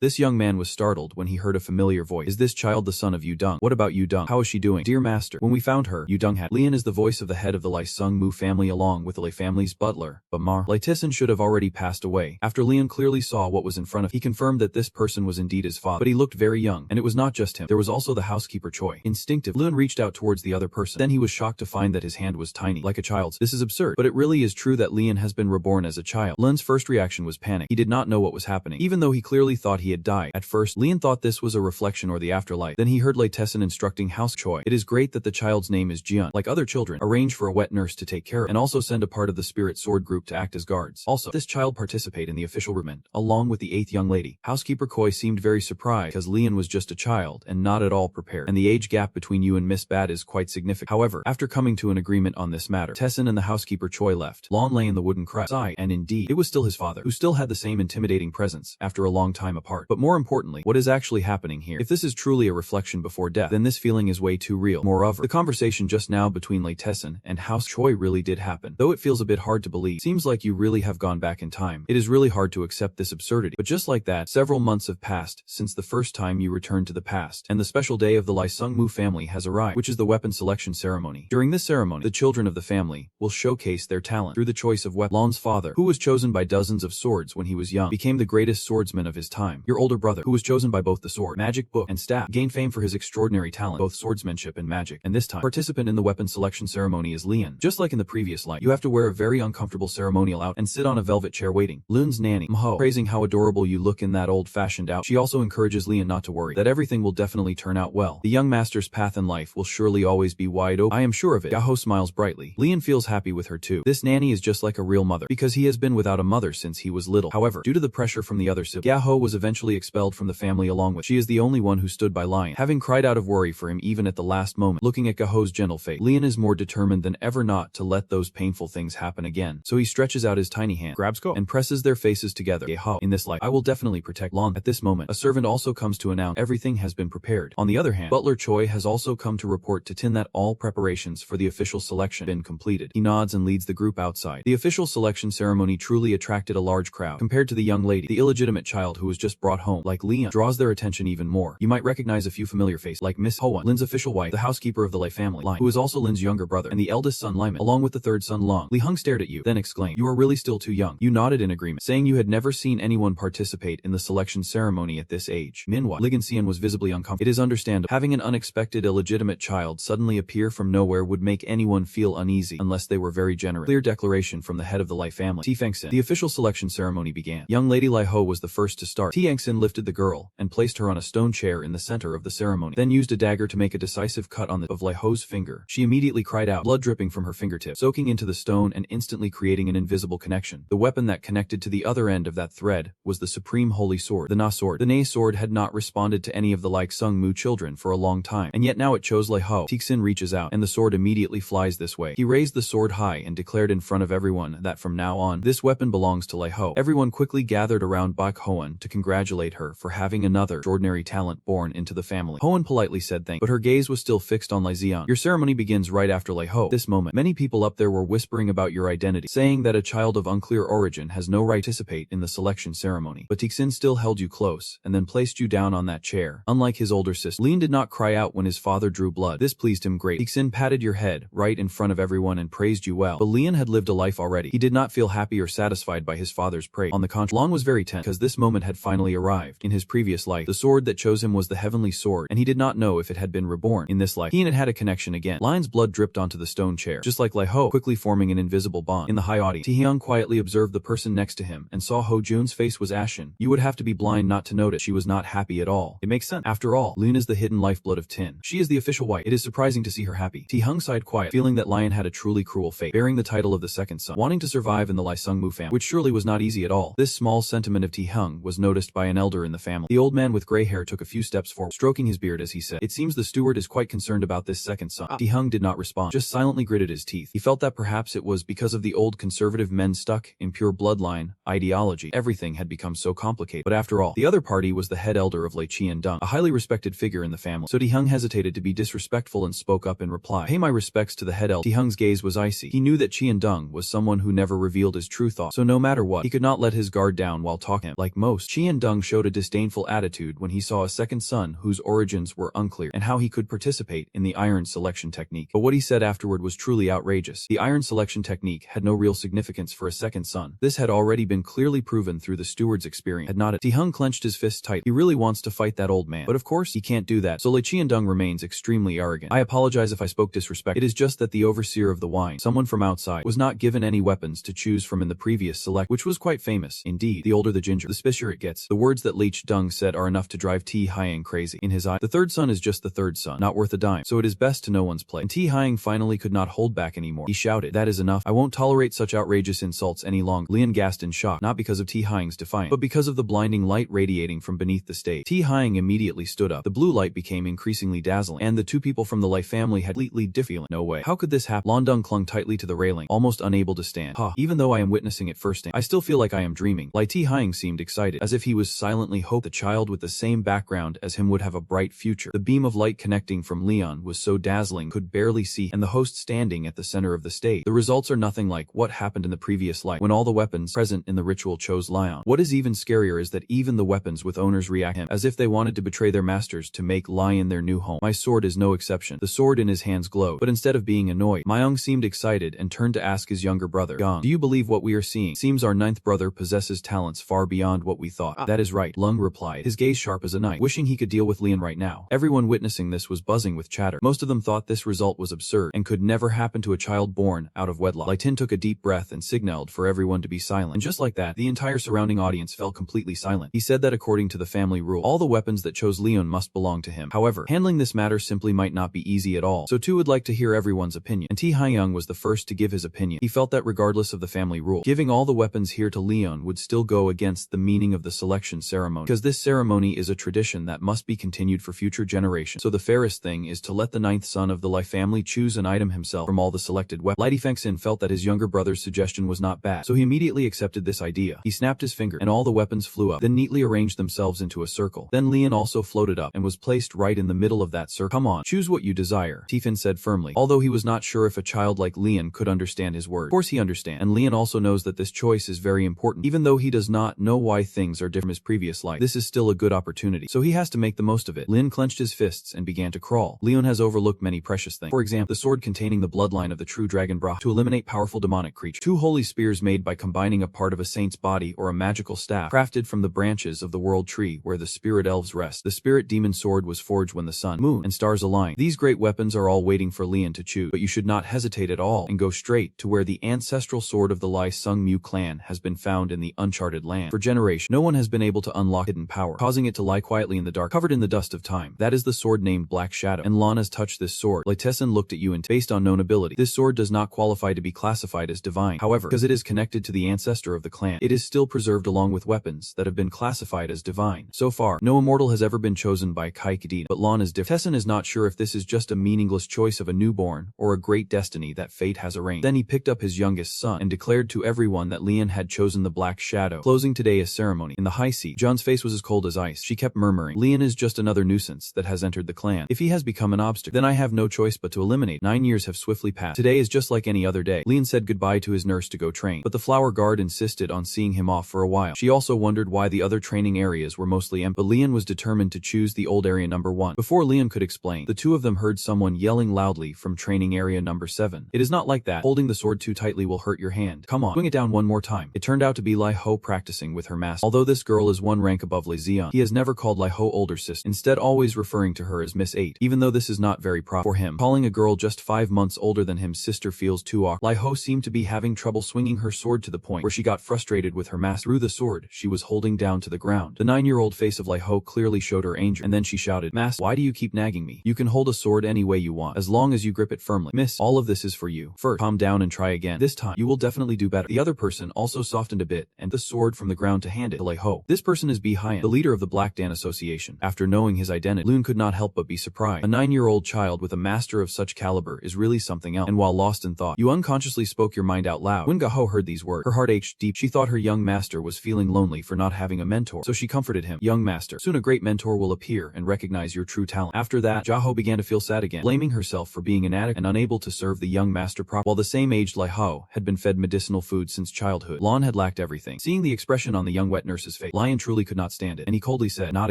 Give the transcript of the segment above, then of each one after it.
This young man was startled when he heard a familiar voice. Is this child the son of Yu Dong? What about Yu Dong? How is she doing? Dear master, when we found her, Yu Dong had. Lian is the voice of the head of the Lai Sung Mu family along with the Lai family's butler, but Lai Tissen should have already passed away. After Lian clearly saw what was in front of him, he confirmed that this person was indeed his father, but he looked very young, and it was not just him. There was also the housekeeper Choi. Instinctively, Lian reached out towards the other person. Then he was shocked to find that his hand was tiny, like a child's. This is absurd, but it really is true that Lian has been reborn as a child. Lian's first reaction was panic. He did not know what was happening, even though he clearly thought he had died. At first, Lian thought this was a reflection or the afterlife. Then he heard Lai Tessin instructing House Choi. It is great that the child's name is Jian. Like other children, arrange for a wet nurse to take care of, and also send a part of the spirit sword group to act as guards. Also, this child participate in the official recruitment, along with the 8th young lady. Housekeeper Koi seemed very surprised because Lian was just a child and not at all prepared, and the age gap between you and Miss Bad is quite significant. However, after coming to an agreement on this matter, Tessin and the housekeeper Choi left. Lon lay in the wooden crib, and indeed, it was still his father, who still had the same intimidating presence after a long time apart. But more importantly, what is actually happening here? If this is truly a reflection before death, then this feeling is way too real. Moreover, the conversation just now between Lai Tessin and House Choi really did happen. Though it feels a bit hard to believe, seems like you really have gone back in time. It is really hard to accept this absurdity. But just like that, several months have passed since the first time you returned to the past, and the special day of the Lai Sung Mu family has arrived, which is the weapon selection ceremony. During this ceremony, the children of the family will showcase their talent through the choice of weapons. Lon's father, who was chosen by dozens of swords when he was young, became the greatest swordsman of his time. Your older brother, who was chosen by both the sword, magic book, and staff, gained fame for his extraordinary talent, both swordsmanship and magic. And this time, participant in the weapon selection ceremony is Lian. Just like in the previous life, you have to wear a very uncomfortable ceremonial outfit and sit on a velvet chair waiting. Lian's nanny, Mho, praising how adorable you look in that old-fashioned outfit. She also encourages Lian not to worry, that everything will definitely turn out well. The young master's path in life will surely always be wide open. I am sure of it. Gaho smiles brightly. Lian feels happy with her too. This nanny is just like a real mother, because he has been without a mother since he was little. However, due to the pressure from the other siblings, Gaho was eventually expelled from the family along with. She is the only one who stood by Lian, having cried out of worry for him even at the last moment. Looking at Gaho's gentle face, Lian is more determined than ever not to let those painful things happen again. So he stretches out his tiny hand, grabs Go, and presses their faces together. Gaho, in this life, I will definitely protect Lon. At this moment, a servant also comes to announce everything has been prepared. On the other hand, Butler Choi has also come to report to Tin that all preparations for the official selection have been completed. He nods and leads the group outside. The official selection ceremony truly attracted a large crowd. Compared to the young lady, the illegitimate child who was just brought home, like Lian, draws their attention even more. You might recognize a few familiar faces, like Miss Hoan, Lin's official wife, the housekeeper of the Lai family, Lai, who is also Lin's younger brother, and the eldest son Lyman, along with the third son Long. Li Hung stared at you, then exclaimed, "You are really still too young." You nodded in agreement, saying you had never seen anyone participate in the selection ceremony at this age. Meanwhile, Li Ganxian was visibly uncomfortable. It is understandable. Having an unexpected illegitimate child suddenly appear from nowhere would make anyone feel uneasy, unless they were very generous. Clear declaration from the head of the Lai family, Tifengsin. The official selection ceremony began. Young Lady Lai Ho was the first to start. Tiangsin lifted the girl and placed her on a stone chair in the center of the ceremony, then used a dagger to make a decisive cut on the of Lai Ho's finger. She immediately cried out, blood dripping from her fingertips, soaking into the stone and instantly creating an invisible connection. The weapon that connected to the other end of that thread was the supreme holy sword, the Na sword. The Na sword had not responded to any of the Lai Sung Mu children for a long time, and yet now it chose Lai Ho. Tixin reaches out, and the sword immediately flies this way. He raised the sword high and declared in front of everyone that from now on, this weapon belongs to Lai Ho. Everyone quickly gathered around Bak Hoan to congratulate her for having another extraordinary talent born into the family. Hoan politely said thank, but her gaze was still fixed on Lai Xian. Your ceremony begins right after Lai Ho. This moment, many people up there were whispering about your identity, saying that a child of unclear origin has no right to participate in the selection ceremony. But Tixin still held you close, and then placed you down on that chair. Unlike his older sister, Lin did not cry out when his father drew blood. This pleased him greatly. Tixin patted your head right in front of everyone and praised you well. But Lian had lived a life already. He did not feel happy or satisfied by his father's praise. On the contrary, Long was very tense because this moment had finally arrived. In his previous life, the sword that chose him was the heavenly sword, and he did not know if it had been reborn. In this life, he and it had a connection again. Lion's blood dripped onto the stone chair, just like Lai Ho, quickly forming an invisible bond. In the high audience, Ti-hyung quietly observed the person next to him and saw Ho Jun's face was ashen. You would have to be blind not to notice she was not happy at all. It makes sense. After all, Lin is the hidden lifeblood of Tin. She is the official wife. It is surprising to see her happy. Ti-hyung sighed quiet, feeling that Lion had a truly cruel fate, bearing the title of the second son, wanting to survive in the Lai Sung Mu family, which surely was not easy at all. This small sentiment of Ti-hyung was noticed by an elder in the family. The old man with gray hair took a few steps forward, stroking his beard as he said, "It seems the steward is quite concerned about this second son." Ti-hyung did not respond, just silently gritted his teeth. He felt that perhaps it was because of the old conservative men stuck in pure bloodline ideology. Everything had become so complicated. But after all, the other party was the head elder of Lai Qian-dung, a highly respected figure in the family. So Ti-hyung hesitated to be disrespectful and spoke up in reply. "Pay my respects to the head elder." Ti-hyung's gaze was icy. He knew that Qian-dung was someone who never revealed his true thoughts, so no matter what, he could not let his guard down while talking. Like most, Qian-dung Dung showed a disdainful attitude when he saw a second son whose origins were unclear and how he could participate in the iron selection technique. But what he said afterward was truly outrageous. The iron selection technique had no real significance for a second son. This had already been clearly proven through the steward's experience. Had not it? Ti-hung clenched his fist tight. He really wants to fight that old man. But of course, he can't do that. So Lei Qiandong remains extremely arrogant. I apologize if I spoke disrespect. It is just that the overseer of the wine, someone from outside, was not given any weapons to choose from in the previous select, which was quite famous. Indeed, the older the ginger, the spicier it gets. The words that Lei Qiandong said are enough to drive Ti-hung crazy. In his eye, the third son is just the third son, not worth a dime. So it is best to know one's place. And Ti-hung finally could not hold back anymore. He shouted, "That is enough. I won't tolerate such outrageous insults any longer." Lian gasped in shock, not because of Ti-hung's defiance, but because of the blinding light radiating from beneath the stage. Ti-hung immediately stood up. The blue light became increasingly dazzling, and the two people from the Lai family had completely different feeling. No way. How could this happen? Londong clung tightly to the railing, almost unable to stand. Even though I am witnessing it firsthand, I still feel like I am dreaming. Lai Ti-hung seemed excited, as if he was silently hoping the child with the same background as him would have a bright future. The beam of light connecting from Leon was so dazzling could barely see, and the host standing at the center of the stage. The results are nothing like what happened in the previous life, when all the weapons present in the ritual chose Lion. What is even scarier is that even the weapons with owners react him, as if they wanted to betray their masters to make Lion their new home. My sword is no exception. The sword in his hands glowed, but instead of being annoyed, Myung seemed excited and turned to ask his younger brother, Gong, "Do you believe what we are seeing? Seems our ninth brother possesses talents far beyond what we thought." "That is right," Lung replied, his gaze sharp as a knife, wishing he could deal with Lian right now. Everyone witnessing this was buzzing with chatter. Most of them thought this result was absurd and could never happen to a child born out of wedlock. Lai Tin took a deep breath and signaled for everyone to be silent, and just like that, the entire surrounding audience fell completely silent. He said that according to the family rule, all the weapons that chose Leon must belong to him. However, handling this matter simply might not be easy at all, so too would like to hear everyone's opinion, and Ti-hung was the first to give his opinion. He felt that regardless of the family rule, giving all the weapons here to Leon would still go against the meaning of the selection ceremony, because this ceremony is a tradition that must be continued for future generations. So the fairest thing is to let the ninth son of the Lai family choose an item himself from all the selected weapons. Lai Fengxin felt that his younger brother's suggestion was not bad, so he immediately accepted this idea. He snapped his finger, and all the weapons flew up, then neatly arranged themselves into a circle. Then Leon also floated up and was placed right in the middle of that circle. "Come on, choose what you desire," Tifin said firmly, although he was not sure if a child like Leon could understand his words. Of course he understands, and Leon also knows that this choice is very important. Even though he does not know why things are different from his previous life, this is still a good opportunity, so he has to make the most of it. Lin clenched his fists and began to crawl. Leon has overlooked many precious things. For example, the sword containing the bloodline of the true dragon Bra to eliminate powerful demonic creatures. 2 holy spears made by combining a part of a saint's body or a magical staff crafted from the branches of the world tree where the spirit elves rest. The spirit demon sword was forged when the sun, moon, and stars align. These great weapons are all waiting for Leon to choose, but you should not hesitate at all and go straight to where the ancestral sword of the Lai Sung Mu clan has been found in the uncharted land. For generations, no one has been able to unlock hidden power, causing it to lie quietly in the dark, covered in the dust of time. That is the sword named Black Shadow, and Lana's touched this sword. Lai Tessin looked at you and based on known ability, this sword does not qualify to be classified as divine. However, because it is connected to the ancestor of the clan, it is still preserved along with weapons that have been classified as divine. So far, no immortal has ever been chosen by Kai Kadena, but Lan is different. Tessin is not sure if this is just a meaningless choice of a newborn or a great destiny that fate has arranged. Then he picked up his youngest son and declared to everyone that Leon had chosen the Black Shadow, closing today a ceremony. In the high seat, John's face was as cold as ice. She kept murmuring, "Leon is just another nuisance that has entered the clan. If he has become an obstacle, then I have no choice but to eliminate." 9 years have swiftly passed. Today is just like any other day. Leon said goodbye to his nurse to go train, but the flower guard insisted on seeing him off for a while. She also wondered why the other training areas were mostly empty, but Leon was determined to choose the old area number 1. Before Leon could explain, the two of them heard someone yelling loudly from training area number 7. "It is not like that. Holding the sword too tightly will hurt your hand. Come on, swing it down one more time." It turned out to be Lai Ho practicing with her master. Although this girl is 1 rank above Lai Zion, he has never called Lai Ho older sister, instead always referring to her as Miss 8. Even though this is not very proper for him, calling a girl just 5 months older than him sister feels too awkward. Lai Ho seemed to be having trouble swinging her sword to the point where she got frustrated with her master. Threw the sword she was holding down to the ground. The 9-year-old face of Lai Ho clearly showed her anger, and then she shouted, "Master, why do you keep nagging me? You can hold a sword any way you want, as long as you grip it firmly. Miss, all of this is for you. First, calm down and try again. This time, you will definitely do better." The other person also softened a bit and the sword from the ground to hand it to Lai Ho. This person is Bi Hyan, the leader of the Black Dan Association. After knowing his identity, Loon could not help but be surprised. A 9-year-old child with a master of such caliber is really something else. And while lost in thought, you unconsciously spoke your mind out loud. When Gaho heard these words, her heart ached deep. She thought her young master was feeling lonely for not having a mentor, so she comforted him. "Young master, soon a great mentor will appear and recognize your true talent." After that, Jaho began to feel sad again, blaming herself for being inadequate and unable to serve the young master properly. While the same-aged Lai Ho had been fed medicinal food since childhood, Lon had lacked everything. Seeing the expression on the young wet nurse's face, Lion truly could not stand it, and he coldly said, not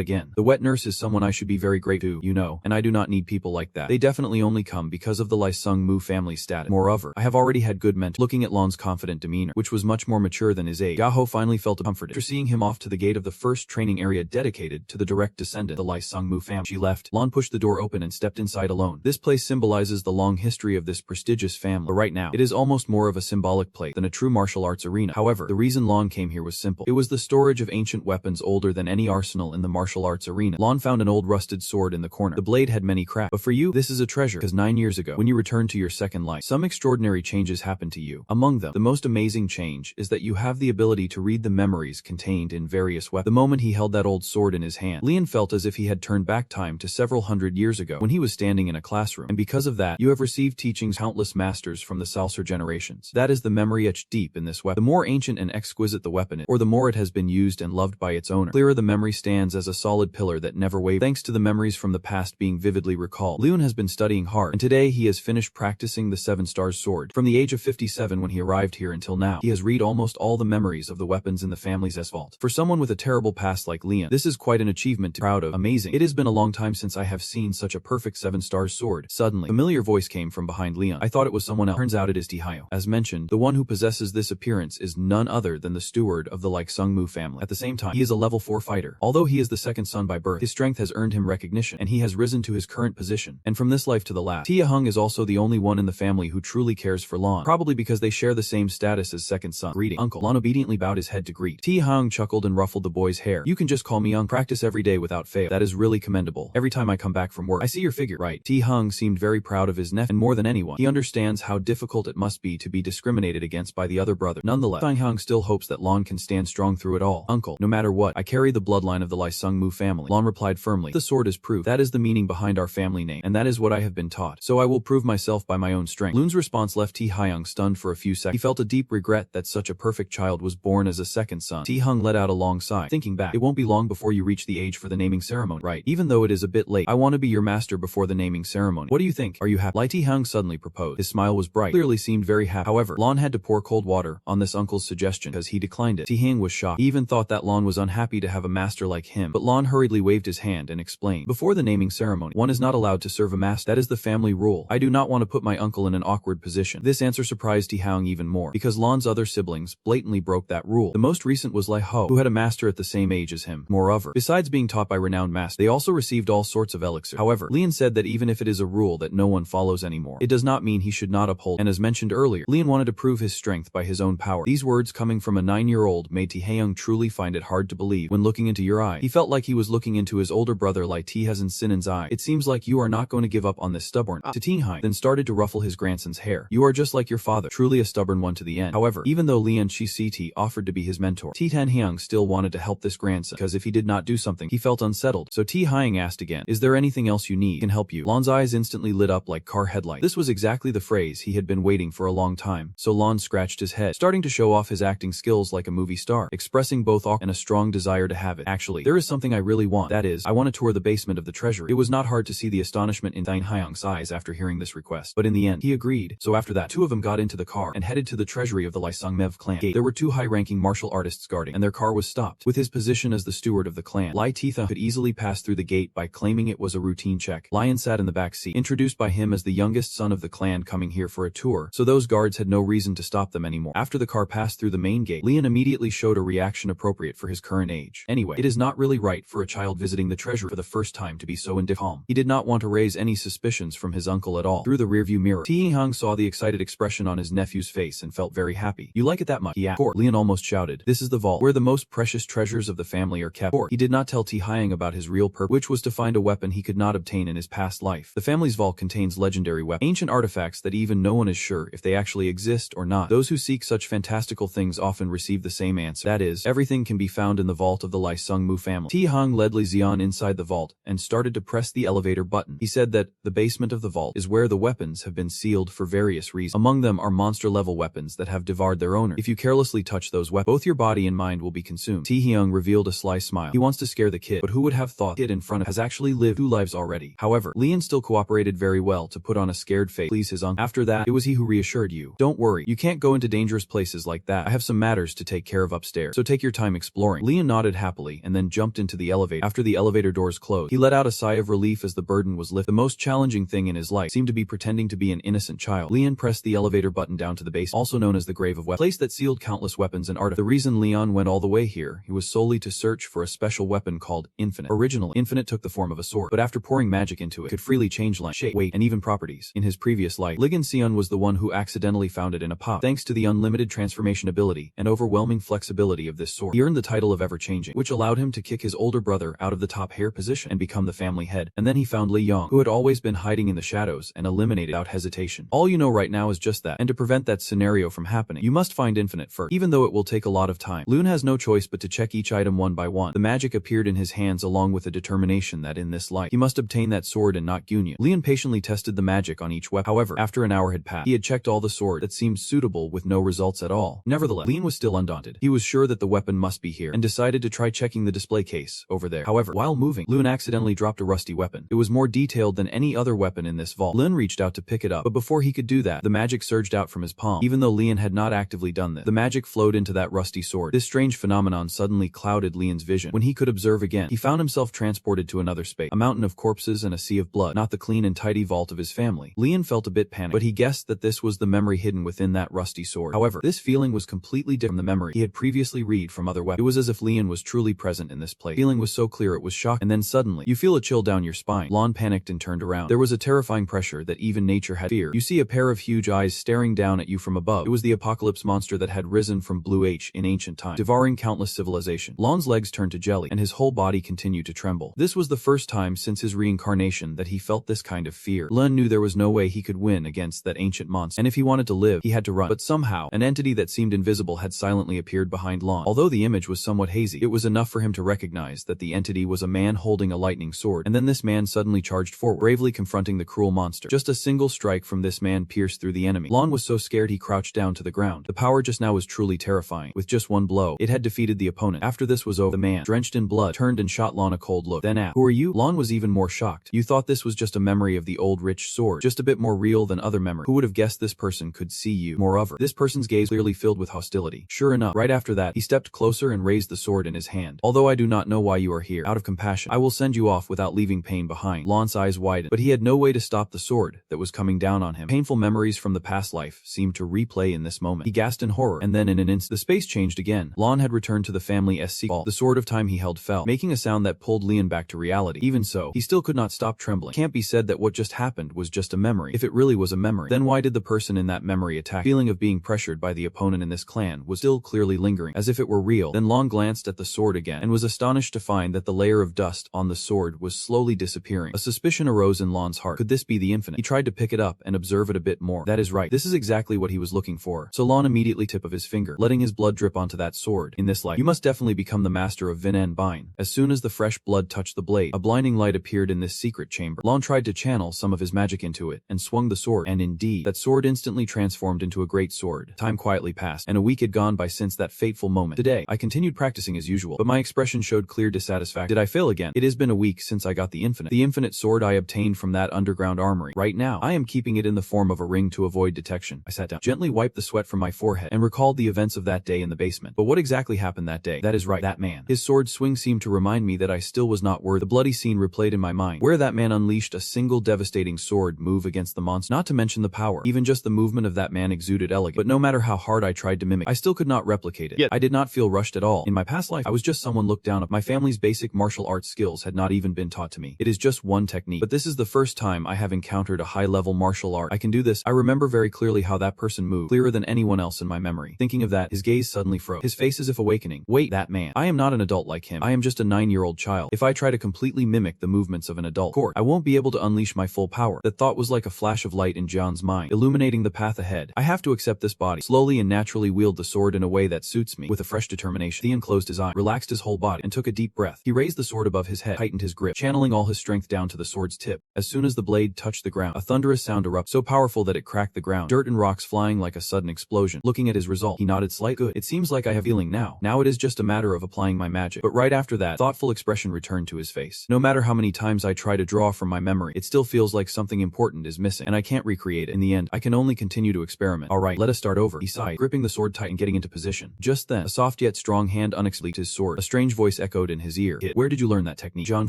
again. The wet nurse is someone I should be very grateful to, you know, and I do not need people like that. They definitely only come because of the Ly Sung Mu family status. Moreover, I have already had good mentors. Looking at Lan's confident demeanor, which was much more mature than his age, Gaho finally felt comforted. After seeing him off to the gate of the first training area dedicated to the direct descendant, the Ly Sung Mu family, she left. Lan pushed the door open and stepped inside alone. This place symbolizes the long history of this prestigious family, but right now, it is almost more of a symbolic place than a true martial arts arena. However, the reason Lan came here was simple. It was the storage of ancient weapons older than any arsenal in the martial arts arena. Lan found an old rusted sword in the corner. The blade had many cracks, but for you, this is a treasure, because 9 years ago, when you returned to your second life, some extraordinary changes happened to you. Among them, the most amazing change is that you have the ability to read the memories contained in various weapons. The moment he held that old sword in his hand, Lian felt as if he had turned back time to several hundred years ago when he was standing in a classroom, and because of that, you have received teachings countless masters from the Salsar generations. That is the memory etched deep in this weapon. The more ancient and exquisite the weapon is, or the more it has been used and loved by its owner, clearer the memory stands as a solid pillar that never wavers. Thanks to the memories from the past being vividly recalled, Lian has been studying hard, and today he has finished practicing the 7 Stars sword. From the age of 57 when he arrived here until now, he has read almost all the memories of the weapons in the family's vault. For someone with a terrible past like Lian, this is quite an achievement to be proud of. Amazing. It has been a long time since I have seen such a perfect 7 Stars sword. Suddenly, a familiar voice came from behind Lian. I thought it was someone else. Turns out it is Tihayo. As mentioned, the one who possesses this appearance is none other than the steward of the Ly Sung Mu family. At the same time, he is a level 4 fighter. Although he is the second son by birth, his strength has earned him recognition, and he has risen to his current position. And from this life to the last, Tia Hung is also the only one in the family who truly cares for Lan, probably because they share the same status as second son. Greeting, uncle. Lan obediently bowed his head to greet. Tia Hung chuckled and ruffled the boy's hair. You can just call me Young. Practice every day without fail. That is really commendable. Every time I come back from work, I see your figure. Right. Tia Hung seemed very proud of his nephew, and more than anyone, he understands how difficult it must be to be discriminated against by the other brother. Nonetheless, Tia Hung still hopes that Lan can stand strong through it all. Uncle, no matter what, I carry the bloodline of the Ly Sung Mu family. Lan replied firmly. The sword is proof. That is the meaning behind our family name, and that is what I have been taught. So I will prove myself by my own strength. Lun's response left Ti Hyung stunned for a few seconds. He felt a deep regret that such a perfect child was born as a second son. Ti Hung let out a long sigh. Thinking back, it won't be long before you reach the age for the naming ceremony. Right. Even though it is a bit late, I want to be your master before the naming ceremony. What do you think? Are you happy? Lai Ti Hung suddenly proposed. His smile was bright. Clearly seemed very happy. However, Lan had to pour cold water on this uncle's suggestion because he declined it. Ti Hung was shocked. He even thought that Lan was unhappy to have a master like him. But Lan hurriedly waved his hand and explained. Before the naming ceremony, one is not allowed to serve a master. That is the family rule. I do not want to put my uncle in an awkward position. This answer surprised Ti Hung even more, because Lan's other siblings blatantly broke that rule. The most recent was Lai Ho, who had a master at the same age as him. Moreover, besides being taught by renowned masters, they also received all sorts of elixirs. However, Lian said that even if it is a rule that no one follows anymore, it does not mean he should not uphold. And as mentioned earlier, Lian wanted to prove his strength by his own power. These words coming from a 9-year-old made Ti Hung truly find it hard to believe. When looking into your eye, he felt like he was looking into his older brother Lai Ti Hazen Sinan's eye. It seems like you are not going to give up on this stubborn. To Ti Hung then started to ruffle his grandson's hair. You are just like your father, truly a stubborn one to the end. However, even though Lian Chi offered to be his mentor, Ti Tan Hyung still wanted to help this grandson, because if he did not do something, he felt unsettled. So Ti Hyung asked again, is there anything else you need? Can help you? Lan's eyes instantly lit up like car headlights. This was exactly the phrase he had been waiting for a long time. So Lan scratched his head, starting to show off his acting skills like a movie star, expressing both awe and a strong desire to have it. Actually, there is something I really want. That is, I want to tour the basement of the treasury. It was not hard to see the astonishment in Ti Hyung's eyes after hearing this request, but in the end, he agreed. So after that, two of them got into the car and headed to the treasury of the Ly Sung Mev clan. There were two high-ranking martial artists guarding, and their car was stopped. With his position as the steward of the clan, Lai Titha could easily pass through the gate by claiming it was a routine check. Lion sat in the back seat, introduced by him as the youngest son of the clan coming here for a tour, so those guards had no reason to stop them anymore. After the car passed through the main gate, Lian immediately showed a reaction appropriate for his current age. Anyway, it is not really right for a child visiting the treasury for the first time to be so calm. He did not want to raise any suspicions from his uncle at all. Through the rearview mirror, Ti Hung saw the excited expression on his nephew's face and felt very happy. You like it that much? He asked. Lian almost shouted. This is the vault where the most precious treasures of the family are kept. He did not tell Ti Hung about his real purpose, which was to find a weapon he could not obtain in his past life. The family's vault contains legendary weapons, ancient artifacts that even no one is sure if they actually exist or not. Those who seek such fantastical things often receive the same answer. That is, everything can be found in the vault of the Ly Sung Mu family. Ti Hung led Li Xian inside the vault and started to press the elevator button. He said that the basement of the vault is where the weapons have been sealed for various reasons. Among them are monster-level weapons that have devoured their owner. If you carelessly touch those weapons, both your body and mind will be consumed. Ti Hyung revealed a sly smile. He wants to scare the kid, but who would have thought the kid in front of has actually lived 2 lives already. However, Lian still cooperated very well to put on a scared face, please his uncle. After that, it was he who reassured you. Don't worry, you can't go into dangerous places like that. I have some matters to take care of upstairs, so take your time exploring. exploring. Leon nodded happily and then jumped into the elevator. After the elevator doors closed, he let out a sigh of relief as the burden was lifted. The most challenging thing in his life seemed to be pretending to be an innocent child. Leon pressed the elevator button down to the base, also known as the Grave of Weapons, place that sealed countless weapons and artifacts. The reason Leon went all the way here, he was solely to search for a special weapon called Infinite. Originally, Infinite took the form of a sword, but after pouring magic into it, could freely change length, shape, weight, and even properties. In his previous life, Ligon Sion was the one who accidentally found it in a pot. Thanks to the unlimited transformation ability and overwhelming flexibility of this sword, he earned the title of Ever-Changing, which allowed him to kick his older brother out of the top hair position and become the family head. And then he found Li Yong, who had always been hiding in the shadows, and eliminated without hesitation. All you know right now is just that, and to prevent that scenario from happening, you must find Infinite first, even though it will take a lot of time. Loon has no choice but to check each item one by one. The magic appeared in his hands along with a determination that in this life, he must obtain that sword and not Gunya. Leon patiently tested the magic on each weapon. However, after an hour had passed, he had checked all the sword that seemed suitable with no results at all. Nevertheless, Leon was still undaunted. He was sure that the weapon must be here, and decided to try checking the display case over there. However, while moving, Leon accidentally dropped a rusty weapon. It was more detailed than any other weapon in this vault. Leon reached out to pick it up, but before he could do that, the magic surged out from his palm. Even though Leon had not actively done this, the magic flowed into that rusty sword. This strange phenomenon suddenly clouded Leon's vision. When he could observe again, he found himself transported to another space, a mountain of corpses and a sea of blood, not the clean and tidy vault of his family. Leon felt a bit panicked, but he guessed that this was the memory hidden within that rusty sword. However, this feeling was completely different from the memory he had previously read from other weapons. It was as if Leon was truly present in this place. The feeling was so clear it was shocking, and then suddenly, you feel a chill down your spine. Lon panicked and turned around. There was a terrifying pressure that even nature had fear. You see a pair of huge eyes staring down at you from above. It was the apocalypse monster that had risen from Blue H in ancient times, devouring countless civilizations. Lon's legs turned to jelly, and his whole body continued to tremble. This was the first time since his reincarnation that he felt this kind of fear. Lon knew there was no way he could win against that ancient monster, and if he wanted to live, he had to run. But somehow, an entity that seemed invisible had silently appeared behind Lon. Although the image was somewhat hazy, it was enough for him to recognize that the entity was a man holding a lightning sword, and then this man suddenly charged forward, bravely confronting the cruel monster. Just a single strike from this man pierced through the enemy. Lon was so scared he crouched down to the ground. The power just now was truly terrifying. With just one blow, it had defeated the opponent. After this was over, the man, drenched in blood, turned and shot Lon a cold look. Then asked, "Who are you?" Lon was even more shocked. You thought this was just a memory of the old rich sword, just a bit more real than other memories. Who would have guessed this person could see you? Moreover, this person's gaze clearly filled with hostility. Sure enough, right after that, he stepped closer and raised the sword in his hand. "Although I do not know why you are here, out of compassion, I will send you off without leaving pain behind." Lon's eyes widened, but he had no way to stop the sword that was coming down on him. Painful memories from the past life seemed to replay in this moment. He gasped in horror, and then in an instant, the space changed again. Lon had returned to the family SC vault. The sword of time he held fell, making a sound that pulled Leon back to reality. Even so, he still could not stop trembling. It can't be said that what just happened was just a memory. If it really was a memory, then why did the person in that memory attack? The feeling of being pressured by the opponent in this clan was still clearly lingering, as if it were real. Then Lon glanced at the sword again, and was astonished to find that the layer of dust on the sword was slowly disappearing. A suspicion arose in Lon's heart. Could this be the Infinite? He tried to pick it up and observe it a bit more. That is right. This is exactly what he was looking for. So Lon immediately tip of his finger, letting his blood drip onto that sword. In this life, you must definitely become the master of Vin and Bine. As soon as the fresh blood touched the blade, a blinding light appeared in this secret chamber. Lon tried to channel some of his magic into it, and swung the sword, and indeed, that sword instantly transformed into a great sword. Time quietly passed, and a week had gone by since that fateful moment. Today, I continued practicing as usual, but my expression showed clear dissatisfaction. Did I fail again? It has been a week since I got the Infinite sword I obtained from that underground armory. Right now, I am keeping it in the form of a ring to avoid detection. I sat down, gently wiped the sweat from my forehead, and recalled the events of that day in the basement. But what exactly happened that day? That is right, that man. His sword swing seemed to remind me that I still was not worthy. The bloody scene replayed in my mind, where that man unleashed a single devastating sword move against the monster. Not to mention the power. Even just the movement of that man exuded elegance. But no matter how hard I tried to mimic, I still could not replicate it. Yet, I did not feel rushed at all. In my past life, I was just someone looked down upon. My family's basic martial arts skills had not even been taught to me. It is just one technique. But this is the first time I have encountered a high-level martial art. I can do this. I remember very clearly how that person moved, clearer than anyone else in my memory. Thinking of that, his gaze suddenly froze. His face as if awakening. Wait, that man. I am not an adult like him. I am just a 9-year-old child. If I try to completely mimic the movements of an adult, I won't be able to unleash my full power. That thought was like a flash of light in John's mind, illuminating the path ahead. I have to accept this body. Slowly and naturally wield the sword in a way that suits me. With a fresh determination, Theon closed his eye, relaxed his whole body, and took a deep breath. He raised the sword above his head, tightened his grip, channeling all his strength down to the sword's tip. As soon as the blade touched the ground, a thunderous sound erupted, so powerful that it cracked the ground, dirt and rocks flying like a sudden explosion. Looking at his result, he nodded slightly. Good. It seems like I have healing now. Now it is just a matter of applying my magic. But right after that, thoughtful expression returned to his face. No matter how many times I try to draw from my memory, it still feels like something important is missing, and I can't recreate it. In the end, I can only continue to experiment. Alright, let us start over. He sighed, gripping the sword tight and getting into position. Just then, a soft yet strong strong hand unexpectedly his sword. A strange voice echoed in his ear. Where did you learn that technique? John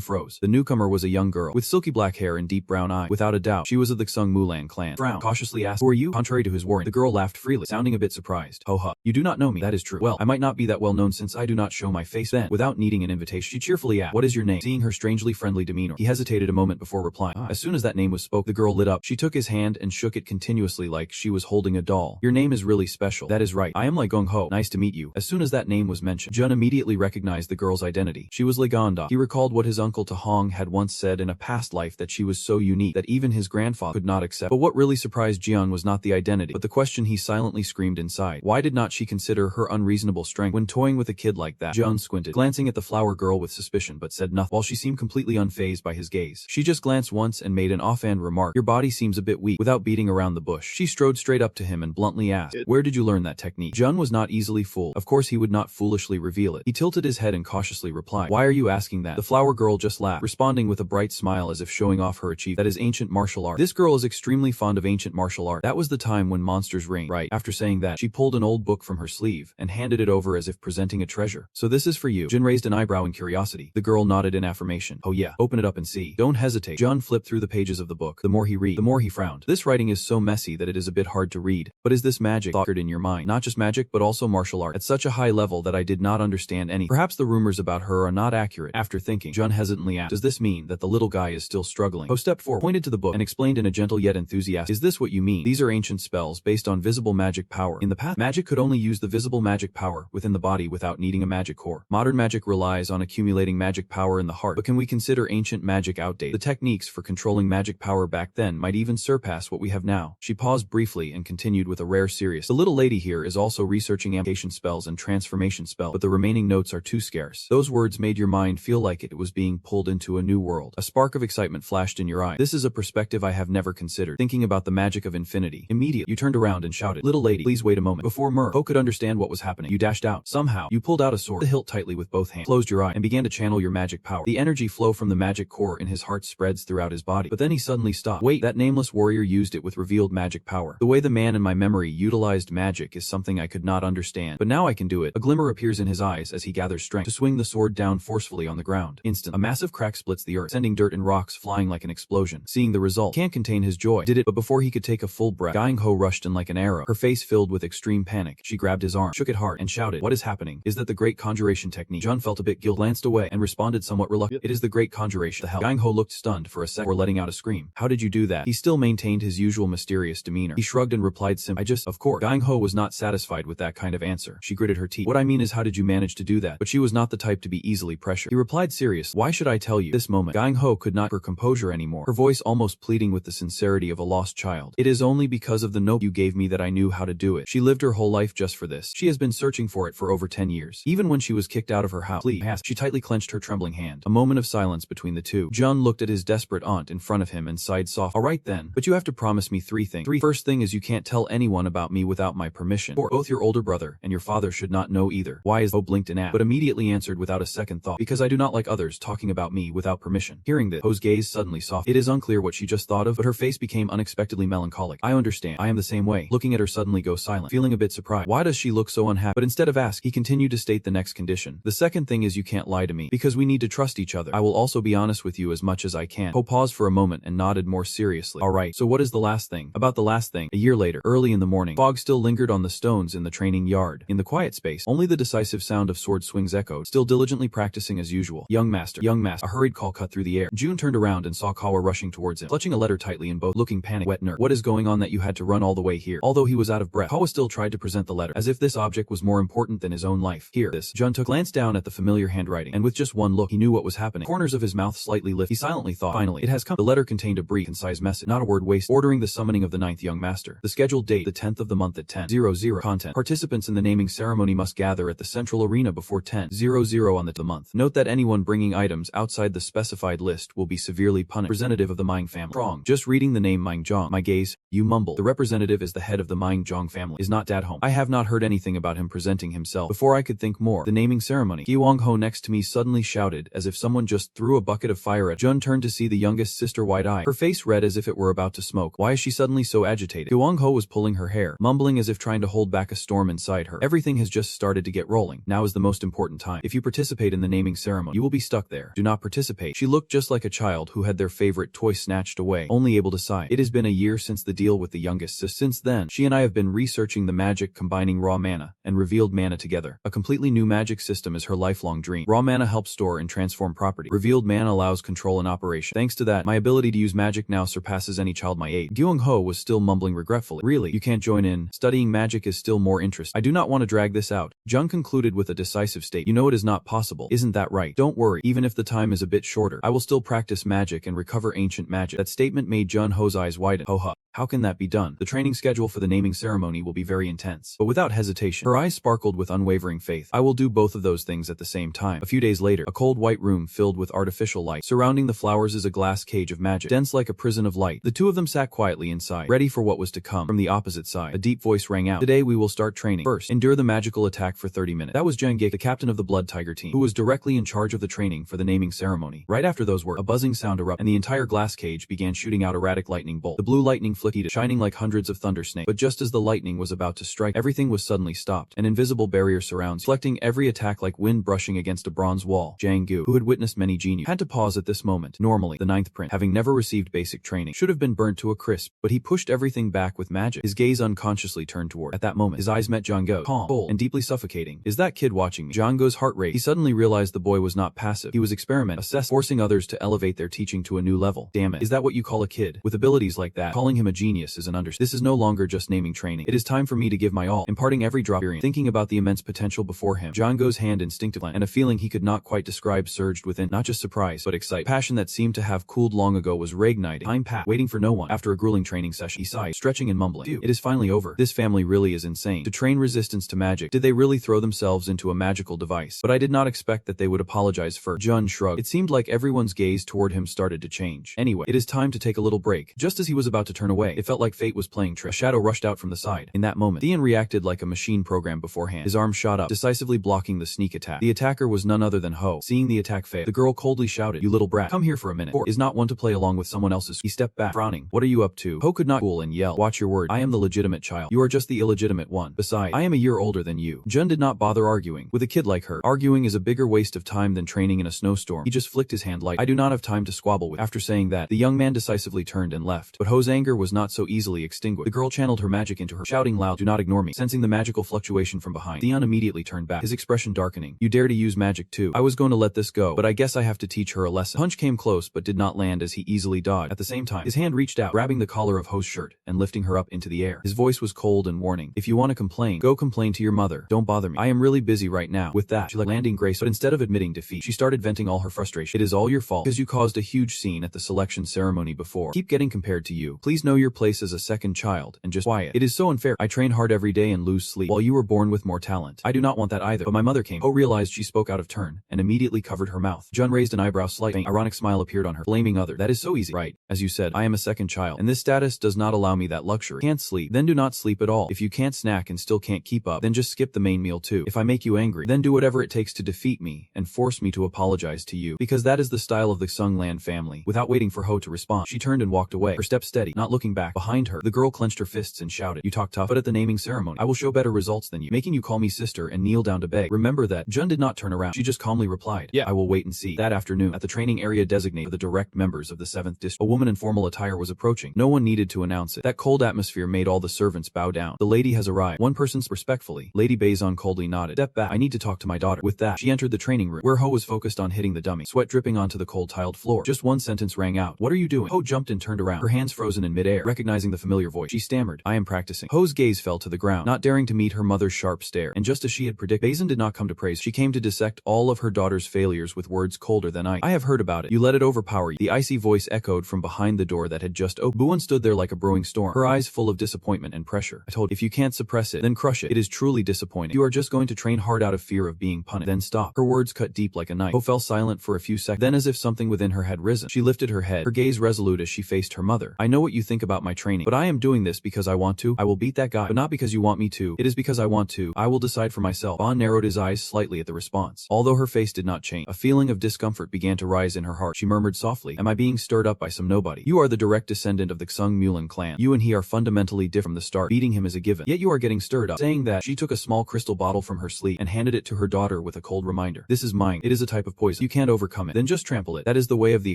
froze. The newcomer was a young girl with silky black hair and deep brown eyes. Without a doubt, she was of the Xung Mulan clan. Frown cautiously asked, who are you? Contrary to his warning, the girl laughed freely, sounding a bit surprised. Ho ha. You do not know me. That is true. Well, I might not be that well known since I do not show my face. Then, without needing an invitation, she cheerfully asked, what is your name? Seeing her strangely friendly demeanor, he hesitated a moment before replying. As soon as that name was spoke, the girl lit up. She took his hand and shook it continuously like she was holding a doll. Your name is really special. That is right. I am Lei Gong Ho. Nice to meet you. As soon as that name was mentioned, Jun immediately recognized the girl's identity. She was Lei Gonda. He recalled what his uncle Ta Hong had once said in a past life, that she was so unique that even his grandfather could not accept. But what really surprised Jian was not the identity, but the question he silently screamed inside. Why did not she consider her unreasonable strength when toying with a kid like that? Jian squinted, glancing at the flower girl with suspicion, but said nothing. While she seemed completely unfazed by his gaze, she just glanced once and made an offhand remark. Your body seems a bit weak. Without beating around the bush, she strode straight up to him and bluntly asked, where did you learn that technique? Jun was not easily fooled. Of course he would not foolishly reveal it. He tilted his head and cautiously replied, why are you asking that? The flower girl just laughed, responding with a bright smile as if showing off her achievement. That is ancient martial art. This girl is extremely fond of ancient martial art. That was the time when monsters reigned. Right. After saying that, she pulled an old book from her sleeve and handed it over as if presenting a treasure. So this is for you. Jin raised an eyebrow in curiosity. The girl nodded in affirmation. Oh yeah, open it up and see. Don't hesitate. John flipped through the pages of the book. The more he read, the more he frowned. This writing is so messy that it is a bit hard to read. But is this magic? Thought in your mind. Not just magic, but also martial art. At such a high level that I did not understand any. Perhaps the rumors about her are not accurate. After thinking, John hesitantly asked, does this mean that the little guy is still struggling? Ho stepped forward, pointed to the book, and explained in a gentle yet enthusiastic, is this what you mean? These are ancient spells based on visible magic power. In the past, magic could only use the visible magic power within the body without needing a magic core. Modern magic relies on accumulating magic power in the heart, but can we consider ancient magic outdated? The techniques for controlling magic power back then might even surpass what we have now. She paused briefly and continued with a rare serious. The little lady here is also researching amplification spells and transformation spells, but the remaining notes are too scarce. Those words made your mind feel like it was being pulled into a new world. A spark of excitement flashed in your eye. This is a perspective I have never considered. Thinking about the magic of infinity. Immediately, you turned around and shouted, little lady, please wait a moment. Before Ho could understand what was happening, you dashed out. Somehow, you pulled out a sword, the hilt tightly with both hands, closed your eye, and began to channel your magic power. The energy flow from the magic core in his heart spreads throughout his body. But then he suddenly stopped. Wait, that nameless warrior used it with revealed magic power. The way the man in my memory utilized magic is something I could not understand. But now I can do it. A glimmer appears in his eyes as he gathers strength to swing the sword down forcefully on the ground. Instantly, a massive crack splits the earth, sending dirt and rocks flying like an explosion. Seeing the result, can't contain his joy. Did it, but before he could take a full breath, Gang Ho rushed in like an arrow, her face filled with extreme panic. She grabbed his arm, shook it hard, and shouted, what is happening? Is that the great conjuration technique? John felt a bit guilty, glanced away, and responded somewhat reluctantly, it is the great conjuration. The hell? Gang Ho looked stunned for a second before letting out a scream. How did you do that? He still maintained his usual mysterious demeanor. He shrugged and replied simply, of course. Gang Ho was not satisfied with that kind of answer. She gritted her teeth. What I mean is, how did you manage to do that? But she was not the type to be easily pressured. He replied seriously, why should I tell you? This moment, Gang Ho could not keep her composure anymore, her voice almost pleading with the sincerity of a lost child. It is only because of the note you gave me that I knew how to do it. She lived her whole life just for this. She has been searching for it for over 10 years. Even when she was kicked out of her house, please, she tightly clenched her trembling hand. A moment of silence between the two. John looked at his desperate aunt in front of him and sighed softly. All right then, but you have to promise me three things. First thing is you can't tell anyone about me without my permission. Both your older brother and your father should not know either. Why is Ho blinked and asked, but immediately answered without a second thought, because I do not like others talking about me without permission. Hearing this, Ho's gaze suddenly softened. It is unclear what she just thought of, but her face became unexpectedly melancholic. I understand. I am the same way. Looking at her suddenly go silent, feeling a bit surprised. Why does she look so unhappy? But instead of ask, he continued to state the next condition. The second thing is you can't lie to me, because we need to trust each other. I will also be honest with you as much as I can. Ho paused for a moment and nodded more seriously. Alright, so what is the last thing? About the last thing. A year later, early in the morning, fog still lingered on the stones in the training yard. In the quiet space, only the decisive sound of sword swings echoed, still diligently practicing as usual. Young master. A hurried call cut through the air. June turned around and saw Kawa rushing towards him, clutching a letter tightly in both, looking panicked. Wet nurse. What is going on that you had to run all the way here? Although he was out of breath, Kawa still tried to present the letter, as if this object was more important than his own life. Here, this. Jun glanced down at the familiar handwriting, and with just one look, he knew what was happening. Corners of his mouth slightly lifted. He silently thought, finally, it has come. The letter contained a brief, concise message, not a word wasted, ordering the summoning of the 9th young master. The scheduled date, the 10th of the month at 10:00. Content. Participants in the naming ceremony must gather at the central arena before 10:00 on the month. Note that anyone bringing items outside the specified list will be severely punished. Representative of the Ming family. Wrong. Just reading the name Ming Zhong. My gaze, you mumble. The representative is the head of the Ming Zhong family. Is not Dad home? I have not heard anything about him presenting himself. Before I could think more, the naming ceremony. Wang Ho next to me suddenly shouted, as if someone just threw a bucket of fire at Jun. Turned to see the youngest sister wide-eyed, her face red as if it were about to smoke. Why is she suddenly so agitated? Wang Ho was pulling her hair, mumbling as if trying to hold back a storm inside her. Everything has just started to get get rolling. Now is the most important time. If you participate in the naming ceremony, you will be stuck there. Do not participate. She looked just like a child who had their favorite toy snatched away, only able to sigh. It has been a year since the deal with the youngest sister. Since then, she and I have been researching the magic combining raw mana and revealed mana together. A completely new magic system is her lifelong dream. Raw mana helps store and transform property. Revealed mana allows control and operation. Thanks to that, my ability to use magic now surpasses any child my age. Gyung-ho was still mumbling regretfully. Really, you can't join in? Studying magic is still more interesting. I do not want to drag this out. Jung concluded with a decisive statement. You know it is not possible. Isn't that right? Don't worry, even if the time is a bit shorter, I will still practice magic and recover ancient magic. That statement made Jun-ho's eyes widen. Ho ha. How can that be done? The training schedule for the naming ceremony will be very intense. But without hesitation, her eyes sparkled with unwavering faith. I will do both of those things at the same time. A few days later, a cold white room filled with artificial light. Surrounding the flowers is a glass cage of magic, dense like a prison of light. The two of them sat quietly inside, ready for what was to come. From the opposite side, a deep voice rang out. Today we will start training. First, endure the magical attack for 30 minutes. That was Jang Gik, the captain of the Blood Tiger team, who was directly in charge of the training for the naming ceremony. Right after those words, a buzzing sound erupted, and the entire glass cage began shooting out erratic lightning bolts. The blue lightning flicked, shining like hundreds of thunder snakes. But just as the lightning was about to strike, everything was suddenly stopped. An invisible barrier surrounds, deflecting every attack like wind brushing against a bronze wall. Jang Gu, who had witnessed many geniuses, had to pause at this moment. Normally, the ninth prince, having never received basic training, should have been burnt to a crisp, but he pushed everything back with magic. His gaze unconsciously turned toward. At that moment, his eyes met Jang Gu's, calm, cold, and deeply suffocating. Is that kid watching me? Jang Gu's heart raced. He suddenly realized the boy was not passive. He was experimenting, forcing others to elevate their teaching to a new level. Damn it. Is that what you call a kid? With abilities like that, calling him a genius is an understatement. This is no longer just naming training. It is time for me to give my all, imparting every drop of experience. Thinking about the immense potential before him, Jang Gu's hand instinctively, and a feeling he could not quite describe surged within. Not just surprise, but excitement. Passion that seemed to have cooled long ago was reigniting. I'm Pat, waiting for no one. After a grueling training session, he sighed, stretching and mumbling. Phew, it is finally over. This family really is insane. To train resistance to magic, did they really throw themselves into a magical device? But I did not expect that they would apologize for. Jun shrugged. It seemed like everyone's gaze toward him started to change. Anyway, it is time to take a little break. Just as he was about to turn away, it felt like fate was playing tricks. A shadow rushed out from the side. In that moment, Theon reacted like a machine programmed beforehand. His arm shot up, decisively blocking the sneak attack. The attacker was none other than Ho. Seeing the attack fail, the girl coldly shouted, "You little brat, come here for a minute." Or is not one to play along with someone else's. He stepped back, frowning. What are you up to? Ho could not cool and yelled, "Watch your word. I am the legitimate child. You are just the illegitimate one. Besides, I am a year older than you." Jun did not bother arguing. With a kid like her, arguing is a bigger waste of time than training in a snowstorm. He just flicked his hand light. I do not have time to squabble with. After saying that, the young man decisively turned and left. But Ho's anger was not so easily extinguished. The girl channeled her magic into her, shouting loud, "Do not ignore me." Sensing the magical fluctuation from behind, Theon immediately turned back, his expression darkening. "You dare to use magic too? I was going to let this go, but I guess I have to teach her a lesson." Punch came close but did not land as he easily dodged. At the same time, his hand reached out, grabbing the collar of Ho's shirt and lifting her up into the air. His voice was cold and warning. "If you want to complain, go complain to your mother. Don't bother me. I am really busy right now." With that, she let landing grace, but instead of admitting defeat, she started venting all her frustration. "It is all your fault, because you caused a huge scene at the selection ceremony before. Keep getting compared to you. Please know your place as a second child, and just quiet. It is so unfair. I train hard every day and lose sleep, while you were born with more talent. I do not want that either." But my mother came. Ho realized she spoke out of turn, and immediately covered her mouth. Jun raised an eyebrow slightly. Ironic smile appeared on her, blaming other. "That is so easy. Right. As you said, I am a second child, and this status does not allow me that luxury. Can't sleep? Then do not sleep at all. If you can't snack and still can't keep up, then just skip the main meal too. If I make you angry, then do whatever it takes to defeat me, and force me to apologize to you, because that is the style of the Sunglan family." Without waiting for Ho to respond, she turned and walked away, her step steady, not looking back. Behind her, the girl clenched her fists and shouted, "You talk tough, but at the naming ceremony, I will show better results than you, making you call me sister and kneel down to beg. Remember that." Jun did not turn around. She just calmly replied, "Yeah, I will wait and see." That afternoon, at the training area designated for the direct members of the 7th District, a woman in formal attire was approaching. No one needed to announce it. That cold atmosphere made all the servants bow down. "The lady has arrived." One person respectfully. Lady Baizon coldly nodded. "Step back. I need to talk to my daughter." With that, she entered the training room, where Ho was focused on hitting the dummy, sweat dripping onto the cold tiled floor. Just one sentence rang out. "What are you doing?" Ho jumped and turned around, her hands frozen in midair. Recognizing the familiar voice, she stammered, "I am practicing." Ho's gaze fell to the ground, not daring to meet her mother's sharp stare. And just as she had predicted, Baizon did not come to praise. She came to dissect all of her daughter's failures with words colder than ice. "I have heard about it. You let it overpower you." The icy voice echoed from behind the door that had just opened. Buon stood there like a brewing storm, her eyes full of disappointment and pressure. "I told you, if you can't suppress it, then crush it. It is truly disappointing. You are just going to train hard out of fear of being punished. Then stop." Her words cut deep like a knife. Ho fell silent for a few seconds. Then, as if something within her had risen, she lifted her head, her gaze resolute as she faced her mother. "I know what you think about my training, but I am doing this because I want to. I will beat that guy, but not because you want me to. It is because I want to. I will decide for myself." Bon narrowed his eyes slightly at the response. Although her face did not change, a feeling of discomfort began to rise in her heart. She murmured softly, "Am I being stirred up by some nobody? You are the direct descendant of the Xung Mulan clan. You and he are fundamentally different from the start. Beating him is a given. Yet you are getting stirred up." Saying that, she took a small crystal bottle bottle from her sleeve and handed it to her daughter with a cold reminder. This is mine. It is a type of poison. You can't overcome it. Then just trample it. That is the way of the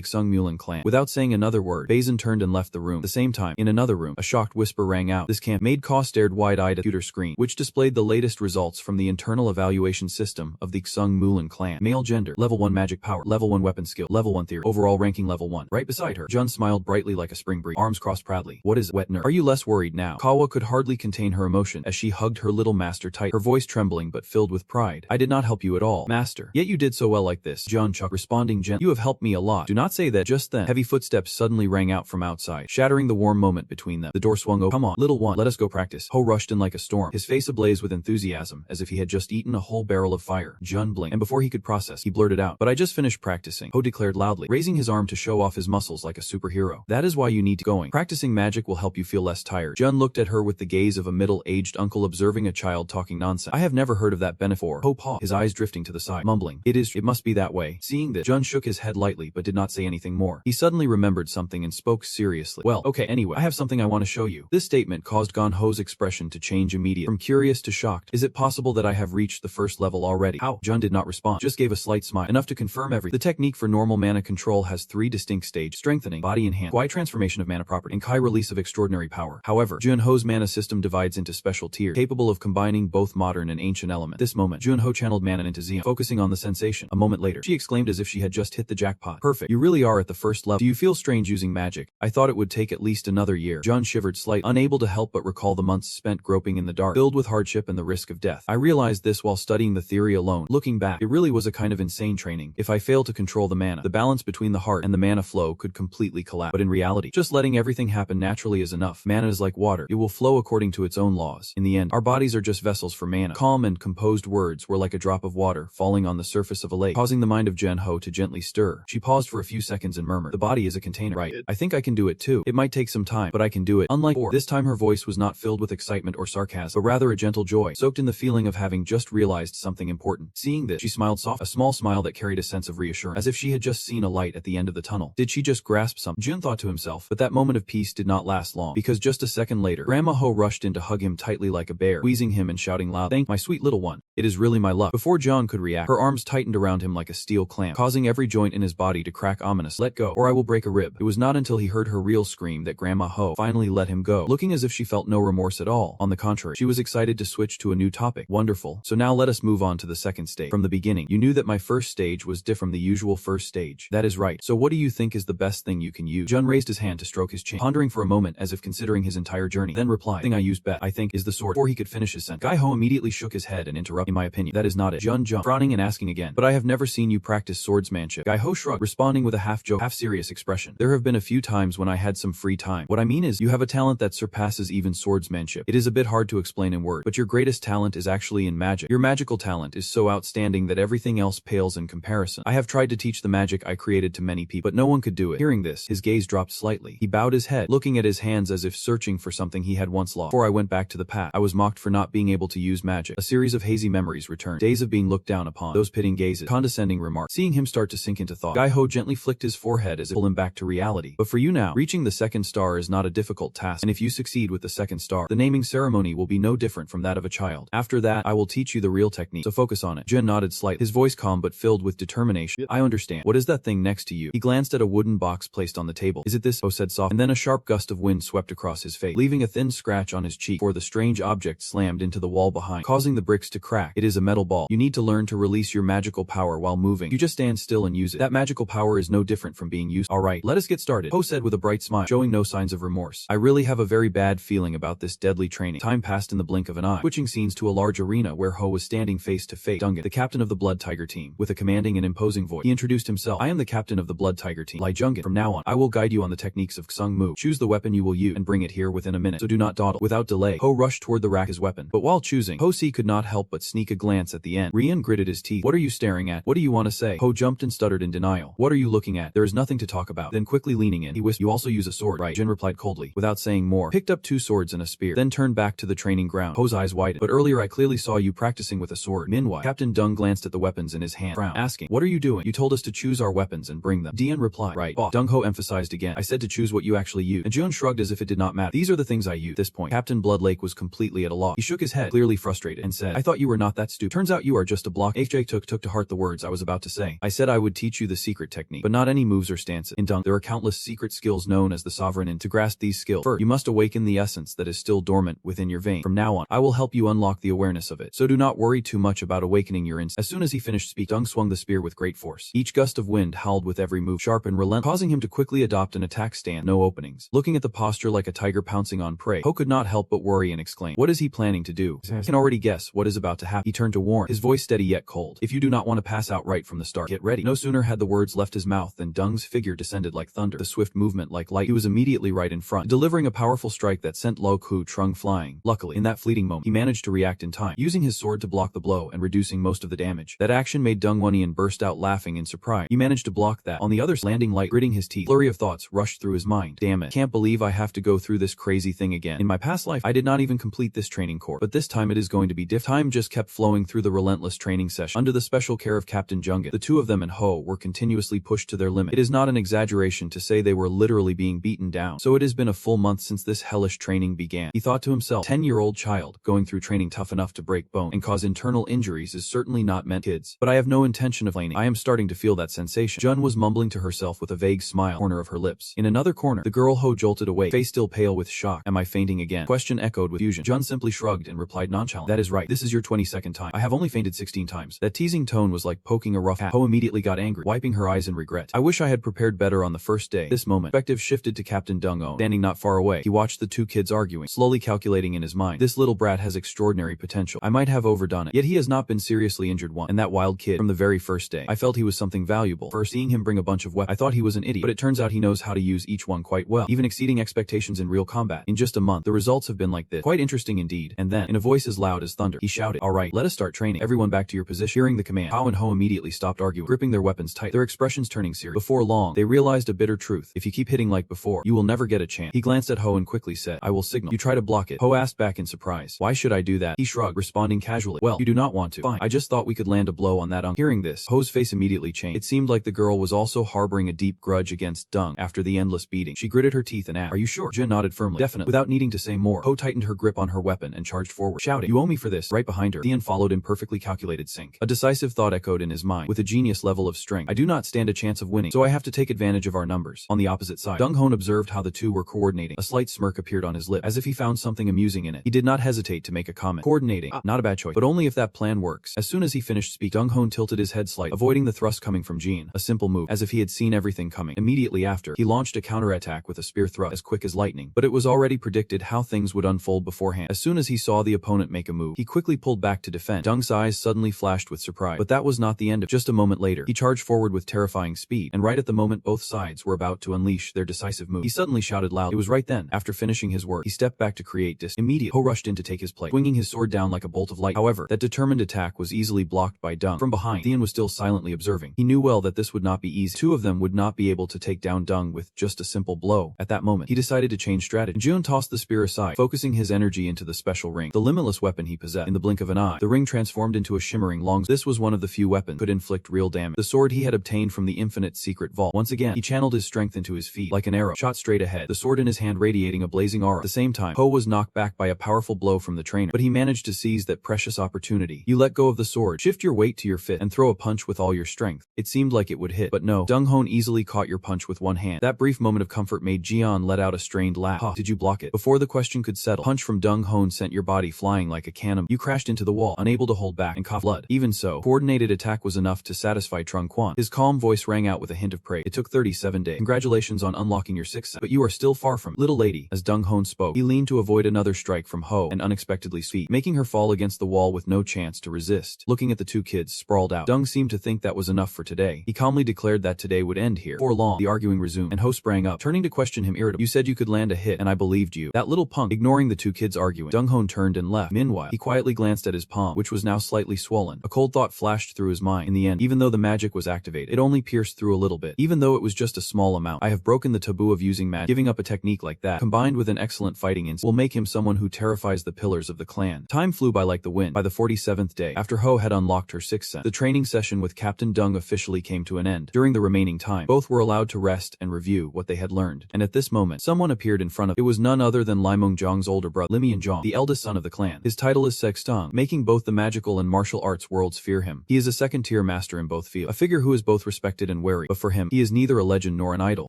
Iksung Mulan clan. Without saying another word, Bazin turned and left the room. At the same time, in another room, a shocked whisper rang out. This can't. Maid Ka stared wide-eyed at the computer screen, which displayed the latest results from the internal evaluation system of the Iksung Mulan clan. Male gender, level 1 magic power, level 1 weapon skill, level 1 theory, overall ranking level 1. Right beside her, Jun smiled brightly like a spring breeze, arms crossed proudly. What is it, wet nerd? Are you less worried now? Kawa could hardly contain her emotion as she hugged her little master tight, her voice trembling but filled with pride. I did not help you at all, master. Yet you did so well like this. Jun chuckled, responding gently. You have helped me a lot. Do not say that. Just then, heavy footsteps suddenly rang out from outside, shattering the warm moment between them. The door swung open. Come on, little one, let us go practice. Ho rushed in like a storm, his face ablaze with enthusiasm, as if he had just eaten a whole barrel of fire. Jun blinked, and before he could process, he blurted out, but I just finished practicing. Ho declared loudly, raising his arm to show off his muscles like a superhero. That is why you need to going. Practicing magic will help you feel less tired. Jun looked at her with the gaze of a middle-aged uncle observing a child talking nonsense. I have never heard of that before. Ho paused, his eyes drifting to the side, mumbling, it must be that way. Seeing this, Jun shook his head lightly but did not say anything more. He suddenly remembered something and spoke seriously. Well, okay, anyway, I have something I want to show you. This statement caused Gon Ho's expression to change immediately, from curious to shocked. Is it possible that I have reached the first level already? How? Jun did not respond, just gave a slight smile, enough to confirm everything. The technique for normal mana control has 3 distinct stages: strengthening, body and hand, Kwai transformation of mana property, and Kai release of extraordinary power. However, Jun Ho's mana system divides into special tiers, capable of combining both modern and ancient elements. This moment, Jun Ho channeled mana into Xian, focusing on the sensation. A moment later, she exclaimed as if she had just hit the jackpot. Perfect. You really are at the first level. Do you feel strange using magic? I thought it would take at least another year. Jun shivered slightly, unable to help but recall the months spent groping in the dark, filled with hardship and the risk of death. I realized this while studying the theory alone. Looking back, it really was a kind of insane training. If I failed to control the mana, the balance between the heart and the mana flow could completely collapse. But in reality, just letting everything happen naturally is enough. Mana is like water. It will flow according to its own laws. In the end, our bodies are just vessels for mana. Calm and composed words were like a drop of water falling on the surface of a lake, causing the mind of Jen Ho to gently stir. She paused for a few seconds and murmured, the body is a container, right? I think I can do it too. It might take some time, but I can do it. Unlike before, this time her voice was not filled with excitement or sarcasm, but rather a gentle joy, soaked in the feeling of having just realized something important. Seeing this, she smiled softly, a small smile that carried a sense of reassurance, as if she had just seen a light at the end of the tunnel. Did she just grasp something? Jun thought to himself, but that moment of peace did not last long, because just a second later, Grandma Ho rushed in to hug him tightly like a bear, squeezing him and shouting loud, "Thank my sweet little one. It is really my luck." Before John could react, her arms tightened around him like a steel clamp, causing every joint in his body to crack ominously. Let go, or I will break a rib. It was not until he heard her real scream that Grandma Ho finally let him go, looking as if she felt no remorse at all. On the contrary, she was excited to switch to a new topic. Wonderful. So now let us move on to the second stage. From the beginning, you knew that my first stage was different from the usual first stage. That is right. So what do you think is the best thing you can use? Jun raised his hand to stroke his chin, pondering for a moment as if considering his entire journey, then replied, "The thing I use best, I think, is the sword." Before he could finish his sentence, Gai Ho immediately shook his head and interrupted, "In my opinion, that is not it." Jun jumped, frowning and asking again, "But I have never seen you practice swordsmanship." Gai Ho shrugged, responding with a half-joke, half-serious expression. "There have been a few times when I had some free time. What I mean is, you have a talent that surpasses even swordsmanship. It is a bit hard to explain in words, but your greatest talent is actually in magic. Your magical talent is so outstanding that everything else pales in comparison. I have tried to teach the magic I created to many people, but no one could do it." Hearing this, his gaze dropped slightly. He bowed his head, looking at his hands as if searching for something he had once lost. "Before I went back to the past, I was mocked for not being able to use magic." A series of hazy memories returned. Days of being looked down upon, those pitying gazes, condescending remarks. Seeing him start to sink into thought, Gai Ho gently flicked his forehead as if to pull him back to reality. "But for you now, reaching the second star is not a difficult task, and if you succeed with the second star, the naming ceremony will be no different from that of a child. After that, I will teach you the real technique, so focus on it." Jin nodded slightly, his voice calm but filled with determination. "I understand. What is that thing next to you?" He glanced at a wooden box placed on the table. "Is it this?" Ho said softly, and then a sharp gust of wind swept across his face, leaving a thin scratch on his cheek before the strange object slammed into the wall behind, causing the bricks to crack. "It is a metal ball. You need to learn to release your magical power while moving. You just stand still and use it. That magical power is no different from being used." "Alright, let us get started," Ho said with a bright smile, showing no signs of remorse. "I really have a very bad feeling about this deadly training." Time passed in the blink of an eye, switching scenes to a large arena where Ho was standing face to face. Dungan, the captain of the Blood Tiger team, with a commanding and imposing voice, he introduced himself. "I am the captain of the Blood Tiger team, Lai Jungan. From now on, I will guide you on the techniques of Ksung Mu. Choose the weapon you will use and bring it here within a minute, so do not dawdle." Without delay, Ho rushed toward the rack his weapon, but while choosing, Ho-si could not help but sneak a glance at the end. Rian gritted his teeth. "What are you staring at? What do you want to say?" Ho jumped and stuttered in denial. "What are you looking at? There is nothing to talk about." Then quickly leaning in, he whispered, "You also use a sword, right?" Jin replied coldly, without saying more, picked up 2 swords and a spear, then turned back to the training ground. Ho's eyes widened. "But earlier I clearly saw you practicing with a sword." Meanwhile, Captain Dung glanced at the weapons in his hand, frowned, asking, "What are you doing? You told us to choose our weapons and bring them." Dian replied, "Right, boss." Dung Ho emphasized again, "I said to choose what you actually use." And Jun shrugged as if it did not matter. "These are the things I use." At this point, Captain Bloodlake was completely at a loss. He shook his head, clearly frustrated, and and said, I thought you were not that stupid. Turns out you are just a block. HJ took to heart the words I was about to say. I said I would teach you the secret technique, but not any moves or stances. In Dunk, there are countless secret skills known as the Sovereign, and to grasp these skills, first, you must awaken the essence that is still dormant within your vein. From now on, I will help you unlock the awareness of it. So do not worry too much about awakening your instinct. As soon as he finished speaking, Dunk swung the spear with great force. Each gust of wind howled with every move, sharp and relentless, causing him to quickly adopt an attack stand, no openings. Looking at the posture like a tiger pouncing on prey, Ho could not help but worry and exclaim, what is he planning to do? I can already guess what is about to happen. He turned to warn, his voice steady yet cold. If you do not want to pass out right from the start, get ready. No sooner had the words left his mouth than Dung's figure descended like thunder, the swift movement like light. He was immediately right in front, delivering a powerful strike that sent Lo Ku Trung flying. Luckily, in that fleeting moment, he managed to react in time, using his sword to block the blow and reducing most of the damage. That action made Dung Wonian burst out laughing in surprise. He managed to block that. On the other side, landing light, gritting his teeth. Flurry of thoughts rushed through his mind. Damn it. Can't believe I have to go through this crazy thing again. In my past life, I did not even complete this training course, but this time it is going to be different. Time just kept flowing through the relentless training session. Under the special care of Captain Junget, the two of them and Ho were continuously pushed to their limit. It is not an exaggeration to say they were literally being beaten down. So it has been a full month since this hellish training began. He thought to himself, 10-year-old child, going through training tough enough to break bone and cause internal injuries is certainly not meant for kids. But I have no intention of complaining. I am starting to feel that sensation. Jun was mumbling to herself with a vague smile, corner of her lips. In another corner, the girl Ho jolted awake, face still pale with shock. Am I fainting again? Question echoed with fusion. Jun simply shrugged and replied nonchalant, that is right. This is your 22nd time. I have only fainted 16 times. That teasing tone was like poking a rough hat. Ho immediately got angry, wiping her eyes in regret. I wish I had prepared better on the first day. This moment, perspective shifted to Captain Dung-on. Standing not far away, he watched the two kids arguing, slowly calculating in his mind. This little brat has extraordinary potential. I might have overdone it. Yet he has not been seriously injured once. And that wild kid, from the very first day, I felt he was something valuable. First, seeing him bring a bunch of weapons, I thought he was an idiot, but it turns out he knows how to use each one quite well, even exceeding expectations in real combat. In just a month, the results have been like this. Quite interesting indeed. And then, in a voice as loud as thunder, he shouted, all right, let us start training. Everyone back to your position. Hearing the command, Hao and Ho immediately stopped arguing, gripping their weapons tight, their expressions turning serious. Before long, they realized a bitter truth. If you keep hitting like before, you will never get a chance. He glanced at Ho and quickly said, I will signal. You try to block it. Ho asked back in surprise. Why should I do that? He shrugged, responding casually. Well, you do not want to. Fine. I just thought we could land a blow on that Hearing this, Ho's face immediately changed. It seemed like the girl was also harboring a deep grudge against Dung after the endless beating. She gritted her teeth and asked, are you sure? Jin nodded firmly. Definitely. Without needing to say more, Ho tightened her grip on her weapon and charged forward, shouting, you owe me for this. Right behind her, Thean followed in perfectly calculated sync. A decisive thought echoed in his mind. With a genius level of strength, I do not stand a chance of winning, so I have to take advantage of our numbers. On the opposite side, Dung Hon observed how the two were coordinating. A slight smirk appeared on his lip, as if he found something amusing in it. He did not hesitate to make a comment. Coordinating. Not a bad choice, but only if that plan works. As soon as he finished speaking, Dung Hon tilted his head slightly, avoiding the thrust coming from Jean. A simple move, as if he had seen everything coming. Immediately after, he launched a counterattack with a spear thrust as quick as lightning, but it was already predicted how things would unfold beforehand. As soon as he saw the opponent make a move, he quickly pulled back to defend. Dung's eyes suddenly flashed with surprise, but that was not the end of it. Just a moment later, he charged forward with terrifying speed, and right at the moment both sides were about to unleash their decisive move, he suddenly shouted loud. It was right then, after finishing his work, he stepped back to create distance. Immediately, Ho rushed in to take his place, swinging his sword down like a bolt of light. However, that determined attack was easily blocked by Dung. From behind, Thean was still silently observing. He knew well that this would not be easy. Two of them would not be able to take down Dung with just a simple blow. At that moment, he decided to change strategy. Jun tossed the spear aside, focusing his energy into the special ring, the limitless weapon he possessed. In the blink of an eye, the ring transformed into a shimmering long. This was one of the few weapons that could inflict real damage. The sword he had obtained from the infinite secret vault. Once again, he channeled his strength into his feet, like an arrow, shot straight ahead, the sword in his hand radiating a blazing aura. At the same time, Ho was knocked back by a powerful blow from the trainer, but he managed to seize that precious opportunity. You let go of the sword, shift your weight to your fist, and throw a punch with all your strength. It seemed like it would hit, but no. Dung Hon easily caught your punch with one hand. That brief moment of comfort made Jian let out a strained laugh. Huh, did you block it? Before the question could settle, punch from Dung Hon sent your body flying like a cannon. You crashed into the wall, unable to hold back, and coughed blood. Even so, coordinated attack was enough to satisfy Trung Quan. His calm voice rang out with a hint of praise. It took 37 days. Congratulations on unlocking your sixth sense, but you are still far from it. Little lady. As Dung Hon spoke, he leaned to avoid another strike from Ho and unexpectedly feet, making her fall against the wall with no chance to resist. Looking at the two kids sprawled out, Dung seemed to think that was enough for today. He calmly declared that today would end here. Before long, the arguing resumed, and Ho sprang up, turning to question him irritably. You said you could land a hit, and I believed you. That little punk. Ignoring the two kids arguing, Dung Hon turned and left. Meanwhile, he quietly glanced at his palm, which was now slightly swollen. A cold thought flashed through his mind. In the end, even though the magic was activated, it only pierced through a little bit. Even though it was just a small amount, I have broken the taboo of using magic. Giving up a technique like that, combined with an excellent fighting instinct, will make him someone who terrifies the pillars of the clan. Time flew by like the wind. By the 47th day, after Ho had unlocked her sixth sense, the training session with Captain Dung officially came to an end. During the remaining time, both were allowed to rest and review what they had learned. And at this moment, someone appeared in front of. It was none other than Limong Zhang's older brother, Limian Zhang, the eldest son of the clan. His title is Sextung, making both the magical and martial arts worlds fear him. He is a second-tier master in both fields, a figure who is both respected and wary, but for him, he is neither a legend nor an idol,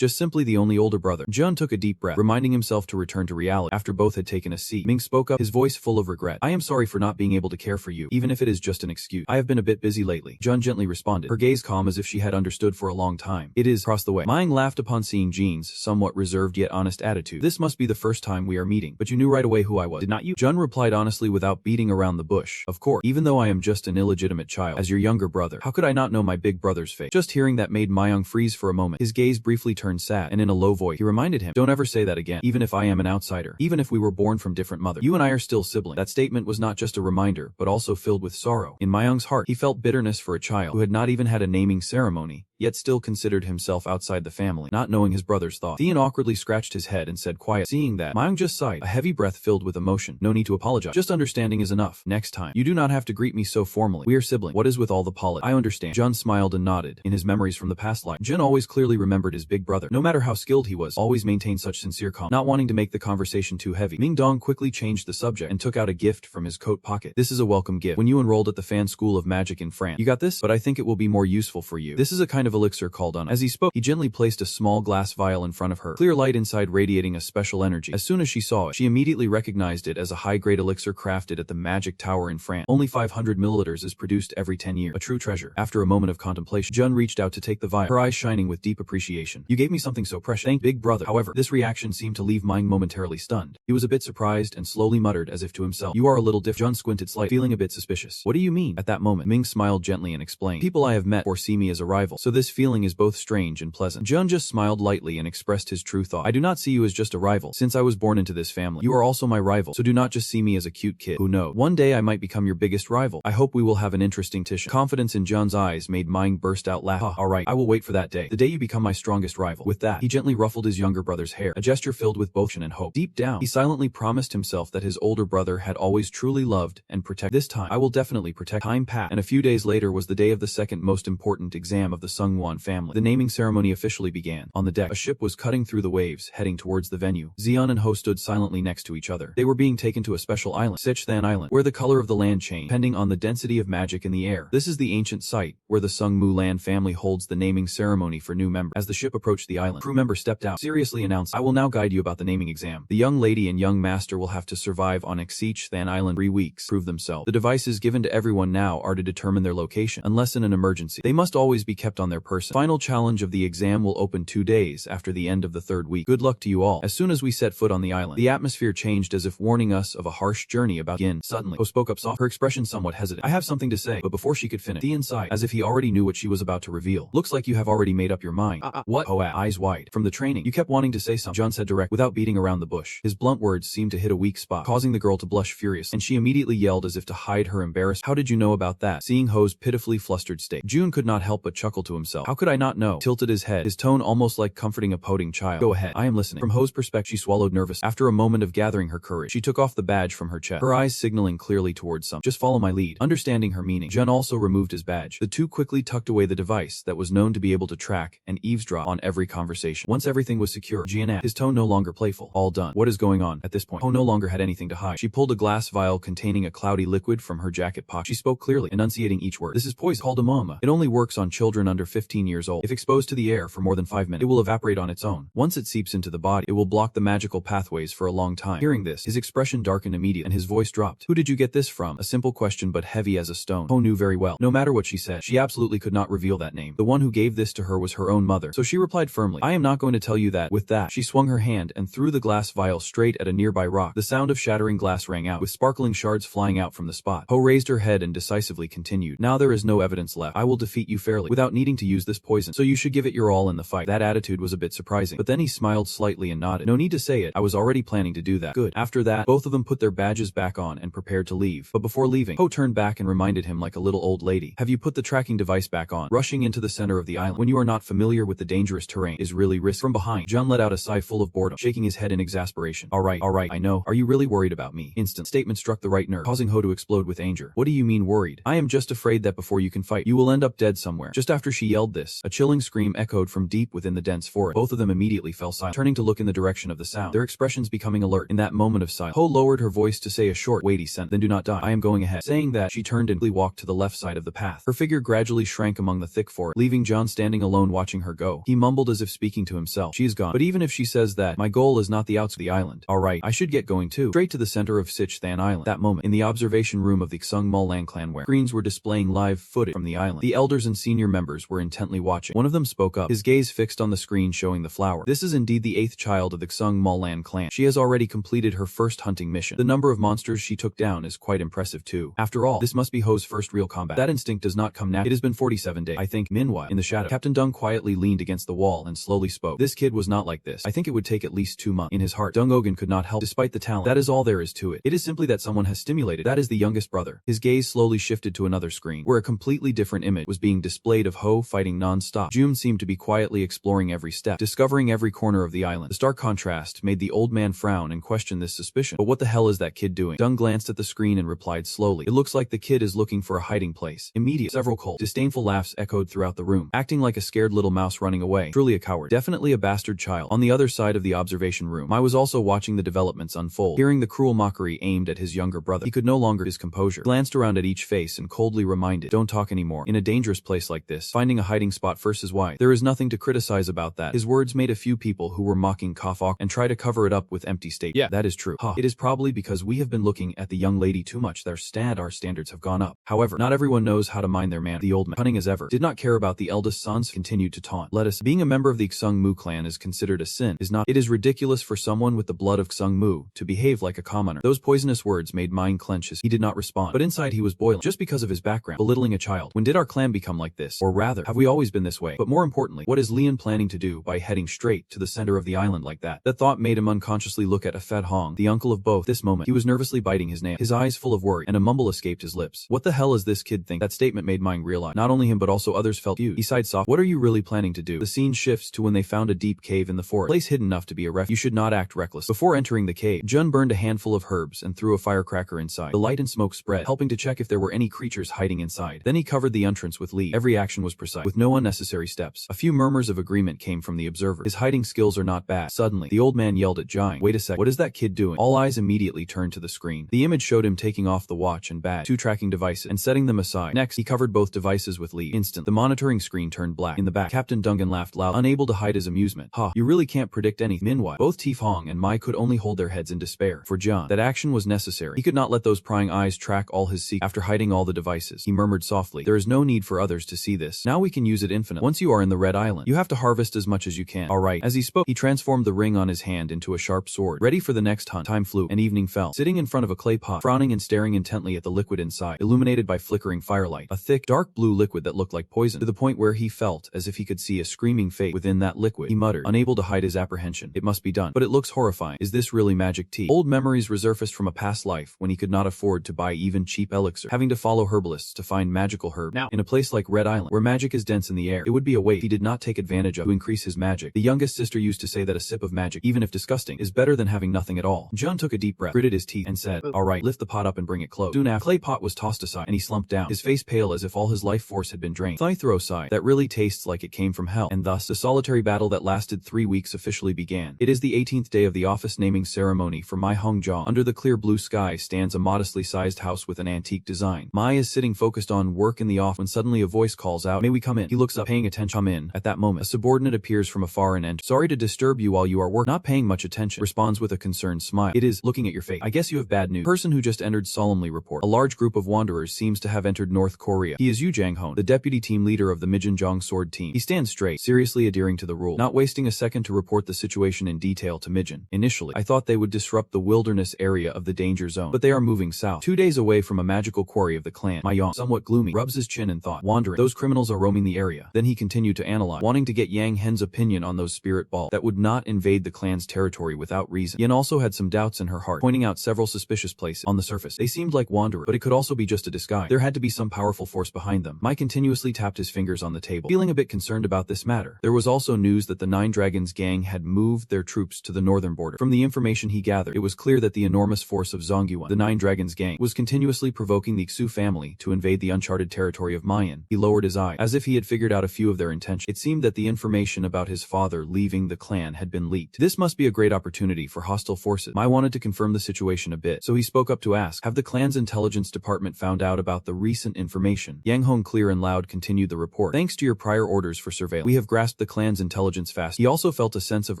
just simply the only older brother. Jun took a deep breath, reminding himself to return to reality. After both had taken a seat, Ming spoke up, his voice full of regret. I am sorry for not being able to care for you, even if it is just an excuse. I have been a bit busy lately. Jun gently responded, her gaze calm as if she had understood for a long time. It is across the way. Ming laughed upon seeing Jean's somewhat reserved yet honest attitude. This must be the first time we are meeting, but you knew right away who I was, did not you? Jun replied honestly without beating around the bush. Of course, even though I am just an illegitimate child, as your younger brother, how could I not know my big brother's fate? Just hearing that made Mayong freeze for a moment. His gaze briefly turned sad, and in a low voice, he reminded him, don't ever say that again, even if I am an outsider, even if we were born from different mothers. You and I are still siblings. That statement was not just a reminder, but also filled with sorrow. In Mayong's heart, he felt bitterness for a child who had not even had a naming ceremony, yet still considered himself outside the family, not knowing his brother's thoughts. Theon awkwardly scratched his head and said quietly. Seeing that, Mayong just sighed, a heavy breath filled with emotion. No need to apologize. Just understanding is enough. Next time, you do not have to greet me so formally. We are siblings. What is with all the politics? I understand. Jun smiled and nodded. In his memories from the past life, Jun always clearly remembered his big brother. No matter how skilled he was, always maintained such sincere calm. Not wanting to make the conversation too heavy, Ming Dong quickly changed the subject and took out a gift from his coat pocket. This is a welcome gift. When you enrolled at the Fan School of Magic in France, you got this, but I think it will be more useful for you. This is a kind of elixir called on. As he spoke, he gently placed a small glass vial in front of her, clear light inside radiating a special energy. As soon as she saw it, she immediately recognized it as a high-grade elixir crafted at the Magic Tower in France. Only 500 milliliters is produced every 10 years. A true treasure. After a moment of contemplation, Jun reached out to take the vial, her eyes shining with deep appreciation. You gave me something so precious. Thank big brother. However, this reaction seemed to leave Ming momentarily stunned. He was a bit surprised and slowly muttered as if to himself, you are a little different. Jun squinted slightly, feeling a bit suspicious. What do you mean? At that moment, Ming smiled gently and explained, people I have met foresee me as a rival, so this feeling is both strange and pleasant. Jun just smiled lightly and expressed his true thought. I do not see you as just a rival. Since I was born into this family, you are also my rival, so do not just see me as a cute kid. Who knows? One day I might become your biggest rival. I hope we will have an interesting tissue. Confidence in Jun's eyes made Ming burst out laughing. Alright, I will wait for that day. The day you become my strongest rival. With that, he gently ruffled his younger brother's hair, a gesture filled with both and hope. Deep down, he silently promised himself that his older brother had always truly loved and protected. This time, I will definitely protect. Time passed, and a few days later was the day of the second most important exam of the Sungwon family. The naming ceremony officially began. On the deck, a ship was cutting through the waves, heading towards the venue. Xian and Ho stood silently next to each other. They were being taken to a special island, Sichthan Island, where the color of the land changed, depending on the density of magic in the air. This is the ancient site, where the Sungmu Lan family holds the naming ceremony for new members. As the ship approached the island, crew member stepped out, seriously announced, I will now guide you about the naming exam. The young lady and young master will have to survive on Sichthan Island 3 weeks, prove themselves. The devices given to everyone now are to determine their location, unless in an emergency. They must always be kept on their person. Final challenge of the exam will open 2 days after the end of the 3rd week. Good luck to you all. As soon as we set foot on the island, the atmosphere changed as if warning us of a harsh journey about to begin. Suddenly, Ho spoke up soft, her expression somewhat hesitant. I have something to say, but before she could finish, Theon sighed, as if he already knew what she was about to reveal. Looks like you have already made up your mind. What? Ho eyes wide. From the training, you kept wanting to say something, Jun said direct, without beating around the bush. His blunt words seemed to hit a weak spot, causing the girl to blush furious, and she immediately yelled as if to hide her embarrassment. How did you know about that? Seeing Ho's pitifully flustered state, Jun could not help but chuckle to himself. How could I not know? Tilted his head, his tone almost like comforting a pouting child. Go ahead, I am listening. From Ho's perspective, she swallowed nervous. After a moment of gathering her courage, she took off the badge from her chest, her eyes signaling clearly towards some. Just follow my lead. Understanding her meaning, Jun also removed his badge. The two quickly tucked away the device that was known to be able to track and eavesdrop on every conversation. Once everything was secure, Jian asked, his tone no longer playful. All done. What is going on? At this point, Ho no longer had anything to hide. She pulled a glass vial containing a cloudy liquid from her jacket pocket. She spoke clearly, enunciating each word. This is poison, called amoma. It only works on children under 15 years old. If exposed to the air for more than 5 minutes, it will evaporate on its own. Once it seeps into the body, it will block the magical pathways for a long time. Hearing this, his expression darkened immediately, and his voice dropped. Who did you get this from? A simple question but heavy as a stone. Ho knew very well. No matter what she said, she absolutely could not reveal that name. The one who gave this to her was her own mother, so she replied firmly, I am not going to tell you that. With that, she swung her hand and threw the glass vial straight at a nearby rock. The sound of shattering glass rang out, with sparkling shards flying out from the spot. Ho raised her head and decisively continued, now there is no evidence left. I will defeat you fairly, without needing to use this poison, so you should give it your all in the fight. That attitude was a bit surprising, but then he smiled slightly and nodded. No need to say it, I was already planning to do that. Good. After that, both of them put their badges back on and prepared to leave. But before leaving, Ho turned back and reminded him like a little old lady, have you put the tracking device back on? Rushing into the center of the island when you are not familiar with the dangerous terrain is really risky. From behind, Jun let out a sigh full of boredom, shaking his head in exasperation. Alright, I know. Are you really worried about me? Instant statement struck the right nerve, causing Ho to explode with anger. What do you mean worried? I am just afraid that before you can fight, you will end up dead somewhere. Just after she yelled this. A chilling scream echoed from deep within the dense forest. Both of them immediately fell silent, turning to look in the direction of the sound, their expressions becoming alert. In that moment of silence, Ho lowered her voice to say a short, weighty sentence. Then do not die. I am going ahead. Saying that, she turned and walked to the left side of the path. Her figure gradually shrank among the thick forest, leaving John standing alone watching her go. He mumbled as if speaking to himself. She is gone. But even if she says that, my goal is not the outs of the island. Alright, I should get going too. Straight to the center of Sich Than Island. That moment, in the observation room of the Xung Mulan clan where screens were displaying live footage from the island. The elders and senior members were intently watching. One of them spoke up, his gaze fixed on the screen showing the flower. This is indeed the 8th child of the Xung Mulan clan. She has already completed her first hunting mission. The number of monsters she took down is quite impressive too. After all, this must be Ho's first real combat. That instinct does not come naturally. It has been 47 days. I think, meanwhile, in the shadow, Captain Dung quietly leaned against the wall and slowly spoke. This kid was not like this. I think it would take at least 2 months. In his heart, Dung Ogan could not help despite the talent. That is all there is to it. It is simply that someone has stimulated. That is the youngest brother. His gaze slowly shifted to another screen, where a completely different image was being displayed of Ho fighting non-stop. June seemed to be quietly exploring every step, discovering every corner of the island. The stark contrast made the old man frown and question this suspicion. But what the hell is that kid doing? Dung glanced at the screen and replied slowly. It looks like the kid is looking for a hiding place. Immediate. Several cold, disdainful laughs echoed throughout the room, acting like a scared little mouse running away. Truly a coward. Definitely a bastard child. On the other side of the observation room, I was also watching the developments unfold, hearing the cruel mockery aimed at his younger brother. He could no longer his composure. Glanced around at each face and coldly reminded, don't talk anymore. In a dangerous place like this, finding a hiding spot first is wise. There is nothing to criticize about that. His words made a few people who were mocking cough awkward and try to cover it up with empty statements. Yeah, that is true. Ha. It is probably because we have been looking at the young lady too much. Our standards have gone up. However, not everyone knows how to mind their man. The old man, cunning as ever, did not care about the eldest sons, continued to taunt. Let us, being a member of the Xung Mu clan is considered a sin, is not. It is ridiculous for someone with the blood of Xung Mu to behave like a commoner. Those poisonous words made mine clench as he did not respond. But inside he was boiling, just because of his background, belittling a child. When did our clan become like this? Or rather, have we always been this way? But more importantly, what is Lian planning to do by heading straight to the center of the island like that? That thought made him unconsciously look at Afed Hong, the uncle of both. This moment, he was nervously biting his nail, his eyes full of worry, and a mumble escaped his lips. What the hell is this kid think? That statement made mine realize. Not only him but also others felt confused. He sighed softly. What are you really planning to do? The scene shifts to when they found a deep cave in the forest, place hidden enough to be a refuge. You should not act reckless. Before entering the cave, Jun burned a handful of herbs and threw a firecracker inside. The light and smoke spread, helping to check if there were any creatures hiding inside. Then he covered the entrance with leaves. Every action was precise, with no unnecessary steps. A few murmurs of agreement came from the observer. His hiding skills are not bad. Suddenly, the old man yelled at Jai, wait a sec, what is that kid doing? All eyes immediately turned to the screen. The image showed him taking off the watch and badge, 2 tracking devices, and setting them aside. Next, he covered both devices with leaves. Instant, the monitoring screen turned black. In the back, Captain Dungan laughed loud, unable to hide his amusement. Ha, you really can't predict anything. Meanwhile, both Tief Hong and Mai could only hold their heads in despair. For John, that action was necessary. He could not let those prying eyes track all his secrets. After hiding all the devices, he murmured softly, there is no need for others to see this. Now we can use it infinitely. Once you are in the Red Island, you have to harvest as much as you can. Alright. As he spoke, he transformed the ring on his hand into a sharp sword, ready for the next hunt. Time flew, and evening fell. Sitting in front of a clay pot, frowning and staring intently at the liquid inside, illuminated by flickering firelight, a thick, dark blue liquid that looked like poison, to the point where he felt as if he could see a screaming fate within that liquid. He muttered, unable to hide his apprehension. It must be done. But it looks horrifying. Is this really magic tea? Old memories resurfaced from a past life when he could not afford to buy even cheap elixir, having to follow herbalists to find magical herb. Now, in a place like Red Island, where magic is dense in the air, it would be a waste he did not take advantage of to increase his magic. The youngest sister used to say that a sip of magic, even if disgusting, is better than having nothing at all. Jun took a deep breath, gritted his teeth, and said, alright, lift the pot up and bring it close. Soon after, clay pot was tossed aside, and he slumped down, his face pale as if all his life force had been drained. Thithro sighed, that really tastes like it came from hell. And thus, the solitary battle that lasted 3 weeks officially began. It is the 18th day of the office naming ceremony for Mai Hongjong. Under the clear blue sky stands a modestly sized house with an antique design. Mai is sitting focused on work in the office when suddenly a voice calls out, may we come in? He looks up, paying attention. Come in. At that moment, a subordinate appears from afar and enters. Sorry to disturb you while you are working. Not paying much attention, responds with a concerned smile. It is, looking at your face. I guess you have bad news. The person who just entered solemnly report. A large group of wanderers seems to have entered North Korea. He is Yu Jang-hon, the deputy team leader of the Mijinjong sword team. He stands straight, seriously adhering to the rule, not wasting a second to report the situation in detail to Mijin. Initially, I thought they would disrupt the wilderness area of the danger zone, but they are moving south, 2 days away from a magical quarry of the clan. Mayong, somewhat gloomy, rubs his chin in thought. Wandering, those criminals are roaming the area. Then he continued to analyze, wanting to get Yang Hen's opinion on those spirit balls that would not invade the clan's territory without reason. Yen also had some doubts in her heart, pointing out several suspicious places. On the surface, they seemed like wanderers, but it could also be just a disguise. There had to be some powerful force behind them. Mai continuously tapped his fingers on the table, feeling a bit concerned about this matter. There was also news that the Nine Dragons gang had moved their troops to the northern border. From the information he gathered, it was clear that the enormous force of Zongyuan, the Nine Dragons gang, was continuously provoking the Xu family to invade the uncharted territory of Mayan. He lowered his eyes, as if if he had figured out a few of their intentions. It seemed that the information about his father leaving the clan had been leaked. This must be a great opportunity for hostile forces. Mai wanted to confirm the situation a bit, so he spoke up to ask, have the clan's intelligence department found out about the recent information? Yang Hong clear and loud continued the report. Thanks to your prior orders for surveillance, we have grasped the clan's intelligence fast. He also felt a sense of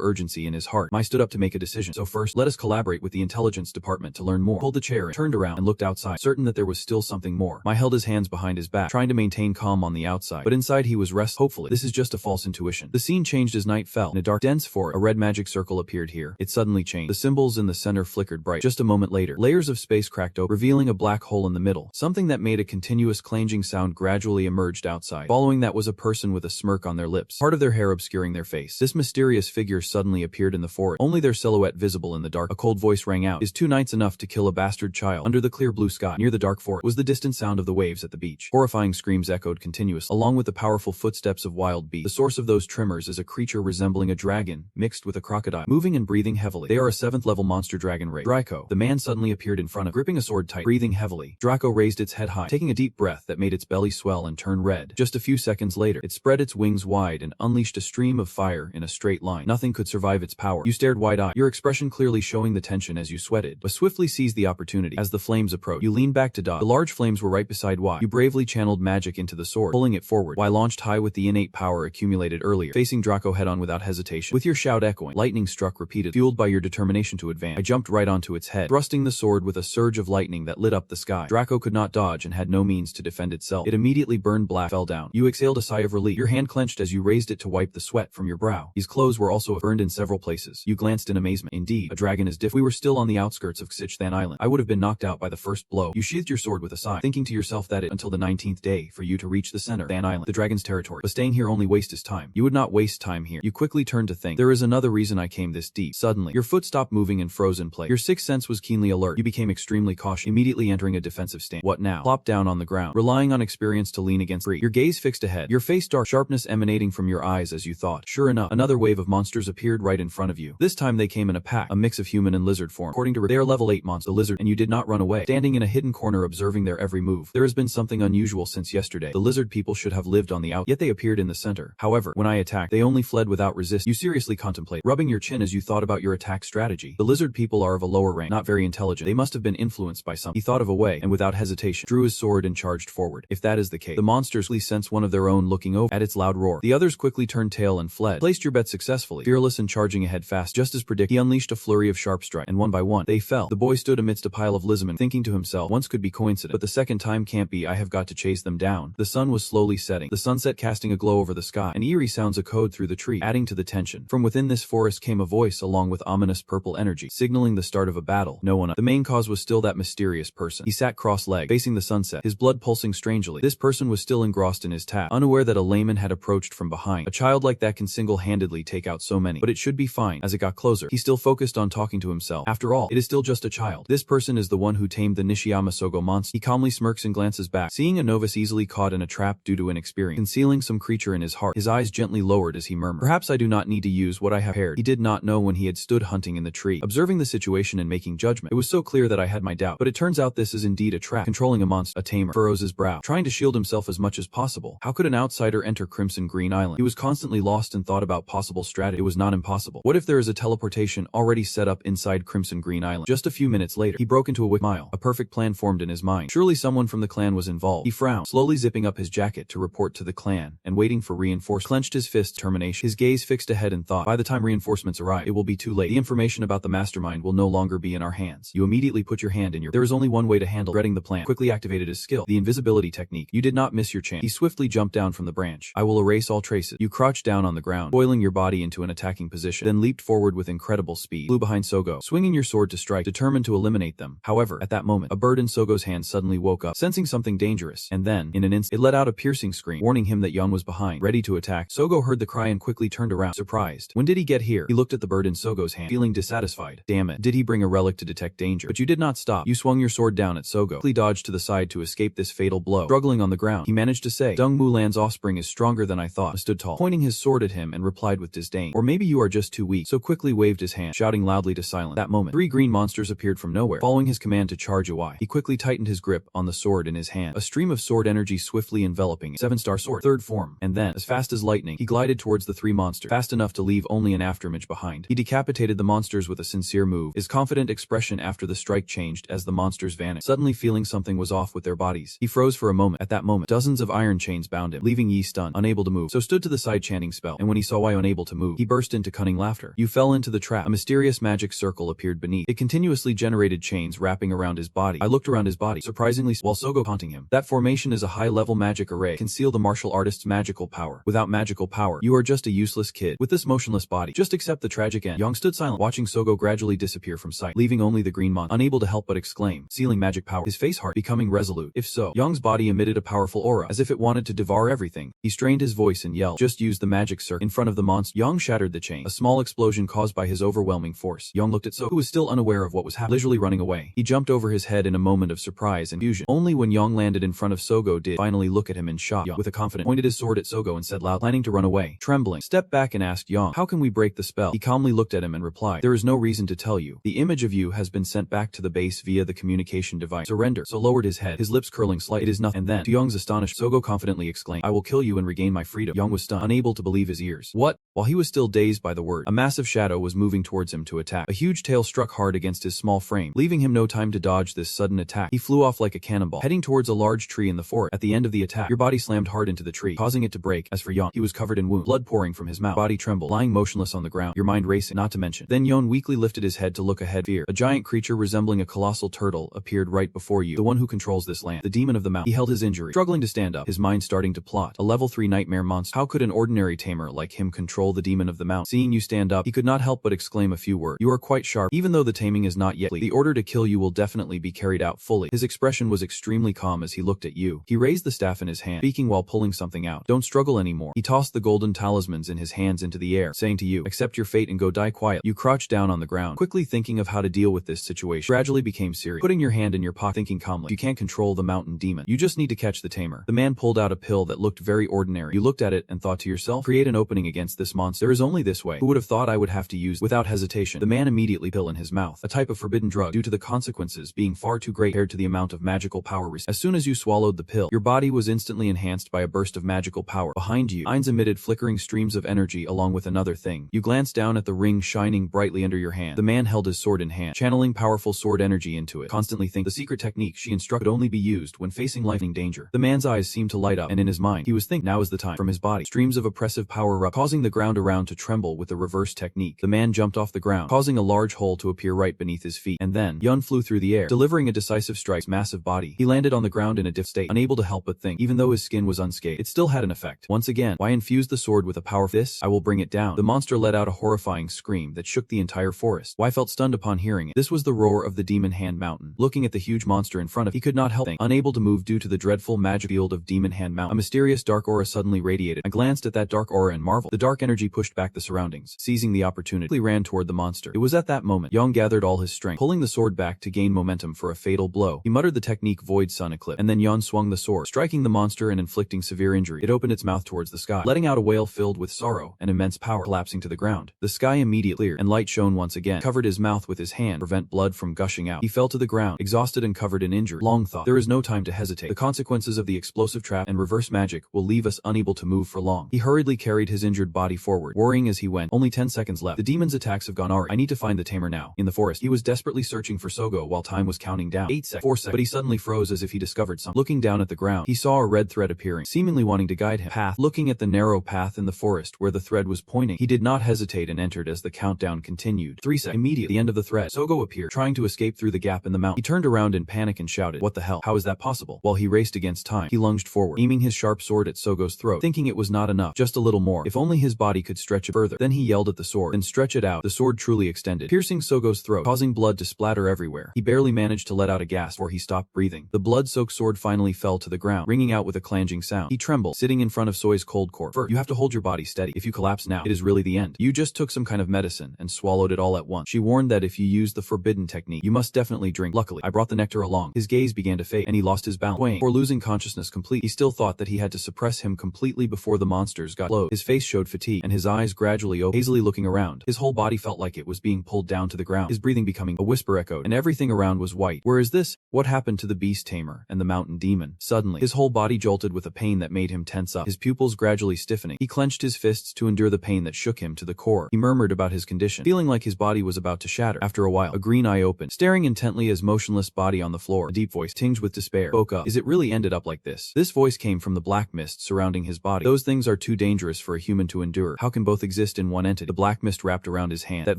urgency in his heart. Mai stood up to make a decision. So first, let us collaborate with the intelligence department to learn more. Pulled the chair in, turned around, and looked outside, certain that there was still something more. Mai held his hands behind his back, trying to maintain calm on the outside, but inside he was restless. Hopefully, this is just a false intuition. The scene changed as night fell. In a dark, dense forest, a red magic circle appeared here. It suddenly changed. The symbols in the center flickered bright. Just a moment later, layers of space cracked open, revealing a black hole in the middle. Something that made a continuous clanging sound gradually emerged outside. Following that was a person with a smirk on their lips, part of their hair obscuring their face. This mysterious figure suddenly appeared in the forest, only their silhouette visible in the dark. A cold voice rang out. Is 2 nights enough to kill a bastard child? Under the clear blue sky, near the dark forest, was the distant sound of the waves at the beach. Horrifying screams echoed continuously, along with the powerful footsteps of wild beasts. The source of those tremors is a creature resembling a dragon, mixed with a crocodile, moving and breathing heavily. They are a 7th level monster dragon race. Draco. The man suddenly appeared in front of, gripping a sword tight, breathing heavily. Draco raised its head high, taking a deep breath that made its belly swell and turn red. Just a few seconds later, it spread its wings wide and unleashed a stream of fire in a straight line. Nothing could survive its power. You stared wide-eyed, your expression clearly showing the tension as you sweated, but swiftly seized the opportunity. As the flames approached, you leaned back to dodge. The large flames were right beside Y. You bravely channeled magic into the sword, pulling it forward. Y launched high with the innate power accumulated earlier, facing Draco head-on without hesitation. With your shout echoing, lightning struck repeated, fueled by your determination to advance. I jumped right onto its head, thrusting the sword with a surge of lightning that lit up the sky. Draco could not dodge and had no means to defend itself. It immediately burned black, fell down. You exhaled a sigh of relief. Your hand clenched as you raised it to wipe the sweat from your brow. His clothes were also burned in several places. You glanced in amazement. Indeed, a dragon is different. We were still on the outskirts of Xichthan Island. I would have been knocked out by the first blow. You sheathed your sword with a sigh, thinking to yourself that it until the 19th day for you to reach the center, Than Island, the dragon's territory. But staying here only wastes his time. You would not waste time here. You quickly turned to think, there is another reason I came this deep. Suddenly, your foot stopped moving and froze in place. Your sixth sense was keenly alert. You became extremely cautious, immediately entering a defensive stance. What now? Plopped down on the ground, relying on experience to lean against tree. Your gaze fixed ahead, your face dark, sharpness emanating from your eyes as you thought. Sure enough, another wave of monsters appeared right in front of you. This time they came in a pack, a mix of human and lizard form. According to they are level 8 monsters, the lizard, and you did not run away. Standing in a hidden corner observing their every move. There has been something unusual since yesterday. The lizard people should have lived on the out, yet they appeared in the center. However, when I attacked, they only fled without resist. You seriously contemplate, rubbing your chin as you thought about your attack strategy. The lizard people are of a lower rank, not very intelligent. They must have been influenced by something. He thought of a way, and without hesitation, drew his sword and charged forward. If that is the case, the monsters sense one of their own looking over at its loud roar. The others quickly turned tail and fled. Placed your bet successfully, fearless and charging ahead fast. Just as predicted, he unleashed a flurry of sharp strikes, and one by one, they fell. The boy stood amidst a pile of lizardmen, thinking to himself, once could be coincidence, but the second time can't be. I have got to chase them down. The sun was slowly setting, the sunset casting a glow over the sky, and eerie sounds echoed through the tree, adding to the tension. From within this forest came a voice along with ominous purple energy, signaling the start of a battle. No one. The main cause was still that mysterious person. He sat cross-legged, facing the sunset, his blood pulsing strangely. This person was still engrossed in his task, unaware that a layman had approached from behind. A child like that can single-handedly take out so many, but it should be fine. As it got closer, he still focused on talking to himself. After all, it is still just a child. This person is the one who tamed the Nishiyama Sogo monster. He calmly smirks and glances back, seeing a novice easily caught in a trap due to inexperience, concealing some creature in his heart. His eyes gently lowered as he murmured, perhaps I do not need to use what I have prepared. He did not know when he had stood hunting in the tree, observing the situation and making judgment. It was so clear that I had my doubt, but it turns out this is indeed a trap. Controlling a monster, a tamer, furrows his brow, trying to shield himself as much as possible. How could an outsider enter Crimson Green Island? He was constantly lost and thought about possible strategy. It was not impossible. What if there is a teleportation already set up inside Crimson Green Island? Just a few minutes later, he broke into a mile. A perfect plan formed in his mind. Surely someone from the clan was involved. He frowned, slowly zipping up his jacket to report to the clan, and waiting for reinforcements. Clenched his fist, determination. His gaze fixed ahead and thought, by the time reinforcements arrive, it will be too late. The information about the mastermind will no longer be in our hands. You immediately put your hand in your. There is only one way to handle dreading the plan. Quickly activated his skill, the invisibility technique. You did not miss your chance. He swiftly jumped down from the branch. I will erase all traces. You crouched down on the ground, boiling your body into an attacking position, then leaped forward with incredible speed. Flew behind Sogo, swinging your sword to strike, determined to eliminate them. However, at that moment, a bird in Sogo's hand suddenly woke up, sensing something dangerous, and then, in an instant, it let out a piercing scream, warning him that Young was behind, ready to attack. Sogo heard the cry and quickly turned around, surprised. When did he get here? He looked at the bird in Sogo's hand, feeling dissatisfied. Damn it, did he bring a relic to detect danger? But you did not stop. You swung your sword down at Sogo, quickly dodged to the side to escape this fatal blow. Struggling on the ground, he managed to say, Dung Mulan's offspring is stronger than I thought. Stood tall, pointing his sword at him and replied with disdain, or maybe you are just too weak. So quickly waved his hand, shouting loudly to silence. That moment, 3 green monsters appeared from nowhere, following his command to charge Awai. He quickly tightened his grip on the sword in his hand, a stream of sword energy swiftly enveloping it. 7-star sword. Third form. And then, as fast as lightning, he glided towards the 3 monsters, fast enough to leave only an afterimage behind. He decapitated the monsters with a sincere move. His confident expression after the strike changed as the monsters vanished, suddenly feeling something was off with their bodies. He froze for a moment. At that moment, dozens of iron chains bound him, leaving Yi stunned, unable to move, so stood to the side chanting spell, and when he saw Yi unable to move, he burst into cunning laughter. You fell into the trap. A mysterious magic circle appeared beneath. It continuously generated chains wrapping around his body. I looked around his body, surprisingly, while Sogo taunting him. That formation is a high-level magic array. Conceal the martial artist's magical power. Without magical power, you are just a useless kid. With this motionless body, just accept the tragic end. Yang stood silent, watching Sogo gradually disappear from sight, leaving only the green monster, unable to help but exclaim, sealing magic power. His face hard, becoming resolute. If so, Yang's body emitted a powerful aura, as if it wanted to devour everything. He strained his voice and yelled, just use the magic circle. In front of the monster, Yang shattered the chain. A small explosion caused by his overwhelming force. Yang looked at Sogo, who was still unaware of what was happening, leisurely running away. He jumped over his head in a moment of surprise and confusion. Only when Yang landed in front of Sogo did finally look at him in shock. Yang, with a confident, pointed his sword at Sogo and said loud, planning to run away. Trembling, stepped back and asked Yang, how can we break the spell? He calmly looked at him and replied, there is no reason to tell you. The image of you has been sent back to the base via the communication device. Surrender. So lowered his head, his lips curling slightly. It is nothing. And then, to Yang's astonishment, Sogo confidently exclaimed, I will kill you and regain my freedom. Yang was stunned, unable to believe his ears. What? While he was still dazed by the word, a massive shadow was moving towards him to attack. A huge tail struck hard against his small frame, leaving him no time to dodge this sudden attack. He flew off like a cannonball, heading towards a large tree in the forest. At the end of the attack, your body slammed hard into the tree, causing it to break. As for Yon, he was covered in wounds, blood pouring from his mouth, body trembled, lying motionless on the ground, your mind racing, not to mention. Then Yon weakly lifted his head to look ahead. Fear. A giant creature resembling a colossal turtle appeared right before you, the one who controls this land, the demon of the mountain. He held his injury, struggling to stand up, his mind starting to plot. A level 3 nightmare monster. How could an ordinary tamer like him control the demon of the mountain? Seeing you stand up, he could not help but exclaim a few words. You are quite sharp. Even though the taming is not yet complete, the order to kill you will definitely be carried out fully. His expression was extremely calm as he looked at you. He raised the staff in his hand, speaking while pulling something out. Don't struggle anymore. He tossed the golden talismans in his hands into the air, saying to you, accept your fate and go die quiet. You crouched down on the ground, quickly thinking of how to deal with this situation. Gradually became serious, putting your hand in your pocket, thinking calmly, you can't control the mountain demon. You just need to catch the tamer. The man pulled out a pill that looked very ordinary. You looked at it and thought to yourself, create an opening against this monster. There is only this way. Who would have thought I would have to use without hesitation? The man immediately pill in his mouth, a type of forbidden drug, due to the consequences being far too great compared to the amount of magical power received. As soon as you swallowed the pill, your body was instantly enhanced by a burst of magical power. Behind you, Ainz emitted flickering streams of energy along with another thing. You glanced down at the ring shining brightly under your hand. The man held his sword in hand, channeling powerful sword energy into it. Constantly think the secret technique she instructed could only be used when facing life-threatening danger. The man's eyes seemed to light up, and in his mind, he was thinking, now is the time. From his body, streams of oppressive power erupt, causing the ground around to tremble with the reverse technique. The man jumped off the ground, causing a large hole to appear right beneath his feet, and then, Yun flew through the air, delivering a decisive strike. Massive body. He landed on the ground in a stiff state, unable to help but think, even though his skin was unscathed, it still had an effect. Once again, why infuse the sword with a power? This, I will bring it down. The monster let out a horrifying scream that shook the entire forest. Why felt stunned upon hearing it. This was the roar of the Demon Hand Mountain. Looking at the huge monster in front of him, he could not help think, unable to move due to the dreadful magic field of Demon Hand Mountain. A mysterious dark aura suddenly radiated. I glanced at that dark aura and marveled. The dark energy pushed back the surroundings. Seizing the opportunity, he ran toward the monster. It was at that moment, Yang gathered all his strength, pulling the sword back to gain momentum for a fatal blow. He muttered the technique Void Sun Eclipse, and then Yan swung the sword, striking the monster and inflicting severe injury. It opened its mouth towards the sky, letting out a wail filled with sorrow and immense power, collapsing to the ground. The sky immediately cleared, and light shone once again, covered his mouth with his hand to prevent blood from gushing out. He fell to the ground, exhausted and covered in injury. Long thought, there is no time to hesitate. The consequences of the explosive trap and reverse magic will leave us unable to move for long. He hurriedly carried his injured body forward, worrying as he went. Only 10 seconds left. The demon's attacks have gone already. I need to find the tamer now. In the forest, he was desperately searching for Sogo while time was counting down. 8 seconds, 4 seconds, but he suddenly froze as if he discovered something. Looking down at the ground, he saw a red thread appearing, seemingly wanting to guide him. Path. Looking at the narrow path in the forest where the thread was pointing, he did not hesitate and entered as the countdown continued. 3 seconds. Immediately, the end of the thread, Sogo appeared, trying to escape through the gap in the mountain. He turned around in panic and shouted, "What the hell? How is that possible?" While he raced against time, he lunged forward, aiming his sharp sword at Sogo's throat, thinking it was not enough, just a little more. If only his body could stretch it further. Then he yelled at the sword, "Then stretch it out." The sword truly extended, piercing Sogo's throat, causing blood to splatter everywhere. He barely managed to let out a gasp before he stopped breathing. The blood-soaked sword finally fell to the ground, ringing out with a clanging sound. He trembled, sitting in front of Soi's cold corpse. First, you have to hold your body steady. If you collapse now, it is really the end. You just took some kind of medicine and swallowed it all at once. She warned that if you use the forbidden technique, you must definitely drink. Luckily, I brought the nectar along. His gaze began to fade, and he lost his balance. Before losing consciousness completely, he still thought that he had to suppress him completely before the monsters got low. His face showed fatigue, and his eyes gradually opened, hazily looking around. His whole body felt like it was being pulled down to the ground. His breathing becoming a whisper echoed, and everything around was white. Where is this? What happened to the beast tamer and the mountain demon? Suddenly, his whole body jolted with with a pain that made him tense up, his pupils gradually stiffening. He clenched his fists to endure the pain that shook him to the core. He murmured about his condition, feeling like his body was about to shatter. After a while, a green eye opened, staring intently his motionless body on the floor. A deep voice, tinged with despair, spoke up. Is it really ended up like this? This voice came from the black mist surrounding his body. Those things are too dangerous for a human to endure. How can both exist in one entity? The black mist wrapped around his hand. That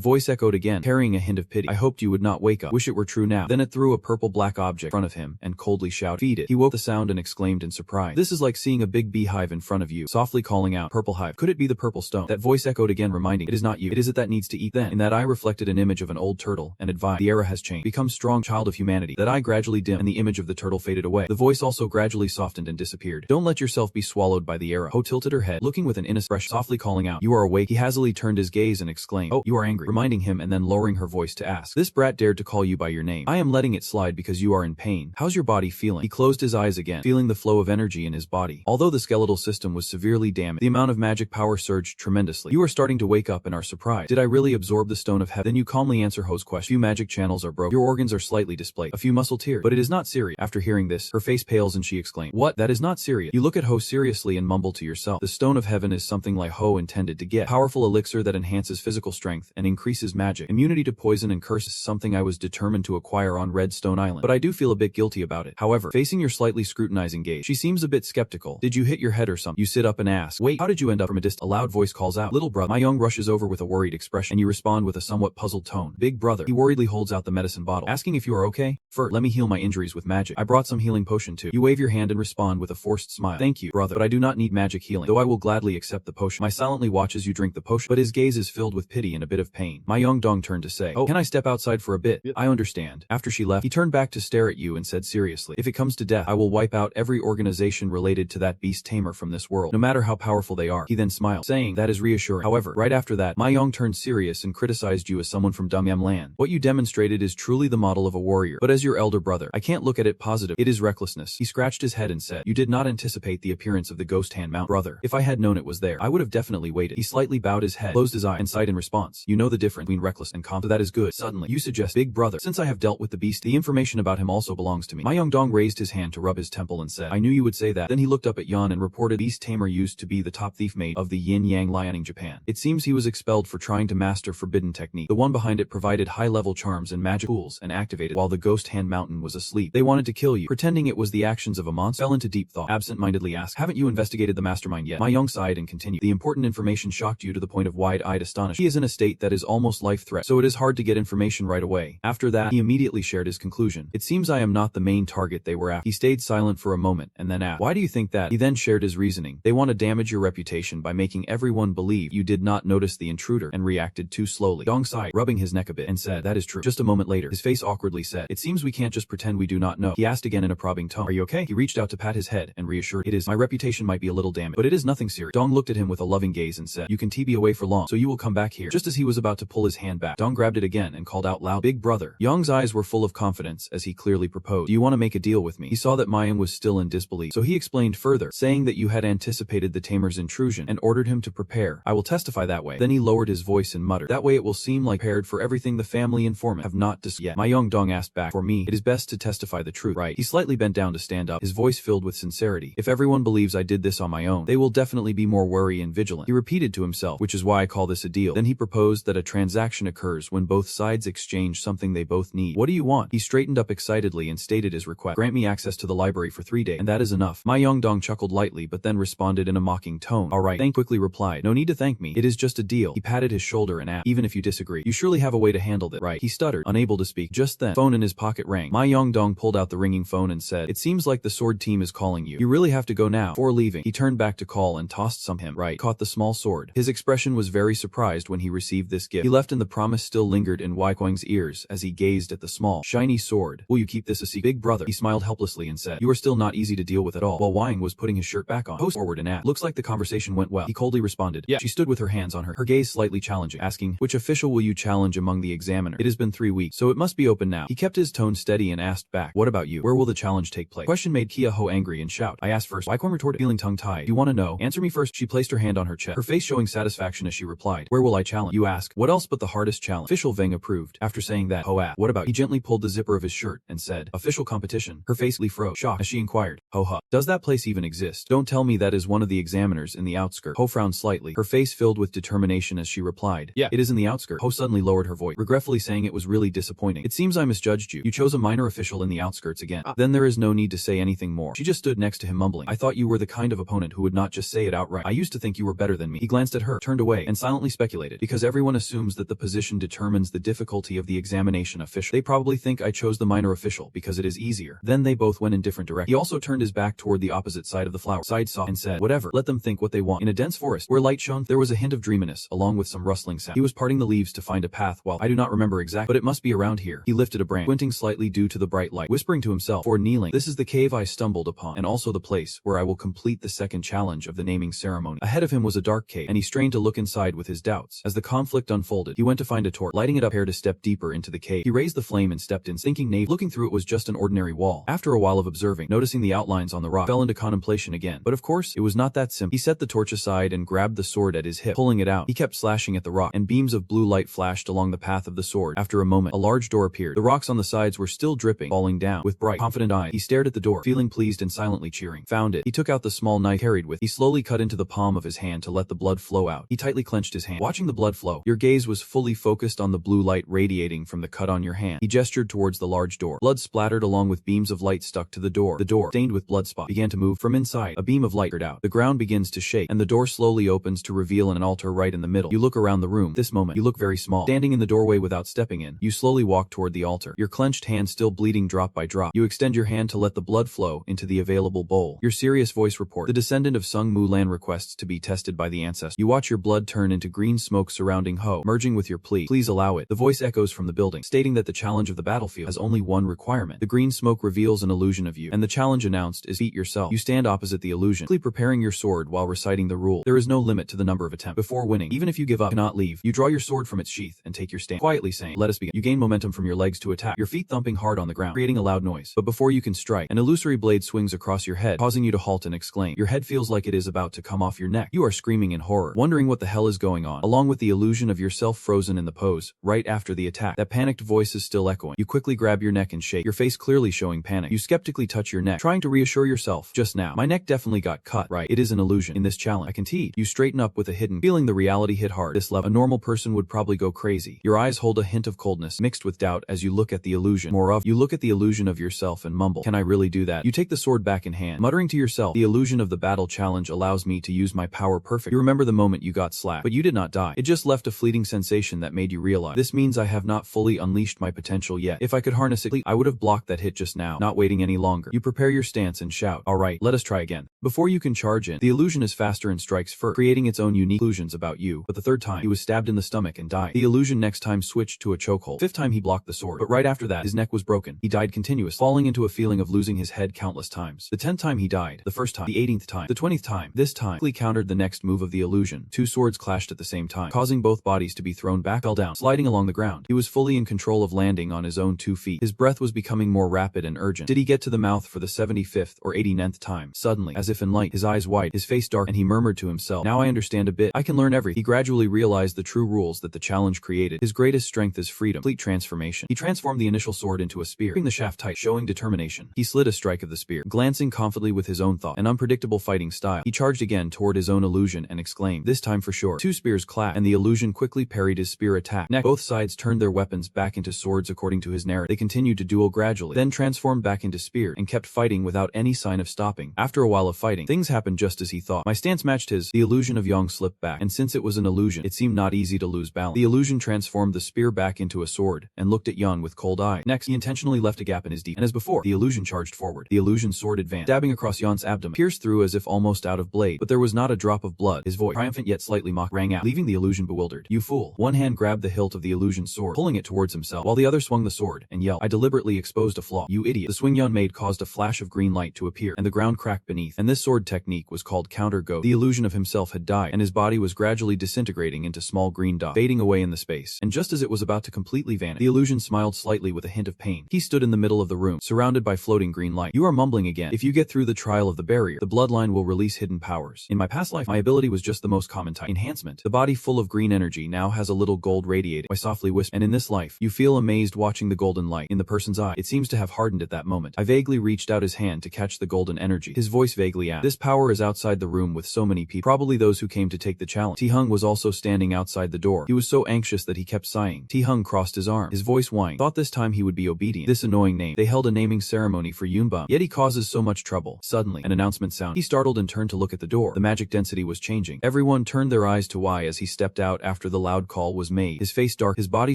voice echoed again, carrying a hint of pity. I hoped you would not wake up. Wish it were true now. Then it threw a purple-black object in front of him and coldly shouted, feed it. He woke the sound and exclaimed in surprise. This is like seeing a big beehive in front of you, softly calling out, purple hive. Could it be the purple stone? That voice echoed again, reminding, it is not you. It is it that needs to eat. Then, in that eye reflected an image of an old turtle and advised, the era has changed. Become strong, child of humanity. That eye gradually dimmed and the image of the turtle faded away. The voice also gradually softened and disappeared. Don't let yourself be swallowed by the era. Ho tilted her head, looking with an innocent expression, softly calling out, you are awake. He hazily turned his gaze and exclaimed, oh, you are angry, reminding him and then lowering her voice to ask, this brat dared to call you by your name. I am letting it slide because you are in pain. How's your body feeling? He closed his eyes again, feeling the flow of energy in his body. Although the skeletal system was severely damaged, the amount of magic power surged tremendously. You are starting to wake up and are surprised. Did I really absorb the stone of heaven? Then you calmly answer Ho's question. Few magic channels are broken. Your organs are slightly displaced. A few muscle tears. But it is not serious. After hearing this, her face pales and she exclaimed, what? That is not serious. You look at Ho seriously and mumble to yourself. The stone of heaven is something like Ho intended to get. Powerful elixir that enhances physical strength and increases magic. Immunity to poison and curses, something I was determined to acquire on Redstone Island. But I do feel a bit guilty about it. However, facing your slightly scrutinizing gaze, she seems a bit skeptical. Did you hit your head or something? You sit up and ask, wait, how did you end up from a distance? A loud voice calls out, little brother. My young rushes over with a worried expression, and you respond with a somewhat puzzled tone. Big brother. He worriedly holds out the medicine bottle, asking if you are okay. First, let me heal my injuries with magic. I brought some healing potion too. You wave your hand and respond with a forced smile. Thank you, brother, but I do not need magic healing, though I will gladly accept the potion. My silently watches you drink the potion, but his gaze is filled with pity and a bit of pain. My young dong turned to say, oh, can I step outside for a bit? I understand. After she left, he turned back to stare at you and said seriously, if it comes to death, I will wipe out every organization related to that beast tamer from this world, no matter how powerful they are. He then smiled, saying, that is reassuring. However, right after that, Ma Yong turned serious and criticized you as someone from Dumyam land. What you demonstrated is truly the model of a warrior, but as your elder brother, I can't look at it positive. It is recklessness. He scratched his head and said, you did not anticipate the appearance of the ghost hand mount, brother. If I had known it was there, I would have definitely waited. He slightly bowed his head, closed his eye, and sighed in response. You know the difference between reckless and calm, so that is good. Suddenly, you suggest, big brother, since I have dealt with the beast, the information about him also belongs to me. Ma Yong Dong raised his hand to rub his temple and said, I knew you would say that. Then he looked up at Yan and reported beast tamer used to be the top thief mate of the Yin Yang Liaoning Japan. It seems he was expelled for trying to master forbidden technique. The one behind it provided high-level charms and magic tools and activated while the ghost hand mountain was asleep. They wanted to kill you, pretending it was the actions of a monster. Fell into deep thought, absent-mindedly asked, haven't you investigated the mastermind yet? Ma Yong sighed and continued, the important information shocked you to the point of wide-eyed astonishment. He is in a state that is almost life-threatening, so it is hard to get information right away. After that, he immediately shared his conclusion. It seems I am not the main target they were after. He stayed silent for a moment and then asked, why do you think that? He then shared his reasoning. They want to damage your reputation by making everyone believe you did not notice the intruder and reacted too slowly. Dong sighed, rubbing his neck a bit, and said, that is true. Just a moment later, his face awkwardly said, it seems we can't just pretend we do not know. He asked again in a probing tone, are you okay? He reached out to pat his head and reassured, it is. My reputation might be a little damaged, but it is nothing serious. Dong looked at him with a loving gaze and said, you can be away for long, so you will come back here. Just as he was about to pull his hand back, Dong grabbed it again and called out loud, big brother. Young's eyes were full of confidence as he clearly proposed, do you want to make a deal with me? He saw that Mayim was still in disbelief, so he explained further, saying that you had anticipated the tamer's intrusion and ordered him to prepare. I will testify that way. Then he lowered his voice and muttered, that way it will seem like prepared for everything the family informant have not discussed yet. My young Dong asked back, for me, it is best to testify the truth, right? He slightly bent down to stand up, his voice filled with sincerity. If everyone believes I did this on my own, they will definitely be more wary and vigilant. He repeated to himself, which is why I call this a deal. Then he proposed that a transaction occurs when both sides exchange something they both need. What do you want? He straightened up excitedly and stated his request. Grant me access to the library for 3 days, and that is enough. Ma Yongdong chuckled lightly but then responded in a mocking tone. Alright, Thank quickly replied, no need to thank me. It is just a deal. He patted his shoulder and asked, even if you disagree, you surely have a way to handle this, right? He stuttered, unable to speak. Just then, phone in his pocket rang. Ma Yongdong pulled out the ringing phone and said, it seems like the sword team is calling you. You really have to go now. Before leaving, he turned back to call and tossed some him. Right, caught the small sword. His expression was very surprised when he received this gift. He left and the promise still lingered in Wei Guang's ears as he gazed at the small, shiny sword. Will you keep this a secret? Big brother. He smiled helplessly and said, you are still not easy to deal with at all. While Wang was putting his shirt back on, post forward and asked, looks like the conversation went well. He coldly responded, yeah. She stood with her hands on her gaze slightly challenging, asking, which official will you challenge among the examiner? It has been 3 weeks, so it must be open now. He kept his tone steady and asked back, what about you? Where will the challenge take place? Question made Kia Ho angry and shout. I asked first. Wei Guang retorted, feeling tongue-tied. You want to know? Answer me first. She placed her hand on her chest, her face showing satisfaction as she replied, where will I challenge? You ask. What else but the hardest challenge? Official Veng approved. After saying that, Ho asked, what about? He gently pulled the zipper of his shirt and said, official competition. Her face froze, shocked as she inquired, ho ha. Does Does that place even exist? Don't tell me that is one of the examiners in the outskirts. Ho frowned slightly, her face filled with determination as she replied, yeah, it is in the outskirts. Ho suddenly lowered her voice, regretfully saying it was really disappointing. It seems I misjudged you. You chose a minor official in the outskirts again. Then there is no need to say anything more. She just stood next to him mumbling, I thought you were the kind of opponent who would not just say it outright. I used to think you were better than me. He glanced at her, turned away, and silently speculated, because everyone assumes that the position determines the difficulty of the examination official. They probably think I chose the minor official because it is easier. Then they both went in different directions. He also turned his back toward the opposite side of the flower, sighed softly, and said, whatever, let them think what they want. In a dense forest, where light shone, there was a hint of dreaminess, along with some rustling sound. He was parting the leaves to find a path while, I do not remember exactly, but it must be around here. He lifted a branch, squinting slightly due to the bright light, whispering to himself, before kneeling, this is the cave I stumbled upon, and also the place where I will complete the second challenge of the naming ceremony. Ahead of him was a dark cave, and he strained to look inside with his doubts. As the conflict unfolded, he went to find a torch, lighting it up, prepared to step deeper into the cave. He raised the flame and stepped in, thinking naively. Looking through it was just an ordinary wall. After a while of observing, noticing the outlines on the rock, fell into contemplation again. But of course, it was not that simple. He set the torch aside and grabbed the sword at his hip, pulling it out. He kept slashing at the rock, and beams of blue light flashed along the path of the sword. After a moment, a large door appeared. The rocks on the sides were still dripping, falling down. With bright, confident eyes, he stared at the door, feeling pleased and silently cheering. Found it. He took out the small knife carried with. He slowly cut into the palm of his hand to let the blood flow out. He tightly clenched his hand, watching the blood flow. Your gaze was fully focused on the blue light radiating from the cut on your hand. He gestured towards the large door. Blood splattered along with beams of light stuck to the door. The door, stained with blood spot, began to move. From inside, a beam of light poured out. The ground begins to shake, and the door slowly opens to reveal an altar right in the middle. You look around the room. This moment, you look very small. Standing in the doorway without stepping in, you slowly walk toward the altar. Your clenched hand still bleeding drop by drop. You extend your hand to let the blood flow into the available bowl. Your serious voice report. The descendant of Sung Mu Lan requests to be tested by the ancestor. You watch your blood turn into green smoke surrounding Ho, merging with your plea. Please allow it. The voice echoes from the building, stating that the challenge of the battlefield has only one requirement. The green smoke reveals an illusion of you, and the challenge announced is beat yourself. You stand opposite the illusion, quickly preparing your sword while reciting the rule. There is no limit to the number of attempts before winning. Even if you give up, cannot leave. You draw your sword from its sheath and take your stand, quietly saying, let us begin. You gain momentum from your legs to attack, your feet thumping hard on the ground, creating a loud noise. But before you can strike, an illusory blade swings across your head, causing you to halt and exclaim. Your head feels like it is about to come off your neck. You are screaming in horror, wondering what the hell is going on, along with the illusion of yourself frozen in the pose, right after the attack. That panicked voice is still echoing. You quickly grab your neck and shake, your face clearly showing panic. You skeptically touch your neck, trying to reassure yourself. Just now, my neck definitely got cut, right? It is an illusion. In this challenge, I can tease. You straighten up with a hidden, feeling the reality hit hard. This level, a normal person would probably go crazy. Your eyes hold a hint of coldness, mixed with doubt as you look at the illusion. You look at the illusion of yourself and mumble, can I really do that? You take the sword back in hand, muttering to yourself, the illusion of the battle challenge allows me to use my power perfect. You remember the moment you got slapped, but you did not die. It just left a fleeting sensation that made you realize, this means I have not fully unleashed my potential yet. If I could harness it, I would have blocked that hit just now, not waiting any longer. You prepare your stance and shout, alright, let us try again. Before you can charge in, the illusion is faster and strikes first, creating its own unique illusions about you. But the third time, he was stabbed in the stomach and died. The illusion next time switched to a chokehold. Fifth time he blocked the sword, but right after that, his neck was broken. He died continuously, falling into a feeling of losing his head countless times. The 10th time he died, the first time, the 18th time, the 20th time. This time, quickly countered the next move of the illusion. Two swords clashed at the same time, causing both bodies to be thrown back, fell down, sliding along the ground. He was fully in control of landing on his own 2 feet. His breath was becoming more rapid and urgent. Did he get to the mouth for the 75th or 89th time? Suddenly, as if in light, his eyes wide, his face dark, and he murmured to himself, now I understand a bit. I can learn everything. He gradually realized the true rules that the challenge created. His greatest strength is freedom. Complete transformation. He transformed the initial sword into a spear, keeping the shaft tight, showing determination. He slid a strike of the spear, glancing confidently with his own thought, an unpredictable fighting style. He charged again toward his own illusion and exclaimed, this time for sure. 2 spears clashed, and the illusion quickly parried his spear attack. Next, both sides turned their weapons back into swords according to his narrative. They continued to duel gradually, then transformed back into spear, and kept fighting without any sign of stopping. After a while of fighting, things happened just as he thought. My stance matched his. The illusion of Yang slipped back, and since it was an illusion, it seemed not easy to lose balance. The illusion transformed the spear back into a sword, and looked at Yang with cold eyes. Next, he intentionally left a gap in his defense, and as before, the illusion charged forward. The illusion sword advanced, stabbing across Yang's abdomen, pierced through as if almost out of blade, but there was not a drop of blood. His voice, triumphant yet slightly mock, rang out, leaving the illusion bewildered. You fool. One hand grabbed the hilt of the illusion sword, pulling it towards himself, while the other swung the sword, and yelled, I deliberately exposed a flaw. You idiot. The swing Yan made caused a flash of green light to appear, and the ground cracked beneath, and this sword technique was called counter go. The illusion of himself had died, and his body was gradually disintegrating into small green dots, fading away in the space. And just as it was about to completely vanish, the illusion smiled slightly with a hint of pain. He stood in the middle of the room, surrounded by floating green light. You are mumbling again. If you get through the trial of the barrier, the bloodline will release hidden powers. In my past life, my ability was just the most common type. Enhancement. The body full of green energy now has a little gold radiating. I softly whispered, and in this life, you feel amazed watching the golden light in the person's eye. It seems to have hardened at that moment. I vaguely reached out his hand to catch the golden energy. His voice vaguely asked, "This power is outside the room with so many people. Probably those who came to take the challenge." Ti-hung was also standing outside the door. He was so anxious that he kept sighing. Ti-hung crossed his arms. His voice whined. Thought this time he would be obedient. This annoying name. They held a naming ceremony for Yunbum, yet he causes so much trouble. Suddenly, an announcement sounded. He startled and turned to look at the door. The magic density was changing. Everyone turned their eyes to Y as he stepped out after the loud call was made. His face dark. His body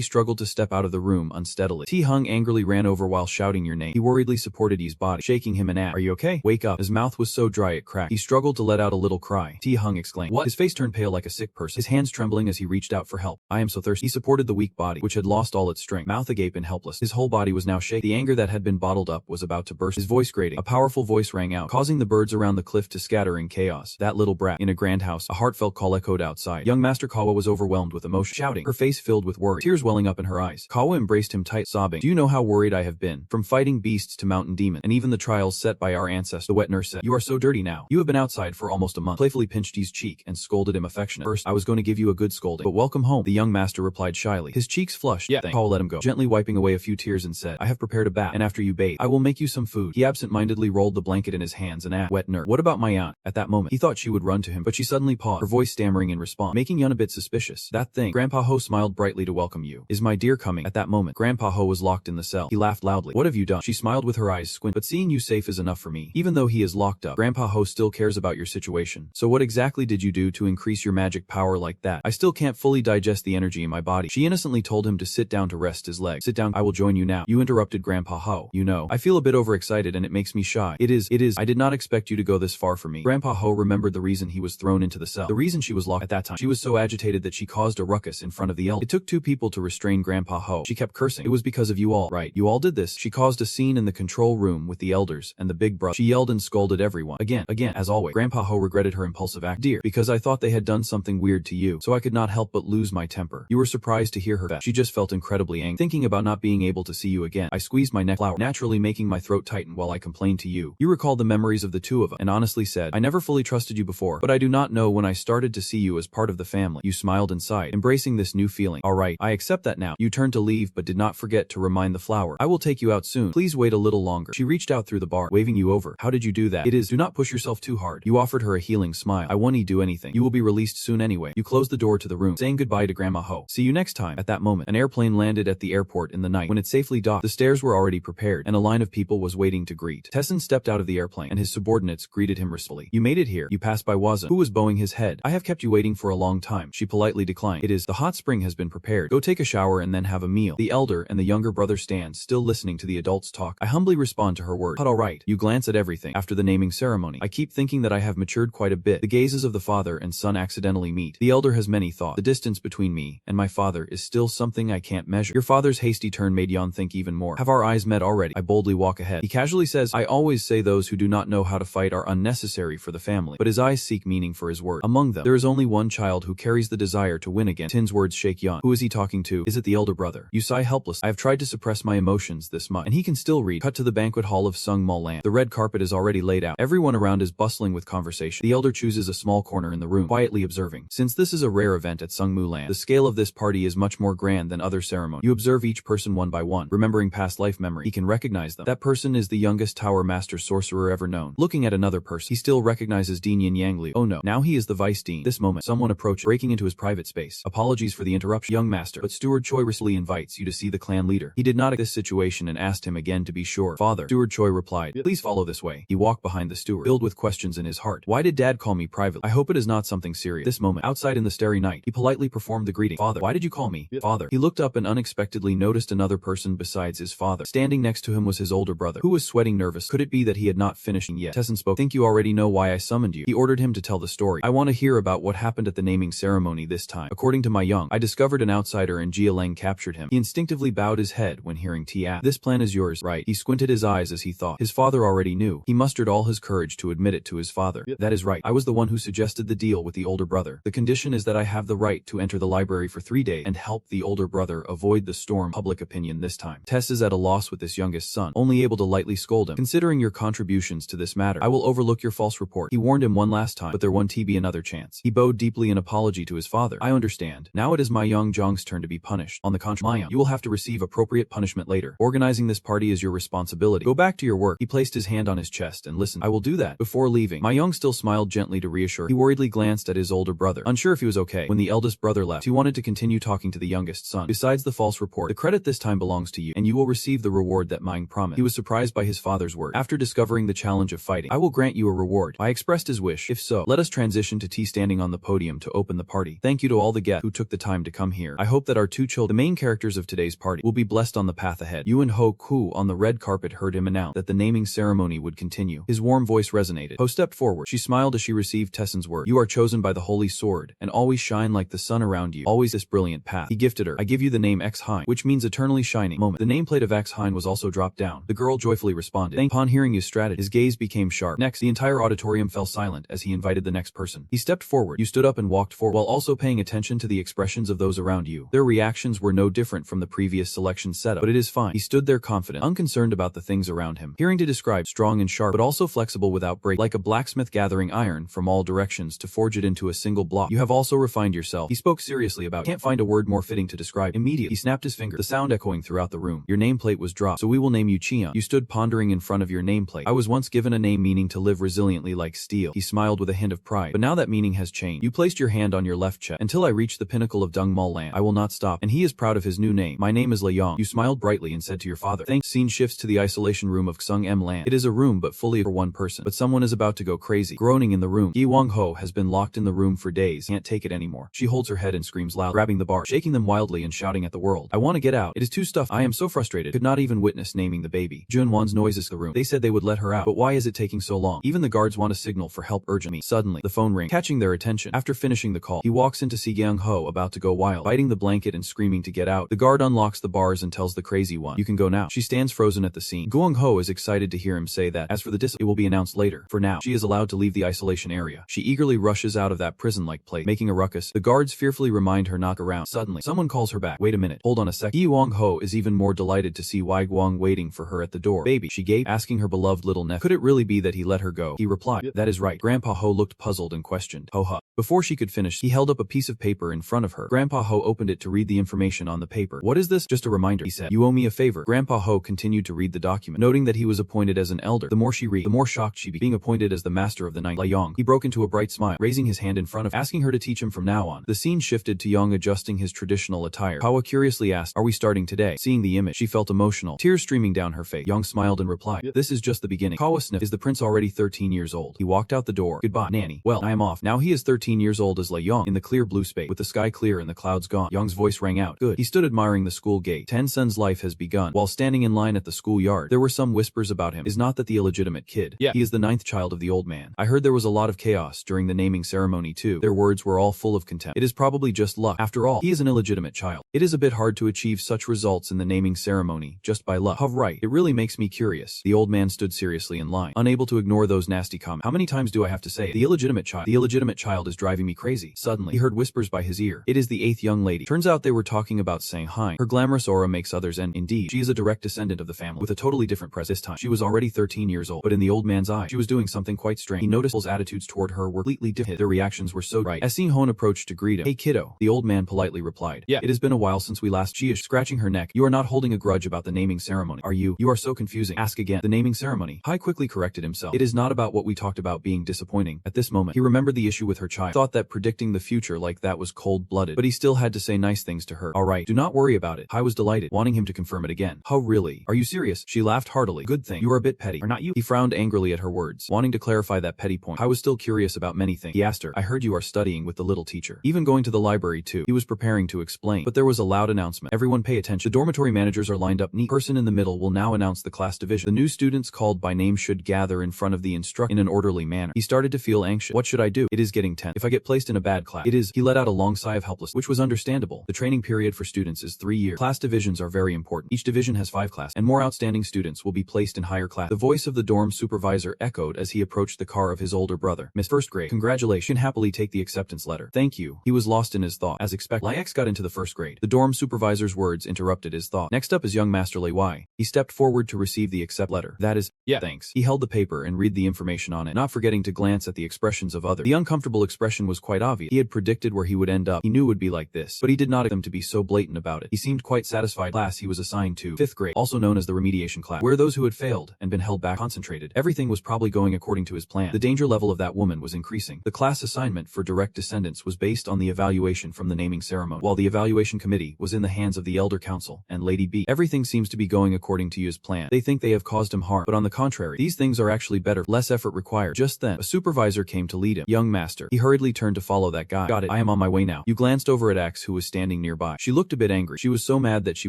struggled to step out of the room unsteadily. Ti-hung angrily ran over while shouting your name. He worriedly supported Yi's body, shaking him and asked, "Are you okay? Wake up." His mouth was so dry it cracked. He struggled to let out a little cry. Ti-hung exclaimed, "What?" His face turned pale like a sick person, his hands trembling as he reached out for help. "I am so thirsty." He supported the weak body, which had lost all its strength, mouth agape and helpless. His whole body was now shaking. The anger that had been bottled up was about to burst. His voice grating. A powerful voice rang out, causing the birds around the cliff to scatter in chaos. That little brat. In a grand house, a heartfelt call echoed outside. Young Master Kawa was overwhelmed with emotion, shouting, her face filled with worry, tears welling up in her eyes. Kawa embraced him tight, sobbing, "Do you know how worried I have been? From fighting beasts to mountain demons, and even the trials set by our ancestors." The wet nurse said, "You are so dirty now. You have been outside for almost a month." Playfully pinched Yi's cheek and scolded him affectionately. "First, I was going to give you a good scolding, but welcome home." The young master replied shyly. His cheeks flushed. "Yeah, thanks." Kawa let him go, gently wiping away a few tears and said, "I have prepared a bath, and after you bathe, I will make you some food." He absent-mindedly rolled the blanket in his hands and asked, "Wet nurse, what about my aunt?" At that moment, he thought she would run to him, but she suddenly paused, her voice stammering in response, making Yun a bit suspicious. "That thing." Grandpa Ho smiled brightly to welcome you. "Is my dear coming?" At that moment, Grandpa Ho was locked in the cell. He laughed loudly. "What have you done?" She smiled with her eyes squint, "But seeing you safe is enough for me. Even though he is locked up, Grandpa Ho still cares about your situation. So what exactly did you do to increase your magic power like that? I still can't fully digest the energy in my body." She innocently told him to sit down to rest his leg. "Sit down, I will join you now." "You interrupted Grandpa Ho. You know, I feel a bit overexcited and it makes me shy." It is, I did not expect you to go this far for me." Grandpa Ho remembered the reason he was thrown into the cell. The reason she was locked at that time. She was so agitated that she caused a ruckus in front of the elder. It took 2 people to restrain Grandpa Ho. She kept cursing. "It was because of you all, right? You all did this." She caused a scene in the control room with the elders and the big brother. She yelled and scolded everyone. Again, as always. Grandpa Ho regretted her impulsive act. "Dear, because I thought they had done something weird to you, so I could not help but lose my temper." You were surprised to hear her that. She just felt incredibly angry, thinking about not being able to see you again. "I squeezed my neck flower, naturally making my throat tighten while I complained to you. You recalled the memories of the two of us, and honestly said, I never fully trusted you before, but I do not know when I started to see you as part of the family." You smiled and sighed, embracing this new feeling. "All right, I accept that now." You turned to leave but did not forget to remind the flower, "I will take you out soon. Please wait a little longer." She reached out through the bar, waving you over. "How did you do that?" Do not push yourself too hard." You offered her a healing smile. "I won't do anything. You will be released soon anyway." You closed the door to the room, saying goodbye to Grandma Ho. "See you next time." At that moment, an airplane landed at the airport in the night. When it safely docked, the stairs were already prepared, and a line of people was waiting to greet. Tessin stepped out of the airplane, and his subordinates greeted him respectfully. "You made it here." You passed by Wazan, who was bowing his head. "I have kept you waiting for a long time." She politely declined. The hot spring has been prepared. Go take a shower and then have a meal." The elder and the younger brother stand, still listening to the adults talk. I humbly respond to her words. "All right." You glance at everything. After the naming ceremony, I keep thinking that I have matured quite a bit. The gazes of the father and son accidentally meet. The elder has many thoughts. The distance between me and my father is still something I can't measure. Your father's hasty turn made Yon think even more. Have our eyes met already? I boldly walk ahead. He casually says, "I always say those who do not know how to fight are unnecessary for the family." But his eyes seek meaning for his words. "Among them, there is only one child who carries the desire to win again." Tin's words shake Yon. Who is he talking to? Is it the elder brother? You sigh helpless. I have tried to suppress my emotions this much, and he can still read. Cut to the banquet hall of Sung Mo Land. The red carpet is already laid out. Everyone around is bustling with conversation. The elder chooses a small corner in the room, quietly observing. Since this is a rare event at Sung Mu Land, the scale of this party is much more grand than other ceremonies. You observe each person one by one, remembering past life memory. He can recognize them. That person is the youngest Tower Master sorcerer ever known. Looking at another person, he still recognizes Dean Yin Yang Liu. Oh no, now he is the vice dean. This moment, someone approaches, breaking into his private space. Apologies for the interruption, young master, but Steward Choi recently invites you to see the clan leader. He did not accept this situation and asked him again to be sure. Father, Steward Choi replied, "Please follow this way." He walked behind the steward, filled with questions in his heart. Why did Dad call me privately? I hope it is not something serious. This moment, outside in the starry night, he politely performed the greeting. Father, why did you call me? Father. He looked up and unexpectedly noticed another person besides his father. Standing next to him was his older brother, who was sweating nervous. Could it be that he had not finished yet? Tessin spoke. Think you already know why I summoned you. He ordered him to tell the story. I want to hear about what happened at the naming ceremony this time. According to my young, I discovered an outsider and Jia Leng captured him. He instinctively bowed his head when hearing T ask, "This plan is yours, right?" He squinted his eyes as he thought. His father already knew. He mustered all his courage to admit it to his father. That is right. I was the one who suggested the deal with the older brother. The condition is that I have the right to enter the library for 3 days and help the older brother avoid the storm. Public opinion this time. Tess is at a loss with this youngest son, only able to lightly scold him. Considering your contributions to this matter, I will overlook your false report. He warned him one last time, but there won't be another chance. He bowed deeply in apology to his father. I understand. Now it is my young Zhang's turn to be punished. On the contrary, you will have to receive appropriate punishment later. Organizing this party is your responsibility. Go back to your work. He placed his hand hand on his chest and listened. I will do that. Before leaving, Ma Young still smiled gently to reassure. He worriedly glanced at his older brother, unsure if he was okay. When the eldest brother left, he wanted to continue talking to the youngest son. Besides the false report, the credit this time belongs to you, and you will receive the reward that Ma Young promised. He was surprised by his father's word. After discovering the challenge of fighting, I will grant you a reward. I expressed his wish. If so, let us transition to T standing on the podium to open the party. Thank you to all the guests who took the time to come here. I hope that our two children, the main characters of today's party, will be blessed on the path ahead. Yuan Ho Ku on the red carpet heard him announce that the naming ceremony would continue. His warm voice resonated. Ho stepped forward. She smiled as she received Tessen's word. You are chosen by the holy sword, and always shine like the sun around you. Always this brilliant path. He gifted her. I give you the name X Hein, which means eternally shining. Moment. The nameplate of X Hein was also dropped down. The girl joyfully responded. Upon hearing his strategy, his gaze became sharp. Next, the entire auditorium fell silent as he invited the next person. He stepped forward. You stood up and walked forward while also paying attention to the expressions of those around you. Their reactions were no different from the previous selection setup, but it is fine. He stood there confident, unconcerned about the things around him. Hearing to describe strong and sharp, but also flexible without break, like a blacksmith gathering iron from all directions to forge it into a single block. You have also refined yourself. He spoke seriously about, can't find a word more fitting to describe. Immediately, he snapped his finger, the sound echoing throughout the room. Your nameplate was dropped, so we will name you Chion. You stood pondering in front of your nameplate. I was once given a name meaning to live resiliently like steel. He smiled with a hint of pride, but now that meaning has changed. You placed your hand on your left chest. Until I reach the pinnacle of Dungmal land, I will not stop. And he is proud of his new name. My name is Le Yong. You smiled brightly and said to your father, thanks. Scene shifts to the isolation room of Xung M land. It is a room but fully for one person. But someone is about to go crazy. Groaning in the room. Yi Wang Ho has been locked in the room for days. Can't take it anymore. She holds her head and screams loud, grabbing the bars, shaking them wildly and shouting at the world. I want to get out. It is too stuffed. I am so frustrated. Could not even witness naming the baby. Jun Wan's noises the room. They said they would let her out, but why is it taking so long? Even the guards want a signal for help urgently. Suddenly, the phone rings, catching their attention. After finishing the call, he walks in to see Yang Ho about to go wild, biting the blanket and screaming to get out. The guard unlocks the bars and tells the crazy one, you can go now. She stands frozen at the scene. Guang Ho is excited to hear him say that. As for the discipline, it will be announced later. For now, she is allowed to leave the isolation area. She eagerly rushes out of that prison-like place, making a ruckus. The guards fearfully remind her not around. Suddenly, someone calls her back. Wait a minute. Hold on a sec. Yi Wang Ho is even more delighted to see Wai Guang waiting for her at the door. Baby, she gave, asking her beloved little nephew. Could it really be that he let her go? He replied, that is right. Grandpa Ho looked puzzled and questioned. Ho-ha. Before she could finish, he held up a piece of paper in front of her. Grandpa Ho opened it to read the information on the paper. What is this? Just a reminder, he said. You owe me a favor. Grandpa Ho continued to read the document, noting that he was appointed as an elder. The more she read, the more shocked she became. Being appointed as the master of the night, Yong. He broke into a bright smile, raising his hand in front of, asking her to teach him from now on. The scene shifted to Yong adjusting his traditional attire. Kawa curiously asked, are we starting today? Seeing the image, she felt emotional, tears streaming down her face. Yong smiled and replied, this is just the beginning. Kawa sniffed, is the prince already 13 years old? He walked out the door. Goodbye, nanny. Well, I am off. Now he is 13 years old as Le Yong in the clear blue space, with the sky clear and the clouds gone. Yong's voice rang out. Good. He stood admiring the school gate. Tensun's life has begun. While standing in line at the schoolyard, there were some whispers about him. Is not that the illegitimate kid? Yeah. He is the 9th child of the old man. I heard there was a lot of chaos during the naming ceremony too. Their words were all full of contempt. It is probably just luck. After all, he is an illegitimate child. It is a bit hard to achieve such results in the naming ceremony just by luck. Huh, right. It really makes me curious. The old man stood seriously in line, unable to ignore those nasty comments. How many times do I have to say it? The illegitimate child. The illegitimate child is driving me crazy. Suddenly, he heard whispers by his ear. It is the 8th young lady. Turns out they were talking about Sang Hein. Her glamorous aura makes others, and indeed, she is a direct descendant of the family, with a totally different presence. This time, she was already 13 years old, but in the old man's eye, she was doing something quite strange. He noticed his attitudes toward her were completely different. Their reactions were so right. As Sang Hon approached to greet him, hey kiddo, the old man politely replied. Yeah, it has been a while since we last. She is scratching her neck. You are not holding a grudge about the naming ceremony, are you? You are so confusing. Ask again. The naming ceremony. Hai quickly corrected himself. It is not about what we talked about being disappointing. At this moment, he remembered the issue with her child. Thought that predicting the future like that was cold-blooded, but he still had to say nice things to her. Alright, do not worry about it. Hai was delighted, wanting him to confirm it again. How really? Are you serious? She laughed heartily. Good thing. You are a bit petty, are not you? He frowned angrily at her words, wanting to clarify that petty point. Hai was still curious about many things. He asked her, I heard you are studying with the little teacher. Even going to the library too. He was preparing to explain, but there was a loud announcement. Everyone pay attention. The dormitory managers are lined up neat. Person in the middle will now announce the class division. The new students called by name should gather in front of the instructor in an orderly manner. He started to feel anxious. What should I do? It is getting tense. If I get placed in a bad class, it is. He let out a long sigh of helplessness, which was understandable. The training period for students is 3 years. Class divisions are very important. Each division has 5 classes, and more outstanding students will be placed in higher class. The voice of the dorm supervisor echoed as he approached the car of his older brother. Miss First Grade, congratulations. You can happily take the acceptance letter. Thank you. He was lost in his thought. As expected, Lai X got into the first grade. The dorm supervisor's words interrupted his thought. Next up is young Master Lei Wai. He stepped forward to receive the accept letter. That is, yeah, thanks. He held the paper and read the information on it, not forgetting to glance at the expressions of others. The uncomfortable expression expression was quite obvious. He had predicted where he would end up. He knew it would be like this, but he did not expect them to be so blatant about it. He seemed quite satisfied. Class he was assigned to, 5th grade, also known as the remediation class, where those who had failed and been held back concentrated. Everything was probably going according to his plan. The danger level of that woman was increasing. The class assignment for direct descendants was based on the evaluation from the naming ceremony, while the evaluation committee was in the hands of the elder council and Lady B. Everything seems to be going according to his plan. They think they have caused him harm, but on the contrary, these things are actually better, less effort required. Just then, a supervisor came to lead him. Young master. He hurriedly turned to follow that guy. Got it. I am on my way now. You glanced over at X, who was standing nearby. She looked a bit angry. She was so mad that she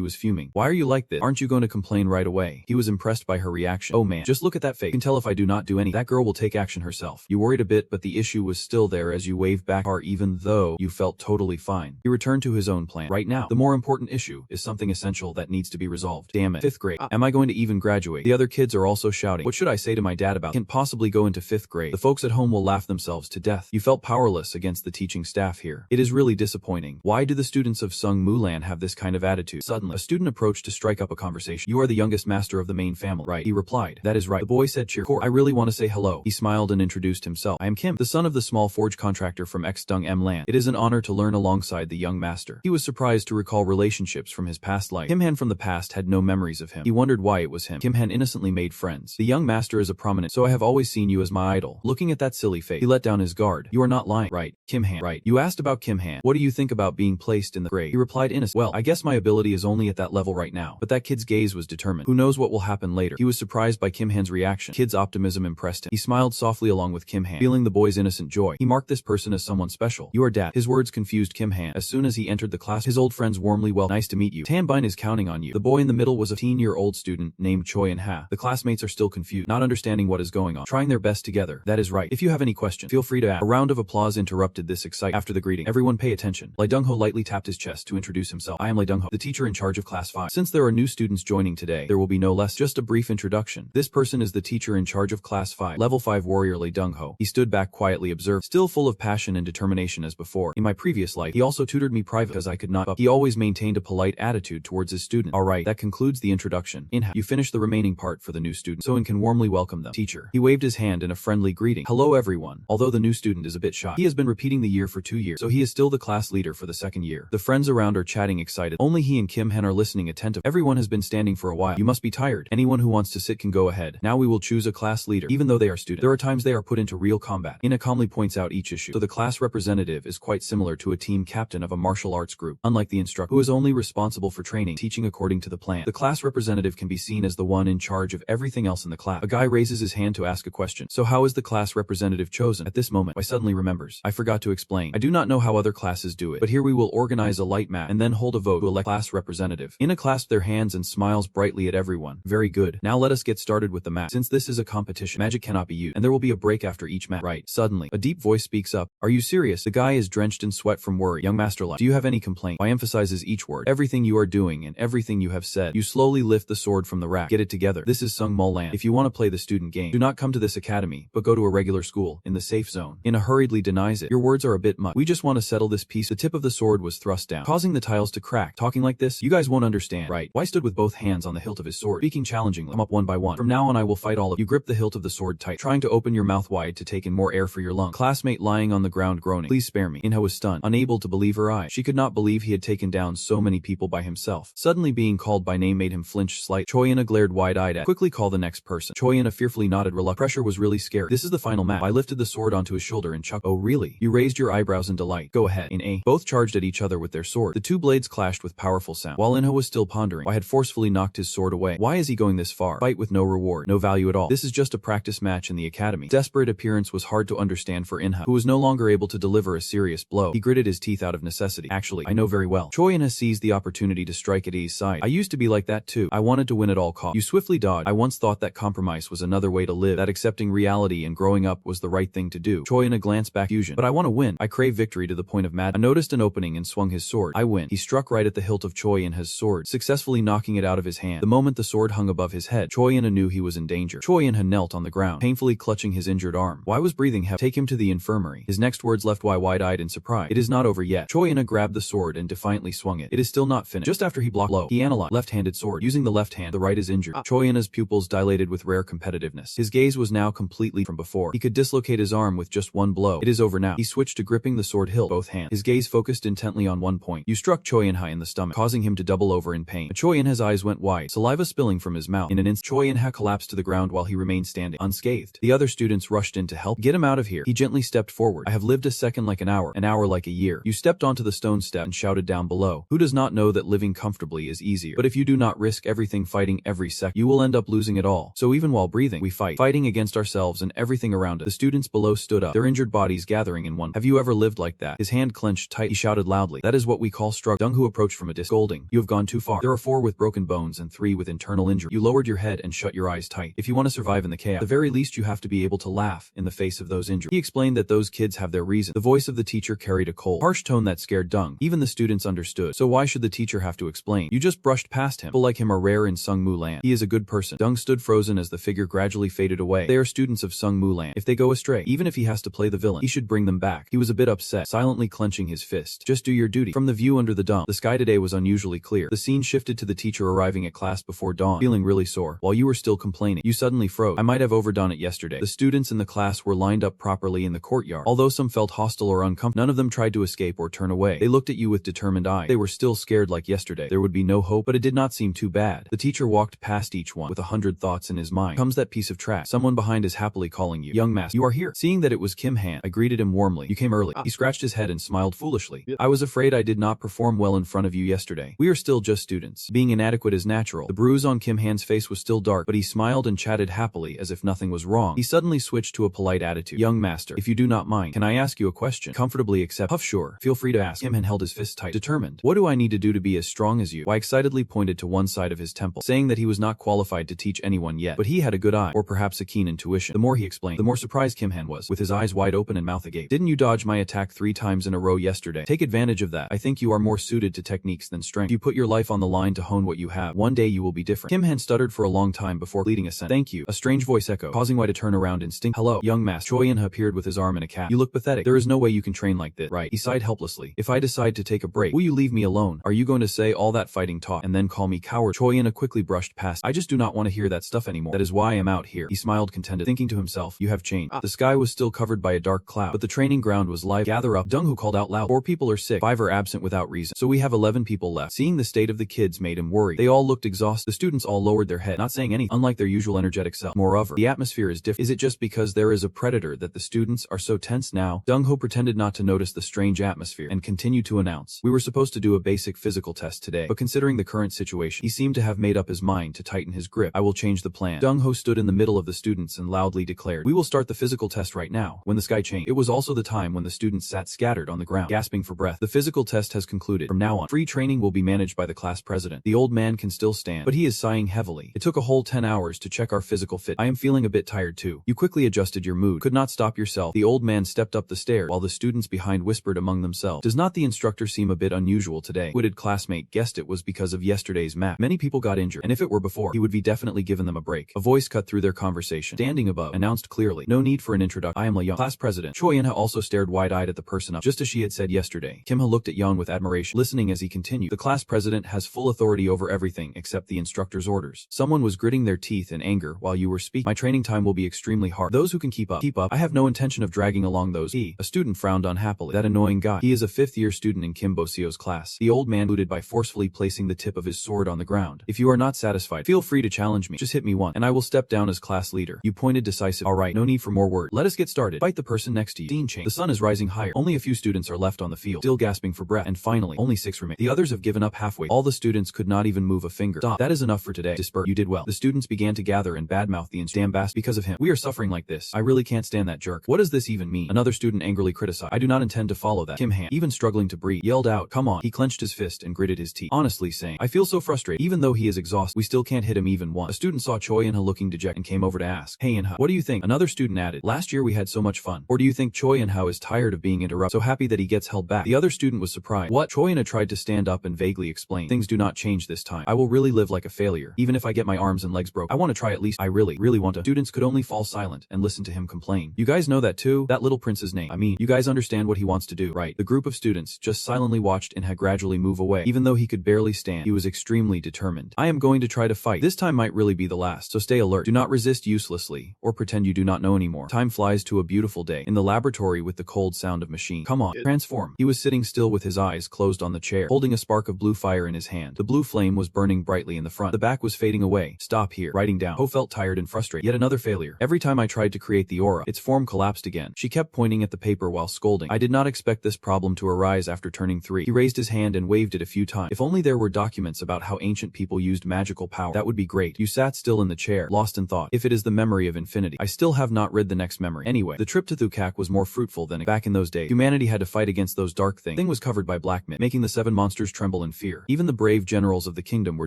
was fuming. Why are you like this? Aren't you going to complain right away? He was impressed by her reaction. Oh man, just look at that face. You can tell if I do not do any, that girl will take action herself. You worried a bit, but the issue was still there as you waved back her even though you felt totally fine. He returned to his own plan. Right now, the more important issue is something essential that needs to be resolved. Damn it. 5th grade. Am I going to even graduate? The other kids are also shouting. What should I say to my dad about? Can't possibly go into 5th grade. The folks at home will laugh themselves to death. You felt powerless against the teaching staff here. It is really disappointing. Why do the students of Sung Mulan have this kind of attitude? Suddenly, a student approached to strike up a conversation. You are the youngest master of the main family, right? He replied. That is right. The boy said cheerfully. I really want to say hello. He smiled and introduced himself. I am Kim, the son of the small forge contractor from X-Dung M land. It is an honor to learn alongside the young master. He was surprised to recall relationships from his past life. Kim Han from the past had no memories of him. He wondered why it was him. Kim Han innocently made friends. The young master is a prominent, so I have always seen you as my idol. Looking at that silly face, he let down his guard. You are not lying, right? Kim Han. Right. You asked about Kim Han. What do you think about being placed in the grade? He replied innocent. Well, I guess my ability is only at that level right now. But that kid's gaze was determined. Who knows what will happen later? He was surprised by Kim Han's reaction. Kid's optimism impressed him. He smiled softly along with Kim Han, feeling the boy's innocent joy. He marked this person as someone special. You are dad. His words confused Kim Han. As soon as he entered the class, his old friends warmly welcomed. Nice to meet you. Tan Bin is counting on you. The boy in the middle was a 10-year-old student named Choi and Ha. The classmates are still confused, not understanding what is going on, trying their best together. That is right. If you have any questions, feel free to ask. A round of applause interrupted this excitement. After the greeting, everyone pay attention. Lee Dong-ho lightly tapped his chest to introduce himself. I am Lee Dong-ho, the teacher in charge of class 5. Since there are new students joining today, there will be no less. Just a brief introduction. This person is the teacher in charge of class 5, level 5 warrior Lee Dong-ho. He stood back quietly observed, still full of passion and determination as before. In my previous life, he also tutored me private because I could not, but he always maintained a polite attitude towards his student. Alright, that concludes the introduction. You finish the remaining part for the new student, so can warmly welcome them. Teacher. He waved his hand in a friendly greeting. Hello everyone. Although the new student is a bit shy, he has been repeating the year for 2 years, so he is still the class leader for the 2nd year. The friends around are chatting excited. Only he and Kim Han are listening attentive. Everyone has been standing for a while. You must be tired. Anyone who wants to sit can go ahead. Now we will choose a class leader. Even though they are students, there are times they are put into real combat. Ina calmly points out each issue. So the class representative is quite similar to a team captain of a martial arts group. Unlike the instructor, who is only responsible for training, teaching according to the plan, the class representative can be seen as the one in charge of everything else in the class. A guy raises his hand to ask a question. So how is the class representative chosen? At this moment, I suddenly remembers. I forgot to explain. I do not know how other classes do it, but here we will organize a light match and then hold a vote to elect class representative. Ina clasped their hands and smiles brightly at everyone. Very good. Now let us get started with the match. Since this is a competition, magic cannot be used, and there will be a break after each match. Right. Suddenly, a deep voice speaks up. Are you serious? The guy is drenched in sweat from worry. Young master left. Do you have any complaint? I emphasizes each word. Everything you are doing and everything you have said. You slowly lift the sword from the rack. Get it together. This is Sung Mulan. If you want to play the student game, do not come to this academy, but go to a regular school, in the safe zone. Ina hurriedly denies it. Your words are a bit much. We just want to settle this piece. The tip of the sword was thrust down, causing the tiles to crack. Talking like this, you guys won't understand. Right. Why stood with both hands on the hilt of his sword, speaking challengingly. I'm up one by one. From now on I will fight all of you. Grip the hilt of the sword tight, trying to open your mouth wide to take in more air for your lungs. Classmate lying on the ground groaning. Please spare me. Inha was stunned, unable to believe her eyes. She could not believe he had taken down so many people by himself. Suddenly being called by name made him flinch slightly. Choi-Ina glared wide-eyed at. Quickly call the next person. Choi-Ina fearfully nodded reluctantly. Pressure was really scary. This is the final match. I lifted the sword onto his shoulder and chuckled. Oh really? You raised your eyebrows in delight. Go ahead. In A. Both charged at each other with their sword. The two blades clashed with powerful sound. While Inha was still pondering, I had forcefully knocked his sword away. Why is he going this far? Fight with no reward, no value at all. This is just a practice match in the academy. Desperate appearance was hard to understand for Inha, who was no longer able to deliver a serious blow. He gritted his teeth out of necessity. Actually, I know very well. Choi-Ina seized the opportunity to strike at A's side. I used to be like that too. I wanted to win at all costs. You swiftly dodged. I once thought that compromise was another way to live, that accepting reality and growing up was the right thing to do. Choi-Ina glanced back. Fusion. But I want to win. I crave victory to the point of madness. I noticed an opening and swung his sword. I win. He struck right at the hilt of Choi-Ina's sword, successfully knocking it out of his hand. The moment the sword hung above his head, Choi-Ina knew he was in danger. Choi-Ina knelt on the ground, painfully clutching his injured arm. Why was breathing heavy? Take him to the infirmary. His next words left Wai wide-eyed in surprise. It is not over yet. Choi-Ina grabbed the sword and defiantly swung it. It is still not finished. Just after he blocked low, he analyzed left-handed sword. Using the left hand, the right is injured. Choi-Ina's pupils dilated with rare competitiveness. His gaze was now completely from before. He could dislocate his arm with just one blow. blow. It is over now. He switched to gripping the sword hilt both hands. His gaze focused intently on one point. You struck Choi In-ha in the stomach, causing him to double over in pain. Choi In-ha's eyes went wide, saliva spilling from his mouth. In an instant, Choi In-ha collapsed to the ground while he remained standing, unscathed. The other students rushed in to help. Get him out of here. He gently stepped forward. I have lived a second like an hour like a year. You stepped onto the stone step and shouted down below. Who does not know that living comfortably is easier? But if you do not risk everything fighting every second, you will end up losing it all. So even while breathing, we fight, fighting against ourselves and everything around us. The students below stood up, their injured bodies gathering in one. Have you ever lived like that? His hand clenched tight. He shouted loudly. That is what we call struggle. Dong-hu approached from a distance, scolding. You have gone too far. There are 4 with broken bones and 3 with internal injury. You lowered your head and shut your eyes tight. If you want to survive in the chaos, at the very least you have to be able to laugh in the face of those injuries. He explained that those kids have their reason. The voice of the teacher carried a cold, harsh tone that scared Dong. Even the students understood. So why should the teacher have to explain? You just brushed past him. People like him are rare in Sungmu land. He is a good person. Dong stood frozen as the figure gradually faded away. They are students of Sungmu land. If they go astray, even if he has to play the villain, he should bring them back. He was a bit upset, silently clenching his fist. Just do your duty. From the view under the dome, the sky today was unusually clear. The scene shifted to the teacher arriving at class before dawn, feeling really sore. While you were still complaining, you suddenly froze. I might have overdone it yesterday. The students in the class were lined up properly in the courtyard. Although some felt hostile or uncomfortable, none of them tried to escape or turn away. They looked at you with determined eyes. They were still scared like yesterday. There would be no hope, but it did not seem too bad. The teacher walked past each one with 100 thoughts in his mind. Comes that piece of trash. Someone behind is happily calling you. Young master, you are here. Seeing that it was Kim Han, I greeted him warmly. You came early. He scratched his head and smiled foolishly. I was afraid I did not perform well in front of you yesterday. We are still just students. Being inadequate is natural. The bruise on Kim Han's face was still dark, but he smiled and chatted happily as if nothing was wrong. He suddenly switched to a polite attitude. Young master, if you do not mind, can I ask you a question? Comfortably accept. Huff, sure. Feel free to ask. Kim Han held his fist tight, determined. What do I need to do to be as strong as you? I excitedly pointed to one side of his temple, saying that he was not qualified to teach anyone yet, but he had a good eye, or perhaps a keen intuition. The more he explained, the more surprised Kim Han was, with his eyes wide open and mouth agape. Didn't you dodge my attack 3 times in a row yesterday? Take advantage of that. I think you are more suited to techniques than strength. You put your life on the line to hone what you have. One day you will be different. Kim Han stuttered for a long time before leading a sentence. Thank you. A strange voice echoed, causing Wai to turn around instinct. Hello, young master. Choi In-ha appeared with his arm in a cast. You look pathetic. There is no way you can train like this. Right. He sighed helplessly. If I decide to take a break, will you leave me alone? Are you going to say all that fighting talk and then call me coward? Choi In-ha quickly brushed past. I just do not want to hear that stuff anymore. That is why I am out here. He smiled contented, thinking to himself, you have changed. The sky was still covered by a dark cloud, but the training ground was live. Gather up. Dong-hu called out loud. 4 people are sick. 5 are absent without reason. So we have 11 people left. Seeing the state of the kids made him worry. They all looked exhausted. The students all lowered their head, not saying anything, unlike their usual energetic self. Moreover, the atmosphere is different. Is it just because there is a predator that the students are so tense now? Dong-hu pretended not to notice the strange atmosphere and continued to announce. We were supposed to do a basic physical test today, but considering the current situation, he seemed to have made up his mind to tighten his grip. I will change the plan. Dong-hu stood in the middle of the students and loudly declared, we will start the physical test right now. When the sky changed, it was also the time when the students sat scattered on the ground, gasping for breath. The physical test has concluded. From now on, free training will be managed by the class president. The old man can still stand, but he is sighing heavily. It took a whole 10 hours to check our physical fit. I am feeling a bit tired too. You quickly adjusted your mood. Could not stop yourself. The old man stepped up the stairs while the students behind whispered among themselves. Does not the instructor seem a bit unusual today? Witted classmate guessed it was because of yesterday's map. Many people got injured, and if it were before, he would be definitely given them a break. A voice cut through their conversation. Standing above, announced clearly. No need for an introduction. I am young class president. Choi In-ha also stared wide-eyed at the person up, just as she had said yesterday. Kim Ha looked at Young with admiration, listening as he continued. The class president has full authority over everything except the instructor's orders. Someone was gritting their teeth in anger while you were speaking. My training time will be extremely hard. Those who can keep up. I have no intention of dragging along those. A student frowned unhappily. That annoying guy. He is a 5th-year student in Kim Bosio's class. The old man booted by forcefully placing the tip of his sword on the ground. If you are not satisfied, feel free to challenge me. Just hit me once, and I will step down as class leader. You pointed decisive. All right, no need for more words. Let us get started. Fight the person next to you. Scene change. The sun is rising higher. Only a few students are left on the field, still gasping for breath. And finally, only 6 remain. The others have given up halfway. All the students could not even move a finger. Stop. That is enough for today. Disperse. You did well. The students began to gather and badmouth the damn bastard. Because of him, we are suffering like this. I really can't stand that jerk. What does this even mean? Another student angrily criticized. I do not intend to follow that. Kim Han, even struggling to breathe, yelled out, come on. He clenched his fist and gritted his teeth, honestly saying, I feel so frustrated. Even though he is exhausted, we still can't hit him even once. A student saw Choi In-ha looking dejected and came over to ask, hey In-ha, what do you think? Another student added, last year we had so much fun. Or do you think Choi In-ha is tired of being interrupted, so happy that he gets held back? The other student was surprised. What? Choi In-ha tried to stand up and vaguely explain, things do not change this time. I will really live like a failure. Even if I get my arms and legs broke, I want to try at least. I really want to. Students could only fall silent and listen to him complain. You guys know that too? That little prince's name. I mean, you guys understand what he wants to do, right? The group of students just silently watched In-ha gradually move away. Even though he could barely stand, he was extremely determined. I am going to try to fight. This time might really be the last, so stay alert. Do not resist uselessly, or pretend you do not know anymore. Time flies to a beautiful day. in the laboratory with the cold sound of machine. Come on, transform. He was sitting still with his eyes closed on the chair, holding a spark of blue fire in his hand. The blue flame was burning brightly in the front. The back was fading away. Stop here. Writing down. Ho felt tired and frustrated. Yet another failure. Every time I tried to create the aura, its form collapsed again. She kept pointing at the paper while scolding. I did not expect this problem to arise after turning 3. He raised his hand and waved it a few times. If only there were documents about how ancient people used magical power. That would be great. You sat still in the chair, lost in thought. If it is the memory of infinity. I still have not read the next memory. Anyway, the trip to Thukak was more fruitful than back in those days. Humanity had to fight against those dark things. The thing was covered by black mist, making the 7 monsters tremble in fear. Even the brave generals of the kingdom were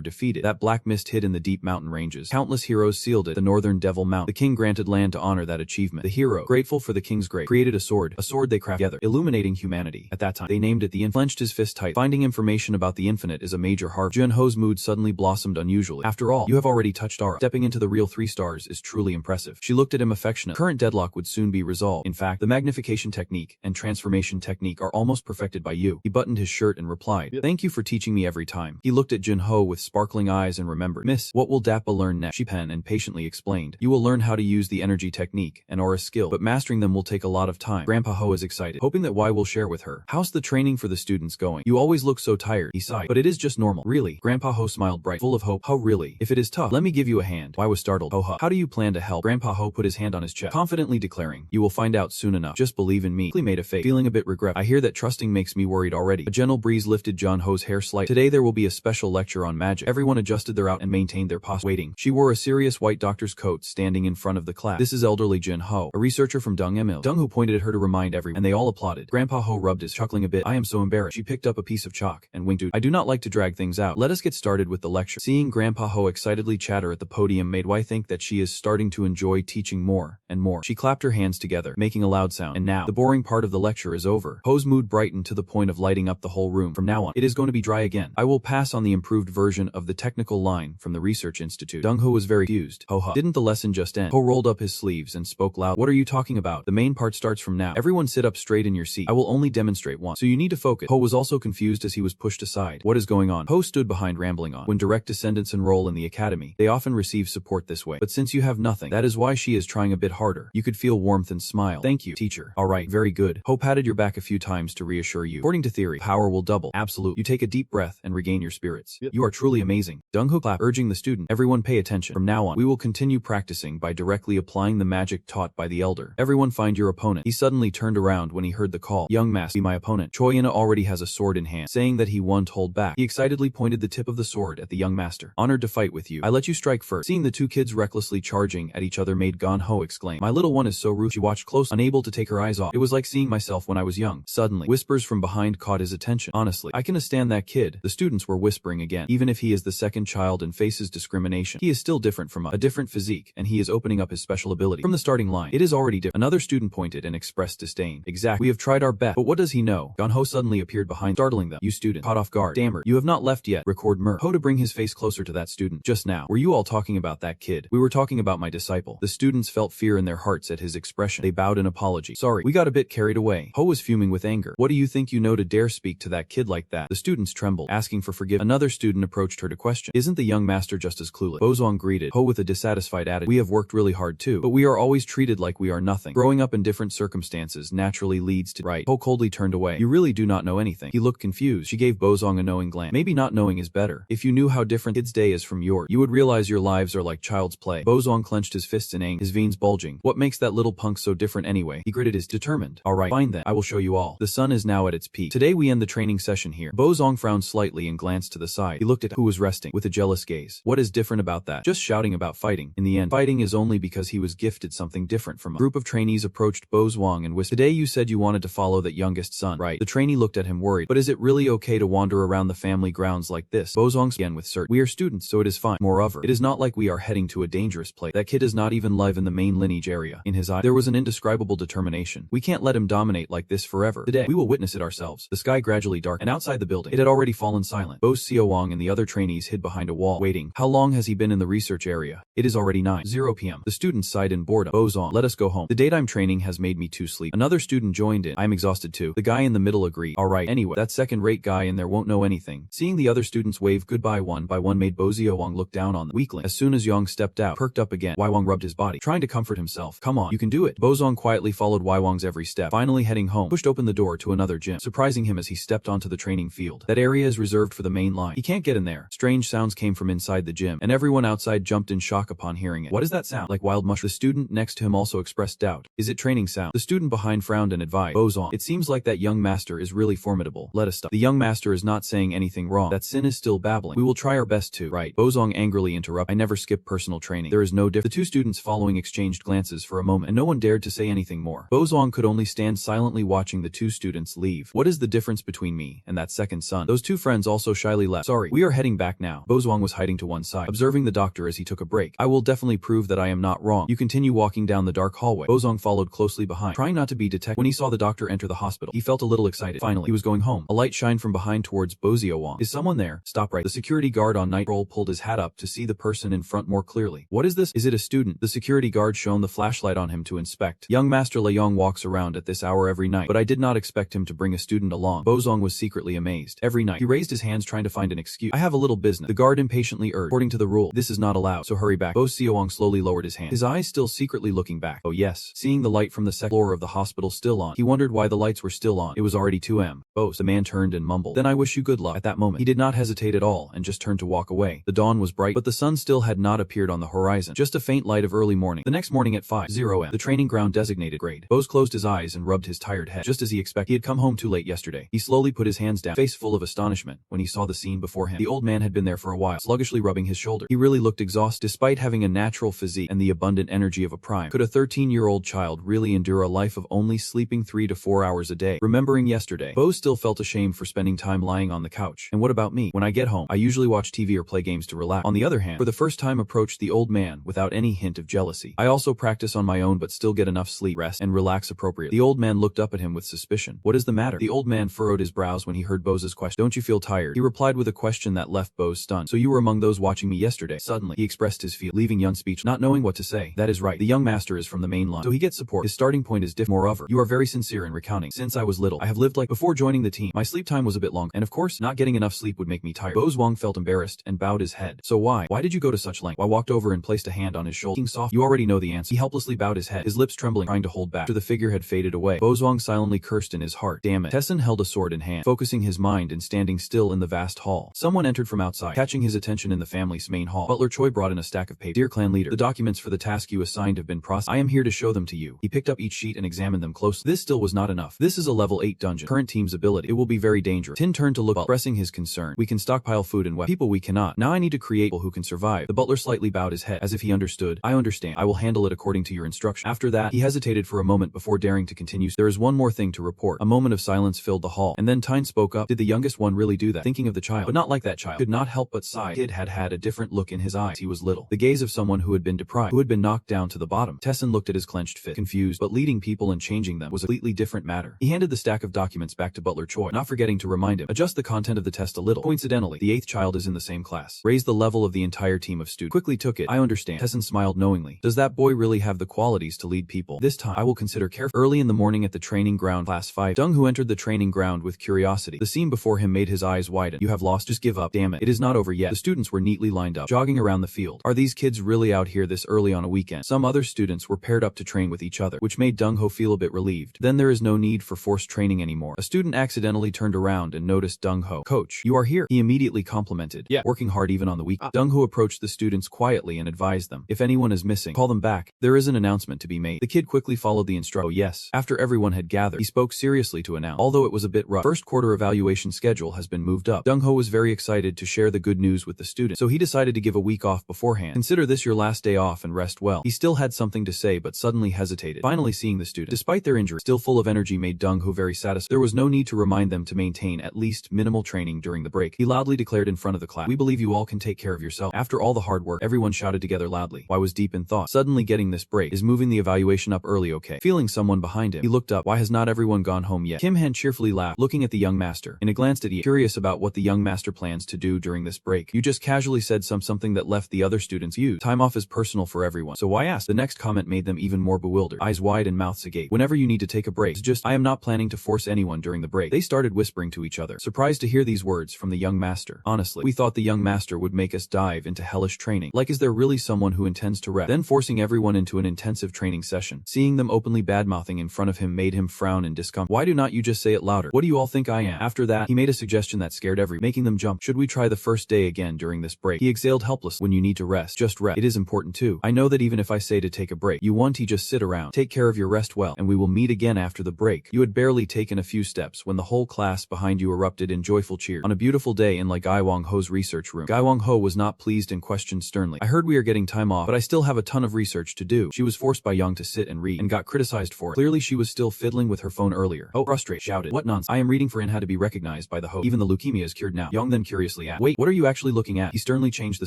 defeated. That black mist hid in the deep mountain ranges. Countless heroes sealed it. The northern devil mount. The king granted land to honor that achievement. The hero, grateful for the king's grace, created a sword they crafted together, illuminating humanity. At that time, they named it the Infinite. Clenched his fist tight. Finding information about the infinite is a major harvest. Junho's mood suddenly blossomed unusually. After all, you have already touched aura. Stepping into the real 3 stars is truly impressive. She looked at him affectionately. Current deadlock would soon be resolved. In fact, the magnification technique and transformation technique are almost perfected by you. He buttoned his shirt and replied, Thank you for teaching me every time. He looked at Junho with sparkling eyes and remembered. Miss, what will Dappa learn next? She pen and patiently explained. You will learn how to use the energy technique and aura skill, but mastering them will take a lot of time. Grandpa Ho is excited, hoping that Y will share with her. How's the training for the students going? You always look so tired. He sighed. But it is just normal. Really? Grandpa Ho smiled bright, full of hope. Ho, really? If it is tough, let me give you a hand. Y was startled. Ho, how do you plan to help? Grandpa Ho put his hand on his chest, confidently declaring, You will find out soon enough. Just believe in me. He made a face, feeling a bit regret. I hear that trusting makes me worried already. A gentle breeze lifted John Ho's hair slightly. Today there will be a special lecture on magic. Everyone adjusted their out and maintained their posture. Waiting. She wore a serious white doctor's coat, standing in front of the class. This is elderly Jin Ho, a researcher from Dung Emil. Dung Ho pointed at her to remind everyone, and they all applauded. Grandpa Ho rubbed his, chuckling a bit. I am so embarrassed. She picked up a piece of chalk and winked. I do not like to drag things out. Let us get started with the lecture. Seeing Grandpa Ho excitedly chatter at the podium made Y think that she is starting to enjoy teaching more and more. She clapped her hands together, making a loud sound. And now, the boring part of the lecture is over. Ho's mood brightened to the point of lighting up the whole room. From now on, it is going to be dry again. I will pass on the improved version of the technical line from the Research Institute. Dung Ho was very confused. Ho, didn't the lesson just end? Ho rolled up his sleeves and spoke loud. What are you talking about? The main part starts from now. Everyone sit up straight in your seat. I will only demonstrate once, so you need to focus. Ho was also confused as he was pushed aside. What is going on? Ho stood behind, rambling on. When direct descendants enroll in the academy, they often receive support this way. But since you have nothing, that is why she is trying a bit harder. You could feel warmth and smile. Thank you, teacher. Alright, very good. Ho patted your back a few times to reassure you. According to theory, power will double. Absolute. You take a deep breath and regain your spirits. You are truly amazing. Dung Ho clapped, urging the student. Everyone pay attention. From now on, we will continue practicing by directly applying the magic taught by the elder. Everyone find your opponent. He suddenly turned around when he heard the call. Young master, be my opponent. Choi Ina already has a sword in hand. Saying that he won't hold back, he excitedly pointed the tip of the sword at the young master. Honored to fight with you. I let you strike first. Seeing the two kids recklessly charging at each other made Gon Ho exclaim. My little one is so rude. She watched close, unable to take her eyes off. It was like seeing myself when I was young. Suddenly, whispers from behind caught his attention. Honestly, I can stand that kid. The students were whispering again. Even if he is the second child and faces discrimination, he is still different from us. A different physique, and he is opening up his special ability. From the starting line, it is already different. Another student pointed and expressed disdain. Exactly. We have tried our best, but what does he know? Gon Ho suddenly appeared behind, startling them. You student, caught off guard. Dammer, you have not left yet. Record Mer. Ho to bring his face closer to that student. Just now, were you all talking about that kid? We were talking about my disciple. The students felt fear in their hearts at his expression. They bowed in apology. Sorry, we got a bit carried away. Ho was fuming with anger. What do you think you know to dare speak to that kid like that? The students trembled, asking for forgiveness. Another student approached her to question. Isn't the young master just as clueless? Bozong greeted Ho with a dissatisfied attitude. We have worked really hard too, but we are always treated like we are nothing. Growing up in different circumstances naturally leads to right. Ho coldly turned away. You really do not know anything. He looked confused. She gave Bozong a knowing glance. Maybe not knowing is better. If you knew how different kid's day is from yours, you would realize your lives are like child's play. Bozong clenched his fists in anger, his veins bulging. What makes that little punk so different anyway? He gritted his determined. Alright, fine then. I will show you all. The sun is now at its peak. Today we end the training session here. Bozong frowned slightly and glanced to the side. He looked at who was resting with a jealous gaze. What is different about that? Just shouting about fighting. In the end, fighting is only because he was gifted something different from a group of trainees approached Bozong and whispered, Today you said you wanted to follow that youngest son, right? The trainee looked at him worried. But is it really okay to wander around the family grounds like this? Bozong again with cert. We are students, so it is fine. Moreover, it is not like we are heading to a dangerous place. That kid does not even live in the main lineage area. In his eye, there was an indescribable determination. We can't let him dominate like this forever. Today, we will witness it ourselves. The sky gradually darkened, and outside the building, it had already fallen silent. Bo Xiaowang and the other trainees hid behind a wall, waiting. How long has he been in the research area? It is already 9:00 p.m. The students sighed in boredom. Bozong, let us go home. The daytime training has made me too sleepy. Another student joined in. I'm exhausted too. The guy in the middle agreed. Alright, anyway, that second-rate guy in there won't know anything. Seeing the other students wave goodbye one by one made Bo Xiaowang look down on the weakling. As soon as Yang stepped out, perked up again. Wang rubbed his body, trying to comfort himself. Come on, you can do it. Bozong quietly quietly followed Waiwang's every step, finally heading home, pushed open the door to another gym, surprising him as he stepped onto the training field. That area is reserved for the main line. He can't get in there. Strange sounds came from inside the gym, and everyone outside jumped in shock upon hearing it. What is that sound? Like wild mushroom. The student next to him also expressed doubt. Is it training sound? The student behind frowned and advised, Bozong, it seems like that young master is really formidable. Let us stop. The young master is not saying anything wrong. That Sin is still babbling. We will try our best to. Right. Bozong angrily interrupted. I never skip personal training. There is no difference. The two students following exchanged glances for a moment, and no one dared to say anything more. Bozong could only stand silently watching the two students leave. What is the difference between me and that second son? Those two friends also shyly left. Sorry, we are heading back now. Bozong was hiding to one side, observing the doctor as he took a break. I will definitely prove that I am not wrong. You continue walking down the dark hallway. Bozong followed closely behind, trying not to be detected. When he saw the doctor enter the hospital, he felt a little excited. Finally, he was going home. A light shined from behind towards Boziowang. Is someone there? Stop right. The security guard on night roll pulled his hat up to see the person in front more clearly. What is this? Is it a student? The security guard shone the flashlight on him to inspect. Young Master Leong walks around at this hour every night, but I did not expect him to bring a student along. Bozong was secretly amazed. Every night, he raised his hands trying to find an excuse. I have a little business. The guard impatiently urged. According to the rule, this is not allowed, so hurry back. Boziowang slowly lowered his hand, his eyes still secretly looking back. Oh yes. Seeing the light from the second floor of the hospital still on, he wondered why the lights were still on. It was already 2 a.m. Bose, the man turned and mumbled. Then I wish you good luck. At that moment, he did not hesitate at all and just turned to walk away. The dawn was bright, but the sun still had not appeared on the horizon. Just a faint light of early morning. The next morning at 5:00 am, the training ground designated grade. Bose closed his eyes and rubbed his tired head. Just as he expected, he had come home too late yesterday. He slowly put his hands down, face full of astonishment, when he saw the scene before him. The old man had been there for a while, sluggishly rubbing his shoulder. He really looked exhausted. Despite having a natural physique and the abundant energy of a prime, could a 13-year-old child really endure a life of only sleeping 3 to 4 hours a day? Remembering yesterday, Bose still felt ashamed for spending time lying on the couch. And what about me? When I get home, I usually watch TV or play games to relax. On the other hand, for the first time approached the old man without any hint of jealousy. I also practice on my own but still get enough sleep, rest, and relax appropriately. The old man looked up at him with suspicion. What is the matter? The old man furrowed his brows when he heard Bose's question. Don't you feel tired? He replied with a question that left Bose stunned. So you were among those watching me yesterday? Suddenly, he expressed his feelings, leaving Yun speech, not knowing what to say. That is right. The young master is from the main line, so he gets support. His starting point is different. Moreover, you are very sincere in recounting. Since I was little, I have lived like before joining the team. My sleep time was a bit long, and of course, not getting enough sleep would make me tired. Bozong felt embarrassed and bowed his head. So why? Why did you go to such length? I walked over and placed a hand on his shoulder. Speaking soft, you already know the answer. He helplessly bowed his head, his lips trembling, trying to hold back. After the figure had faded away, Bozong silently cursed in his heart. Damn it. Tessin held a sword in hand, focusing his mind and standing still in the vast hall. Someone entered from outside, catching his attention in the family's main hall. Butler Choi brought in a stack of papers. Dear clan leader, the documents for the task you assigned have been processed. I am here to show them to you. He picked up each sheet and examined them closely. This still was not enough. This is a level 8 dungeon. Current team's ability. It will be very dangerous. Tin turned to look up, expressing his concern. We can stockpile food and weapons. People we cannot. Now I need to create people who can survive. The butler slightly bowed his head, as if he understood. I understand. I will handle it according to your instruction. After that, he hesitated for a moment before daring to continue. There is one more thing to report. A moment of silence filled the hall, and then Tyne spoke up. Did the youngest one really do that? Thinking of the child, but not like that child. Could not help but sigh. The kid had had a different look in his eyes. He was little. The gaze of someone who had been deprived, who had been knocked down to the bottom. Tessin looked at his clenched fist, confused, but leading people and changing them was a completely different matter. He handed the stack of documents back to Butler Choi, not forgetting to remind him, adjust the content of the test a little. Coincidentally, the 8th child is in the same class. Raise the level of the entire team of students. Quickly took it. I understand. Tessin smiled knowingly. Does that boy really have the qualities to lead people? This time, I will consider carefully. Early in the morning at the training ground, class 5, Dong-Hu entered the training ground with curiosity. The scene before him made his eyes widen. You have lost. Just give up. Damn it. It is not over yet. The students were neatly lined up, jogging around the field. Are these kids really out here this early on a weekend? Some other students were paired up to train with each other, which made Dong-Ho feel a bit relieved. Then there is no need for forced training anymore. A student accidentally turned around and noticed Dong-Ho. Coach, you are here. He immediately complimented. Yeah, working hard even on the week. Dong-Ho approached the students quietly and advised them. If anyone is missing, call them back. There is an announcement to be made. The kid quickly followed the instruction. Oh yes. After everyone had gathered, he spoke seriously to announce. Although it was a bit rough, first quarter evaluation schedule has been moved up. Dong-Ho was very excited to share the good news with the students, so he decided to give a week off beforehand. Consider this your last day off and rest well. He still had something to say but suddenly hesitated. Finally seeing the students, despite their injury, still full of energy made Dong-Ho very satisfied. There was no need to remind them to maintain at least minimal training during the break. He loudly declared in front of the class, we believe you all can take care of yourself. After all the hard work, everyone shouted together loudly. Why was deep in thought. Suddenly getting this break. Is moving the evaluation up early okay? Feeling someone behind him, he looked up. Why has not everyone gone home yet? Kim Han cheerfully laughed, looking at the young master, and he glanced at Yi, curious about what the young master plans to do during this break. You just casually said something that left the other students used. Time off is personal for everyone, so why ask? The next comment made them even more bewildered, eyes wide and mouths agape. Whenever you need to take a break, it's just, I am not planning to force anyone during the break. They started whispering to each other, surprised to hear these words from the young master. Honestly, we thought the young master would make us dive into hellish training. Like, is there really someone who intends to rest? Then forcing everyone into an intensive training session. Seeing Seeing them openly badmouthing in front of him made him frown in discomfort. Why do not you just say it louder? What do you all think I am? After that, he made a suggestion that scared everyone, making them jump. Should we try the first day again during this break? He exhaled helplessly. When you need to rest, just rest. It is important too. I know that even if I say to take a break, you want to just sit around. Take care of your rest well, and we will meet again after the break. You had barely taken a few steps when the whole class behind you erupted in joyful cheers. On a beautiful day in Gai Wang Ho's research room, Gai Wang Ho was not pleased and questioned sternly. I heard we are getting time off, but I still have a ton of research to do. She was forced by Young to sit and read, and got criticized for it. Clearly she was still fiddling with her phone earlier. Oh, frustrated, shouted. What nonsense? I am reading for and had to be recognized by the host. Even the leukemia is cured now. Young then curiously asked, wait, what are you actually looking at? He sternly changed the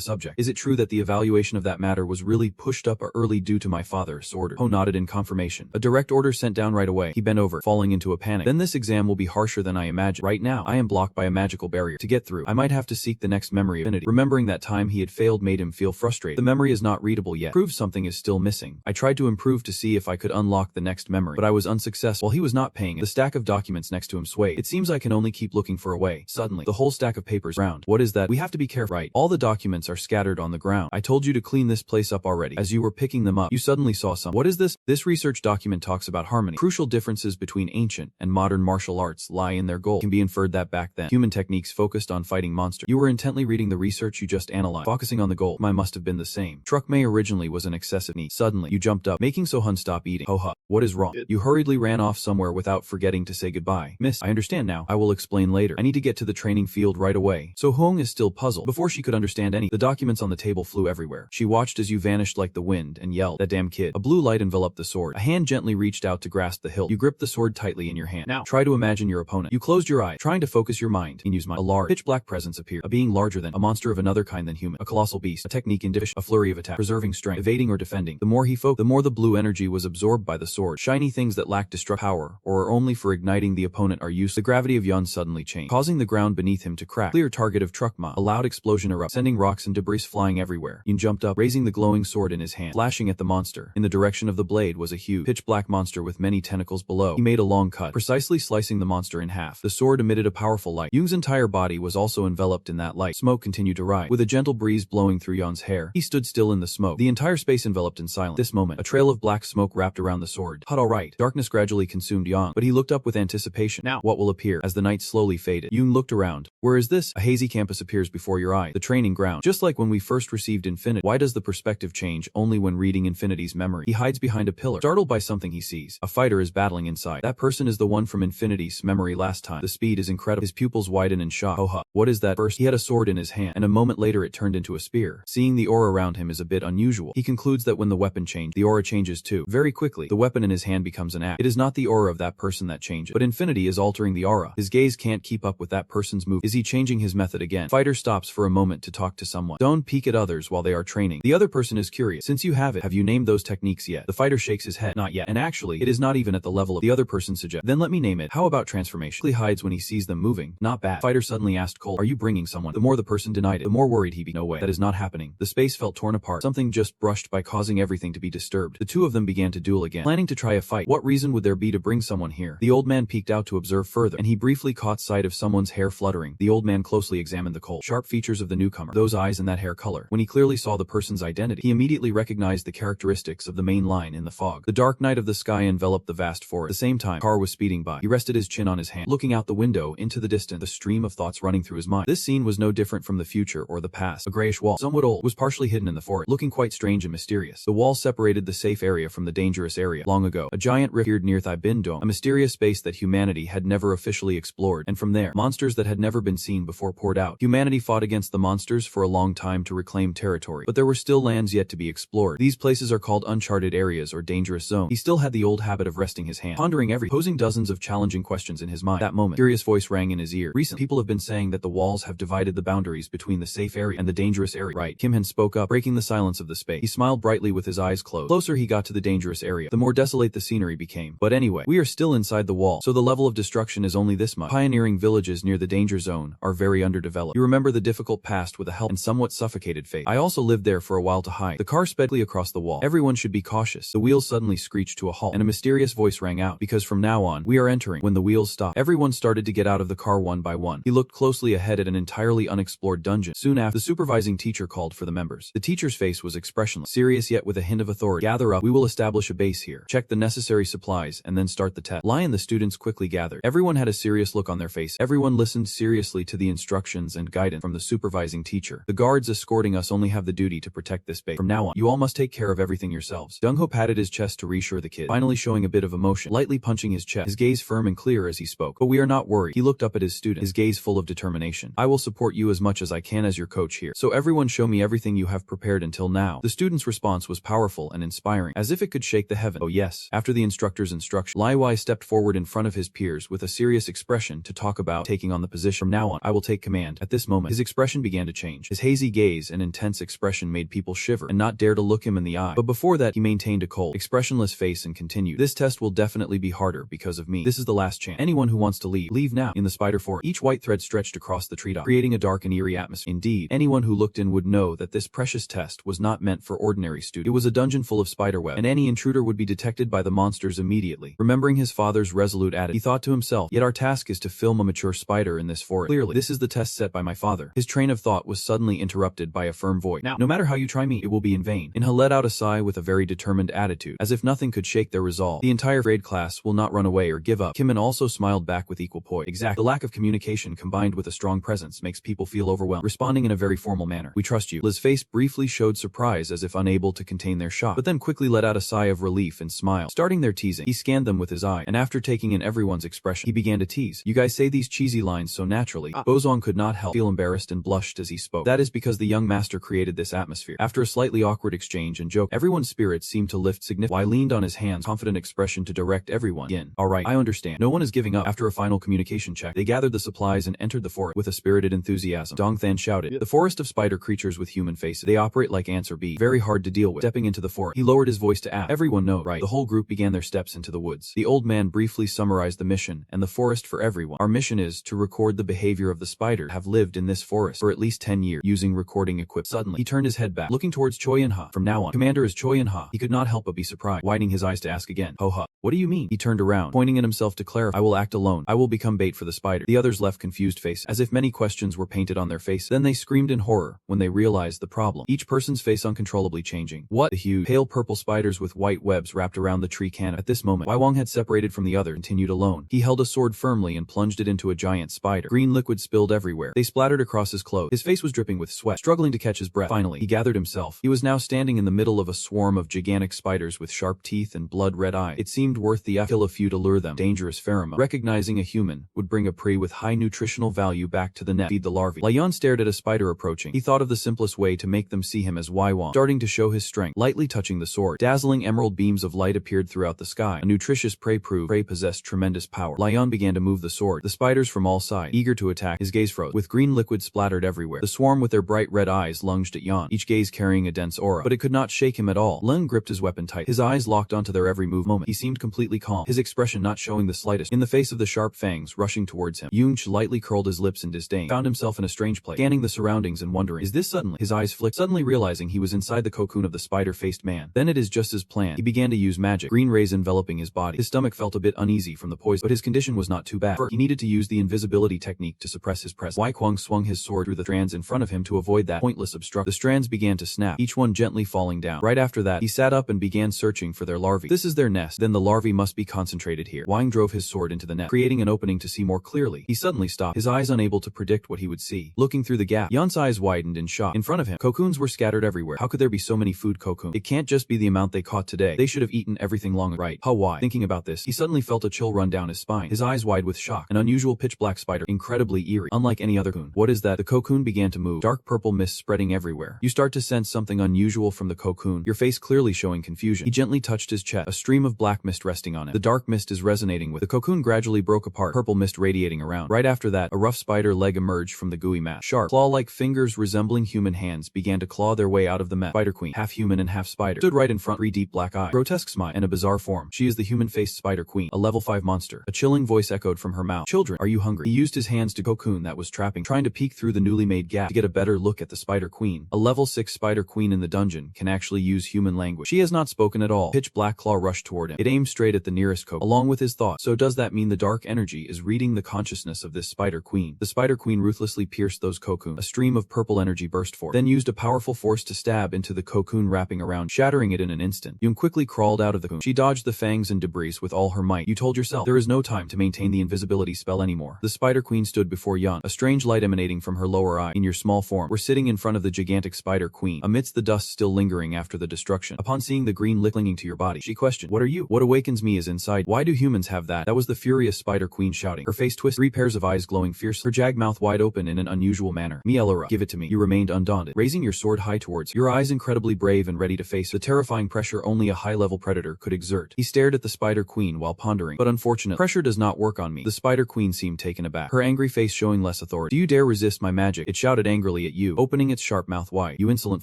subject. Is it true that the evaluation of that matter was really pushed up early due to my father's order? Ho nodded in confirmation. A direct order sent down right away. He bent over, falling into a panic. Then this exam will be harsher than I imagined. Right now, I am blocked by a magical barrier. To get through, I might have to seek the next memory of infinity. Remembering that time he had failed made him feel frustrated. The memory is not readable yet. Proves something is still missing. I tried to improve to see if I could unlock the next memory, but I was unsuccessful. While he was not paying it, the stack of documents next to him swayed. It seems I can only keep looking for a way. Suddenly, the whole stack of papers round. What is that? We have to be careful. Right. All the documents are scattered on the ground. I told you to clean this place up already. As you were picking them up, you suddenly saw some. What is this? This research document talks about harmony. Crucial differences between ancient and modern martial arts lie in their goal. It can be inferred that back then, human techniques focused on fighting monsters. You were intently reading the research you just analyzed, focusing on the goal. Mine must have been the same. Truck May originally was an excessive need. Suddenly, you jumped up, making So-hun stop eating. Ho-ha. What is wrong? You hurriedly ran off somewhere without forgetting to say goodbye. Miss, I understand now. I will explain later. I need to get to the training field right away. So-hung is still puzzled. Before she could understand any, the documents on the table flew everywhere. She watched as you vanished like the wind and yelled, that damn kid. A blue light enveloped the sword. A hand gently reached out to grasp the hilt. You gripped the sword tightly in your hand. Now, try to imagine your opponent. You closed your eye, trying to focus your mind. And use my. A large, pitch-black presence appeared. A being larger than, a monster of another kind than human. A colossal beast. A technique in division. A flurry of attack. Preserving strength. Evading or defending. The more he focused, the more the blue energy was absorbed by the sword. Shiny things that lack destructive power, or are only for igniting the opponent are used. The gravity of Yun suddenly changed, causing the ground beneath him to crack. Clear target of Truck Ma. A loud explosion erupted, sending rocks and debris flying everywhere. Yun jumped up, raising the glowing sword in his hand, flashing at the monster. In the direction of the blade was a huge, pitch-black monster with many tentacles below. He made a long cut, precisely slicing the monster in half. The sword emitted a powerful light. Yun's entire body was also enveloped in that light. Smoke continued to rise, with a gentle breeze blowing through Yun's hair. He stood still in the smoke, the entire space enveloped in silence. This moment, a trail of black smoke wrapped around the sword. Hut all right. Darkness gradually consumed Yang, but he looked up with anticipation. Now, what will appear? As the night slowly faded, Yun looked around. Where is this? A hazy campus appears before your eye. The training ground. Just like when we first received Infinity. Why does the perspective change only when reading Infinity's memory? He hides behind a pillar, startled by something he sees. A fighter is battling inside. That person is the one from Infinity's memory last time. The speed is incredible. His pupils widen in shock. Oh, what is that? First, he had a sword in his hand, and a moment later it turned into a spear. Seeing the aura around him is a bit unusual. He concludes that when the weapon changed, the aura changes too. Very quickly, the weapon in his hand becomes an axe. It is not the aura of that person that changes, but Infinity is altering the aura. His gaze can't keep up with that person's move. Is he changing his method again? Fighter stops for a moment to talk to someone. Don't peek at others while they are training. The other person is curious. Since you have it, have you named those techniques yet? The fighter shakes his head. Not yet. And actually, it is not even at the level of the other person suggests. Then let me name it. How about transformation? He hides when he sees them moving. Not bad. Fighter suddenly asked Cole, are you bringing someone? The more the person denied it, the more worried he became. No way. That is not happening. The space felt torn apart. Something just brushed by, causing everything to be disturbed. The two of them began to duel again, planning to try a fight. What reason would there be to bring someone here? The old man peeked out to observe further, and he briefly caught sight of someone's hair fluttering. The old man closely examined the cold, sharp features of the newcomer, those eyes and that hair color. When he clearly saw the person's identity, he immediately recognized the characteristics of the main line in the fog. The dark night of the sky enveloped the vast forest. At the same time, a car was speeding by. He rested his chin on his hand, looking out the window into the distance, the stream of thoughts running through his mind. This scene was no different from the future or the past. A grayish wall, somewhat old, was partially hidden in the forest, looking quite strange and mysterious. The wall separated the safe area from the dangerous area. Long ago, a giant rift appeared near Thai Bin Dome, a mysterious space that humanity had never officially explored, and from there, monsters that had never been seen before poured out. Humanity fought against the monsters for a long time to reclaim territory, but there were still lands yet to be explored. These places are called uncharted areas or dangerous zones. He still had the old habit of resting his hand, pondering posing dozens of challenging questions in his mind. That moment, a curious voice rang in his ear. Recent people have been saying that the walls have divided the boundaries between the safe area and the dangerous area. Right. Kim Han spoke up, breaking the silence of the space. He smiled brightly with his eyes closed. Closer he got to the dangerous area, the more desolate the scenery became. But anyway, we are still inside the wall, so the level of destruction is only this much. Pioneering villages near the danger zone are very underdeveloped. You remember the difficult past with a helpless and somewhat suffocated face. I also lived there for a while to hide. The car sped quickly across the wall. Everyone should be cautious. The wheels suddenly screeched to a halt, and a mysterious voice rang out, because from now on, we are entering. When the wheels stopped, everyone started to get out of the car one by one. He looked closely ahead at an entirely unexplored dungeon. Soon after, the supervising teacher called for the members. The teacher's face was expressionless, serious yet with a hint of authority. Gather up. We will establish establish a base here. Check the necessary supplies and then start the test. Lion the students quickly gathered. Everyone had a serious look on their face. Everyone listened seriously to the instructions and guidance from the supervising teacher. The guards escorting us only have the duty to protect this base. From now on, you all must take care of everything yourselves. Dungho patted his chest to reassure the kid, finally showing a bit of emotion, lightly punching his chest, his gaze firm and clear as he spoke. But we are not worried. He looked up at his student, his gaze full of determination. I will support you as much as I can as your coach here. So everyone show me everything you have prepared until now. The student's response was powerful and inspiring, as if it could shake the heaven. Oh yes. After the instructor's instruction, Lai Wai stepped forward in front of his peers with a serious expression to talk about taking on the position. From now on, I will take command. At this moment, his expression began to change. His hazy gaze and intense expression made people shiver and not dare to look him in the eye. But before that, he maintained a cold, expressionless face and continued. This test will definitely be harder because of me. This is the last chance. Anyone who wants to leave now. In the spider forest, each white thread stretched across the treetop, creating a dark and eerie atmosphere. Indeed, anyone who looked in would know that this precious test was not meant for ordinary students. It was a dungeon full of spiderweb, and any intruder would be detected by the monsters immediately. Remembering his father's resolute attitude, he thought to himself, yet our task is to film a mature spider in this forest. Clearly, this is the test set by my father. His train of thought was suddenly interrupted by a firm voice. Now, no matter how you try me, it will be in vain. Inha let out a sigh with a very determined attitude, as if nothing could shake their resolve. The entire grade class will not run away or give up. Kimin also smiled back with equal poise. Exactly. The lack of communication combined with a strong presence makes people feel overwhelmed, responding in a very formal manner. We trust you. Li's face briefly showed surprise as if unable to contain their shock, but then quickly let out a sigh of relief and smiled. Starting their teasing, he scanned them with his eye, and after taking in everyone's expression, he began to tease. You guys say these cheesy lines so naturally. Bozong could not help feel embarrassed and blushed as he spoke. That is because the young master created this atmosphere. After a slightly awkward exchange and joke, everyone's spirits seemed to lift significantly. Wai leaned on his hands, confident expression to direct everyone. Yin. Alright, I understand. No one is giving up. After a final communication check, they gathered the supplies and entered the forest with a spirited enthusiasm. Dongthan shouted. The forest of spider creatures with human faces. They operate like ants or bees. Very hard to deal with. Stepping into the forest, he lowered his voice to ask. Everyone knows, right? The whole group began their steps into the woods. The old man briefly summarized the mission and the forest for everyone. Our mission is to record the behavior of the spider have lived in this forest for at least 10 years using recording equipment. Suddenly, he turned his head back, looking towards Choi In-ha. From now on, Commander is Choi In-ha. He could not help but be surprised, widening his eyes to ask again. Ho-ha. What do you mean? He turned around, pointing at himself to clarify. I will act alone. I will become bait for the spider. The others left confused faces, as if many questions were painted on their faces. Then they screamed in horror when they realized the problem. Each person's face uncontrollably changing. What? The huge, pale purple spiders with white webs wrapped around the tree canopy. At this moment, Wai Wang had separated from the other, continued alone. He held a sword firmly and plunged it into a giant spider. Green liquid spilled everywhere. They splattered across his clothes. His face was dripping with sweat, struggling to catch his breath. Finally, he gathered himself. He was now standing in the middle of a swarm of gigantic spiders with sharp teeth and blood-red eyes. It seemed worth the effort to kill a few to lure them. Dangerous pheromone. Recognizing a human would bring a prey with high nutritional value back to the net. Feed the larvae. Lion stared at a spider approaching. He thought of the simplest way to make them see him as Wai Wang, starting to show his strength. Lightly touching the sword, dazzling emerald beams of light appeared throughout the sky. A nutritious prey proved prey possessed tremendous power. Lion began to move the sword. The spiders from all sides, eager to attack, his gaze froze. With green liquid splattered everywhere, the swarm with their bright red eyes lunged at Yan, each gaze carrying a dense aura. But it could not shake him at all. Lung gripped his weapon tight. His eyes locked onto their every moment. He seemed completely calm, his expression not showing the slightest. In the face of the sharp fangs rushing towards him, Yunch lightly curled his lips in disdain, found himself in a strange place, scanning the surroundings and wondering, is this suddenly? His eyes flicked, suddenly realizing he was inside the cocoon of the spider-faced man. Then it is just as planned. He began to use magic, green rays enveloping his body. His stomach felt a bit uneasy from the poison, but his condition was not too bad. First, he needed to use the invisibility technique to suppress his presence. Wai Kwang swung his sword through the strands in front of him to avoid that pointless obstruction. The strands began to snap, each one gently falling down. Right after that, he sat up and began searching for their larvae. This is their nest, then the larvae must be concentrated here. Wang drove his sword into the net, creating an opening to see more clearly. He suddenly stopped, his eyes unable to predict what he would see. Looking through the gap, Yan's eyes widened in shock. In front of him, cocoons were scattered everywhere. How could there be so many food cocoons? It can't just be the amount they caught today. They should have eaten everything long ago. Right. Why? Thinking about this, he suddenly felt a chill run down his spine, his eyes wide with shock. An unusual pitch-black spider, incredibly eerie, unlike any other cocoon. What is that? The cocoon began to move, dark purple mist spreading everywhere. You start to sense something unusual from the cocoon, your face clearly showing confusion. He gently touched his chest, a stream of black mist resting on it. The dark mist is resonating with the cocoon gradually broke apart, purple mist radiating around. Right after that, a rough spider leg emerged from the gooey mass. Sharp, claw-like fingers resembling human hands began to claw their way out of the mess. Spider Queen, half human and half spider, stood right in front, three deep black eyes, grotesque smile, and a bizarre form. She is the human-faced Spider Queen, a level 5 monster. A chilling voice echoed from her mouth. Children, are you hungry? He used his hands to cocoon that was trapping, trying to peek through the newly made gap to get a better look at the Spider Queen. A level 6 Spider Queen in the dungeon can actually use human language. She has not spoken at all. Pitch black claw rushed toward him. It aimed aimed straight at the nearest cocoon, along with his thought. So does that mean the dark energy is reading the consciousness of this Spider Queen? The Spider Queen ruthlessly pierced those cocoons. A stream of purple energy burst forth, then used a powerful force to stab into the cocoon wrapping around, shattering it in an instant. Yoon quickly crawled out of the cocoon. She dodged the fangs and debris with all her might. You told yourself there is no time to maintain the invisibility spell anymore. The Spider Queen stood before Yoon, a strange light emanating from her lower eye. In your small form, we're sitting in front of the gigantic Spider Queen, amidst the dust still lingering after the destruction. Upon seeing the green lick clinging to your body, she questioned, what are you? What awakens me is inside. Why do humans have that? That was the furious Spider Queen shouting, her face twisted, 3 pairs of eyes glowing fiercely, her jagged mouth wide open in an unusual manner. Mielora, give it to me. You remained undaunted, raising your sword high towards her, your eyes incredibly brave and ready to face the terrifying pressure only a high-level predator could exert. He stared at the Spider Queen while pondering, but unfortunately, pressure does not work on me. The Spider Queen seemed taken aback, her angry face showing less authority. Do you dare resist my magic? It shouted angrily at you, opening its sharp mouth wide. You insolent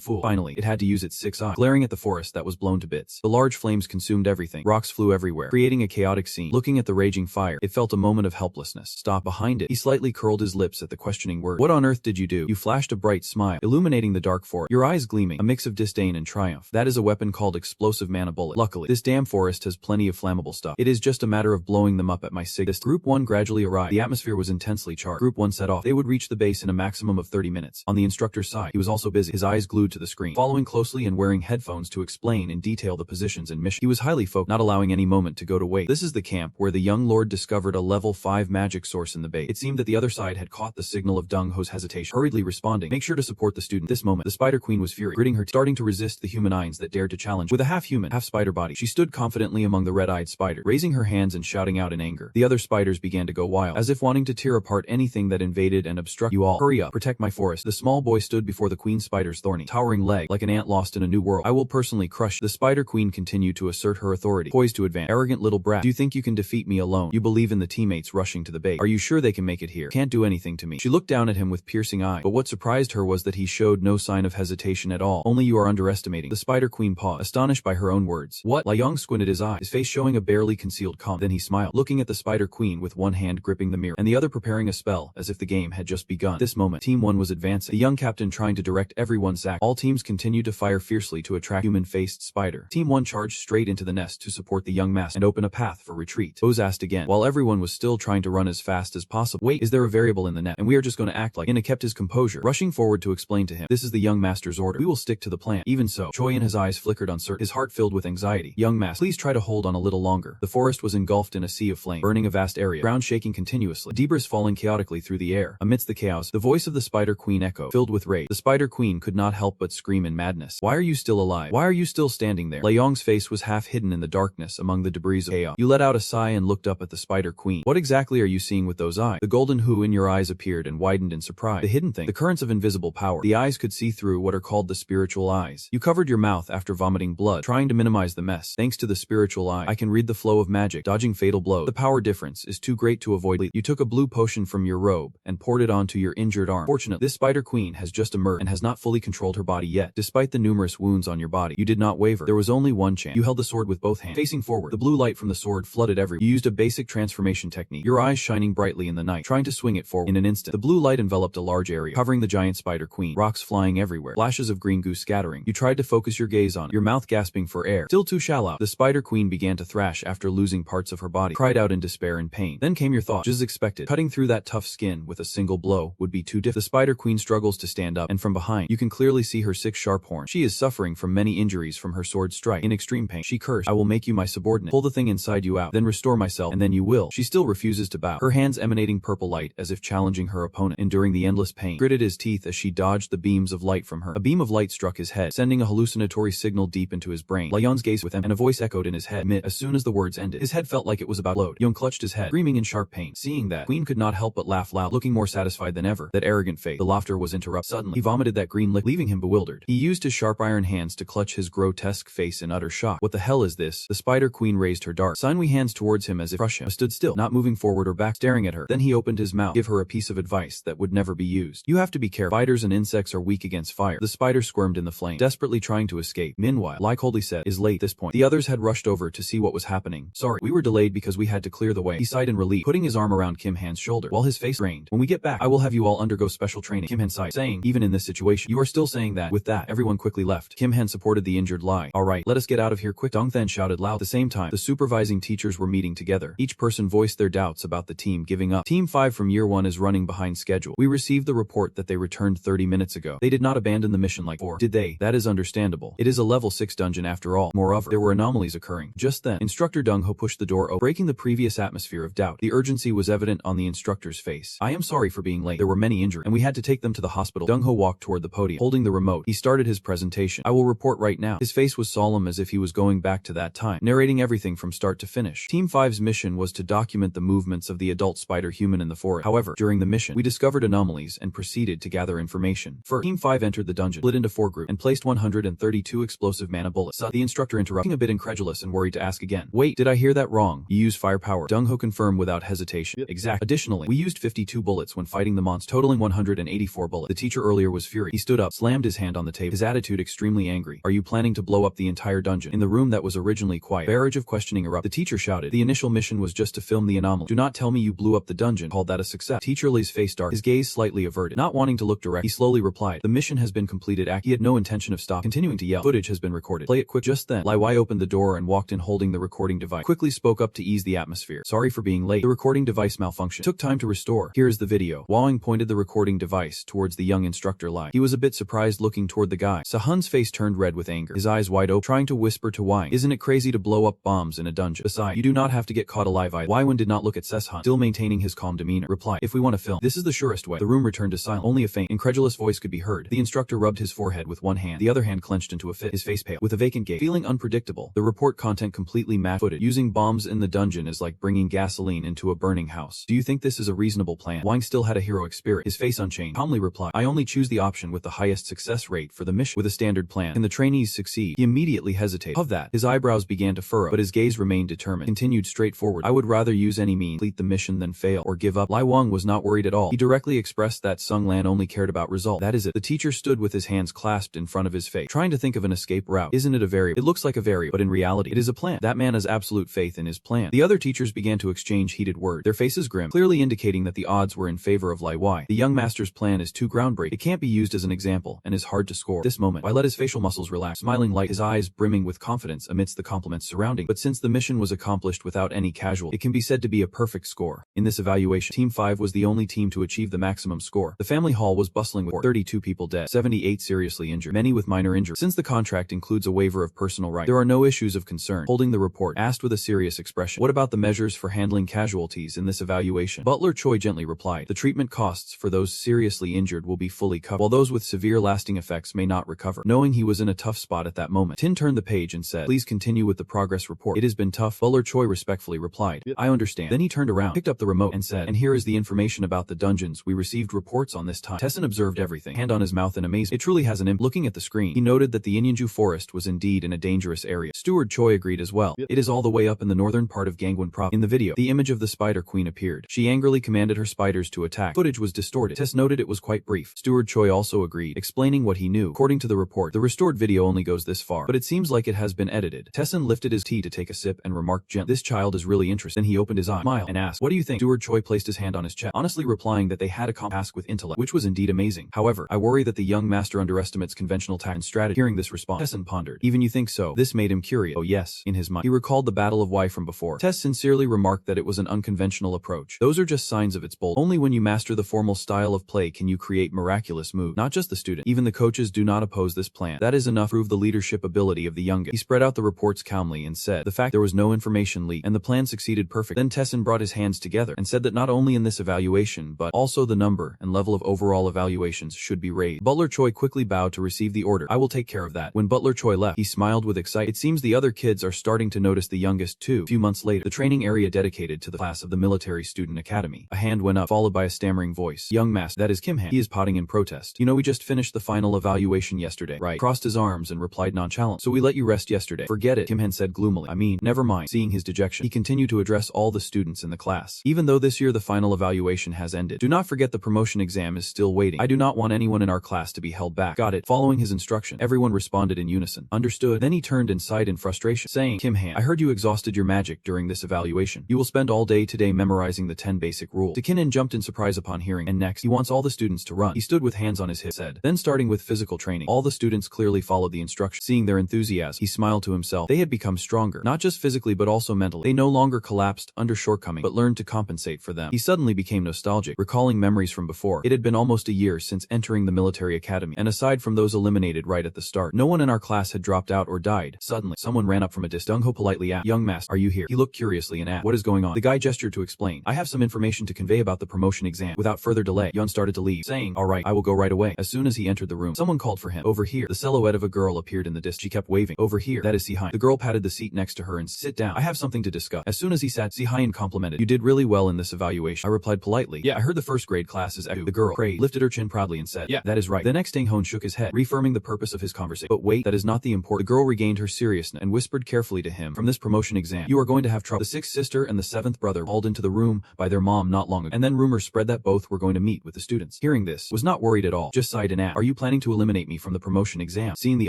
fool. Finally, it had to use its 6 eyes, glaring at the forest that was blown to bits. The large flames consumed everything. Rocks flew everywhere, creating a chaotic scene. Looking at the raging fire, it felt a moment of helplessness. Stop behind it. He slightly curled his lips at the questioning word. What on earth did you do? You flashed a bright smile, illuminating the dark forest, your eyes gleaming, a mix of disdain and triumph. That is a weapon called explosive mana bullet. Luckily, this damn forest has plenty of flammable stuff. It is just a matter of blowing them up at my signal. Group 1 gradually arrived. The atmosphere was intensely charged. Group 1 set off. They would reach the base in a maximum of 30 minutes. On the instructor's side, he was also busy, his eyes glued to the screen, following closely and wearing headphones to explain in detail the positions and mission. He was highly focused, not allowing any moment to go to waste. This is the camp where the young lord discovered a level 5 magic source in the base. It seemed that the other side had caught the signal of Dung Ho's hesitation, hurriedly responding, make sure to support the student. This moment, the Spider Queen was furious, gritting her teeth, starting to resist the human eyes that dared to challenge. With a half-human, half-spider body, she stood confidently among the red-eyed spider, raising her hands and shouting out in anger. The other spiders began to go wild, as if wanting to tear apart anything that invaded and obstructed. You all, hurry up, protect my forest. The small boy stood before the queen spider's thorny, towering leg, like an ant lost in a new world. I will personally crush. The Spider Queen continued to assert her authority, poised to advance. Arrogant little brat, do you think you can defeat me alone? You believe in the teammates rushing to the base. Are you sure they can make it here? Can't do anything to me. She looked down at him with piercing eye, but what surprised her was that he showed no sign of hesitation at all. Only you are underestimating. The Spider Queen paused, astonished by her own words. What? Liang squinted his eye, his face showing a barely concealed calm. Then he smiled, looking at the Spider Queen with one hand gripping the mirror and the other preparing a spell, as if the game had just begun. At this moment, Team 1 was advancing, the young captain trying to direct everyone's act. All teams continued to fire fiercely to attract human-faced spider. Team 1 charged straight into the nest to support the young master and open a path for retreat. Oz asked again, while everyone was still trying to run as fast as possible. Wait, is there a variable in the net? And we are just going to act like. Ina kept his composure, rushing forward to explain to him, this is the young master's order. We will stick to the plan. Even so, Choi and his eyes flickered uncertain, his heart filled with anxiety. Young master, please try to hold on a little longer. The forest was engulfed in a sea of flame, burning a vast area, ground shaking continuously, debris falling chaotically through the air. Amidst the chaos, the voice of the Spider Queen echoed, filled with rage. The Spider Queen could not help but scream in madness. Why are you still alive? Why are you still standing there? Liang's face was half hidden in the darkness among the debris of chaos. You let out a sigh and looked up at the Spider Queen. What exactly are you seeing with those eyes? The golden hue in your eyes appeared and widened in surprise. The hidden thing, the currents of invisible power. The eyes could see through what are called the spiritual eyes. You covered your mouth after vomiting blood, trying to minimize the mess. Thanks to the spiritual eye, I can read the flow of magic, dodging fatal blows. The power difference is too great to avoid. You took a blue potion from your robe and poured it onto your injured arm. Fortunately, this Spider Queen has just emerged and has not fully controlled her body yet. Despite the numerous wounds on your body, you did not waver. There was only one chance. You held the sword with both hands, facing forward. The blue light from the sword flooded everywhere. You used a basic transformation technique, your eyes shining brightly in the night, trying to swing it forward. In an instant, the blue light enveloped a large area, covering the giant Spider Queen, rocks flying everywhere, flashes of green goo scattering. You tried to focus your gaze on it, your mouth gasping for air. Still too shallow. The Spider Queen began to thrash after losing parts of her body, cried out in despair and pain. Then came your thought, just as expected. Cutting through that tough skin with a single blow would be too difficult. The Spider Queen struggles to stand up, and from behind, you can clearly see her 6 sharp horns. She is suffering from many injuries from her sword strike. In extreme pain, she cursed, I will make you my subordinate. Pull the thing inside you out, then restore myself, and then you will. She still refuses to bow, her hands emanating purple light as if challenging her opponent. Enduring the endless pain, gritted his teeth as she dodged the beams of light from her. A beam of light struck his head, sending a hallucinatory signal deep into his brain. Liang's gaze with him, and a voice echoed in his head. As soon as the words ended, his head felt like it was about to explode. Young clutched his head, screaming in sharp pain. Seeing that, Queen could not help but laugh loud, looking more satisfied than ever. That arrogant face. The laughter was interrupted. Suddenly, he vomited that green liquid, leaving him bewildered. He used his sharp iron hands to clutch his grotesque face in utter shock. What the hell is this? The Spider Queen raised her dark, sinewy hands towards him as if crush him, but stood still, not moving forward or back, staring at her. Then he opened his mouth, give her a piece of advice that would never be used. You have to be careful. Spiders and insects are weak against fire. The spider squirmed in the flame, desperately trying to escape. Meanwhile, like coldly said, is late at this point. The others had rushed over to see what was happening. Sorry, we were delayed because we had to clear the way. He sighed in relief, putting his arm around Kim Han's shoulder, while his face rained. When we get back, I will have you all undergo special training. Kim Han sighed, saying, even in this situation, you are still saying that. With that, everyone quickly left. Kim Han supported the injured Lai. Alright, let us get out of here quick. Dong Then shouted loud. The same time, the supervising teachers were meeting together. Each person voiced their doubts about the team giving up. Team 5 from year 1 is running behind schedule. We received the report that they returned 30 minutes ago. They did not abandon the mission like 4, did they? That is understandable. It is a level 6 dungeon after all. Moreover, there were anomalies occurring. Just then, Instructor Dong-ho pushed the door open, breaking the previous atmosphere of doubt. The urgency was evident on the instructor's face. I am sorry for being late. There were many injured, and we had to take them to the hospital. Dong-ho walked toward the podium. Holding the remote, he started his presentation. I will report right now. His face was solemn as if he was going back to that time, narrating everything from start to finish. Team 5's mission was to document the movements of the adult spider human in the forest. However, during the mission, we discovered anomalies and proceeded to gather information. First, Team 5 entered the dungeon, split into 4 groups, and placed 132 explosive mana bullets. The instructor interrupted, a bit incredulous and worried to ask again. Wait, did I hear that wrong? You use firepower. Dong-ho confirmed without hesitation. Yep. Exactly. Additionally, we used 52 bullets when fighting the monster, totaling 184 bullets. The teacher earlier was furious. He stood up, slammed his hand on the table, his attitude extremely angry. Are you planning to blow up the entire dungeon? In the room that was originally quiet, a barrage of questioning erupted. The teacher shouted, the initial mission was just to film the anomaly. Do not tell me you blew up the dungeon. Called that a success? Teacher Lee's face dark, his gaze slightly averted. Not wanting to look direct, he slowly replied, the mission has been completed. He had no intention of stopping. Continuing to yell, footage has been recorded. Play it quick. Just then, Lai Wai opened the door and walked in holding the recording device. Quickly spoke up to ease the atmosphere. Sorry for being late. The recording device malfunctioned. Took time to restore. Here is the video. Wang pointed the recording device towards the young instructor Lai. He was a bit surprised looking toward the guy. Sahun's face turned red with anger, his eyes wide open, trying to whisper to Wang, isn't it crazy to blow up bombs in a dungeon? Besides, you do not have to get caught alive either. Wang did not look at Sehun, still maintaining his calm demeanor. Replied, if we want to film, this is the surest way. The room returned to silence. Only a faint, incredulous voice could be heard. The instructor rubbed his forehead with one hand, the other hand clenched into a fist, his face pale, with a vacant gaze, feeling unpredictable. The report content completely matched footage. Using bombs in the dungeon is like bringing gasoline into a burning house. Do you think this is a reasonable plan? Wang still had a heroic spirit, his face unchanged, calmly replied, I only choose the option with the highest success rate for the mission. With a standard plan, can the trainees succeed? He immediately hesitated. Of that, his eyebrows began to furrow, but his gaze remained determined. Continued straightforward. I would rather use any means, complete the mission than fail, or give up. Lai Wang was not worried at all. He directly expressed that Sung Lan only cared about result. That is it. The teacher stood with his hands clasped in front of his face, trying to think of an escape route. Isn't it a variable? It looks like a variable, but in reality, it is a plan. That man has absolute faith in his plan. The other teachers began to exchange heated words, their faces grim, clearly indicating that the odds were in favor of Lai Wai. The young master's plan is too groundbreaking. It can't be used as an example, and is hard to score. This moment, Wai let his facial muscles relax, smiling light, his eyes brimming with confidence amidst the compliments surrounding. But since the mission was accomplished without any casualty, it can be said to be a perfect score. In this evaluation, Team 5 was the only team to achieve the maximum score. The family hall was bustling with 32 people dead, 78 seriously injured, many with minor injuries. Since the contract includes a waiver of personal rights, there are no issues of concern. Holding the report, asked with a serious expression, what about the measures for handling casualties in this evaluation? Butler Choi gently replied, the treatment costs for those seriously injured will be fully covered, while those with severe lasting effects may not recover. Knowing he was in a tough spot at that moment, Tin turned the page and said, please continue with the progress report. It has been tough. Butler Choi respectfully replied, I understand. Then he turned around, picked up the remote, and said, and here is the information about the dungeons. We received reports on this time. Tessin observed everything, hand on his mouth in amazement. It truly has an imp. Looking at the screen, he noted that the Inyanju forest was indeed in a dangerous area. Steward Choi agreed as well. It is all the way up in the northern part of Gangwon Province. In the video, the image of the Spider Queen appeared. She angrily commanded her spiders to attack. Footage was distorted. Tess noted it was quite brief. Steward Choi also agreed, explaining what he knew. According to the report, the restored video only goes this far, but it seems like it has been edited. Tessin lifted his tea to take a sip and remarked gently, this child is really interested. Then he opened his eye, smiled, and asked, what do you think? Steward Choi placed his hand on his chest, honestly replying that they had a task with intellect, which was indeed amazing. However, I worry that the young master underestimates conventional tact and strategy. Hearing this response, Tessin pondered. Even you think so? This made him curious. Oh yes, in his mind. He recalled the Battle of Wai from before. Tess sincerely remarked that it was an unconventional approach. Those are just signs of its bold. Only when you master the formal style of play can you create miraculous moves. Not just the student. Even the coaches do not oppose this plan. That is enough to prove the leadership ability of the youngest. He spread out the reports calmly and said, the fact there was no information leak and the plan succeeded perfect. Then Tessin brought his hands together and said that not only in this evaluation but also the number and level of overall evaluations should be raised. Butler Choi quickly bowed to receive the order. I will take care of that. When Butler Choi left, he smiled with excitement. It seems the other kids are starting to notice the youngest too. A few months later, the training area dedicated to the class of the Military Student Academy. A hand went up, followed by a stammering voice. Young master, that is Kim Han. He is potting in protest. You know we just finished the final evaluation yesterday, right? Crossed his arms and replied nonchalant. So we let you rest yesterday. Forget it, Kim Han said gloomily. I mean, never mind. Seeing his dejection, he continued to address all the students in the class. Even though this year the final evaluation has ended, do not forget the promotion exam is still waiting. I do not want anyone in our class to be held back. Got it. Following his instruction, everyone responded in unison. Understood. Then he turned and sighed in frustration, saying, Kim Han, I heard you exhausted your magic during this evaluation. You will spend all day today memorizing the 10 basic rules. Kinin jumped in surprise upon hearing, and next, he wants all the students to run. He stood with hands on his hips, said. Then starting with physical training, all the students clearly followed the instructions. Seeing their enthusiasm, he smiled to himself. They had become stronger, not just physically but also mentally. They no longer collapsed under shortcoming but learned to compensate for them. He suddenly became nostalgic, recalling memories from before. It had been almost a year since entering the military academy, and aside from those eliminated right at the start, no one in our class had dropped out or died. Suddenly, someone ran up from a distance. Dungho politely asked, "Young master, are you here?" He looked curiously and asked, "What is going on?" The guy gestured to explain, "I have some information to convey about the promotion exam." Without further delay, Yun started to leave, saying, "All right, I will go right away." As soon as he entered the room, someone called for him. "Over here." The silhouette of a girl appeared in the distance. She kept waving. "Over here. That is Sihain." The girl patted the seat next to her and "Sit down. I have something to discuss." As soon as he sat, Sihain complimented, "You did really well in this evaluation." I replied politely, "Yeah, I heard the first grade class is at." The girl prayed, lifted her chin proudly and said, "Yeah, that is right." The next Ding Hon shook his head, reaffirming the purpose of his conversation. "But wait, that is not the important." The girl regained her seriousness and whispered carefully to him, "From this promotion exam, you are going to have trouble." The sixth sister and the seventh brother hauled into the room by their mom not long ago, and then rumors spread that both were going to meet with the students. Hearing this, was not worried at all, just sighed and asked, "Are you planning to eliminate me from the promotion exam?" Seeing the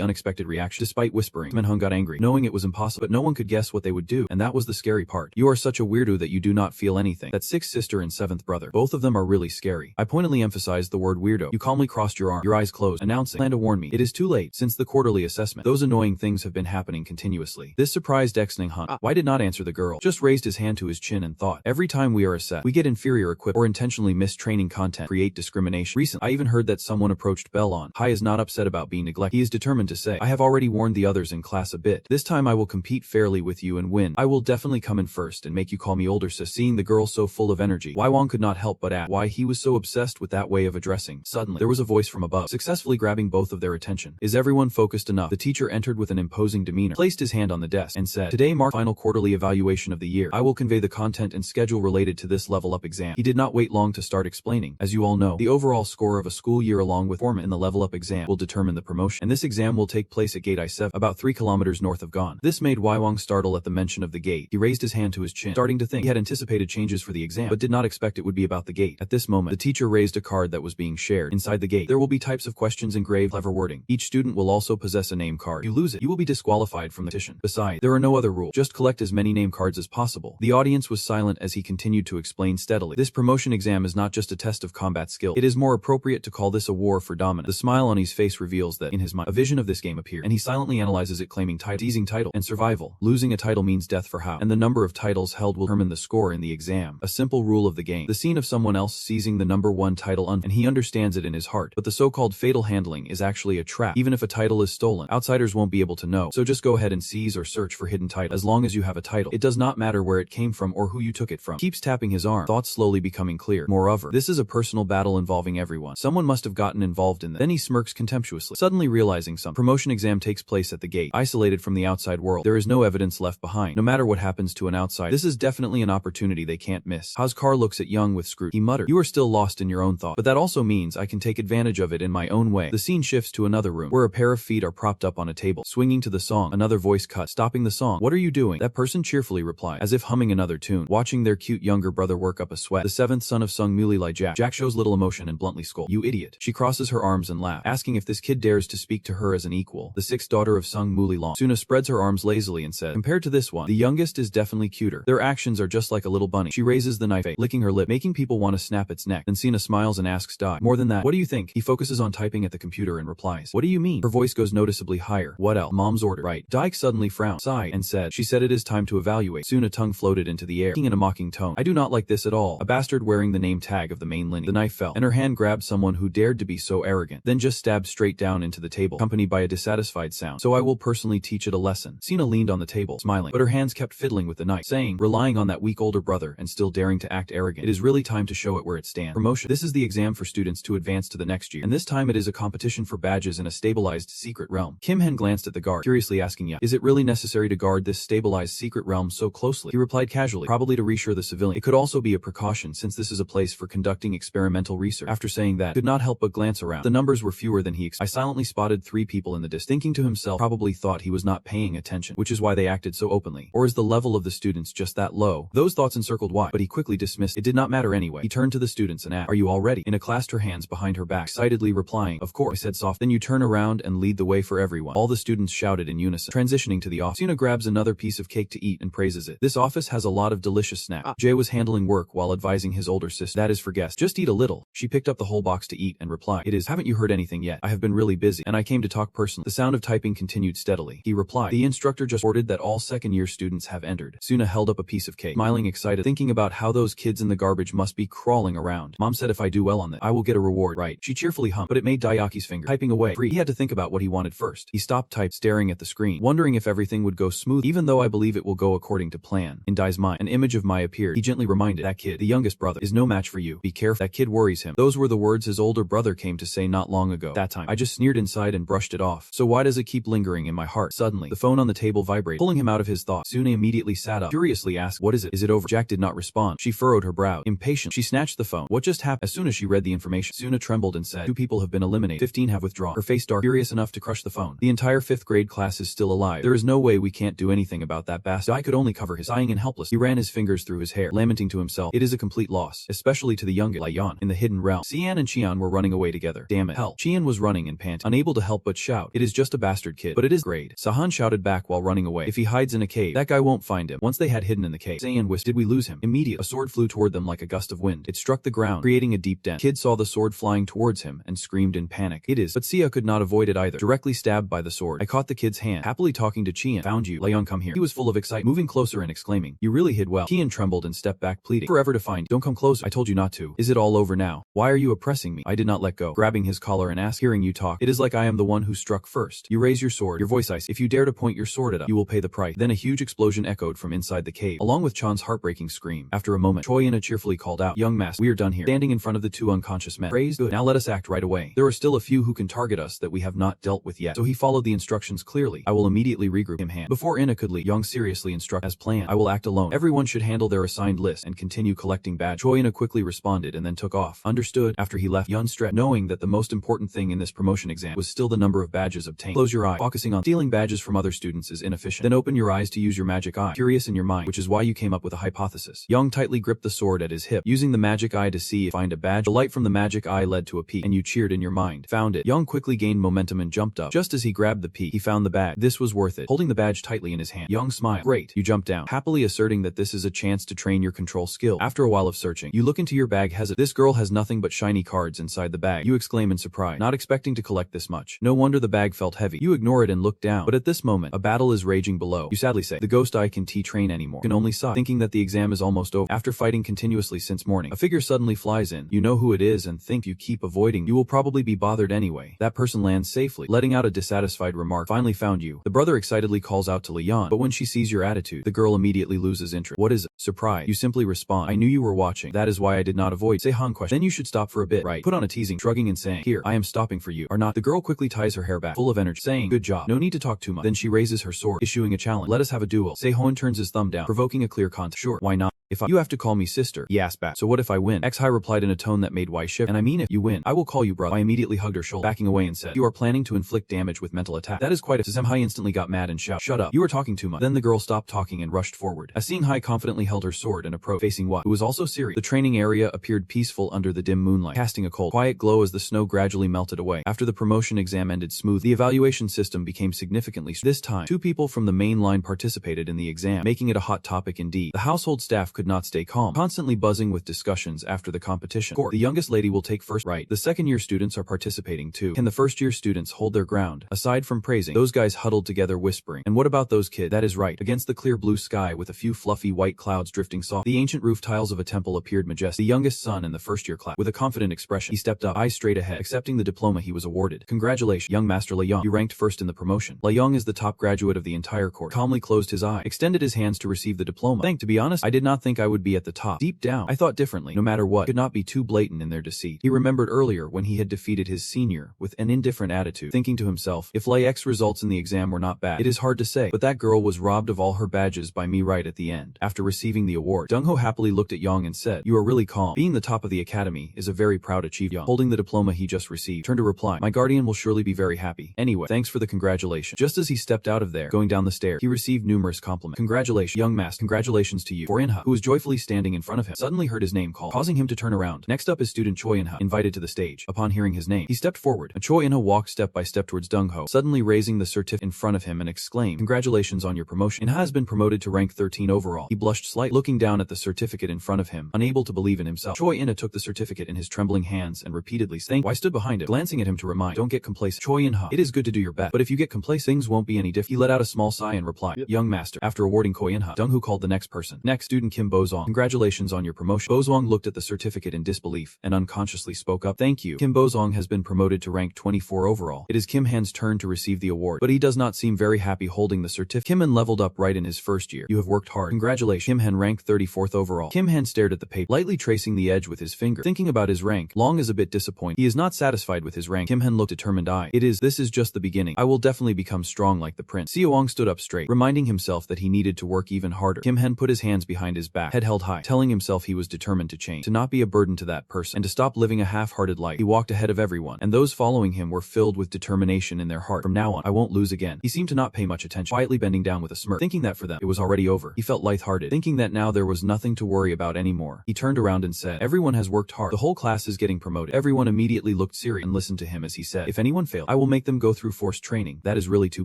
unexpected reaction, despite whispering, Manhwa got angry, knowing it was impossible, but no one could guess what they would do, and that was the scary part. "You are such a weirdo that you do not feel anything." That sixth sister and seventh brother, both of them are really scary. I pointedly emphasized the word weirdo. You calmly crossed your arm, your eyes closed, announcing, "Plan to warn me. It is too late." Since the quarterly assessment, those annoying things have been happening continuously. This surprised Ning Han. Why did not answer the girl? Just raised his hand to his chin and thought, "Every time we are assessed, we get inferior equipped or intentionally miss training content, create discrimination." Recently, I even heard that someone approached Bellon. Hai is not upset about being neglected. He is determined to say, "I have already warned the others in class a bit. This time I will compete fairly with you and win. I will definitely come in first and make you call me older sis." Seeing the girl so full of energy, Wai Wang could not help but ask why he was so obsessed with that way of addressing. Suddenly, there was a voice from above, successfully grabbing both of their attention. "Is everyone focused enough?" The teacher entered with an imposing demeanor, placed his hand on the desk, and said, "Today marks final quarterly evaluation of the year. I will convey the content and schedule related to this level up exam." He did not wait long to start explaining. "As you all know, the overall score of a school year along with performance in the level up exam will determine the promotion, and this exam will take place at Gate I-7, about 3 kilometers north of Gon." This made Wai Wang startle at the mention of the gate. He raised his hand to his chin, starting to think. He had anticipated changes for the exam, but did not expect it would be about the gate. At this moment, the teacher raised a card that was being shared. Inside the gate, there will be types of questions engraved clever wording. Each student will also possess a name card. If you lose it, you will be disqualified from the competition. Besides, there are no other rules. Just collect as many name cards as possible. The audience was silent as he continued to explain steadily. This promotion exam is not just a test of combat skill. It is more appropriate to call this a war for dominance. The smile on his face reveals that, in his mind, a vision of this game appeared, and he silently analyzes it, claiming title, teasing title, and survival. Losing a title means death for Hao, and the number of titles held will determine the score in the exam. A simple rule of the game. The scene of someone else seizing the number 1 title and he understands it in his heart. But the so-called fatal handling is actually a trap. Even if a title is stolen, outsiders won't be able to know. So just go ahead and seize or search for hidden titles. As long as you have a title, it does not matter where it came from or who you took it from. Keeps tapping his arm, thoughts slowly becoming clear. Moreover, this is a personal battle involving everyone. Someone must have gotten involved in this. Then he smirks contemptuously, suddenly realizing something. Promotion exam takes place at the gate, isolated from the outside world. There is no evidence left behind. No matter what happens to an outsider, this is definitely an opportunity they can't miss. Haskar looks at Young with scrutiny. He muttered, "You are still lost in your own thought, but that also means I can take advantage of it in my own way." The scene shifts to another room, where a pair of feet are propped up on a table, swinging to the song. Another voice cut, stopping the song. "What are you doing?" That person cheerfully replied, as if humming another tune, watching their cute younger brother work up a sweat. The seventh son of Sung Muli Lai Jack. Jack shows little emotion and bluntly scolds, "You idiot." She crosses her arms and laughs, asking if this kid dares to speak to her as an equal. The sixth daughter of Sung Muli Long, Suna, spreads her arms lazily and says, "Compared to this one, the youngest is definitely cuter. Their actions are just like a little bunny." She raises the knife, licking her lip, making people want to snap its neck. Then Sina smiles and asks Dai, "More than that, what do you think?" He focuses on typing at the computer and replies, "What do you mean?" Her voice goes noticeably higher. "What else? Mom's order." "Right." Dai suddenly frowned, sighed, and said, "She said it is time to evaluate." Soon a tongue floated into the air, speaking in a mocking tone. "I do not like this at all." A bastard wearing the name tag of the main lineage. The knife fell, and her hand grabbed someone who dared to be so arrogant, then just stabbed straight down into the table, accompanied by a dissatisfied sound. "So I will personally teach it a lesson." Sina leaned on the table, smiling, but her hands kept fiddling with the knife, saying, relying on that weak older brother and still daring to act arrogant. "It is really time to show it where it stands." Promotion. This is the exam for students to advance to the next year, and this time it is a competition for badges in a stabilized secret realm. Kim Hen glanced at the guard, curiously asking Yi, "Is it really necessary to guard this stabilized secret realm so closely?" He replied casually, "Probably to reassure the civilian. It could also be a precaution since this is a place for conducting experimental research." After saying that, could not help but glance around. The numbers were fewer than he expected. I silently spotted 3 people in the distance, thinking to himself, probably thought he was not paying attention, which is why they acted so openly. Or is the level of the students just that low? Those thoughts encircled why, but he quickly dismissed. It did not matter anyway. He turned to the students and asked, "Are you all ready?" Ina clasped her hands behind her back, excitedly replying, "Of course." I said soft, "Then you turn around and lead the way for everyone." All the students shouted in unison. Transitioning to the office, Sina grabs another piece of cake to eat and praises it. "This office has a lot of delicious snacks." Jay was handling work while advising his older sister, "That is for guests. Just eat a little." She picked up the whole box to eat and replied, "It is. Haven't you heard anything yet? I have been really busy, and I came to talk personally." The sound of typing continued steadily. He replied, "The instructor instructor just ordered that all second-year students have entered. Suna held up a piece of cake, smiling excited, thinking about how those kids in the garbage must be crawling around. Mom said if I do well on this, I will get a reward, right? She cheerfully hummed, but it made Dayaki's finger typing away. He had to think about what he wanted first. He stopped typing, staring at the screen, wondering if everything would go smooth, even though I believe it will go according to plan. In Dai's mind, an image of Mai appeared. He gently reminded, that kid, the youngest brother, is no match for you. Be careful, that kid worries him. Those were the words his older brother came to say not long ago. That time, I just sneered inside and brushed it off. So why does it keep lingering in my heart? Suddenly, the phone on the table vibrated, pulling him out of his thoughts. Suna immediately sat up, curiously asked, what is it? Is it over? Jack did not respond. She furrowed her brow. Impatient, she snatched the phone. What just happened? As soon as she read the information, Suna trembled and said, 2 people have been eliminated. 15 have withdrawn. Her face dark, furious enough to crush the phone. The entire 5th grade class is still alive. There is no way we can't do anything about that bastard. I could only cover his sighing and helpless. He ran his fingers through his hair, lamenting to himself, it is a complete loss, especially to the youngest, Layan, in the hidden realm. Xian and Qian were running away together. Damn it, hell. Qian was running and panting, unable to help but shout, it is just a bastard kid. But it is grade. Sahan shouted back while running away, if he hides in a cave, that guy won't find him. Once they had hidden in the cave, Xian whispered, did we lose him? Immediately, a sword flew toward them like a gust of wind. It struck the ground, creating a deep dent. Kid saw the sword flying towards him and screamed in panic. It is, but Sia could not avoid it either. Directly stabbed by the sword. I caught the kid's hand, happily talking to Qian. Found you. Layan, come here. He was full of excitement, moving closer and exclaiming, you really hid well. Qian trembled and stepped back, pleading, forever to find you. Don't come closer. I told you not to. Is it all over now? Why are you oppressing me? I did not let go. Grabbing his collar and asked, hearing you talk, it is like I am the one who struck first. You raise your sword, your voice ice. If you dare to point your sword at us, you will pay the price. Then a huge explosion echoed from inside the cave, along with Chan's heartbreaking scream. After a moment, Choyina cheerfully called out, young master, we are done here. Standing in front of the 2 unconscious men. Praise, good. Now let us act right away. There are still a few who can target us that we have not dealt with yet. So he followed the instructions clearly. I will immediately regroup him hand. Before Ina could leave, Young seriously instruct, as planned, I will act alone. Everyone should handle their assigned list and continue collecting badges. Choyina quickly responded and then took off. Understood. After he left, Yun stretched, knowing that the most important thing in this promotion exam was still the number of badges obtained. Close your eye. Focusing on stealing badges from other students is inefficient. Then open your eyes to use your magic eye. Curious in your mind, which is why you came up with a hypothesis. Young tightly gripped the sword at his hip, using the magic eye to see if find a badge. The light from the magic eye led to a peak, and you cheered in your mind. Found it. Young quickly gained momentum and jumped up. Just as he grabbed the peak, he found the badge. This was worth it. Holding the badge tightly in his hand, Young smiled. Great. You jumped down, happily asserting that this is a chance to train your control skill. After a while of searching, you look into your bag hesitant. This girl has nothing but shiny cards inside the bag. You exclaim in surprise, not expecting to collect this much. No wonder the bag felt heavy. You ignore it and look down. But at this moment, a battle is raging below. You sadly say, the ghost eye can train anymore. You can only sigh, thinking that the exam is almost over. After fighting continuously since morning, a figure suddenly flies in. You know who it is and think you keep avoiding. You will probably be bothered anyway. That person lands safely, letting out a dissatisfied remark. Finally found you. The brother excitedly calls out to Leon, but when she sees your attitude, the girl immediately loses interest. What is it? Surprise. You simply respond, I knew you were watching. That is why I did not avoid. Seihan question. Then you should stop for a bit, right? Put on a teasing, shrugging and saying, here, I am stopping for you. Are not. The girl quickly ties her hair back, full of energy, saying, good job. No need to talk too much. Then she raises her sword, issuing a challenge. Let us have a duel. Seihan turns his thumb down, provoking a clear contest. Sure, why not? You have to call me sister. He asked back. So what if I win? X-High replied in a tone that made Y shiver. And I mean if you win, I will call you brother. I immediately hugged her shoulder, backing away and said, you are planning to inflict damage with mental attack. That is quite a... Hai instantly got mad and shouted, shut up. You are talking too much. Then the girl stopped talking and rushed forward. As Hai confidently held her sword and approached, facing what? Who was also serious. The training area appeared peaceful under the dim moonlight, casting a cold, quiet glow as the snow gradually melted away. After the promotion exam ended smoothly, the evaluation system became significantly this time. 2 people from the main line participated in the exam, making it a hot topic indeed. The household staff could not stay calm, constantly buzzing with discussions after the competition. Score. The youngest lady will take first. Right. The second-year students are participating too. Can the first-year students hold their ground? Aside from praising, those guys huddled together whispering. And what about those kids? That is right. Against the clear blue sky with a few fluffy white clouds drifting soft, the ancient roof tiles of a temple appeared majestic. The youngest son in the first-year class, with a confident expression, he stepped up, eyes straight ahead, accepting the diploma he was awarded. Congratulations, young master Leong. You ranked first in the promotion. Leong is the top graduate of the entire course. Calmly closed his eye, extended his hands to receive the diploma. To be honest, I did not think I would be at the top. Deep down, I thought differently. No matter what, could not be too blatant in their deceit. He remembered earlier when he had defeated his senior with an indifferent attitude, thinking to himself, if X results in the exam were not bad, it is hard to say, but that girl was robbed of all her badges by me right at the end. After receiving the award, Dungho happily looked at Yang and said, you are really calm. Being the top of the academy is a very proud achievement. Yang, holding the diploma he just received, turned to reply, my guardian will surely be very happy. Anyway, thanks for the congratulations. Just as he stepped out of there, going down the stairs, he received numerous compliments. Congratulations, young master. Congratulations to you. For Inha, who was joyfully standing in front of him, suddenly heard his name called, causing him to turn around. Next up is student Choi Inha, invited to the stage. Upon hearing his name, he stepped forward, and Choi Inha walked step by step towards Dungho, suddenly raising the certificate in front of him and exclaimed, congratulations on your promotion. Inha has been promoted to rank 13 overall. He blushed slightly, looking down at the certificate in front of him, unable to believe in himself. Choi Inha took the certificate in his trembling hands and repeatedly thanked. I stood behind him, glancing at him to remind, don't get complacent. Choi Inha, it is good to do your best, but if you get complacent, things won't be any different. He let out a small sigh and replied, young master. After awarding Koyinha, Donghu called the next person. Next, student Kim Bozong. Congratulations on your promotion. Bozong looked at the certificate in disbelief and unconsciously spoke up. Thank you. Kim Bozong has been promoted to rank 24 overall. It is Kim Han's turn to receive the award, but he does not seem very happy holding the certificate. Kim Han leveled up right in his first year. You have worked hard. Congratulations. Kim Han ranked 34th overall. Kim Han stared at the paper, lightly tracing the edge with his finger. Thinking about his rank, Long is a bit disappointed. He is not satisfied with his rank. Kim Han looked determined. This is just the beginning. I will definitely become strong like the prince. Seoong stood up straight, reminding himself that he needed to work even harder. Kim Han put his hands behind his back, head held high, telling himself he was determined to change, to not be a burden to that person, and to stop living a half-hearted life. He walked ahead of everyone, and those following him were filled with determination in their heart. From now on, I won't lose again. He seemed to not pay much attention, quietly bending down with a smirk, thinking that for them, it was already over. He felt lighthearted, thinking that now there was nothing to worry about anymore. He turned around and said, everyone has worked hard. The whole class is getting promoted. Everyone immediately looked serious and listened to him as he said, if anyone fails, I will make them go through forced training. That is really too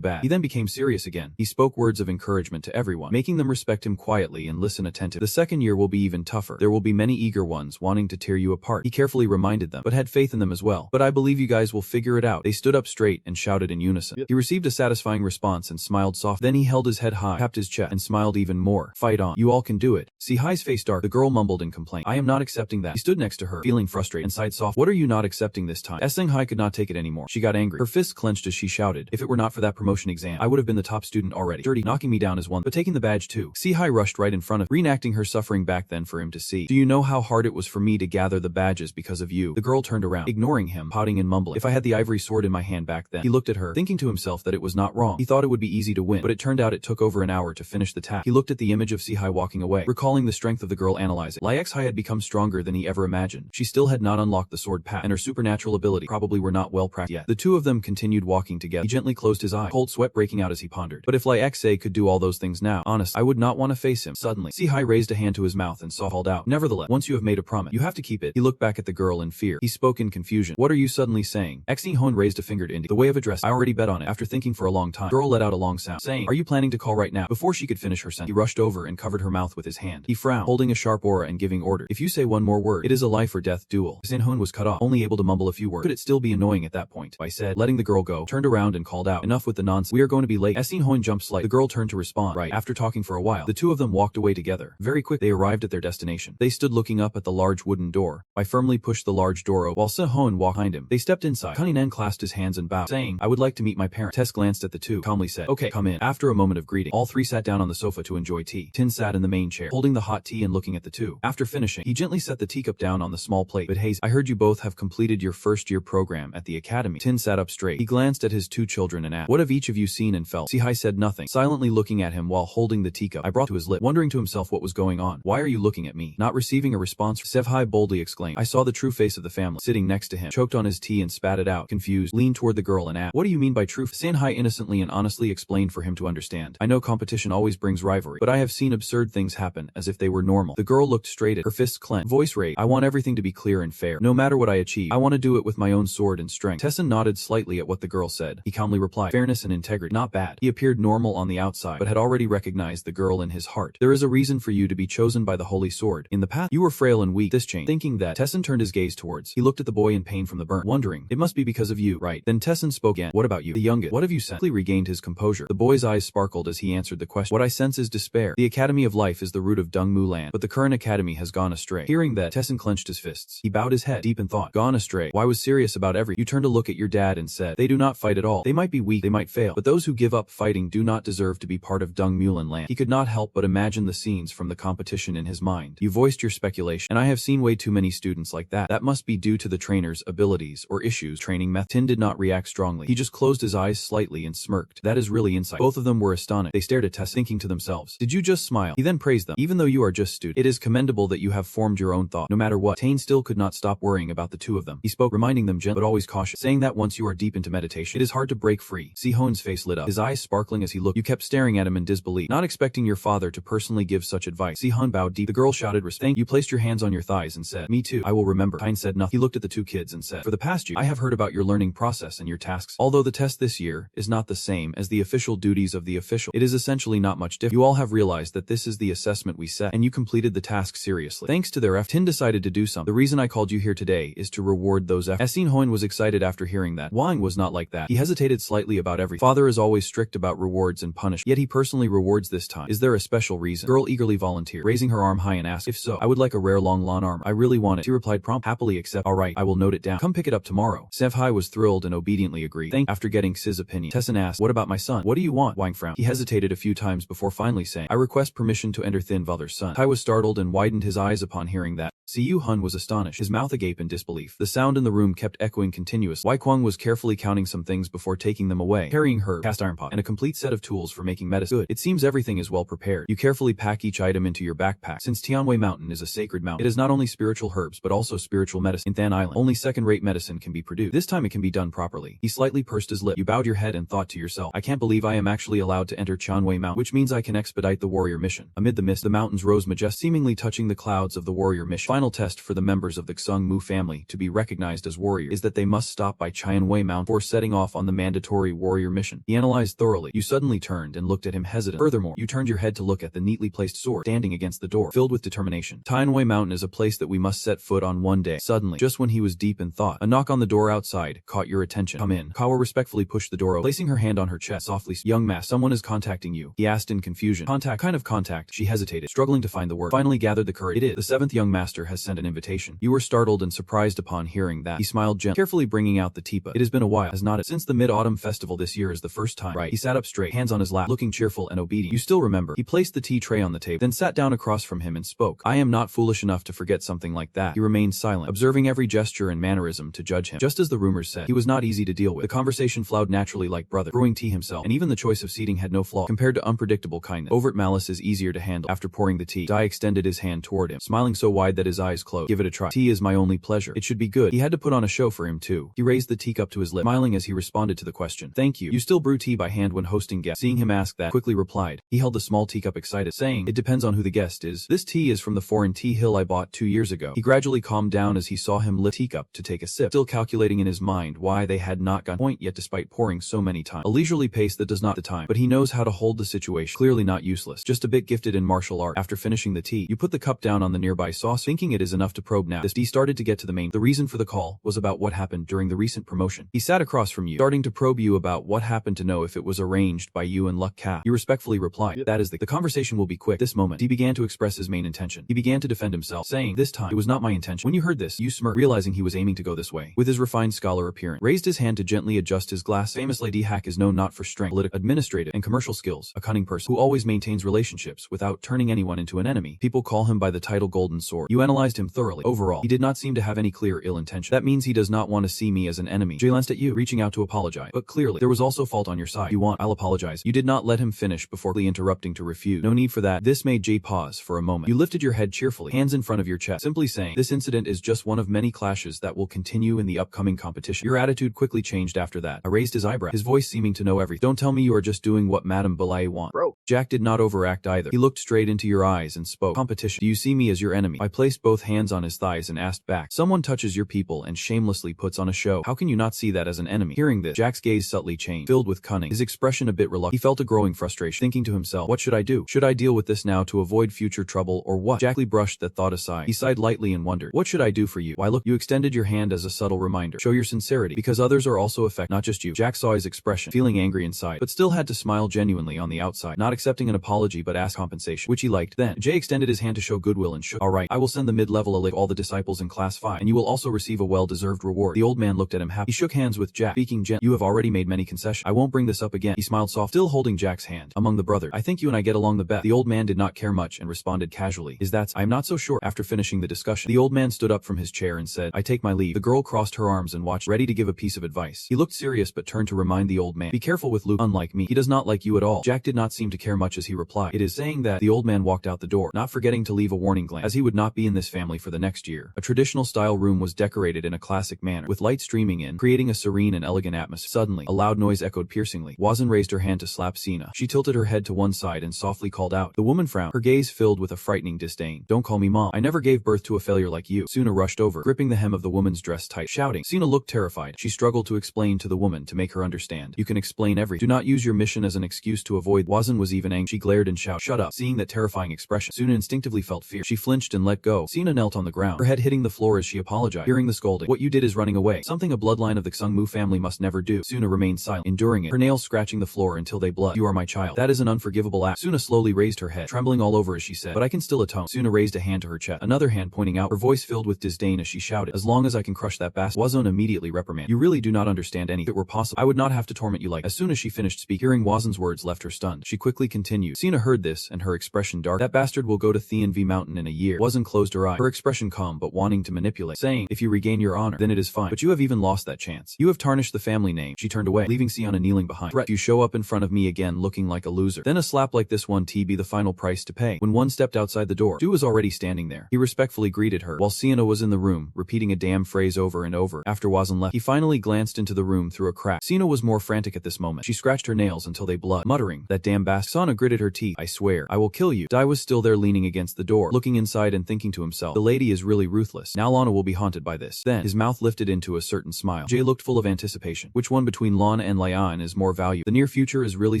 bad. He then became serious again. He spoke words of encouragement to everyone, making them respect him quietly and listen attentively. The second year will be even tougher. There will be many eager ones wanting to tear you apart. He carefully reminded them, but had faith in them as well. But I believe you guys will figure it out. They stood up straight and shouted in unison. He received a satisfying response and smiled softly. Then he held his head high, tapped his chest, and smiled even more. Fight on. You all can do it. See Hai's face dark. The girl mumbled in complaint. I am not accepting that. He stood next to her, feeling frustrated, and sighed softly. What are you not accepting this time? Seng Hai could not take it anymore. She got angry. Her fists clenched as she shouted, if it were not for that promotion exam, I would have been the top student already. Dirty, knocking me down as one, but taking the badge too. Si Hai rushed right in front of, reenacting her suffering back then for him to see. Do you know how hard it was for me to gather the badges because of you? The girl turned around, ignoring him, pouting and mumbling. If I had the ivory sword in my hand back then. He looked at her, thinking to himself that it was not wrong. He thought it would be easy to win, but it turned out it took over an hour to finish the task. He looked at the image of Si Hai walking away, recalling the strength of the girl, analyzing. Lai Hai had become stronger than he ever imagined. She still had not unlocked the sword path, and her supernatural ability probably were not well practiced yet. The two of them continued walking together. He gently closed his eye, cold sweat breaking out as he pondered. But if Lai Xa could do all those things now, honest, I would not want to face him. Suddenly, Si Hai raised a hand to his mouth and called out, nevertheless, once you have made a promise, you have to keep it. He looked back at the girl in fear. He spoke in confusion. What are you suddenly saying? Xi Hon raised a finger to indicate the way of address. I already bet on it. After thinking for a long time, the girl let out a long sound, saying, are you planning to call right now? Before she could finish her sentence, he rushed over and covered her mouth with his hand. He frowned, holding a sharp aura and giving orders. If you say one more word, it is a life or death duel. Sin Hon was cut off, only able to mumble a few words. Could it still be annoying at that point? I said, letting the girl go, turned around and called out, enough with the nonsense. We are going to be late. Sin Hon jumped slightly. The girl turned to respond. Right. After talking for a while, the two of them walked away together. Very quick, they arrived at their destination. They stood looking up at the large wooden door. I firmly pushed the large door open, while Se Hon walked behind him. They stepped inside. Cunningham clasped his hands and bowed, saying, I would like to meet my parents. Tess glanced at the two, calmly said, okay, come in. After a moment of greeting, all three sat down on the sofa to enjoy tea. Tin sat in the main chair, holding the hot tea and looking at the two. After finishing, he gently set the teacup down on the small plate. But Hayes, I heard you both have completed your first-year program at the academy. Tin sat up straight. He glanced at his two children and asked, what have each of you seen and felt? Si Hai said nothing, silently looking at him while holding the teacup I brought to his lip, wondering to himself what was going on. Why are you looking at me? Not receiving a response, Sev Hai boldly exclaimed. I saw the true face of the family, sitting next to him, choked on his tea and spat it out, confused, leaned toward the girl and asked, what do you mean by true? San Hai innocently and honestly explained for him to understand. I know competition always brings rivalry, but I have seen absurd things happen as if they were normal. The girl looked straight at her, fists clenched, voice raised. I want everything to be clear and fair. No matter what I achieve, I want to do it with my own sword and strength. Tessin nodded slightly at what the girl said. He calmly replied, fairness and integrity, not bad. He appeared normal on the outside, but had already recognized the girl in his heart. There is a reason for you to be chosen by the holy sword. In the past, you were frail and weak. This changed. Thinking that, Tessin turned his gaze towards. He looked at the boy in pain from the burn, wondering, it must be because of you, right? Then Tessin spoke again. What about you? The youngest. What have you sent? He regained his composure. The boy's eyes sparkled as he answered the question. What I sense is despair. The Academy of Life is the root of Dongmu land, but the current academy has gone astray. Hearing that, Tessin clenched his fists. He bowed his head, deep in thought. Gone astray. Why was serious about every. You turned to look at your dad and said, they do not fight at all. They might be weak, they might fail, but those who give up fighting do not deserve to be part of Dongmulan land. He could not help but imagine the scenes from the competition in his mind. You voiced your speculation, and I have seen way too many students like that. That must be due to the trainer's abilities or issues training method. Tin did not react strongly. He just closed his eyes slightly and smirked. That is really insight. Both of them were astonished. They stared at Tess, thinking to themselves, did you just smile? He then praised them. Even though you are just students, it is commendable that you have formed your own thought. No matter what, Tane still could not stop worrying about the two of them. He spoke, reminding them gently but always cautious, saying that once you are deep into meditation, it is hard to break free. Si Hon's face lit up, his eyes sparkling as he looked. You kept staring at him in disbelief, not expecting your father to personally give such advice. Si Hon bowed deep. The girl shouted respect. You placed your hands on your thighs and said, me too, I will remember. Tine said nothing. He looked at the two kids and said, for the past year, I have heard about your learning process and your tasks. Although the test this year is not the same as the official duties of the official, it is essentially not much different. You all have realized that this is the assessment we set, and you completed the task seriously. Thanks to their effort, Tin decided to do something. The reason I called you here today is to reward those efforts. Sin Hoin was excited after hearing that. Wang was not like that. He hesitated slightly about everything. Father is always strict about rewards and punishment. Yet he personally rewards this time. Is there a special reason? Girl eagerly volunteered, raising her arm high and asked, if so, I would like a rare long lawn armor. I really want it. She replied promptly, happily accept. Alright, I will note it down. Come pick it up tomorrow. Sevhai was thrilled and obediently agreed. After getting Siz's opinion, Tessin asked, what about my son? What do you want? Wang frowned. He hesitated a few times before finally saying, I request permission to enter Thin Father's son. Tai was startled and widened his eyes upon hearing that. Siyu Hun was astonished, his mouth agape in disbelief. The sound in the room kept echoing continuously. Wei Kwang was carefully counting some things before taking them away, carrying her cast iron pot and a complete set of tools for making medicine. Good. It seems everything is well prepared. You carefully pack each item into your backpack. Since Tianwei Mountain is a sacred mountain, it is not only spiritual herbs but also spiritual medicine. In Than Island, only second-rate medicine can be produced. This time it can be done properly. He slightly pursed his lip. You bowed your head and thought to yourself, I can't believe I am actually allowed to enter Tianwei Mountain, which means I can expedite the warrior mission. Amid the mist, the mountains rose majestic, seemingly touching the clouds of the warrior mission. Final test for the members of the Xung Mu family to be recognized as warriors is that they must stop by Tianwei Mountain before setting off on the mandatory warrior mission. He analyzed thoroughly. You suddenly turned and looked at him hesitant. Furthermore, you turned your head to look at the neatly placed sword standing against the door, filled with determination. Tianwei Mountain is a place that we must set foot on one day. Suddenly, just when he was deep in thought, a knock on the door outside caught your attention. Come in. Kawa respectfully pushed the door open, placing her hand on her chest softly. Young master, someone is contacting you, he asked in confusion. Contact? Kind of contact? She hesitated, struggling to find the word. Finally gathered the courage. It is. The seventh young master has sent an invitation. You were startled and surprised upon hearing that. He smiled gently, carefully bringing out the teapot. It has been a while, has not it? Since the Mid-Autumn Festival this year is the first time. Right. He sat up straight, hands on his lap, looking cheerful and obedient. You still remember. He placed the tea tray on the table, then sat down across from him and spoke. I am not foolish enough to forget something like that. He remained silent, observing every gesture and mannerism to judge him. Just as the rumors said, he was not easy to deal with. The conversation flowed naturally like brother, brewing tea himself, and even the choice of seating had no flaw. Compared to unpredictable kindness, overt malice is easier to handle. After pouring the tea, Dai extended his hand toward him, smiling so wide that his eyes closed. Give it a try. Tea is my only pleasure. It should be good. He had to put on a show for him too. He raised the teacup to his lip, smiling as he responded to the question. Thank you. You still brew tea by hand when hosting guests? Seeing him ask that, quickly replied. He held the small teacup excited, saying, it depends on who the guest is. This tea is from the foreign tea hill I bought 2 years ago. He gradually calmed down as he saw him lift the teacup to take a sip, still calculating in his mind why they had not gotten point yet despite pouring so many times. A leisurely pace that does not the time, but he knows how to hold the situation. Clearly not useless, just a bit gifted in martial art. After finishing the tea, you put the cup down on the nearby sauce, thinking it is enough to probe now. This D started to get to the main. The reason for the call was about what happened during the recent promotion. He sat across from you, starting to probe you about what happened to know if it was arranged by you and Luck Ka. You respectfully replied, that is the conversation will be quick. This moment, he began to express his main intention. He began to defend himself, saying, this time, it was not my intention. When you heard this, you smirked, realizing he was aiming to go this way. With his refined scholar appearance, raised his hand to gently adjust his glass. Famous Lady Hack is known not for strength, political, administrative, and commercial skills, a cunning person who always maintains relationships without turning anyone into an enemy. People call him by the title Golden Sword. You analyzed him thoroughly. Overall, he did not seem to have any clear ill intention. That means he does not want to see me as an enemy. Jay glanced at you, reaching out to apologize. But clearly, there was also fault on your side. You want, I'll apologize. You did not let him finish before interrupting to refuse. No need for that. This made Jay pause for a moment. You lifted your head cheerfully, hands in front of your chest, simply saying, this incident is just one of many clashes that will continue in the upcoming competition. Your attitude quickly changed after that. I raised his eyebrow, his voice seeming to know everything. Don't tell me you are just doing what Madame Belay wants. Bro. Jack did not overact either. He looked straight into your eyes and spoke. Competition. Do you see me as your enemy? I placed both hands on his thighs and asked back. Someone touches your people and shamelessly puts on a show. How can you not see that as an enemy? Hearing this, Jack's gaze subtly changed, filled with cunning, his expression a bit reluctant. He felt a growing frustration, thinking to himself, what should I do? Should I deal with this now to avoid future trouble or what? Jack brushed that thought aside. He sighed lightly and wondered, what should I do for you? Why look, you extended your hand as a subtle reminder. Show your sincerity, because others are also affected, not just you. Jack saw his expression, feeling angry inside, but still had to smile genuinely on the outside, not accepting an apology but asked compensation, which he liked. Then, Jay extended his hand to show goodwill and shook. Alright, I will send the mid-level elite all the disciples in class 5, and you will also receive a well-deserved reward. The old man looked at him happy. He shook hands with Jack, speaking gently. You have already made many concessions. I won't bring this up again. He smiled soft, still holding Jack's hand. Among the brothers, I think you and I get along the best. The old man did not care much and responded casually. Is that? I'm not so sure. After finishing the discussion, the old man stood up from his chair and said, I take my leave. The girl crossed her arms and watched, ready to give a piece of advice. He looked serious but turned to remind the old man, be careful with Luke. Unlike me, he does not like you at all. Jack did not seem to care much as he replied, it is. Saying that, the old man walked out the door, not forgetting to leave a warning glance, as he would not be in this family for the next year. A traditional style room was decorated in a classic manner, with light streaming in, creating a serene and elegant atmosphere. Suddenly, a loud noise echoed piercingly. Wazan raised her hand to slap Sina. She tilted her head to one side and softly called out. The woman frowned, her gaze filled with a frightening disdain. Don't call me mom. I never gave birth to a failure like you. Suna rushed over, gripping the hem of the woman's dress tight, shouting. Sina looked terrified. She struggled to explain to the woman to make her understand. You can explain everything. Do not use your mission as an excuse to avoid. Wazan was was even angry. She glared and shouted, "Shut up!" Seeing that terrifying expression, Suna instinctively felt fear. She flinched and let go. Sina knelt on the ground, her head hitting the floor as she apologized. Hearing the scolding, "What you did is running away. Something a bloodline of the Xungmu family must never do." Suna remained silent, enduring it, her nails scratching the floor until they bled. "You are my child. That is an unforgivable act." Suna slowly raised her head, trembling all over as she said, "But I can still atone." Suna raised a hand to her chest, another hand pointing out, her voice filled with disdain as she shouted, "As long as I can crush that bastard." Wazon immediately reprimanded, "You really do not understand anything. If it were possible, I would not have to torment you like." As soon as she finished speaking, hearing Wazon's words left her stunned. She quickly continued. Sina heard this, and her expression darkened. "That bastard will go to Thian Mountain in a year." Wazon closed her eye, her expression calm but wanting to manipulate, saying, "If you regain your honor, then it is fine. But you have even lost that chance. You have tarnished the family name." She turned away, leaving Siana kneeling behind. "Threat, you show up in front of me again looking like a loser. Then a slap like this one be the final price to pay." When one stepped outside the door, Du was already standing there. He respectfully greeted her, while Siana was in the room, repeating a damn phrase over and over. After Wazon left, he finally glanced into the room through a crack. Sina was more frantic at this moment. She scratched her nails until they bled, muttering, "That damn bastard." Sana gritted her teeth. "I swear, I will kill you." Dai was still there leaning against the door, looking inside and thinking to himself, "The lady is really ruthless. Now Lana will be haunted by this." Then, his mouth lifted into a certain smile. Jay looked full of anticipation. Which one between Lana and Lian is more valuable? The near future is really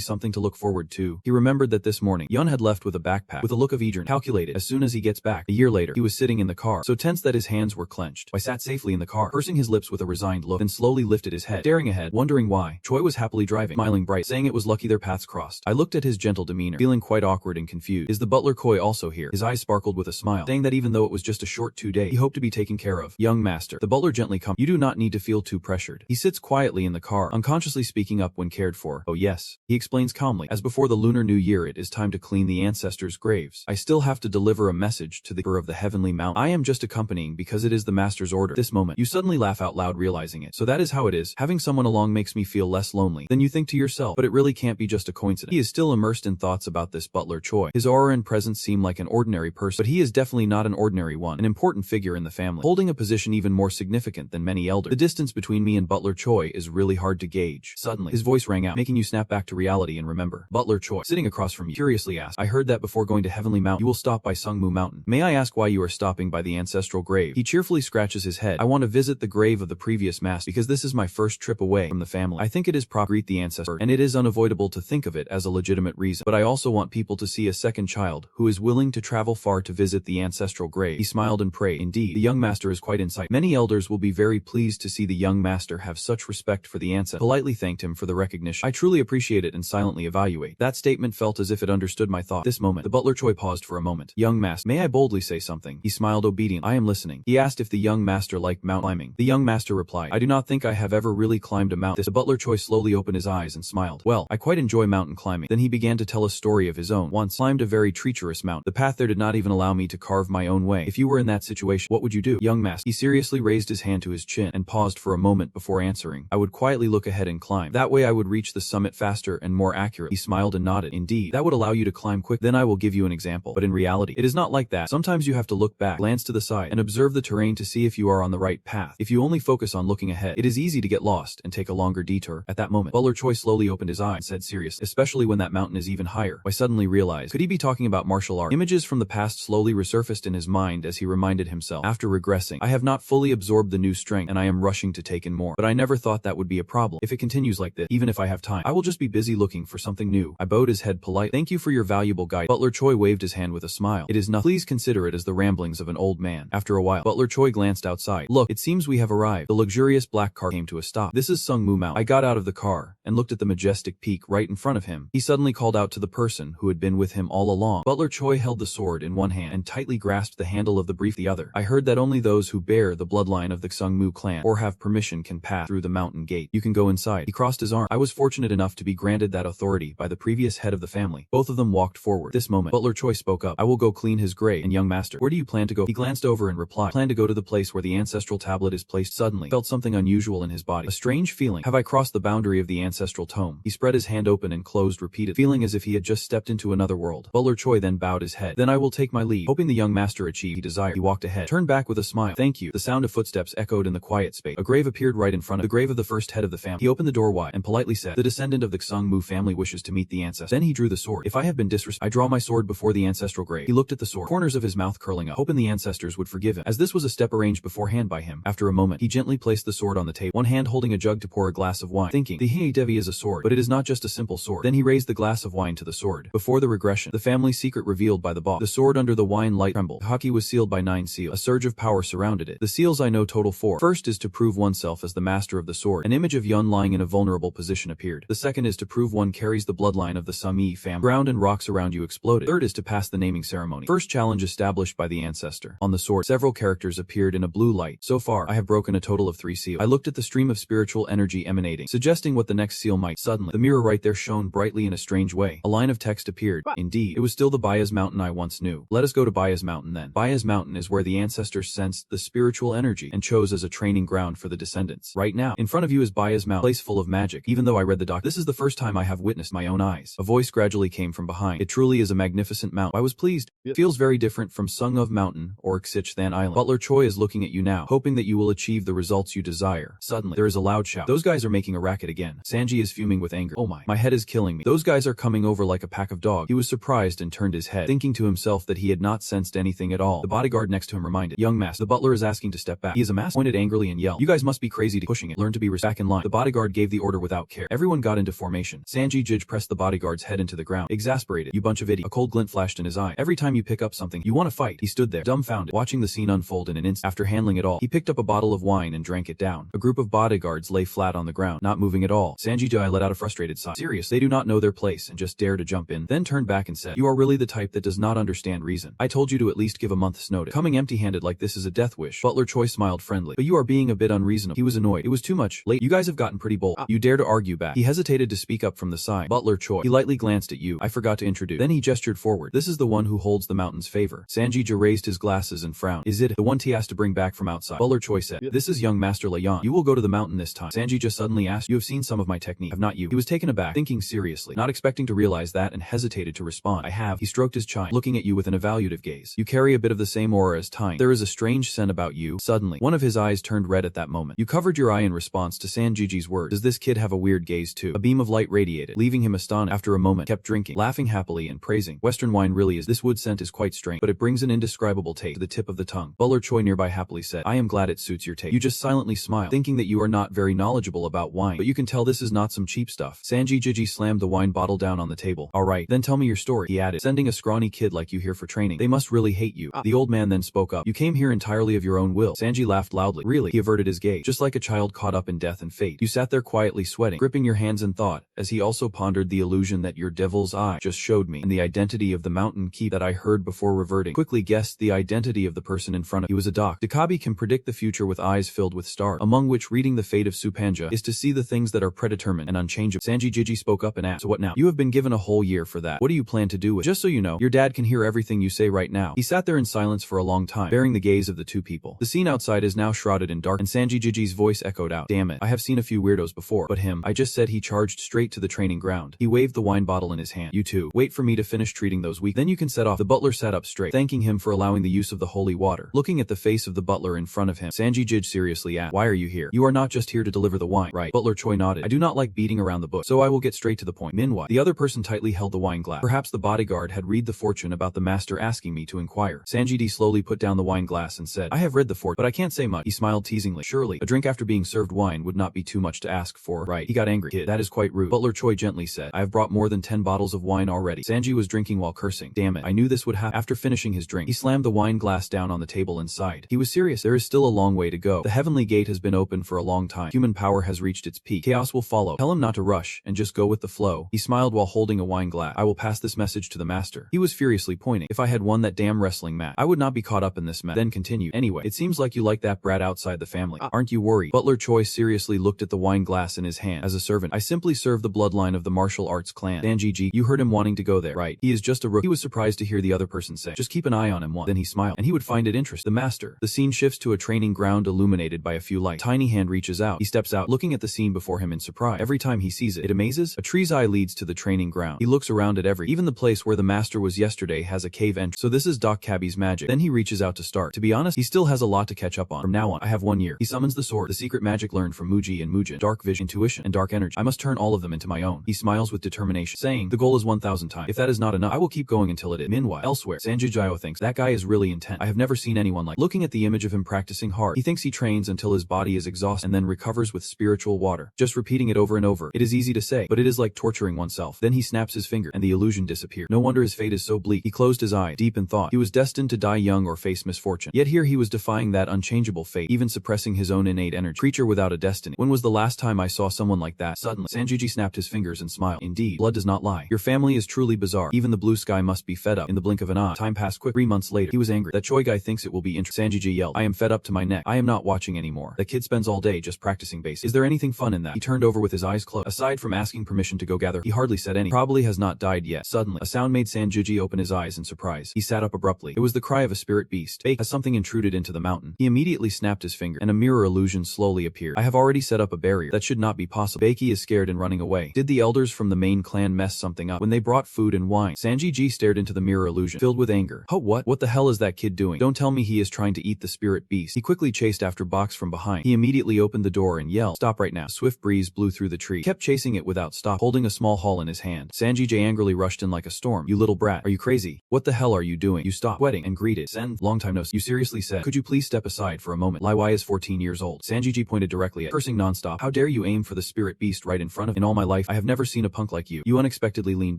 something to look forward to. He remembered that this morning, Yun had left with a backpack, with a look of eagerness, calculated. As soon as he gets back, a year later, he was sitting in the car, so tense that his hands were clenched. I sat safely in the car, pursing his lips with a resigned look, then slowly lifted his head, staring ahead, wondering why. Choi was happily driving, smiling bright, saying it was lucky their paths crossed. I looked at his gentle demeanor, feeling quite awkward and confused. Is the butler Koi also here? His eyes sparkled with a smile, saying that even though it was just a short 2 days, he hoped to be taken care of. "Young master." The butler gently come. "You do not need to feel too pressured." He sits quietly in the car, unconsciously speaking up when cared for. "Oh yes." He explains calmly. "As before the Lunar New Year, it is time to clean the ancestors' graves. I still have to deliver a message to the Emperor of the Heavenly Mountain. I am just accompanying because it is the master's order." This moment, you suddenly laugh out loud realizing it. So that is how it is. Having someone along makes me feel less lonely. Then you think to yourself, but it really can't be just a coincidence. He is still immersed in thoughts about this butler Choi. His aura and presence seem like an ordinary person, but he is definitely not an ordinary one, an important figure in the family, holding a position even more significant than many elders. The distance between me and Butler Choi is really hard to gauge. Suddenly, his voice rang out, making you snap back to reality and remember. Butler Choi, sitting across from you, curiously asked, "I heard that before going to Heavenly Mountain, you will stop by Sungmu Mountain. May I ask why you are stopping by the ancestral grave?" He cheerfully scratches his head. "I want to visit the grave of the previous master because this is my first trip away from the family. I think it is proper to greet the ancestor, and it is unavoidable to think of it as a legitimate reason. But I also want people to see a second child who is willing to travel far to visit the ancestral grave." He smiled and prayed. "Indeed, the young master is quite insightful. Many elders will be very pleased to see the young master have such respect for the ancestor." Politely thanked him for the recognition. "I truly appreciate it," and silently evaluate. That statement felt as if it understood my thought. This moment, the butler Choi paused for a moment. "Young master, may I boldly say something?" He smiled obedient. "I am listening." He asked if the young master liked mountain climbing. The young master replied, "I do not think I have ever really climbed a mountain." The butler Choi slowly opened his eyes and smiled. "Well, I quite enjoy mountain climbing." Then he began to tell a story of his own. "Once climbed a very treacherous mountain. The path there did not even allow me to carve my own way. If you were in that situation, what would you do?" Young master. He seriously raised his hand to his chin and paused for a moment before answering. "I would quietly look ahead and climb. That way I would reach the summit faster and more accurately." He smiled and nodded. "Indeed, that would allow you to climb quick. Then I will give you an example. But in reality, it is not like that. Sometimes you have to look back, glance to the side, and observe the terrain to see if you are on the right path. If you only focus on looking ahead, it is easy to get lost and take a longer detour." At that moment, Butler Choi slowly opened his eyes and said seriously, "Especially when that mountain is even higher." I suddenly realized, could he be talking about martial art? Images from the past slowly resurfaced in his mind as he reminded himself. After regressing, "I have not fully absorbed the new strength, and I am rushing to take in more. But I never thought that would be a problem. If it continues like this, even if I have time, I will just be busy looking for something new." I bowed his head politely. "Thank you for your valuable guidance." Butler Choi waved his hand with a smile. "It is nothing. Please consider it as the ramblings of an old man." After a while, Butler Choi glanced outside. "Look, it seems we have arrived." The luxurious black car came to a stop. "This is Sungmu Mountain." I got out of the car and looked at the majestic peak right in front of him. He suddenly called out to the person who had been with him all along. Butler Choi held the sword in one hand and tightly grasped the handle of the brief the other. "I heard that only those who bear the bloodline of the Sungmu clan or have permission can pass through the mountain gate. You can go inside." He crossed his arm. I was fortunate enough to be granted that authority by the previous head of the family. Both of them walked forward. This moment, Butler Choi spoke up. "I will go clean his grave. And young master, where do you plan to go?" He glanced over and replied, "I plan to go to the place where the ancestral tablet is placed." Suddenly, felt something unusual in his body. A strange feeling. Have I crossed the boundary of the ancestral tome? He spread his hand open and closed repeatedly, feeling as if he had just stepped into another world. Butler Choi then bowed his head. "Then I will take my leave." Hoping the young master achieved he desired, he walked ahead, turned back with a smile. "Thank you." The sound of footsteps echoed in the quiet space. A grave appeared right in front of the grave of the first head of the family. He opened the door wide and politely said, "The descendant of the Sungmu family wishes to meet the ancestor." Then he drew the sword. "If I have been disrespectful, I draw my sword before the ancestral grave." He looked at the sword, corners of his mouth curling up, hoping the ancestors would forgive him, as this was a step arranged beforehand by him. After a moment, he gently placed the sword on the table, one hand holding a jug to pour a glass of wine, thinking, "The heavy as a sword, but it is not just a simple sword. Then he raised the glass of wine to the sword. Before the regression, the family secret revealed by the boss. The sword under the wine light trembled. The hockey was sealed by 9 seals. A surge of power surrounded it. The seals I know total 4. First is to prove oneself as the master of the sword. An image of Yun lying in a vulnerable position appeared. The second is to prove one carries the bloodline of the Sami family. Ground and rocks around you exploded. Third is to pass the naming ceremony. First challenge established by the ancestor. On the sword, several characters appeared in a blue light. So far, I have broken a total of 3 seals. I looked at the stream of spiritual energy emanating, suggesting what the next seal might. Suddenly, the mirror right there shone brightly in a strange way. A line of text appeared. Indeed, it was still the Baya's mountain I once knew. Let us go to Baya's mountain then. Baya's mountain is where the ancestors sensed the spiritual energy and chose as a training ground for the descendants. Right now, in front of you is Baya's mountain, place full of magic. Even though I read the doc, this is the first time I have witnessed my own eyes. A voice gradually came from behind. It truly is a magnificent mountain. I was pleased. It feels very different from Sung of Mountain or Xich Island. Butler Choi is looking at you now, hoping that you will achieve the results you desire. Suddenly, there is a loud shout. Those guys are making a racket again. Sanji is fuming with anger. Oh my head is killing me. Those guys are coming over like a pack of dogs. He was surprised and turned his head, thinking to himself that he had not sensed anything at all. The bodyguard next to him reminded, young master, the butler is asking to step back. He is a master, pointed angrily and yelled, you guys must be crazy to pushing it. Learn to be back in line. The bodyguard gave the order without care. Everyone got into formation. Sanji Jij pressed the bodyguard's head into the ground. Exasperated, you bunch of idiots. A cold glint flashed in his eye. Every time you pick up something, you want to fight. He stood there, dumbfounded, watching the scene unfold in an instant. After handling it all, he picked up a bottle of wine and drank it down. A group of bodyguards lay flat on the ground, not moving at all. Sanji Jij let out a frustrated sigh. Serious, they do not know their place and just dare to jump in, then turned back and said, you are really the type that does not understand reason. I told you to at least give a month's notice. Coming empty-handed like this is a death wish. Butler Choi smiled friendly. But you are being a bit unreasonable. He was annoyed. It was too much. Late. You guys have gotten pretty bold. You dare to argue back. He hesitated to speak up from the side. Butler Choi. He lightly glanced at you. I forgot to introduce. Then he gestured forward. This is the one who holds the mountain's favor. Sanji Jij raised his glasses and frowned. Is it the one he asked to bring back from outside? Butler Choi said, this is young Master Leon. You will go to the mountain this time. Sanji just suddenly asked, you have seen some of my technique. Have not you? He was taken aback, thinking seriously, not expecting to realize that, and hesitated to respond. I have. He stroked his chin, looking at you with an evaluative gaze. You carry a bit of the same aura as Tyne. There is a strange scent about you. Suddenly, one of his eyes turned red at that moment. You covered your eye in response to Sanji Jai's words. Does this kid have a weird gaze too? A beam of light radiated, leaving him astonished. After a moment, kept drinking, laughing happily and praising. Western wine really is. This wood scent is quite strange, but it brings an indescribable taste to the tip of the tongue. Butler Choi nearby happily said, I am glad it suits your taste. You just silently smile, thinking that you are not very knowledgeable about wine, but you can tell this is not some cheap stuff. Sanji Jij slammed the wine bottle down on the table. Alright, then tell me your story, he added, sending a scrawny kid like you here for training. They must really hate you. The old man then spoke up. You came here entirely of your own will. Sanji laughed loudly. Really? He averted his gaze, just like a child caught up in death and fate. You sat there quietly sweating, gripping your hands in thought, as he also pondered the illusion that your devil's eye just showed me, and the identity of the mountain keep that I heard before reverting. Quickly guessed the identity of the person in front of you. He was a doc. Dakabi can predict the future with eyes filled with stars, among which reading the fate of Supanja is to see the things that are predetermined and unchangeable. Sanji Jij spoke up and asked, so what now? You have been given a whole year for that. What do you plan to do with it? Just so you know, your dad can hear everything you say right now. He sat there in silence for a long time, bearing the gaze of the two people. The scene outside is now shrouded in dark, and Sanji Jai's voice echoed out. Damn it, I have seen a few weirdos before, but him, I just said. He charged straight to the training ground. He waved the wine bottle in his hand. You two, wait for me to finish treating those weak. Then you can set off. The butler sat up straight, thanking him for allowing the use of the holy water. Looking at the face of the butler in front of him, Sanji Jij seriously asked, why are you here? You are not just here to deliver the wine, right? Butler Choi nodded. I do not like beating around the bush, so I will get straight to the point. Meanwhile, the other person tightly held the wine glass. Perhaps the bodyguard had read the fortune about the master asking me to inquire. Sanji Jij slowly put down the wine glass and said, I have read the fortune, but I can't say much. He smiled teasingly. Surely, a drink after being served wine would not be too much to ask for, right? He got angry. Kid, that is quite rude. Butler Choi gently said, I have brought more than 10 bottles of wine already. Sanji was drinking while cursing. Damn it, I knew this would happen. After finishing his drink, he slammed the wine glass down on the table and sighed. He was serious. There is still a long way to go. The heavenly gate has been open for a long time. Human power has reached its peak. Chaos will follow. Tell him not to rush and just go with the flow. He smiled while holding a wine glass. I will pass this message to the master. He was furiously pointing. If I had won that damn wrestling match, I would not be caught up in this mess. Then continued. Anyway, it seems like you like that brat outside the family. Aren't you worried? Butler Choi seriously looked at the wine glass in his hand. As a servant, I simply serve the bloodline of the martial arts clan. Sanji Jij, you heard him wanting to go there, right? He is just a rookie. He was surprised to hear the other person say, just keep an eye on him once. Then he smiled, and he would find it interesting. The master. The scene shifts to a training ground illuminated by a few lights. Tiny hand reaches out. He steps out, looking at the scene before him in surprise. Every time he sees it, it amazes. A tree's eye leads to the training ground. He looks around at even the place where the master was yesterday has a cave entrance. So this is Doc Cabby's magic. Then he reaches out to start. To be honest, he still has a lot to catch up on. From now on, I have 1 year. He summons the sword, the secret magic learned from Muji and Mujin, dark vision, intuition, and dark energy. I must turn all of them into my own. He smiles with determination, saying, the goal is 1,000 times. If that is not enough, I will keep going until it is. Meanwhile, elsewhere, Sanji Jij thinks, that guy is really intense. I have never seen anyone like. Looking at the image of him practicing hard, he thinks he trains until his body is exhausted and then recovers with spiritual water. Just repeating it over and over. It is easy to say, but it is like torturing oneself. Then he snaps his finger, and the illusion disappears. No wonder his fate is so bleak. He closed his eye, deep in thought. He was destined to die young or face misfortune. Yet here he was defying that unchangeable fate, even suppressing his own innate energy. Creature without a destiny. When was the last time I saw someone like that? Suddenly, Sanjiji snapped his fingers and smiled. Indeed, blood does not lie. Your family is truly bizarre. Even the blue sky must be fed up. In the blink of an eye, time passed quick. 3 months later, he was angry. That Choi guy thinks it will be interesting. Sanjiji yelled. I am fed up to my neck. I am not watching anymore. The kid spends all day just practicing basics. Is there anything fun in that? He turned over with his eyes closed. Aside from asking permission to go gather, he hardly said anything. Probably has not died yet. Suddenly, a sound made Sanjiji open his eyes in surprise. He sat up abruptly. It was the cry of a spirit beast. As something intruded into the mountain. He immediately snapped his finger, and a mirror illusion slowly appeared. I have already set up a barrier. That should not be possible. Baki is scared and running away. Did the elders from the main clan mess something up when they brought food and wine? Sanjiji stared into the mirror illusion, filled with anger. Oh, what the hell is that kid doing? Don't tell me he is trying to eat the spirit beast. He quickly chased after Box from behind. He immediately opened the door and yelled, stop right now. A swift breeze blew through the tree. He kept chasing it without stop, holding a small haul in his hand. Sanjiji angrily rushed in like a storm. You little brat. Are you crazy? What the hell are you doing? You stopped sweating and greeted. Sen, long time no see. You seriously said, could you please step aside for a moment? Lai Wai is 14 years old. Sanjiji pointed directly at, cursing nonstop. How dare you aim for the spirit beast right in front of me? In all my life, I have never seen a punk like you. You unexpectedly leaned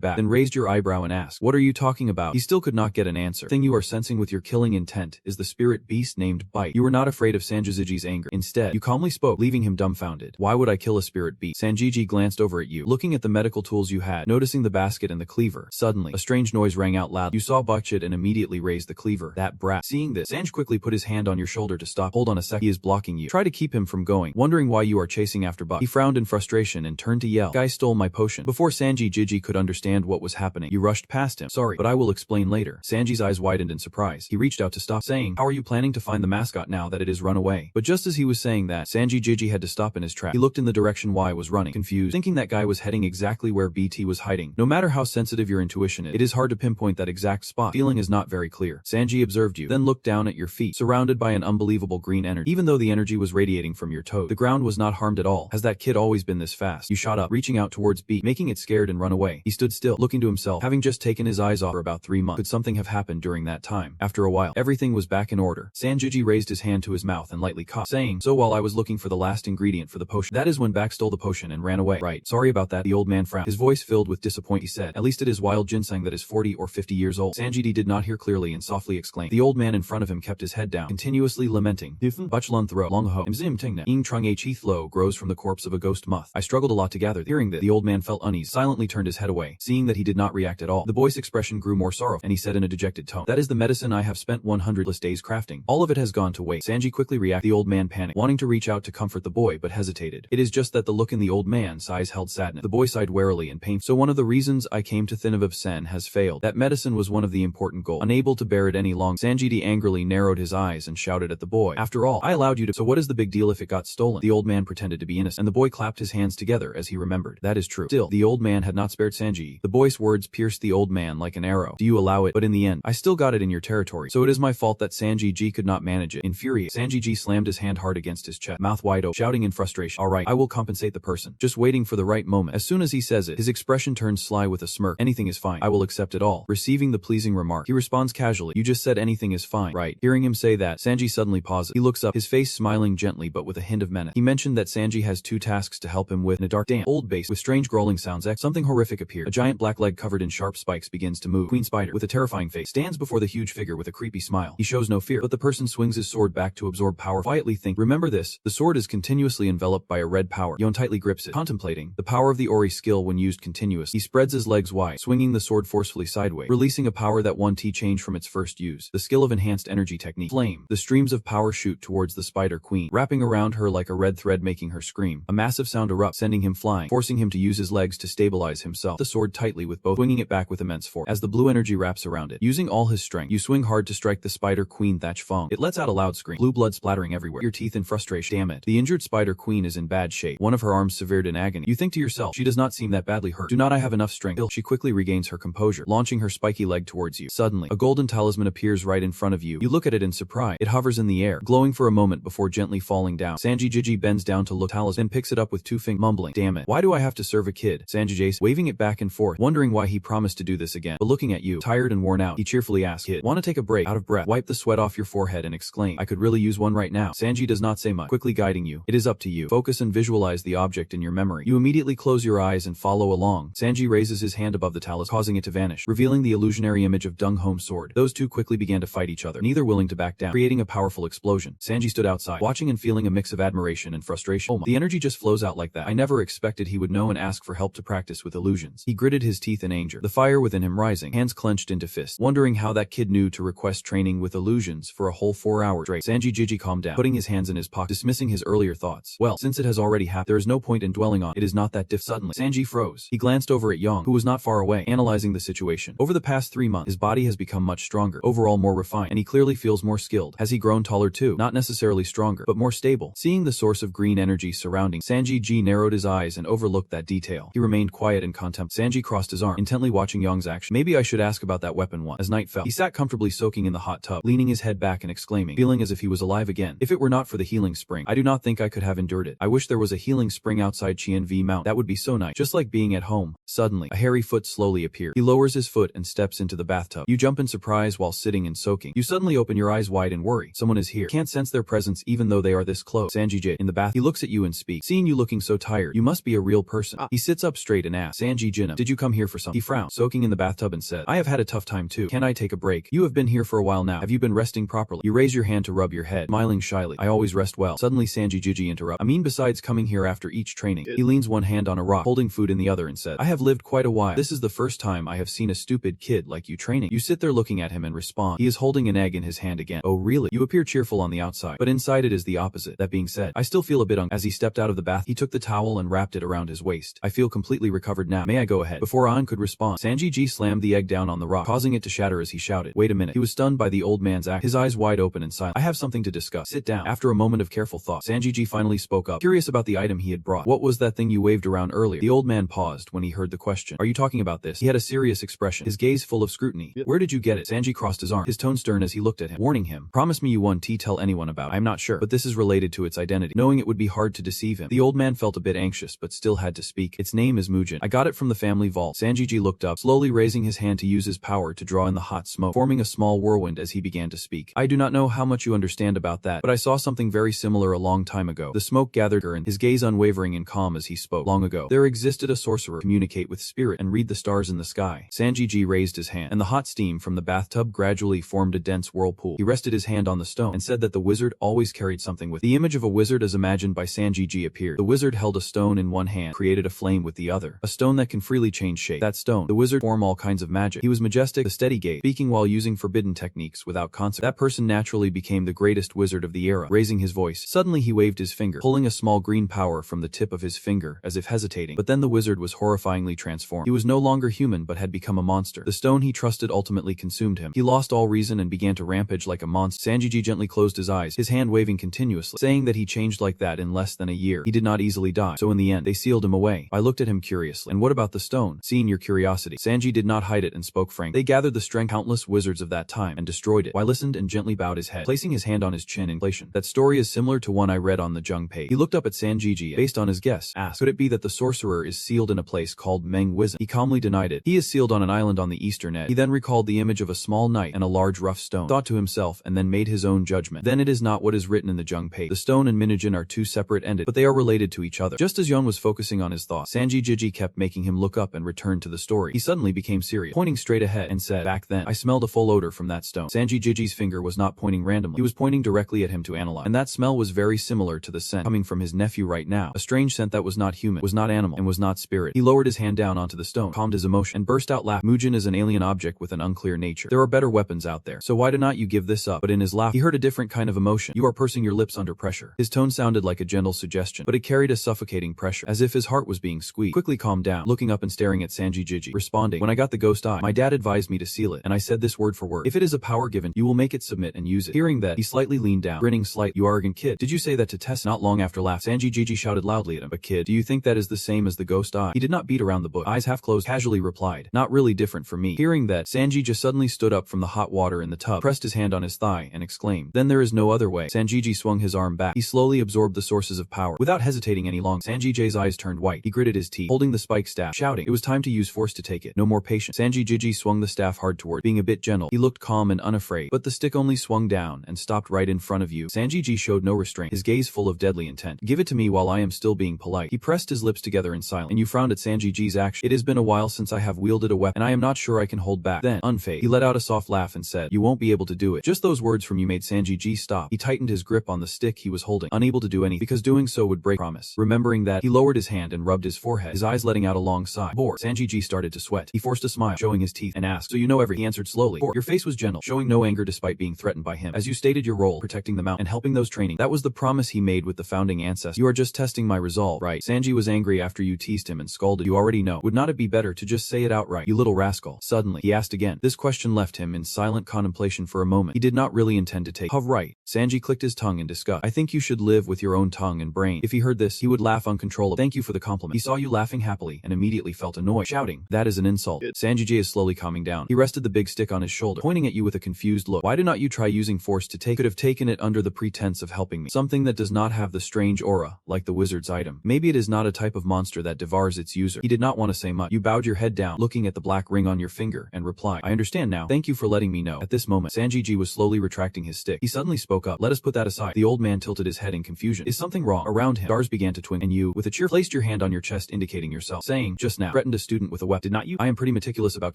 back, then raised your eyebrow and asked, what are you talking about? He still could not get an answer. The thing you are sensing with your killing intent is the spirit beast named Bite. You were not afraid of Sanjiji's anger. Instead, you calmly spoke, leaving him dumbfounded. Why would I kill a spirit beast? Sanjiji glanced over at you, looking at the medical tools you had, noticing the basket and the cleaver. Suddenly, a strange noise rang out loud. You saw Buckshot and immediately raised the cleaver. That brat. Seeing this, Sanj quickly put his hand on your shoulder to stop. Hold on a sec. He is blocking you. Try to keep him from going. Wondering why you are chasing after Buck. He frowned in frustration and turned to yell. Guy stole my potion. Before Sanjiji could understand what was happening, you rushed past him. Sorry, but I will explain later. Sanji's eyes widened in surprise. He reached out to stop, saying, how are you planning to find the mascot now that it has run away? But just as he was saying that, Sanjiji had to stop in his track. He looked in the direction Y was running, confused, thinking that guy was heading exactly where BT was hiding. No matter how sensitive your intuition is, it is hard to pinpoint that exact spot. Feeling is not very clear. Sanji observed you, then looked down at your feet, surrounded by an unbelievable green energy. Even though the energy was radiating from your toes, the ground was not harmed at all. Has that kid always been this fast? You shot up, reaching out towards B, making it scared and run away. He stood still, looking to himself, having just taken his eyes off for about 3 months. Could something have happened during that time? After a while, everything was back in order. Sanjiji raised his hand to his mouth and lightly coughed, saying, so while I was looking for the last ingredient for the potion, that is when Back stole the potion and ran away. Right, sorry about that. The old man frowned, his voice filled with disappointment. He said, at least it is wild ginseng that is 40 or 50 years old. Sanjiji did not hear clearly and softly exclaimed. The old man in front of him kept his head down, continuously lamenting. Buchlun thro, long ho, imzim tingna, ing trung h heathlow grows from the corpse of a ghost moth. I struggled a lot to gather. Hearing that, the old man felt uneasy, silently turned his head away. Seeing that he did not react at all, the boy's expression grew more sorrowful, and he said in a dejected tone, that is the medicine I have spent 100 days crafting. All of it has gone to waste. Sanji quickly reacted. The old man panicked, wanting to reach out to comfort the boy but hesitated. It is just that the look in the old man's eyes held sadness. The boy sighed warily and painfully. So one of the reasons I came to Thinov of Sen has failed. That medicine was one of the important goals. Unable to bear it any longer, Sanjidi angrily narrowed his eyes and shouted at the boy. After all, I allowed you to. So what is the big deal if it got stolen? The old man pretended to be innocent, and the boy clapped his hands together as he remembered. That is true. Still, the old man had not spared Sanji. The boy's words pierced the old man like an arrow. Do you allow it? But in the end, I still got it in your territory. So it is my fault that Sanji could not manage it. Infuriated, Sanji slammed his hand hard against his chest, mouth wide open, shouting in frustration. All right, I will compensate the person. Just waiting for the right moment. As soon as he says it, his expression turns sly with a smirk. Anything is fine. I will accept it all. Receiving the pleasing remark, he responds casually. You just said anything is fine, right? Hearing him say that, Sanji suddenly pauses. He looks up, his face smiling gently but with a hint of menace. He mentioned that Sanji has 2 tasks to help him with. In a dark, damp, old base with strange growling sounds, something horrific appeared. A giant black leg covered in sharp spikes begins to move. Queen Spider, with a terrifying face, stands before the huge figure with a creepy smile. He shows no fear, but the person swings his sword back to absorb power. Quietly think, remember this, the sword is continuously enveloped by a red power. Yon tightly grips it, contemplating the power of the Ori skill when used continuously. He spreads his legs wide, swinging the sword forcefully sideways, releasing a power that 1T changed from its first use. The skill of enhanced energy technique. Flame. The streams of power shoot towards the Spider Queen, wrapping around her like a red thread, making her scream. A massive sound erupts, sending him flying, forcing him to use his legs to stabilize himself. The sword tightly with both, swinging it back with immense force. As the blue energy wraps around it, using all his strength, you swing hard to strike the Spider Queen Thatch Fong. It lets out a loud scream, blue blood splattering everywhere. Your teeth in frustration. Damn it. The injured Spider Queen is in bad shape, one of her arms severed in agony. You think to yourself, she does not seem that badly hurt. Do not I have enough strength? She quickly regains her composure, launching her spiky leg towards you. Suddenly, a golden talisman appears right in front of you. You look at it in surprise. It hovers in the air, glowing for a moment before gently falling down. Sanji bends down to look at the talisman, then picks it up with 2 fingers, mumbling, damn it, why do I have to serve a kid? Sanji waving it back and forth, wondering why he promised to do this again. But looking at you, tired and worn out, he cheerfully asks, kid, wanna take a break? Out of breath, wipe the sweat off your forehead and exclaim, I could really use one right now. Sanji does not say much, quickly guiding you. It is up to you. Focus and visualize the object in your memory. You immediately close your eyes and follow along. Sanji raises his hand above the talisman, causing it to vanish, revealing the illusionary image of Dung-Home's sword. Those two quickly began to fight each other, neither willing to back down, creating a powerful explosion. Sanji stood outside, watching and feeling a mix of admiration and frustration. Oh my. The energy just flows out like that. I never expected he would know and ask for help to practice with illusions. He gritted his teeth in anger, the fire within him rising, hands clenched into fists, wondering how that kid knew to request training with illusions for a whole 4 hours straight. Sanji Jiji calmed down, putting his hands in his pocket, dismissing his earlier thoughts. Well, since it has already happened, there is no point in dwelling on it. It is not that Suddenly, Sanji froze. He glanced over at Yang, who was not far away, analyzing the situation. Over the past 3 months, his body has become much stronger, overall more refined, and he clearly feels more skilled. Has he grown taller too? Not necessarily stronger, but more stable. Seeing the source of green energy surrounding, Sanji Ji narrowed his eyes and overlooked that detail. He remained quiet and contemplative. Sanji crossed his arm, intently watching Yang's action. Maybe I should ask about that weapon one. As night fell, he sat comfortably soaking in the hot tub, leaning his head back and exclaiming, feeling as if he was alive again. If it were not for the healing spring, I do not think I could have endured it. I wish there was a healing spring outside Qian V Mount. That would be so nice. Just like being at home. Suddenly, a hairy foot slowly appears. He lowers his foot and steps into the bathtub. You jump in surprise while sitting and soaking. You suddenly open your eyes wide and worry. Someone is here. Can't sense their presence even though they are this close. Sanji Jit in the bath. He looks at you and speaks. Seeing you looking so tired, you must be a real person. He sits up straight and asks, Sanji Jinam, did you come here for something? He frowned, soaking in the bathtub and said, I have had a tough time too. Can I take a break? You have been here for a while now. Have you been resting properly? You raise your hand to rub your head, smiling shyly. I always rest well. Suddenly Sanji Jiji interrupts. I mean, besides coming here after each training. He leans one hand on a rock, holding food in the other and said, I have lived quite a while. This is the first time I have seen a stupid kid like you training. You sit there looking at him and respond. He is holding an egg in his hand again. Oh really? You appear cheerful on the outside, but inside it is the opposite. That being said, I still feel a bit As he stepped out of the bath, he took the towel and wrapped it around his waist. I feel completely recovered now. May I go ahead? Before An could respond, Sanji Ji slammed the egg down on the rock, causing it to shatter as he shouted, wait a minute. He was stunned by the old man's act, his eyes wide open and silent. I have something to discuss. Sit down. After a moment of careful thought, Sanji Ji finally spoke up, curious about the item he had brought. What was that thing you waved around earlier? The old man paused when he heard the question. Are you talking about this? He had a serious expression, his gaze full of scrutiny. Yep. Where did you get it? Sanji crossed his arm, his tone stern as he looked at him, warning him. Promise me you won't tell anyone about it. I'm not sure, but this is related to its identity. Knowing it would be hard to deceive him, the old man felt a bit anxious but still had to speak. Its name is Mujin. I got it from the family vault. Sanji Ji looked up, slowly raising his hand to use his power to draw in the hot smoke, forming a small whirlwind as he began to speak. I do not know how much you understand about that, but I saw something very similar a long time ago. The smoke gathered in his gaze unwavering and calm as he spoke. Long ago, there existed a sorcerer, communicate with spirit and read the stars in the sky. Sanji Ji raised his hand, and the hot steam from the bathtub gradually formed a dense whirlpool. He rested his hand on the stone and said that the wizard always carried something with. The image of a wizard as imagined by Sanji Ji appeared. The wizard held a stone in one hand, created a flame with the other. A stone that can freely change shape. That stone, the wizard form all kinds of magic. He was majestic, a steady gaze, speaking while using forbidden techniques without consequence. That person naturally became the greatest wizard of the era. Raising his voice, suddenly he waved his finger, pulling a small green power from the tip of his finger, as if hesitating. But then the wizard was horrifyingly transformed. He was no longer human but had become a monster. The stone he trusted ultimately consumed him. He lost all reason and began to rampage like a monster. Sanji Ji gently closed his eyes, his hand waving continuously, saying that he changed like that in less than a year. He did not easily die, so in the end, they sealed him away. I looked at him curiously. And what about the stone? Seeing your curiosity, Sanji did not hide it and spoke frankly. They gathered the strength countless wizards of that time and destroyed it. I listened and gently bowed his head, placing his hand on his chin in inflation. That story is similar to one I read on the Jung page. He looked up at Sanji Ji, based on his guess, asked, could it be that the sorcerer is sealed in a place called Meng Wisdom? He calmly denied it. He is sealed on an island on the eastern edge. He then recalled the image of a small knight and a large rough stone, thought to himself, and then made his own judgment. Then it is not what is written in the Jung page. The stone and Minijin are two separate entities, but they are related to each other. Just as Young was focusing on his thoughts, Sanji Jiji kept making him look up and return to the story. He suddenly became serious, pointing straight ahead, and said, back then, I smelled a full odor from that stone. Sanji Jiji's finger was not pointing randomly. He was pointing directly at him to analyze. And that smell was very similar to the scent coming from his nephew right now. A strange scent that was not human, was not animal, and was not spirit. He lowered his hand down onto the stone, calmed his emotion, and burst out laughing. Mujin is an alien object with an unclear nature. There are better weapons out there, so why do not you give this up? But in his laugh, he heard a different kind of emotion. You are pursing your lips under pressure. His tone sounded like a gentle suggestion, but it carried a suffocating pressure, as if his heart was being squeezed. Quickly calmed down, looking up and staring at Sanji Jiji, responding, when I got the ghost eye, my dad advised me to seal it, and I said this word for word. If it is a power given, you will make it submit and use it. Hearing that, he slightly leaned down, grinning slightly. You arrogant kid. Did you say that to test? Not long after laugh, Sanji Jiji shouted loudly at him. But kid, do you think that is the same as the ghost eye? He did not beat around the bush. Eyes half closed, casually replied, not really different from me. Hearing that, Sanji just suddenly stood up from the hot water in the tub, pressed his hand on his thigh, and exclaimed, then there is no other way. Sanjiji swung his arm back. He slowly absorbed the sources of power. Without hesitating any longer, Sanji's eyes turned white. He gritted his teeth, holding the spike staff, shouting, it was time to use force to take it. No more patience. Sanji Jiji swung the staff hard toward, being a bit gentle. He looked calm and unafraid, but the stick only swung down and stopped right in front of you. Sanji Ji showed no restraint, his gaze full of deadly intent. Give it to me while I am still being polite. He pressed his lips together in silence. And you frowned at Sanji's action. It has been a while since I have wielded a weapon, and I am not sure I can hold back. Then, unfazed, he let out a soft laugh and said, you won't be able to do it. Just those words from you made Sanji stop. He tightened his grip on the stick he was holding, unable to do anything, because doing so would break promise. Remembering that, he lowered his hand and rubbed his forehead, his eyes letting out a long sigh. Bored, Sanji started to sweat. He forced a smile, showing his teeth, and asked, so you know everything? He answered slowly. Bored, your face was gentle, showing no anger despite being threatened by him. As you stated your role, protecting the mountain and helping those training. That was the promise he made with the founding ancestor. You are just testing my resolve, right? Sanji was angry after you teased him and scolded. You already know. Would not it be better to just say it outright, you little rascal? Suddenly, he asked again. This question left him in silent contemplation for a moment. He did not really intend to take. Right. Sanji clicked his tongue in disgust. I think you should live with your own tongue and brain. If he heard this, he would laugh uncontrollably. Thank you for the compliment. He saw you laughing happily and immediately felt annoyed, shouting, that is an insult. Sanji is slowly calming down. He rested the big stick on his shoulder, pointing at you with a confused look. Why do not you try using force to take? Could have taken it under the pretense of helping me. Something that does not have the strange aura, like the wizard's item. Maybe it is not a type of monster that devours its user. He did not want to say much. You bowed your head down, looking at the black ring on your finger, and replied, I understand now. Thank you for letting me know. At this moment, Sanji was slowly retracting his stick. He suddenly spoke up. Let us put that aside. The old man tilted his head in confusion. Is something wrong? Around him, stars began to twinkle, and you, with a cheer, placed your hand on your chest indicating yourself, saying, just now, threatened a student with a weapon. Did not you? I am pretty meticulous about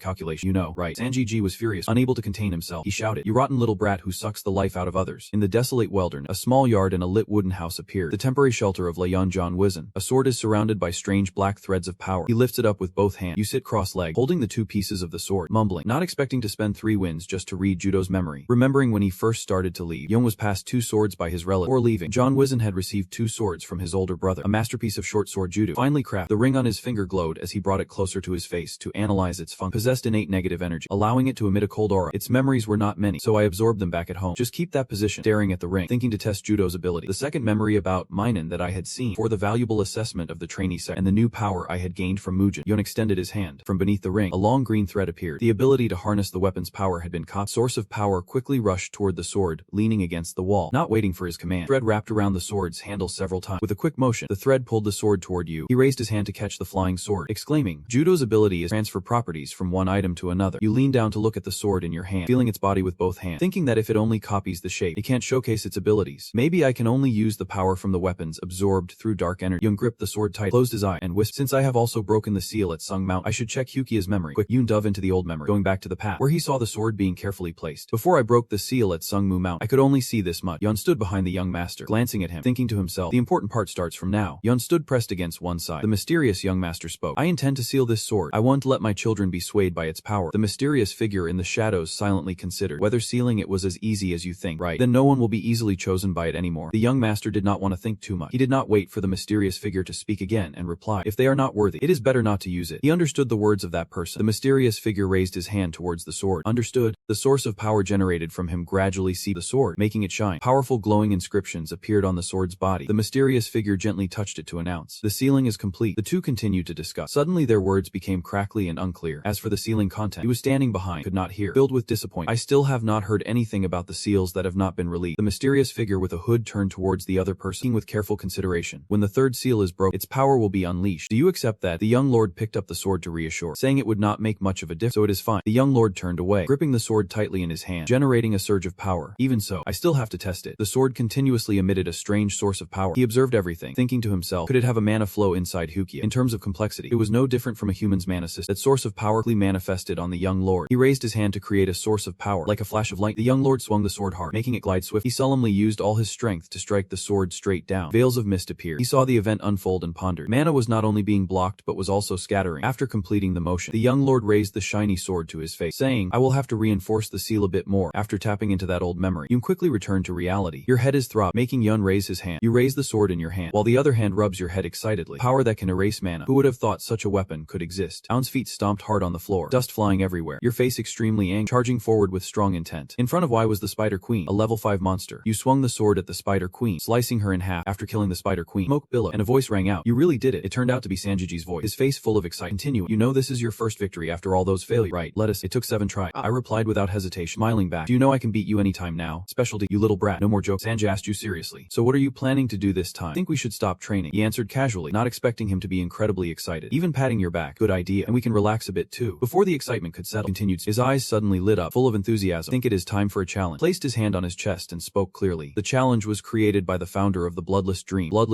calculation. You know, right? Sanji was furious, unable to contain himself. He shouted, you rotten little brat who sucks the life out of others. In the desolate wilderness, a small yard and a lit wooden house appeared, the temporary shelter of Leon John Wizen. A sword is surrounded by strange black threads of power. He lifts it up with both hands. You sit cross-legged, holding the two pieces of the sword, mumbling, not expecting to spend 3 wins just to read Judo's memory. Remembering when he first started to leave, Young was passed 2 swords by his relative. Before leaving, John Wizen had received 2 swords from his older brother, a masterpiece of short sword judo. Finally crafted, the ring on his finger glowed as he brought it closer to his face to analyze its function. Possessed innate negative energy, allowing it to emit a cold aura. Its memories were not many, so I absorbed them back at home. Just keep that position, staring at the ring, thinking to test Judo's ability. The second memory about Minen that I had seen for the valuable assessment of the trainee set and the new power I had gained from Mujin. Yon extended his hand. From beneath the ring, a long green thread appeared. The ability to harness the weapon's power had been caught. Source of power quickly rushed toward the sword, leaning against the wall, not waiting for his command. Thread wrapped around the sword's handle several times. With a quick motion, the thread pulled the sword toward you. He raised his hand to catch the flying sword, exclaiming, Judo's ability is transfer properties from one item to another. You lean down to look at the sword in your hand, feeling its body with both hands, thinking that if it only copies the shape, it can't showcase its abilities. Maybe I can only use the power from the weapons absorbed through dark energy. Yoon gripped the sword tight, closed his eye, and whispered, since I have also broken the seal at Sung Mount, I should check Hyukia's memory. Quick, Yoon dove into the old memory, going back to the past, where he saw the sword being carefully placed. Before I broke the seal at Sung Mu Mount, I could only see this much. Yun stood behind the young master, glancing at him, thinking to himself, the important part starts from now. Yun stood pressed against one side. The mysterious young master spoke. I intend to seal this sword. I won't let my children be swayed by its power. The mysterious figure in the shadows silently considered, whether sealing it was as easy as you think, right? Then no one will be easily chosen by it anymore. The young master did not want to think too much. He did not wait for the mysterious figure to speak again and reply, if they are not worthy, it is better not to use it. He understood the words of that person. The mysterious figure raised his hand towards the sword. Understood. The source of power generated from him gradually seeped the sword, making it shine. Powerful glowing inscriptions appeared on the sword's body. The mysterious figure gently touched it to announce, the sealing is complete. The two continued to discuss. Suddenly their words became crackly and unclear. As for the sealing content, he was standing behind, could not hear. Filled with disappointment, I still have not heard anything about the seals that have not been released. The mysterious figure with a hood turned towards the other person with careful consideration. When the third seal is broken, its power will be unleashed. Do you accept that? The young lord picked up the sword to reassure, saying it would not make much of a difference, so it is fine. The young lord turned away, gripping the sword tightly in his hand, generating a surge of power. Even so, I still have to test it. The sword continuously emitted a strange source of power. He observed everything, thinking to himself, could it have a mana flow inside Hyukia? In terms of complexity, it was no different from a human's mana system. That source of power clearly manifested on the young lord. He raised his hand to create a source of power. Like a flash of light, the young lord swung the sword hard, making it glide swift. He solemnly used all his strength to strike the sword straight down. Veils of mist appeared. He saw the event unfold and pondered. Mana was not only being blocked but was also scattering. After completing the motion, the young lord raised the shiny sword to his face, saying, I will have to reinforce the seal a bit more. After tapping into that old memory, Yun quickly returned to reality. Your head is throbbing, making Yun raise his hand. You raise the sword in your hand, while the other hand rubs your head excitedly. Power that can erase mana. Who would have thought such a weapon could exist? Aun's feet stomped hard on the floor, dust flying everywhere. Your face extremely angry, charging forward with strong intent. In front of Y was the Spider Queen, a level 5 monster. You swung the sword at the Spider Queen, slicing her in half. After killing the Spider Queen, smoke billowed, and a voice rang out. You really did it. It turned out to be Sanji's voice, his face full of excitement. Continue. You know this is your first victory after all those failures, right? Let us. It took 7 tries. I replied without hesitation, smiling back. Do you know I can beat you anytime now? Specialty, you little brat. No more jokes. Sanji asked you seriously. So what are you planning to do this time? Think we should stop training. He answered casually, not expecting him to be incredibly excited. Even patting your back. Good idea. And we can relax a bit too. Before the excitement could settle, continued. His eyes suddenly lit up, full of enthusiasm. Think it is time for a challenge. Placed his hand on his chest and spoke clearly. The challenge was created by the founder of the Bloodless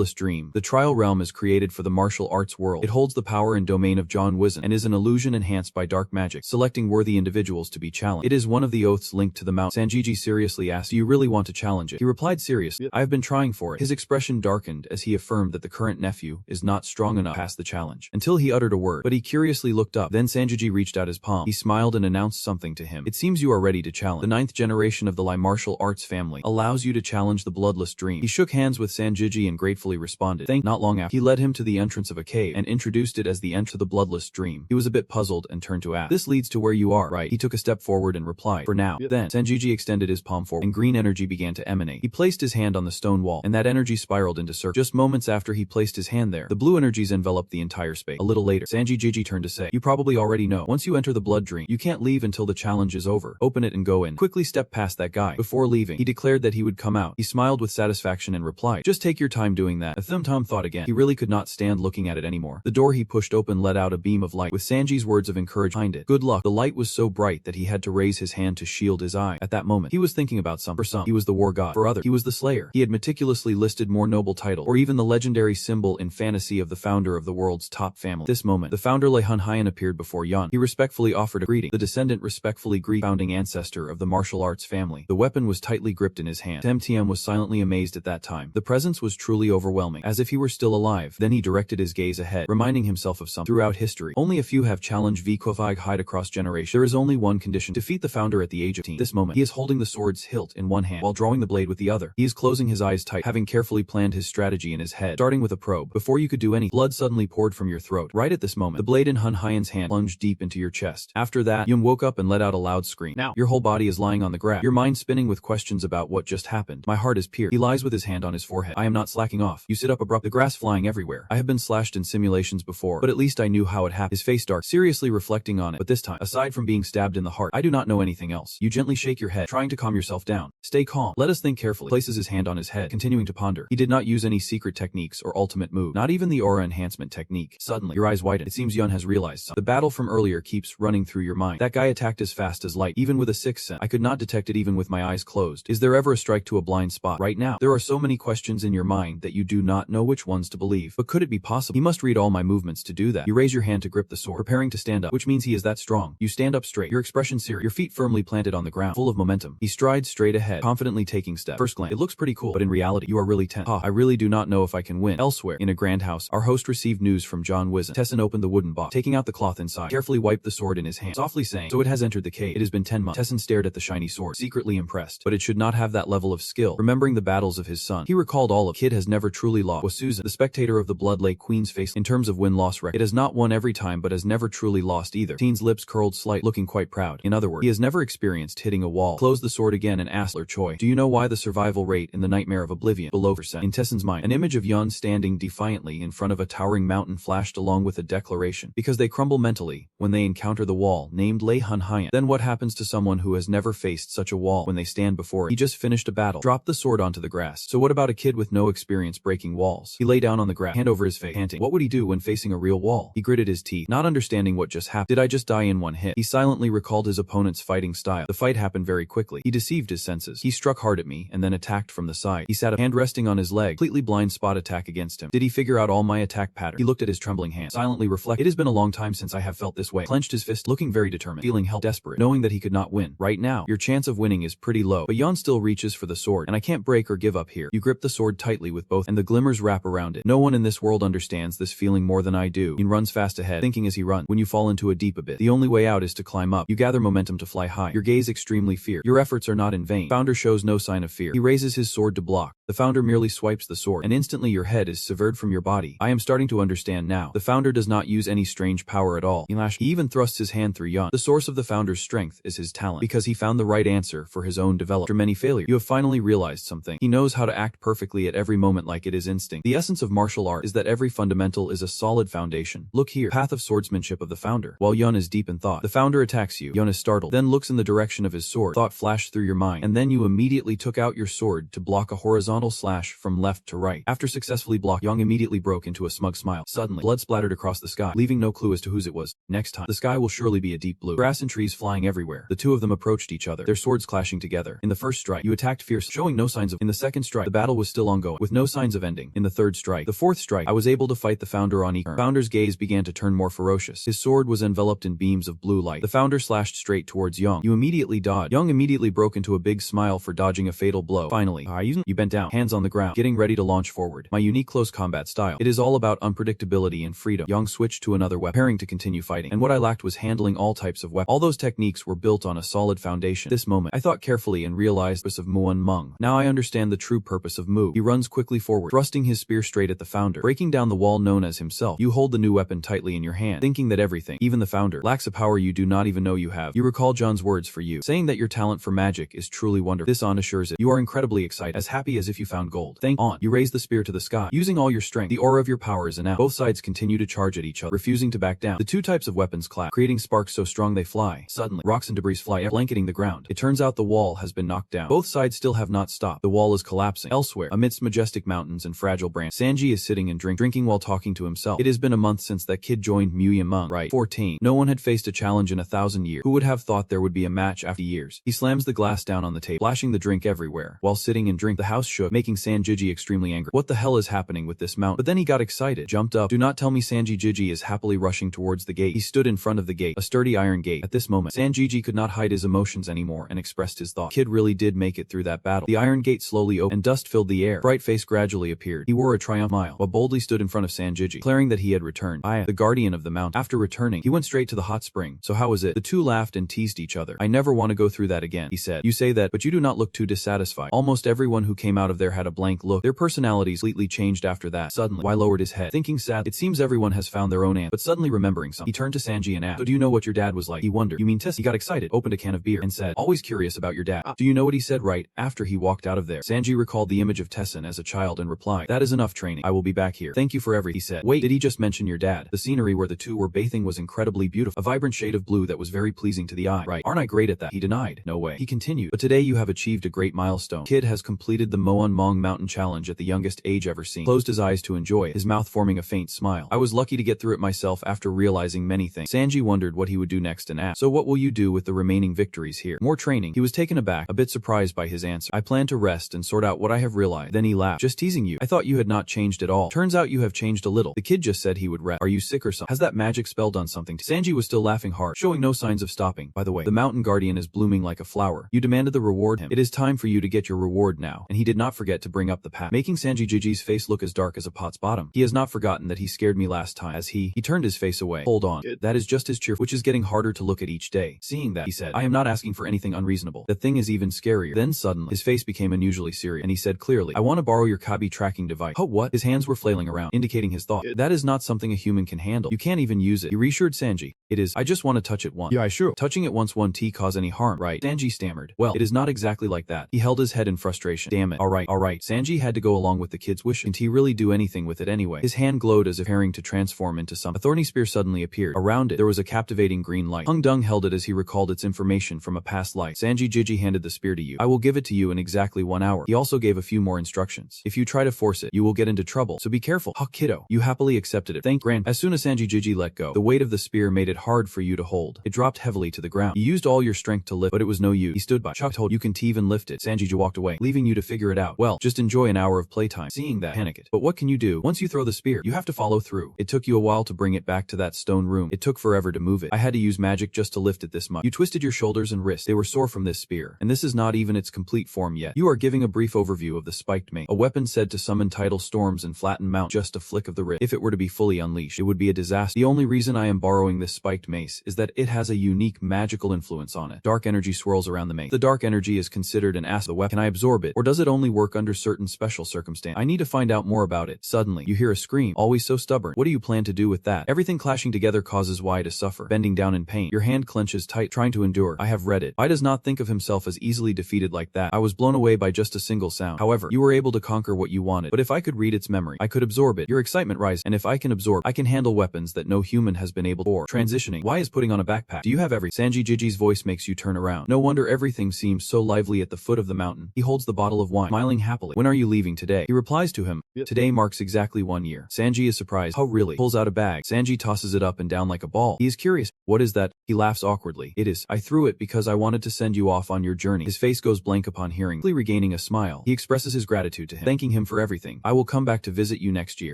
bloodless dream. The trial realm is created for the martial arts world. It holds the power and domain of John Wizen and is an illusion enhanced by dark magic, selecting worthy individuals to be challenged. It is one of the oaths linked to the mount. Sanjiji seriously asked, "Do you really want to challenge it?" He replied seriously, "I have been trying for it." His expression darkened as he affirmed that the current nephew is not strong enough to pass the challenge. Until he uttered a word, but he curiously looked up. Then Sanjiji reached out his palm. He smiled and announced something to him. "It seems you are ready to challenge. The 9th generation of the Lai martial arts family allows you to challenge the bloodless dream." He shook hands with Sanjiji and gratefully responded, "Thank." Not long after, he led him to the entrance of a cave and introduced it as the entrance to the bloodless dream. He was a bit puzzled and turned to ask, "This leads to where you are, right?" He took a step forward and replied, "For now." Then Sanjiji extended his palm forward and green energy began to emanate. He placed his hand on the stone wall and that energy spiraled into circles. Just moments after he placed his hand there, the blue energies enveloped the entire space. A little later, Sanjiji turned to say, "You probably already know. Once you enter the blood dream, you can't leave until the challenge is over. Open it and go in. Quickly step past that guy." Before leaving, he declared that he would come out. He smiled with satisfaction and replied, "Just take your time doing that." Athumtam thought again. He really could not stand looking at it anymore. The door he pushed open let out a beam of light with Sanji's words of encouragement behind it. "Good luck." The light was so bright that he had to raise his hand to shield his eye. At that moment, he was thinking about some. For some, he was the war god. For others, he was the slayer. He had meticulously listed more noble titles, or even the legendary symbol in fantasy of the founder of the world's top family. At this moment, the founder Lei Hunhyan appeared before Yun. He respectfully offered a greeting. The descendant respectfully greeted the founding ancestor of the martial arts family. The weapon was tightly gripped in his hand. Temtiam was silently amazed at that time. The presence was truly overwhelming, as if he were still alive. Then he directed his gaze ahead, reminding himself of something. Throughout history, only a few have challenged Vikovig hide across generations. There is only one condition: defeat the founder at the age of 18. This moment, he is holding the sword's hilt in one hand while drawing the blade with the other. He is closing his eyes tight, having carefully planned his strategy in his head, starting with a probe. Before you could do any, blood suddenly poured from your throat. Right at this moment, the blade in Hunhyan's hand plunged deep into your chest. After that, Yun woke up and let out a loud scream. Now, your whole body is lying on the grass, your mind spinning with questions about what just happened. My heart is pierced. He lies with his hand on his forehead. I am not slacking off. You sit up abrupt, the grass flying everywhere. I have been slashed in simulations before, but at least I knew how it happened. His face dark, seriously reflecting on it. But this time, aside from being stabbed in the heart, I do not know anything else. You gently shake your head, trying to calm yourself down. Stay calm. Let us think carefully. Places his hand on his head, continuing to ponder. He did not use any secret techniques or ultimate move, not even the aura enhancement technique. Suddenly, your eyes widen. It seems Yun has realized something. The battle from earlier keeps running through your mind. That guy attacked as fast as light, even with a sixth sense. I could not detect it even with my eyes closed. Is there ever a strike to a blind spot? Right now, there are so many questions in your mind that you do not know which ones to believe. But could it be possible? He must read all my movements to do that. You raise your hand to grip the sword, preparing to stand up, which means he is that strong. You stand up straight, your expression serious, your feet firmly planted on the ground, full of momentum. He strides straight ahead, confidently taking steps. First glance, it looks pretty cool, but in reality, you are really tense. I really do not know if I can win. Elsewhere, in a grand house, our host received news from John Wizen. Tessin opened the wooden box, taking out the cloth inside, carefully wiped the sword in his hand, softly saying, "So it has entered the cave. It has been 10 months. Tessin stared at the shiny sword, secretly impressed, but it should not have that level of skill. Remembering the battles of his son, he recalled all of Kid has never truly lost. Was Susan, the spectator of the Blood Lake Queen's face, in terms of win-loss record. It has not won every time but has never truly lost either. Teen's lips curled slightly, looking quite proud. In other words, he has never experienced hitting a wall. Closed the sword again and asked Choi, "Do you know why the survival rate in the Nightmare of Oblivion below %?" In Tessin's mind, an image of Yun standing defiantly in front of a towering mountain flashed along with a declaration. Because they crumble mentally when they encounter the wall named Lei Hunhyan. Then what happens to someone who has never faced such a wall when they stand before it? He just finished a battle. Dropped the sword onto the grass. So what about a kid with no experience breaking walls? He lay down on the grass, hand over his face, panting. What would he do when facing a real wall? He gritted his teeth, not understanding what just happened. Did I just die in one hit? He silently recalled his opponent's fighting style. The fight happened very quickly. He deceived his senses. He struck hard at me and then attacked from the side. He sat up, hand resting on his leg, completely blind spot attack against him. Did he figure out all my attack pattern? He looked at his trembling hand, silently reflected. It has been a long time since I have felt this way. Clenched his fist, looking very determined, feeling hell desperate, knowing that he could not win. Right now, your chance of winning is pretty low, but Yun still reaches for the sword, and I can't break or give up here. You grip the sword tightly with both, and the glimmers wrap around it. No one in this world understands this feeling more than I do. Yun runs fast ahead, thinking as he runs, when you fall into a deep abyss, the only way out is to climb up. You gather momentum to fly high, your gaze extremely fierce. Your efforts are not in vain. Founder shows no sign of fear. He raises his sword to block. The founder merely swipes the sword, and instantly your head is severed from your body. I am starting to understand now. The founder does not use any strange power at all. He even thrusts his hand through Yun. The source of the founder's strength is his talent, because he found the right answer for his own development. After many failures, you have finally realized something. He knows how to act perfectly at every moment like it is instinct. The essence of martial art is that every fundamental is a solid foundation. Look here, path of swordsmanship of the founder. While Yun is deep in thought, the founder attacks you. Yun is startled, then looks in the direction of his sword. Thought flashed through your mind, and then you immediately took out your sword to block a horizontal horizontal slash from left to right. After successfully blocked, Young immediately broke into a smug smile. Suddenly, blood splattered across the sky, leaving no clue as to whose it was. Next time, the sky will surely be a deep blue. Grass and trees flying everywhere. The two of them approached each other, their swords clashing together. In the first strike, you attacked fiercely, showing no signs of. In the second strike, the battle was still ongoing, with no signs of ending. In the third strike, the fourth strike, I was able to fight the founder on equal terms. Founder's gaze began to turn more ferocious. His sword was enveloped in beams of blue light. The founder slashed straight towards Young. You immediately dodged. Young immediately broke into a big smile for dodging a fatal blow. Finally, you bent down, hands on the ground, getting ready to launch forward. My unique close combat style. It is all about unpredictability and freedom. Young switched to another weapon, preparing to continue fighting, and what I lacked was handling all types of weapons. All those techniques were built on a solid foundation. This moment, I thought carefully and realized the purpose of Muan Meng. Now I understand the true purpose of Mu. He runs quickly forward, thrusting his spear straight at the founder, breaking down the wall known as himself. You hold the new weapon tightly in your hand, thinking that everything, even the founder, lacks a power you do not even know you have. You recall John's words for you, saying that your talent for magic is truly wonderful. This on assures it. You are incredibly excited, as happy as if you found gold. Thank on. You raise the spear to the sky, using all your strength. The aura of your power is announced. Both sides continue to charge at each other, refusing to back down. The two types of weapons clash, creating sparks so strong they fly. Suddenly, rocks and debris fly, blanketing the ground. It turns out the wall has been knocked down. Both sides still have not stopped. The wall is collapsing. Elsewhere, amidst majestic mountains and fragile branches, Sanji is sitting and drinking while talking to himself. It has been a month since that kid joined Mu Meng, right? 14. No one had faced a challenge in 1,000 years. Who would have thought there would be a match after years? He slams the glass down on the table, splashing the drink everywhere. While sitting and drink, the house shook, making Sanjiji extremely angry. What the hell is happening with this mountain? But then he got excited, jumped up. Do not tell me Sanjiji is happily rushing towards the gate. He stood in front of the gate, a sturdy iron gate. At this moment, Sanjiji could not hide his emotions anymore and expressed his thought. Kid really did make it through that battle. The iron gate slowly opened and dust filled the air. Bright face gradually appeared. He wore a triumph smile, while boldly stood in front of Sanjiji, declaring that he had returned. I, the guardian of the mountain. After returning, he went straight to the hot spring. So how was it? The two laughed and teased each other. I never want to go through that again, he said. You say that, but you do not look too dissatisfied. Almost everyone who came out of there had a blank look. Their personalities completely changed after that. Suddenly, Y lowered his head, thinking sadly. It seems everyone has found their own answer. But suddenly remembering something, he turned to Sanji and asked, so do you know what your dad was like? He wondered. You mean Tis? He got excited, opened a can of beer, and said, always curious about your dad. Do you know what he said right after he walked out of there? Sanji recalled the image of Tessin as a child and replied, that is enough training. I will be back here. Thank you for everything, he said. Wait, did he just mention your dad? The scenery where the two were bathing was incredibly beautiful, a vibrant shade of blue that was very pleasing to the eye. Right, aren't I great at that? He denied. No way. He continued, but today you have achieved a great milestone. Kid has completed the Muan Meng mountain challenge at the youngest age ever seen. Closed his eyes to enjoy it, his mouth forming a faint smile. I was lucky to get through it myself after realizing many things. Sanji wondered what he would do next and asked, so what will you do with the remaining victories here? More training. He was taken aback, a bit surprised by his answer. I plan to rest and sort out what I have realized. Then he laughed. Just teasing you. I thought you had not changed at all. Turns out you have changed a little. The kid just said he would rest. Are you sick or something? Has that magic spell done something? Sanji was still laughing hard, showing no signs of stopping. By the way, the mountain guardian is blooming like a flower. You demanded the reward him. It is time for you to get your reward now. And he did not forget to bring up the pack, making Sanjiji's face look as dark as a pot's bottom. He has not forgotten that he scared me last time, as he turned his face away. Hold on. That is just his cheer, which is getting harder to look at each day. Seeing that, he said, I am not asking for anything unreasonable. The thing is even scarier. Then suddenly, his face became unusually serious, and he said clearly, I want to borrow your Kabi tracking device. Oh, what? His hands were flailing around, indicating his thought. That is not something a human can handle. You can't even use it. He reassured Sanji. It is. I just want to touch it once. Yeah, sure. Touching it once won't cause any harm, right? Sanji stammered. Well, it is not exactly like that. He held his head in frustration. Damn it. All right. Sanji had to go along with the kid's wish. Can't he really do anything with it anyway? His hand glowed as if preparing to transform into something. A thorny spear suddenly appeared. Around it, there was a captivating green light. Hung Dung held it as he recalled its information from a past life. Sanji Jiji handed the spear to you. I will give it to you in exactly 1 hour. He also gave a few more instructions. If you try to force it, you will get into trouble, so be careful. Huh, kiddo. You happily accepted it. Thank Grand. As soon as Sanji Jiji let go, the weight of the spear made it hard for you to hold. It dropped heavily to the ground. You used all your strength to lift, but it was no use. He stood by. Chuck told you can even lift it. Sanji walked away, leaving you to figure it out. Well, just enjoy an hour of playtime. Seeing that, panic it. But what can you do? Once you throw the spear, you have to follow through. It took you a while to bring it back to that stone room. It took forever to move it. I had to use magic just to lift it this much. You twisted your shoulders and wrists. They were sore from this spear. And this is not even its complete form yet. You are giving a brief overview of the spiked mace. A weapon said to summon tidal storms and flatten mount just a flick of the wrist. If it were to be fully unleashed, it would be a disaster. The only reason I am borrowing this spiked mace is that it has a unique magical influence on it. Dark energy swirls around the mace. The dark energy is considered an aspect of the weapon. Can I absorb it? Or does it only work under certain special circumstances? I need to find out more about it. Suddenly, you hear a scream. Always so stubborn. What do you plan to do with that? Everything clashing together causes Y to suffer. Bending down in pain. Your hand clenches tight, trying to endure. I have read it. Y does not think of himself as easily defeated like that. I was blown away by just a single sound. However, you were able to conquer what you wanted. But if I could read its memory, I could absorb it. Your excitement rises. And if I can absorb, I can handle weapons that no human has been able to. Transitioning. Y is putting on a backpack. Do you have every? Sanji Jiji's voice makes you turn around. No wonder everything seems so lively at the foot of the mountain. He holds the bottle of wine, smiling smiling happily. When are you leaving today? He replies to him, today marks exactly 1 year. Sanji is surprised. Oh really? Pulls out a bag. Sanji tosses it up and down like a ball. He is curious. What is that? He laughs awkwardly. It is. I threw it because I wanted to send you off on your journey. His face goes blank upon hearing, regaining a smile. He expresses his gratitude to him, thanking him for everything. I will come back to visit you next year.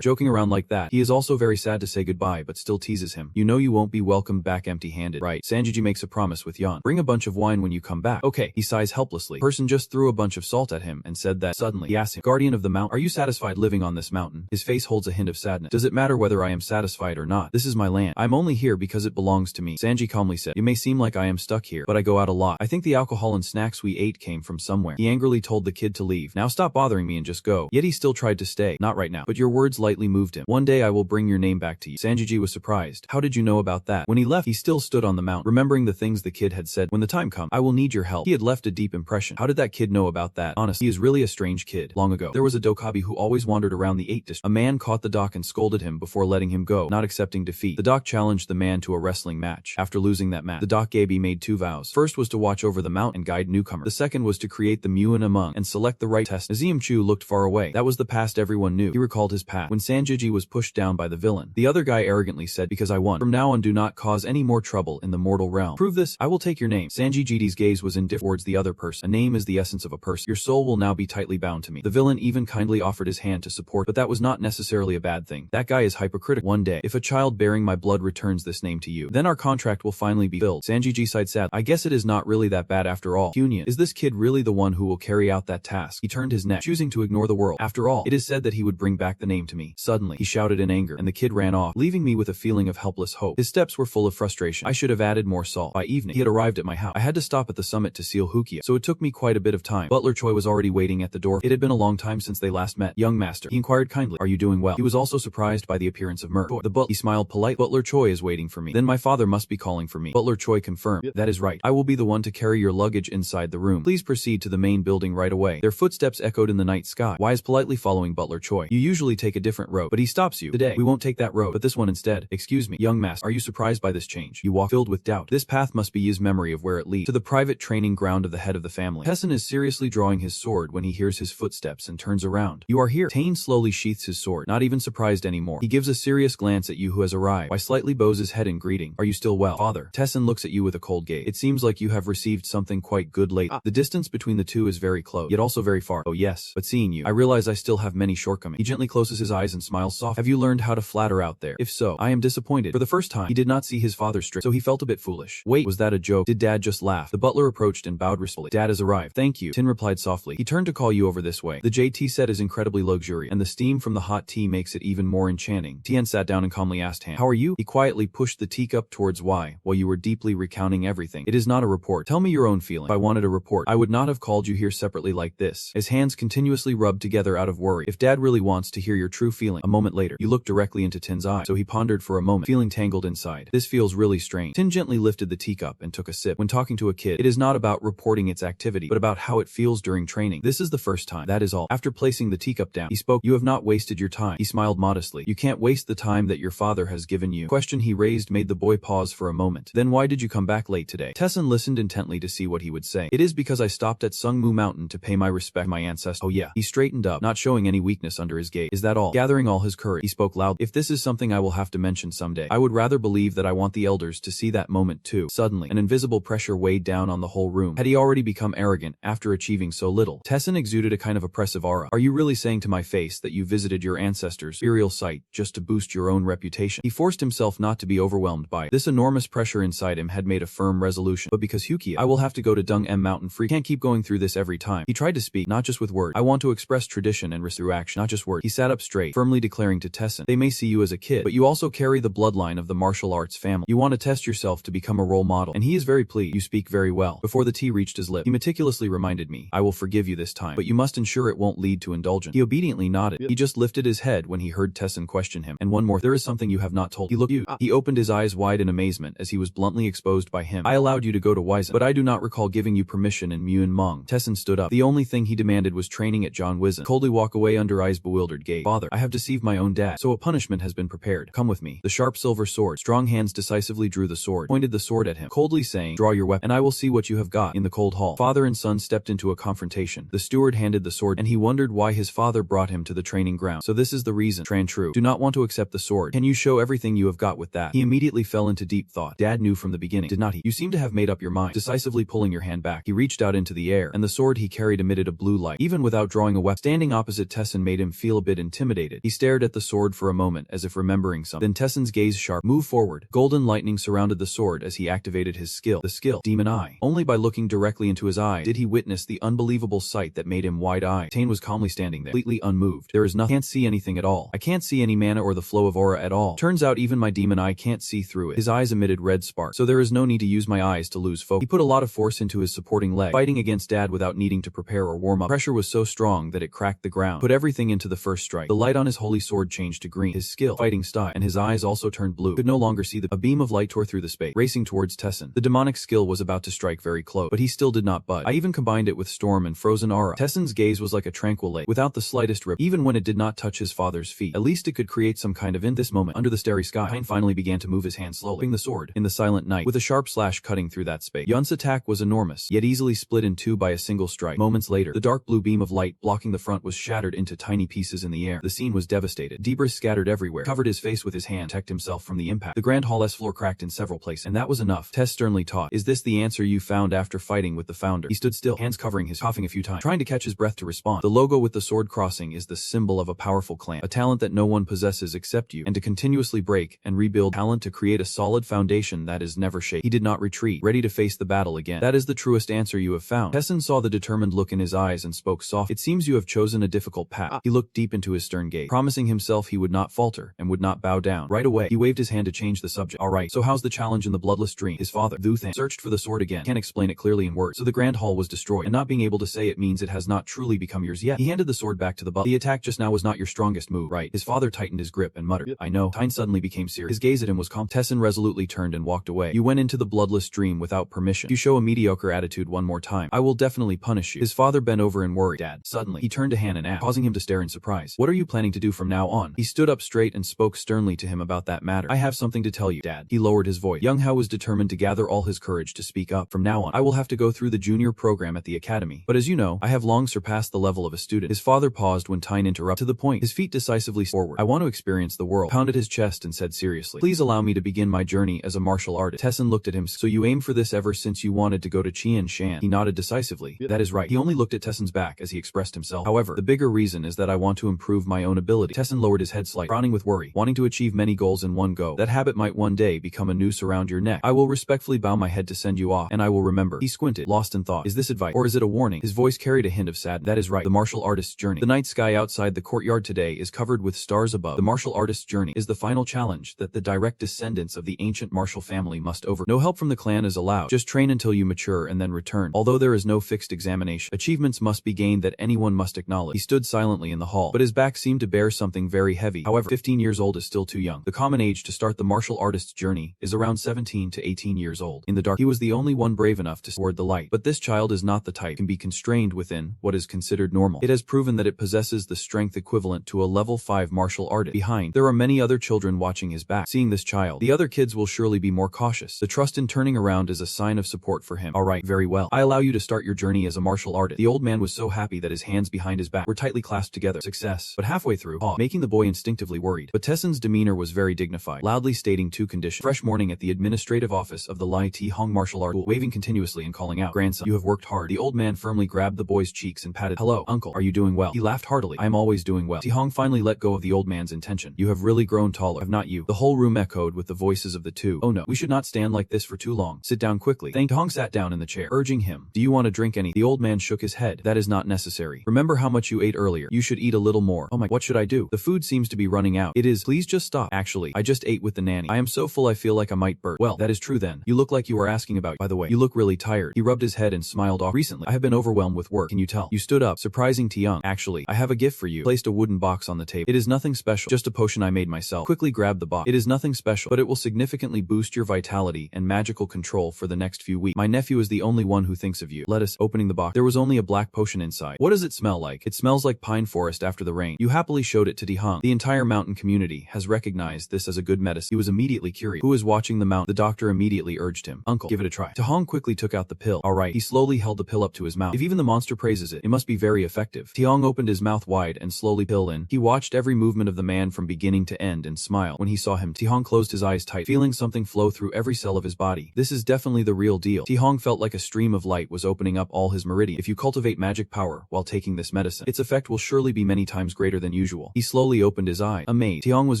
Joking around like that, he is also very sad to say goodbye but still teases him. You know you won't be welcomed back empty-handed, right? Sanji makes a promise with Yon. Bring a bunch of wine when you come back. Okay. He sighs helplessly. Person just threw a bunch of salt at him and said that. Suddenly, he asks him, Guardian of the Mountain, are you satisfied living on this mountain? His face holds a hint of sadness. Does it matter whether I am satisfied or not? This is my land. I'm only here because it belongs to me. Sanji calmly said, it may seem like I am stuck here, but I go out a lot. I think the alcohol and snacks we ate came from somewhere. He angrily told the kid to leave. Now stop bothering me and just go. Yet he still tried to stay. Not right now. But your words lightly moved him. One day I will bring your name back to you. Sanji was surprised. How did you know about that? When he left, he still stood on the mountain, remembering the things the kid had said. When the time comes, I will need your help. He had left a deep impression. How did that kid know about that? Honestly, he is really a strange kid. Long ago, there was a Dokabi who always wandered around the 8 district. A man caught the doc and scolded him before letting him go, not accepting defeat. The doc challenged the man to a wrestling match. After losing that match, the doc Gaby made 2 vows. First was to watch over the mount and guide newcomers. The second was to create the Mu and Among and select the right test. Azim Chu looked far away. That was the past everyone knew. He recalled his past. When Sanjiji was pushed down by the villain, the other guy arrogantly said, because I won. From now on do not cause any more trouble in the mortal realm. Prove this, I will take your name. Sanjiji's gaze was indifferent towards the other person. A name is the essence of a person. Your soul will now be tightly bound to me. The villain even kindly offered his hand to support, but that was not necessarily a bad thing. That guy is hypocritical. One day, if a child bearing my blood returns this name to you, then our contract will finally be filled. Sanjiji sighed sadly. I guess it is not really that bad after all. Hunyan, is this kid really the one who will carry out that task? He turned his neck, choosing to ignore the world. After all, it is said that he would bring back the name to me. Suddenly, he shouted in anger, and the kid ran off, leaving me with a feeling of helpless hope. His steps were full of frustration. I should have added more salt. By evening, he had arrived at my house. I had to stop at the summit to seal Hukia, so it took me quite a bit of time. Butler Choi was already waiting at the door. It had been a long time since they last met. Young master, he inquired kindly, are you doing well? He was also surprised by the appearance of Mer. The butler, he smiled polite. Butler Choi is waiting for me. Then my father must be calling for me. Butler Choi confirmed. That is right. I will be the one to carry your luggage inside the room. Please proceed to the main building right away. Their footsteps echoed in the night sky. Wise politely following Butler Choi. You usually take a different road, but he stops you. Today, we won't take that road, but this one instead. Excuse me, young master, are you surprised by this change? You walk filled with doubt. This path must be his memory of where it leads. To the private training ground of the head of the family. Tessin is seriously drawing his sword when he hears his footsteps and turns around. You are here. Tane slowly sheaths his sword, not even surprised anymore. He gives a serious glance at you who has arrived. Why slightly bows his head in greeting. Are you still well, father? Tessin looks at you with a cold gaze. It seems like you have received something quite good lately. The distance between the two is very close, yet also very far. Oh yes, but seeing you, I realize I still have many shortcomings. He gently closes his eyes and smiles softly. Have you learned how to flatter out there? If so, I am disappointed. For the first time, he did not see his father straight, so he felt a bit foolish. Wait, was that a joke? Did Dad just laugh? The butler approached and bowed respectfully. Dad has arrived. Thank you, Tin replied softly. He turned to call you over this way. The JT set is incredibly luxurious, and the steam from the hot tea makes it even more enchanting. Tien sat down and calmly asked Han, how are you? He quietly pushed the teacup towards Y, while you were deeply recounting everything. It is not a report. Tell me your own feeling. If I wanted a report, I would not have called you here separately like this. His hands continuously rubbed together out of worry. If Dad really wants to hear your true feeling. A moment later, you looked directly into Tin's eyes, so he pondered for a moment, feeling tangled inside. This feels really strange. Tin gently lifted the teacup and took a sip. When talking to a kid, it is not about reporting its activity, but about how it feels during training. This is the first time. That is all. After placing the teacup down, he spoke. You have not wasted your time. He smiled modestly. You can't waste the time that your father has given you. The question he raised made the boy pause for a moment. Then why did you come back late today? Tessin listened intently to see what he would say. It is because I stopped at Sungmu Mountain to pay my respect to my ancestors. Oh yeah. He straightened up, not showing any weakness under his gaze. Is that all? Gathering all his courage, he spoke loudly. If this is something I will have to mention someday, I would rather believe that I want the elders to see that moment too. Suddenly, an invisible pressure weighed down on the whole room. Had he already become arrogant after achieving so little? Tessin exuded a kind of oppressive aura. Are you really saying to my face that you visited your ancestors' burial site just to boost your own reputation? He forced himself not to be overwhelmed by it. This enormous pressure inside him had made a firm resolution. But because Hukia, I will have to go to Dung M Mountain free. Can't keep going through this every time. He tried to speak, not just with words. I want to express tradition and risk through action, not just words. He sat up straight, firmly declaring to Tessin, they may see you as a kid, but you also carry the bloodline of the martial arts family. You want to test yourself to become a role model. And he is very pleased. You speak very well. Before the tea reached his lips, he meticulously reminded me, I will forgive you this time, but you must ensure it won't lead to indulgence. He obediently nodded. He just lifted his head when he heard Tessin question him. And one more, there is something you have not told. He looked you. He opened his eyes wide in amazement as he was bluntly exposed by him. I allowed you to go to Wizen, but I do not recall giving you permission in Muin Mong. Tessin stood up. The only thing he demanded was training at John Wizen. Coldly walk away under Eyes bewildered gaze. Father, I have deceived my own dad, so a punishment has been prepared. Come with me. The sharp silver sword. Strong hands decisively drew the sword, pointed the sword at him, coldly saying, draw your weapon, and I will see what you have got. In the cold hall, father and son stepped into a confrontation. The steward steward handed the sword, and he wondered why his father brought him to the training ground. So this is the reason. Tran true. Do not want to accept the sword. Can you show everything you have got with that? He immediately fell into deep thought. Dad knew from the beginning, did not he? You seem to have made up your mind. Decisively pulling your hand back, he reached out into the air, and the sword he carried emitted a blue light. Even without drawing a weapon, standing opposite Tessin made him feel a bit intimidated. He stared at the sword for a moment as if remembering something. Then Tessin's gaze sharp. Move forward. Golden lightning surrounded the sword as he activated his skill. The skill. Demon Eye. Only by looking directly into his eye did he witness the unbelievable sight that made him wide-eyed. Tane was calmly standing there, completely unmoved. There is nothing. Can't see anything at all. I can't see any mana or the flow of aura at all. Turns out even my demon eye can't see through it. His eyes emitted red sparks, so there is no need to use my eyes to lose focus. He put a lot of force into his supporting leg, fighting against Dad without needing to prepare or warm up. Pressure was so strong that it cracked the ground. Put everything into the first strike. The light on his holy sword changed to green. His skill, fighting style, and his eyes also turned blue. Could no longer see a beam of light tore through the space, racing towards Tessin. The demonic skill was about to strike very close, but he still did not budge. I even combined it with storm and frozen aura. Tessin's gaze was like a tranquil lake, without the slightest rip, even when it did not touch his father's feet. At least it could create some kind of in this moment. Under the starry sky, Hein finally began to move his hand slowly, the sword in the silent night, with a sharp slash cutting through that space. Yun's attack was enormous, yet easily split in two by a single strike. Moments later, the dark blue beam of light blocking the front was shattered into tiny pieces in the air. The scene was devastated. Debris scattered everywhere, covered his face with his hand, protect himself from the impact. The Grand Hall's floor cracked in several places, and that was enough. Tess sternly taught, "Is this the answer you found after fighting with the founder?" He stood still, hands covering his coughing a few times, trying to catch his breath to respond. The logo with the sword crossing is the symbol of a powerful clan, a talent that no one possesses except you, and to continuously break and rebuild talent to create a solid foundation that is never shaken. He did not retreat, ready to face the battle again. That is the truest answer you have found. Tessin saw the determined look in his eyes and spoke softly. "It seems you have chosen a difficult path." He looked deep into his stern gaze, promising himself he would not falter and would not bow down. Right away, he waved his hand to change the subject. "Alright, so how's the challenge in the bloodless dream?" His father, Thuthan, searched for the sword again. Can't explain it clearly in words. So the Grand Hall was destroyed, and not being able to say it means it has not truly become yours yet. He handed the sword back to the butler. "The attack just now was not your strongest move, right?" His father tightened his grip and muttered, "I know." Tyne suddenly became serious. His gaze at him was calm. Tessin resolutely turned and walked away. "You went into the bloodless dream without permission. If you show a mediocre attitude one more time, I will definitely punish you." His father bent over in worry. "Dad." Suddenly, he turned to Han and asked, causing him to stare in surprise, "What are you planning to do from now on?" He stood up straight and spoke sternly to him about that matter. "I have something to tell you, Dad." He lowered his voice. Young Hao was determined to gather all his courage to speak up. "From now on, I will have to go through the junior program at the academy. But as you know, I have long surpassed the level of a student." His father paused when Tyne interrupted. To the point, his feet decisively forward. "I want to experience the world." Pounded his chest and said seriously, "Please allow me to begin my journey as a martial artist." Tessin looked at him. "So you aim for this ever since you wanted to go to Qian Shan?" He nodded decisively. "That is right." He only looked at Tessin's back as he expressed himself. "However, the bigger reason is that I want to improve my own ability." Tessin lowered his head slightly, frowning with worry. "Wanting to achieve many goals in one go. That habit might one day become a noose around your neck. I will respectfully bow my head to send you off, and I will remember." He squinted, lost in thought. Is this advice, or is it a warning? His voice carried a hint of sadness. "That is right. The martial artist's journey. The night sky outside the courtyard today is covered with stars above. The martial artist's journey is the final challenge that the direct descendants of the ancient martial family must over. No help from the clan is allowed. Just train until you mature and then return. Although there is no fixed examination, achievements must be gained that anyone must acknowledge." He stood silently in the hall, but his back seemed to bear something very heavy. However, 15 years old is still too young. The common age to start the martial artist's journey is around 17 to 18 years old. In the dark, he was the only one brave enough to toward the light. But this child is not the type can be constrained within what is considered normal. It has proven that it possesses the strength equivalent to a level 5 martial artist. Behind, there are many other children watching his back. Seeing this child, the other kids will surely be more cautious. The trust in turning around is a sign of support for him. "Alright, very well. I allow you to start your journey as a martial artist." The old man was so happy that his hands behind his back were tightly clasped together. Success. But halfway through, making the boy instinctively worried. But Tessin's demeanor was very dignified, loudly stating two conditions. Fresh morning at the administrative office of the Lai Ti Hong Martial Art School, waving continuously and calling out, "Grandson, you have worked hard." The old man firmly grabbed the boy's cheeks and patted. "Hello, uncle. Are you doing well?" He laughed heartily. "I am always doing well." Ti Hong finally let go of the old man's intention. "You have really grown taller. Have not you?" The whole room echoed with the voices of the two. "Oh no, we should not stand like this for too long. Sit down quickly." Ti Hong sat down in the chair, urging him. "Do you want to drink any?" The old man shook his head. "That is not necessary. Remember how much you ate earlier. You should eat a little more." "Oh my, what should I do? The food seems to be running out." "It is. Please just stop." "Actually, I just ate with the nanny. I am so full I feel like I might burst." "Well, that is true then. You look like you are asking about. By the way, you look really tired." He rubbed his head and smiled off. "Recently, I have been overwhelmed with work. Can you tell?" You stood up, surprising Tiang. "Actually, I have a gift for you." Placed a wooden box on the table. "It is nothing special. Just a potion I made myself." Quickly grabbed the box. "It is nothing special, but it will significantly boost your vitality and magical control for the next few weeks. My nephew is the only one who thinks of you." Let us. Opening the box, there was only a black potion inside. "What does it smell like?" "It smells like pine forest after the rain." You happily showed it to Ti Hong. The entire mountain community has recognized this as a good medicine. He was immediately curious. Who is watching the mountain? The doctor immediately urged him. "Uncle, give it a try." Ti Hong quickly took out the pill. "Alright." He slowly held the pill up to his mouth. If even the monster praised phrases it. It must be very effective. Tiong opened his mouth wide and slowly filled in. He watched every movement of the man from beginning to end and smiled. When he saw him, Tihong closed his eyes tight, feeling something flow through every cell of his body. This is definitely the real deal. Tihong felt like a stream of light was opening up all his meridians. If you cultivate magic power while taking this medicine, its effect will surely be many times greater than usual. He slowly opened his eye. Amazed, Tiong was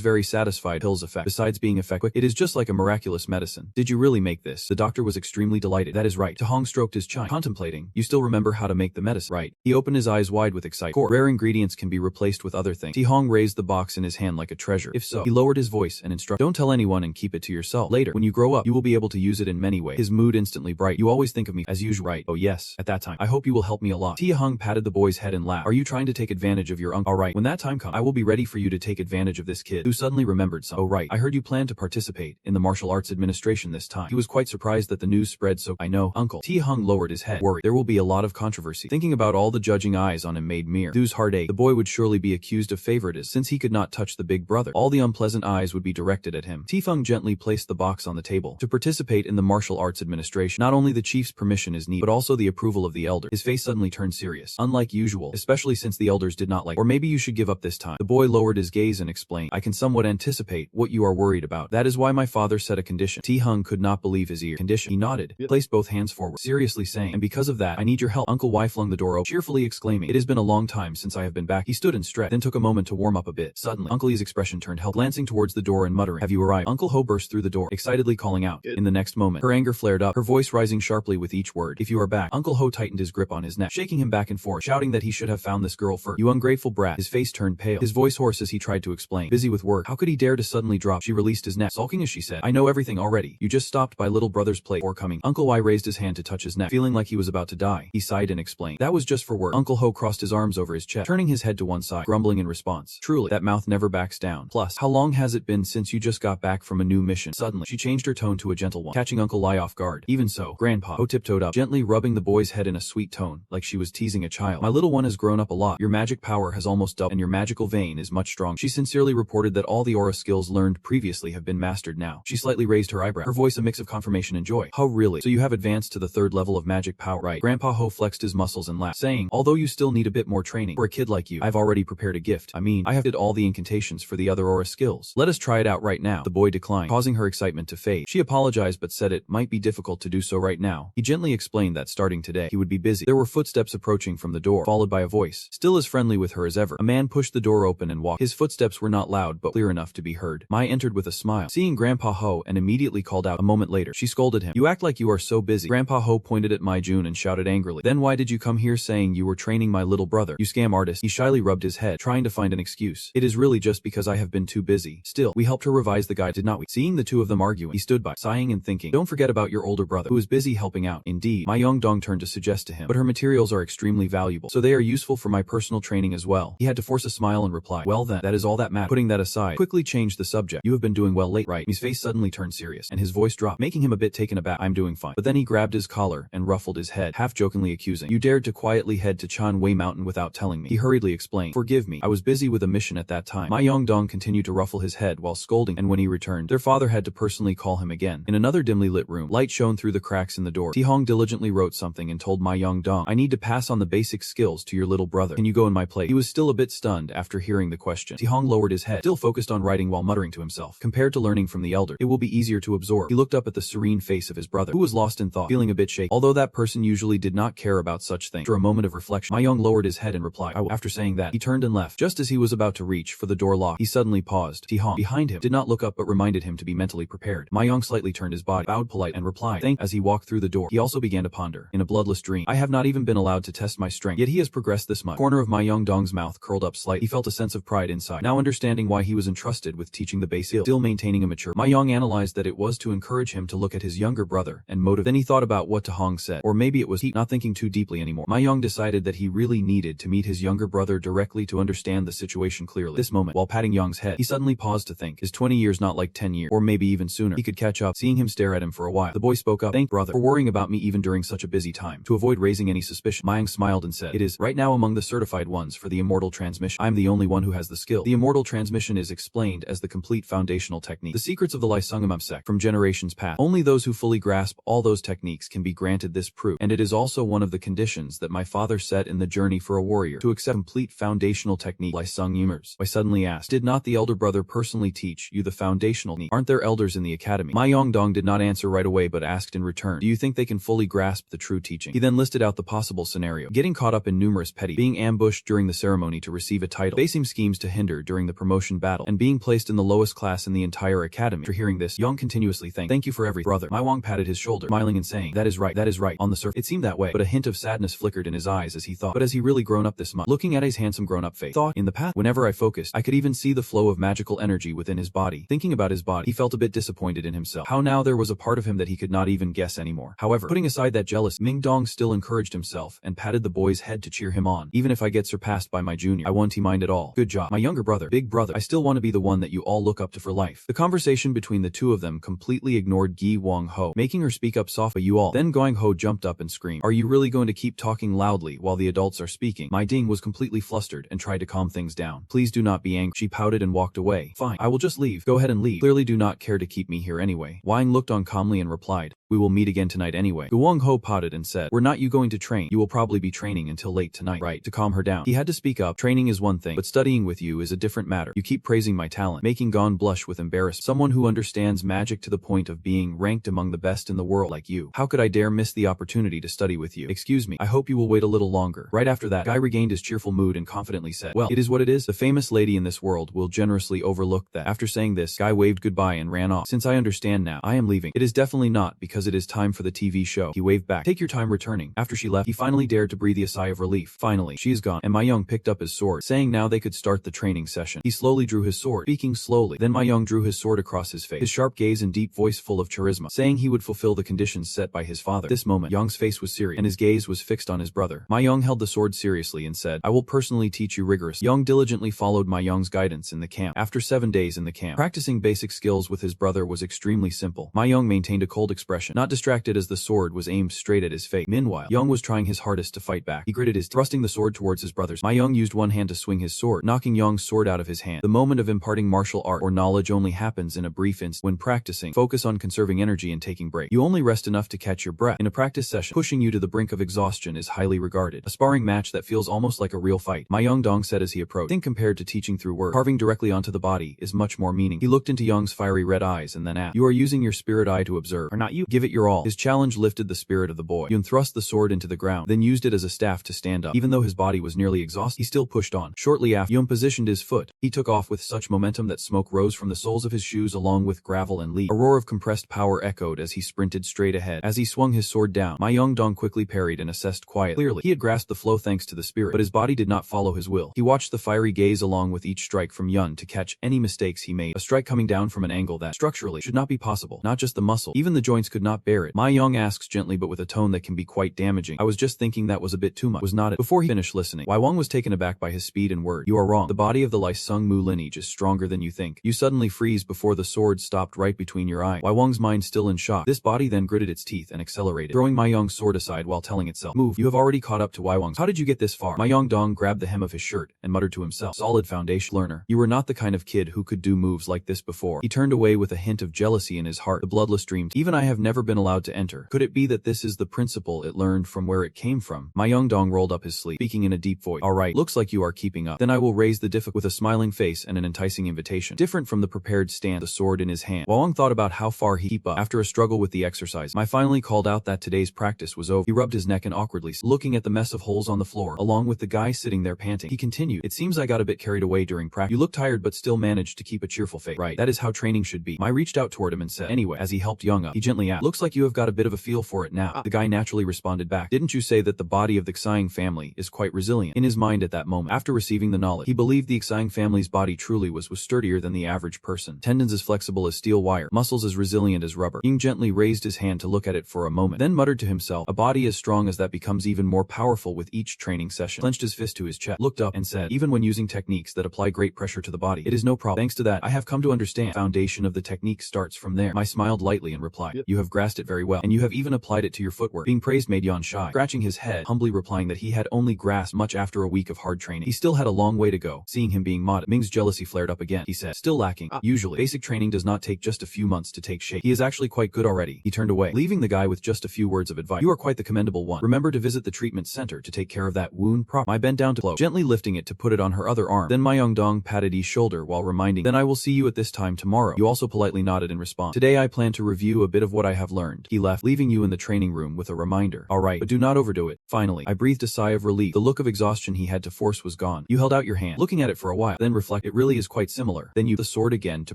very satisfied. Pill's effect, besides being effective, it is just like a miraculous medicine. Did you really make this? The doctor was extremely delighted. That is right. Tihong stroked his chin, contemplating. You still remember how to make the medicine, right? He opened his eyes wide with excitement. Rare ingredients can be replaced with other things. Tihong raised the box in his hand like a treasure. If so, he lowered his voice and instructed, don't tell anyone and keep it to yourself. Later, when you grow up, you will be able to use it in many ways. His mood instantly bright. You always think of me as usual, right? Oh yes, at that time. I hope you will help me a lot. Tihong patted the boy's head and laughed. Are you trying to take advantage of your uncle? Alright, when that time comes, I will be ready for you to take advantage of this kid, who suddenly remembered something. Oh right, I heard you plan to participate in the martial arts administration this time. He was quite surprised that the news spread so. I know, uncle. Tihong lowered his head, worried. There will be a lot of controversy. Thinking about all the judging eyes on him made Thu's heart ache. The boy would surely be accused of favoritism since he could not touch the big brother. All the unpleasant eyes would be directed at him. Tifeng gently placed the box on the table. To participate in the martial arts administration, not only the chief's permission is needed, but also the approval of the elder. His face suddenly turned serious, unlike usual, especially since the elders did not like. Or maybe you should give up this time. The boy lowered his gaze and explained, I can somewhat anticipate what you are worried about. That is why my father set a condition. Tiheng could not believe his ear. Condition. He nodded, placed both hands forward, seriously saying, and because of that, I need your help. Uncle Y flung the door open, cheerfully exclaiming, it has been a long time since I have been back. He stood and stretched, then took a moment to warm up a bit. Suddenly, Uncle Yi's expression turned help, glancing towards the door and muttering, have you arrived? Uncle Ho burst through the door, excitedly calling out. In the next moment, her anger flared up, her voice rising sharply with each word. If you are back. Uncle Ho tightened his grip on his neck, shaking him back and forth, shouting that he should have found this girl first. You ungrateful brat. His face turned pale, his voice hoarse as he tried to explain. Busy with work. How could he dare to suddenly drop? She released his neck, sulking as she said, I know everything already. You just stopped by little brother's plate before coming. Uncle Y raised his hand to touch his neck, feeling like he was about to die. He sighed and explained, that was just for work. Uncle Ho crossed his arms over his chest, turning his head to one side, grumbling in response. Truly, that mouth never backs down. Plus, how long has it been since you just got back from a new mission? Suddenly, she changed her tone to a gentle one, catching Uncle Y off guard. Even so, Grandpa Ho tiptoed up, gently rubbing the boy's head in a sweet tone, like she was teasing a child. My little one has grown up a lot. Your magic power has almost doubled, and your magical vein is much stronger. She sincerely reported that all the aura skills learned previously have been mastered now. She slightly raised her eyebrow, her voice a mix of confirmation and joy. Ho, really? So you have advanced to the 3rd level of magic power, right? Grandpa Ho flexed his muscles and laughed, saying, although you still need a bit more training, for a kid like you, I've already prepared a gift. I have did all the incantations for the other aura skills. Let us try it out right now. The boy declined, causing her excitement to fade. She apologized but said it might be difficult to do so right now. He gently explained that starting today, he would be busy. There were footsteps approaching from the door, followed by a voice, still as friendly with her as ever. A man pushed the door open and walked. His footsteps were not loud but clear enough to be heard. Mai entered with a smile, seeing Grandpa Ho, and immediately called out. A moment later, she scolded him. You act like you are so busy. Grandpa Ho pointed at Mai Jun and shouted angrily, then why did you come here saying you were training my little brother? You scam artist. He shyly rubbed his head, trying to find an excuse. It is really just because I have been too busy. Still, we helped her revise the guide, did not we? Seeing the two of them arguing, he stood by, sighing and thinking, don't forget about your older brother, who is busy helping out. Indeed, my young dong turned to suggest to him, but her materials are extremely valuable, so they are useful for my personal training as well. He had to force a smile and reply, well then, that is all that matters. Putting that aside, quickly changed the subject. You have been doing well late, right? His face suddenly turned serious, and his voice dropped, making him a bit taken aback. I'm doing fine. But then he grabbed his collar and ruffled his head, half-jokingly accusing, you dared to quietly head to Chan Wei Mountain without telling me. He hurriedly explained, forgive me, I was busy with a mission at that time. Ma Yongdong continued to ruffle his head while scolding, and when he returned, their father had to personally call him again. In another dimly lit room, light shone through the cracks in the door. Tihong diligently wrote something and told Ma Yongdong, I need to pass on the basic skills to your little brother. Can you go in my place? He was still a bit stunned after hearing the question. Tihong lowered his head, still focused on writing while muttering to himself. Compared to learning from the elder, it will be easier to absorb. He looked up at the serene face of his brother, who was lost in thought, feeling a bit shaky. Although that person usually did not care about such things. After a moment of reflection, Ma Yong lowered his head and replied, I will. After saying that, he turned and left. Just as he was about to reach for the door lock, he suddenly paused. Tihong, behind him, did not look up but reminded him to be mentally prepared. Ma Yong slightly turned his body, bowed polite, and replied, thank. As he walked through the door, he also began to ponder. In a bloodless dream, I have not even been allowed to test my strength, yet he has progressed this much. Corner of Ma Yongdong's mouth curled up slightly. He felt a sense of pride inside, now understanding why he was entrusted with teaching the base skill, still maintaining a mature. Ma Yong analyzed that it was to encourage him to look at his younger brother and motivate. Then he thought about what Tihong said, or maybe it was he, not thinking too deeply anymore. Ma Yong decided that he really needed to meet his younger brother directly to understand the situation clearly. This moment, while patting Yong's head, he suddenly paused to think, is 20 years not like 10 years, or maybe even sooner? He could catch up. Seeing him stare at him for a while, the boy spoke up, thank brother for worrying about me even during such a busy time. To avoid raising any suspicion, Ma Yong smiled and said, it is right now among the certified ones for the immortal transmission. I'm the only one who has the skill. The immortal transmission is explained as the complete foundational technique. The secrets of the Lysungamum sect from generations past. Only those who fully grasp all those techniques can be granted this proof, and it is also one of the conditions foundations that my father set in the journey for a warrior to accept complete foundational technique. Lai Sung Yumers. I suddenly asked, did not the elder brother personally teach you the foundational technique? Aren't there elders in the academy? Ma Yongdong did not answer right away but asked in return, do you think they can fully grasp the true teaching? He then listed out the possible scenario: getting caught up in numerous petty, being ambushed during the ceremony to receive a title, facing schemes to hinder during the promotion battle, and being placed in the lowest class in the entire academy. After hearing this, Yong continuously thank you for everything, brother. Ma Wang patted his shoulder, smiling and saying, that is right. On the surface, it seemed that way, but a hint of sadness flickered in his eyes as he thought, but has he really grown up this much? Looking at his handsome grown-up face, thought, in the past, whenever I focused, I could even see the flow of magical energy within his body. Thinking about his body, he felt a bit disappointed in himself. How now there was a part of him that he could not even guess anymore. However, putting aside that jealousy, Ming Dong still encouraged himself and patted the boy's head to cheer him on. Even if I get surpassed by my junior, I won't mind at all. Good job. My younger brother, big brother, I still want to be the one that you all look up to for life. The conversation between the two of them completely ignored Gi Wang Ho, making her speak up softly. You all. Then Going Ho jumped up and screamed, are you really going to keep talking loudly while the adults are speaking? My Ding was completely flustered and tried to calm things down. Please do not be angry. She pouted and walked away. Fine, I will just leave. Go ahead and leave. Clearly do not care to keep me here anyway. Wang looked on calmly and replied, we will meet again tonight anyway. Guang Ho potted and said, we're not you going to train. You will probably be training until late tonight. Right. To calm her down, he had to speak up. Training is one thing, but studying with you is a different matter. You keep praising my talent, making Gon blush with embarrassment. Someone who understands magic to the point of being ranked among the best in the world like you. How could I dare miss the opportunity to study with you? Excuse me, I hope you will wait a little longer. Right after that, Guy regained his cheerful mood and confidently said, well, it is what it is. The famous lady in this world will generously overlook that. After saying this, Guy waved goodbye and ran off. Since I understand now, I am leaving. It is definitely not because it is time for the TV show. He waved back. Take your time returning. After she left, he finally dared to breathe a sigh of relief. Finally, she is gone, and Ma Young picked up his sword, saying now they could start the training session. He slowly drew his sword, speaking slowly. Then Ma Young drew his sword across his face, his sharp gaze and deep voice full of charisma, saying he would fulfill the conditions set by his father. At this moment, Young's face was serious, and his gaze was fixed on his brother. Ma Young held the sword seriously and said, I will personally teach you rigorously. Young diligently followed Ma Young's guidance in the camp. After 7 days in the camp, practicing basic skills with his brother was extremely simple. Ma Young maintained a cold expression, not distracted as the sword was aimed straight at his face. Meanwhile, Young was trying his hardest to fight back. He gritted his teeth, thrusting the sword towards his brother's. Ma Young used one hand to swing his sword, knocking Young's sword out of his hand. The moment of imparting martial art or knowledge only happens in a brief instant. When practicing, focus on conserving energy and taking breaks. You only rest enough to catch your breath. In a practice session, pushing you to the brink of exhaustion is highly regarded. A sparring match that feels almost like a real fight. Ma Young Dong said as he approached. Think compared to teaching through words, carving directly onto the body is much more meaning. He looked into Young's fiery red eyes and then asked, you are using your spirit eye to observe, are not you? Give it your all. His challenge lifted the spirit of the boy. Yun thrust the sword into the ground, then used it as a staff to stand up. Even though his body was nearly exhausted, he still pushed on. Shortly after, Yun positioned his foot. He took off with such momentum that smoke rose from the soles of his shoes along with gravel and leaves. A roar of compressed power echoed as he sprinted straight ahead. As he swung his sword down, Ma Young Dong quickly parried and assessed quietly. Clearly, he had grasped the flow thanks to the spirit, but his body did not follow his will. He watched the fiery gaze along with each strike from Yun to catch any mistakes he made. A strike coming down from an angle that, structurally, should not be possible. Not just the muscle, even the joints could not bear it. Ma Young asks gently but with a tone that can be quite damaging. I was just thinking that was a bit too much. Was not it? Before he finished listening, Wai Wang was taken aback by his speed and word. You are wrong. The body of the Lai Sung Mu lineage is stronger than you think. You suddenly freeze before the sword stopped right between your eyes. Wai Wang's mind still in shock. This body then gritted its teeth and accelerated, throwing Ma Young's sword aside while telling itself, move, you have already caught up to Wai Wang's. How did you get this far? Ma Young Dong grabbed the hem of his shirt and muttered to himself, solid foundation learner. You were not the kind of kid who could do moves like this before. He turned away with a hint of jealousy in his heart. The bloodless dreamed, even I have never been allowed to enter. Could it be that this is the principle it learned from where it came from? Ma Young Dong rolled up his sleeve, speaking in a deep voice. Alright, looks like you are keeping up. Then I will raise the difficulty with a smiling face and an enticing invitation. Different from the prepared stand, the sword in his hand. Wang thought about how far he'd keep up. After a struggle with the exercise, I finally called out that today's practice was over. He rubbed his neck and awkwardly, looking at the mess of holes on the floor, along with the guy sitting there panting. He continued, it seems I got a bit carried away during practice. You look tired but still managed to keep a cheerful face. Right, that is how training should be. I reached out toward him and said, anyway, as he helped Young up, he gently asked, looks like you have got a bit of a feel for it now. The guy naturally responded back, didn't you say that the body of the Xiang family is quite resilient? In his mind at that moment, after receiving the knowledge, he believed the Xiang family's body truly was sturdier than the average person. Tendons as flexible as steel wire, muscles as resilient as rubber. Ying gently raised his hand to look at it for a moment, then muttered to himself, a body as strong as that becomes even more powerful with each training session. Clenched his fist to his chest, looked up and said, even when using techniques that apply great pressure to the body, it is no problem. Thanks to that, I have come to understand. Foundation of the technique starts from there. I smiled lightly and replied, you have grasped it very well, and you have even applied it to your footwork. Being praised made Yan shy, scratching his head, humbly replying that he had only grasped much after a week of hard training. He still had a long way to go. Seeing him being mocked, Ming's jealousy flared up again. He said, still lacking. Usually, basic training does not take just a few months to take shape. He is actually quite good already. He turned away, leaving the guy with just a few words of advice. You are quite the commendable one. Remember to visit the treatment center to take care of that wound properly. I bent down to blow, gently lifting it to put it on her other arm. Then Ma Yongdong patted Yi's shoulder while reminding, then I will see you at this time tomorrow. You also politely nodded in response. Today I plan to review a bit of what I have learned. He left, leaving you in the training room with a reminder. Alright, but do not overdo it. Finally, I breathed a sigh of relief. The look of exhaustion he had to force was gone. You held out your hand, looking at it for a while, then reflect. It really is quite similar. Then you the sword again to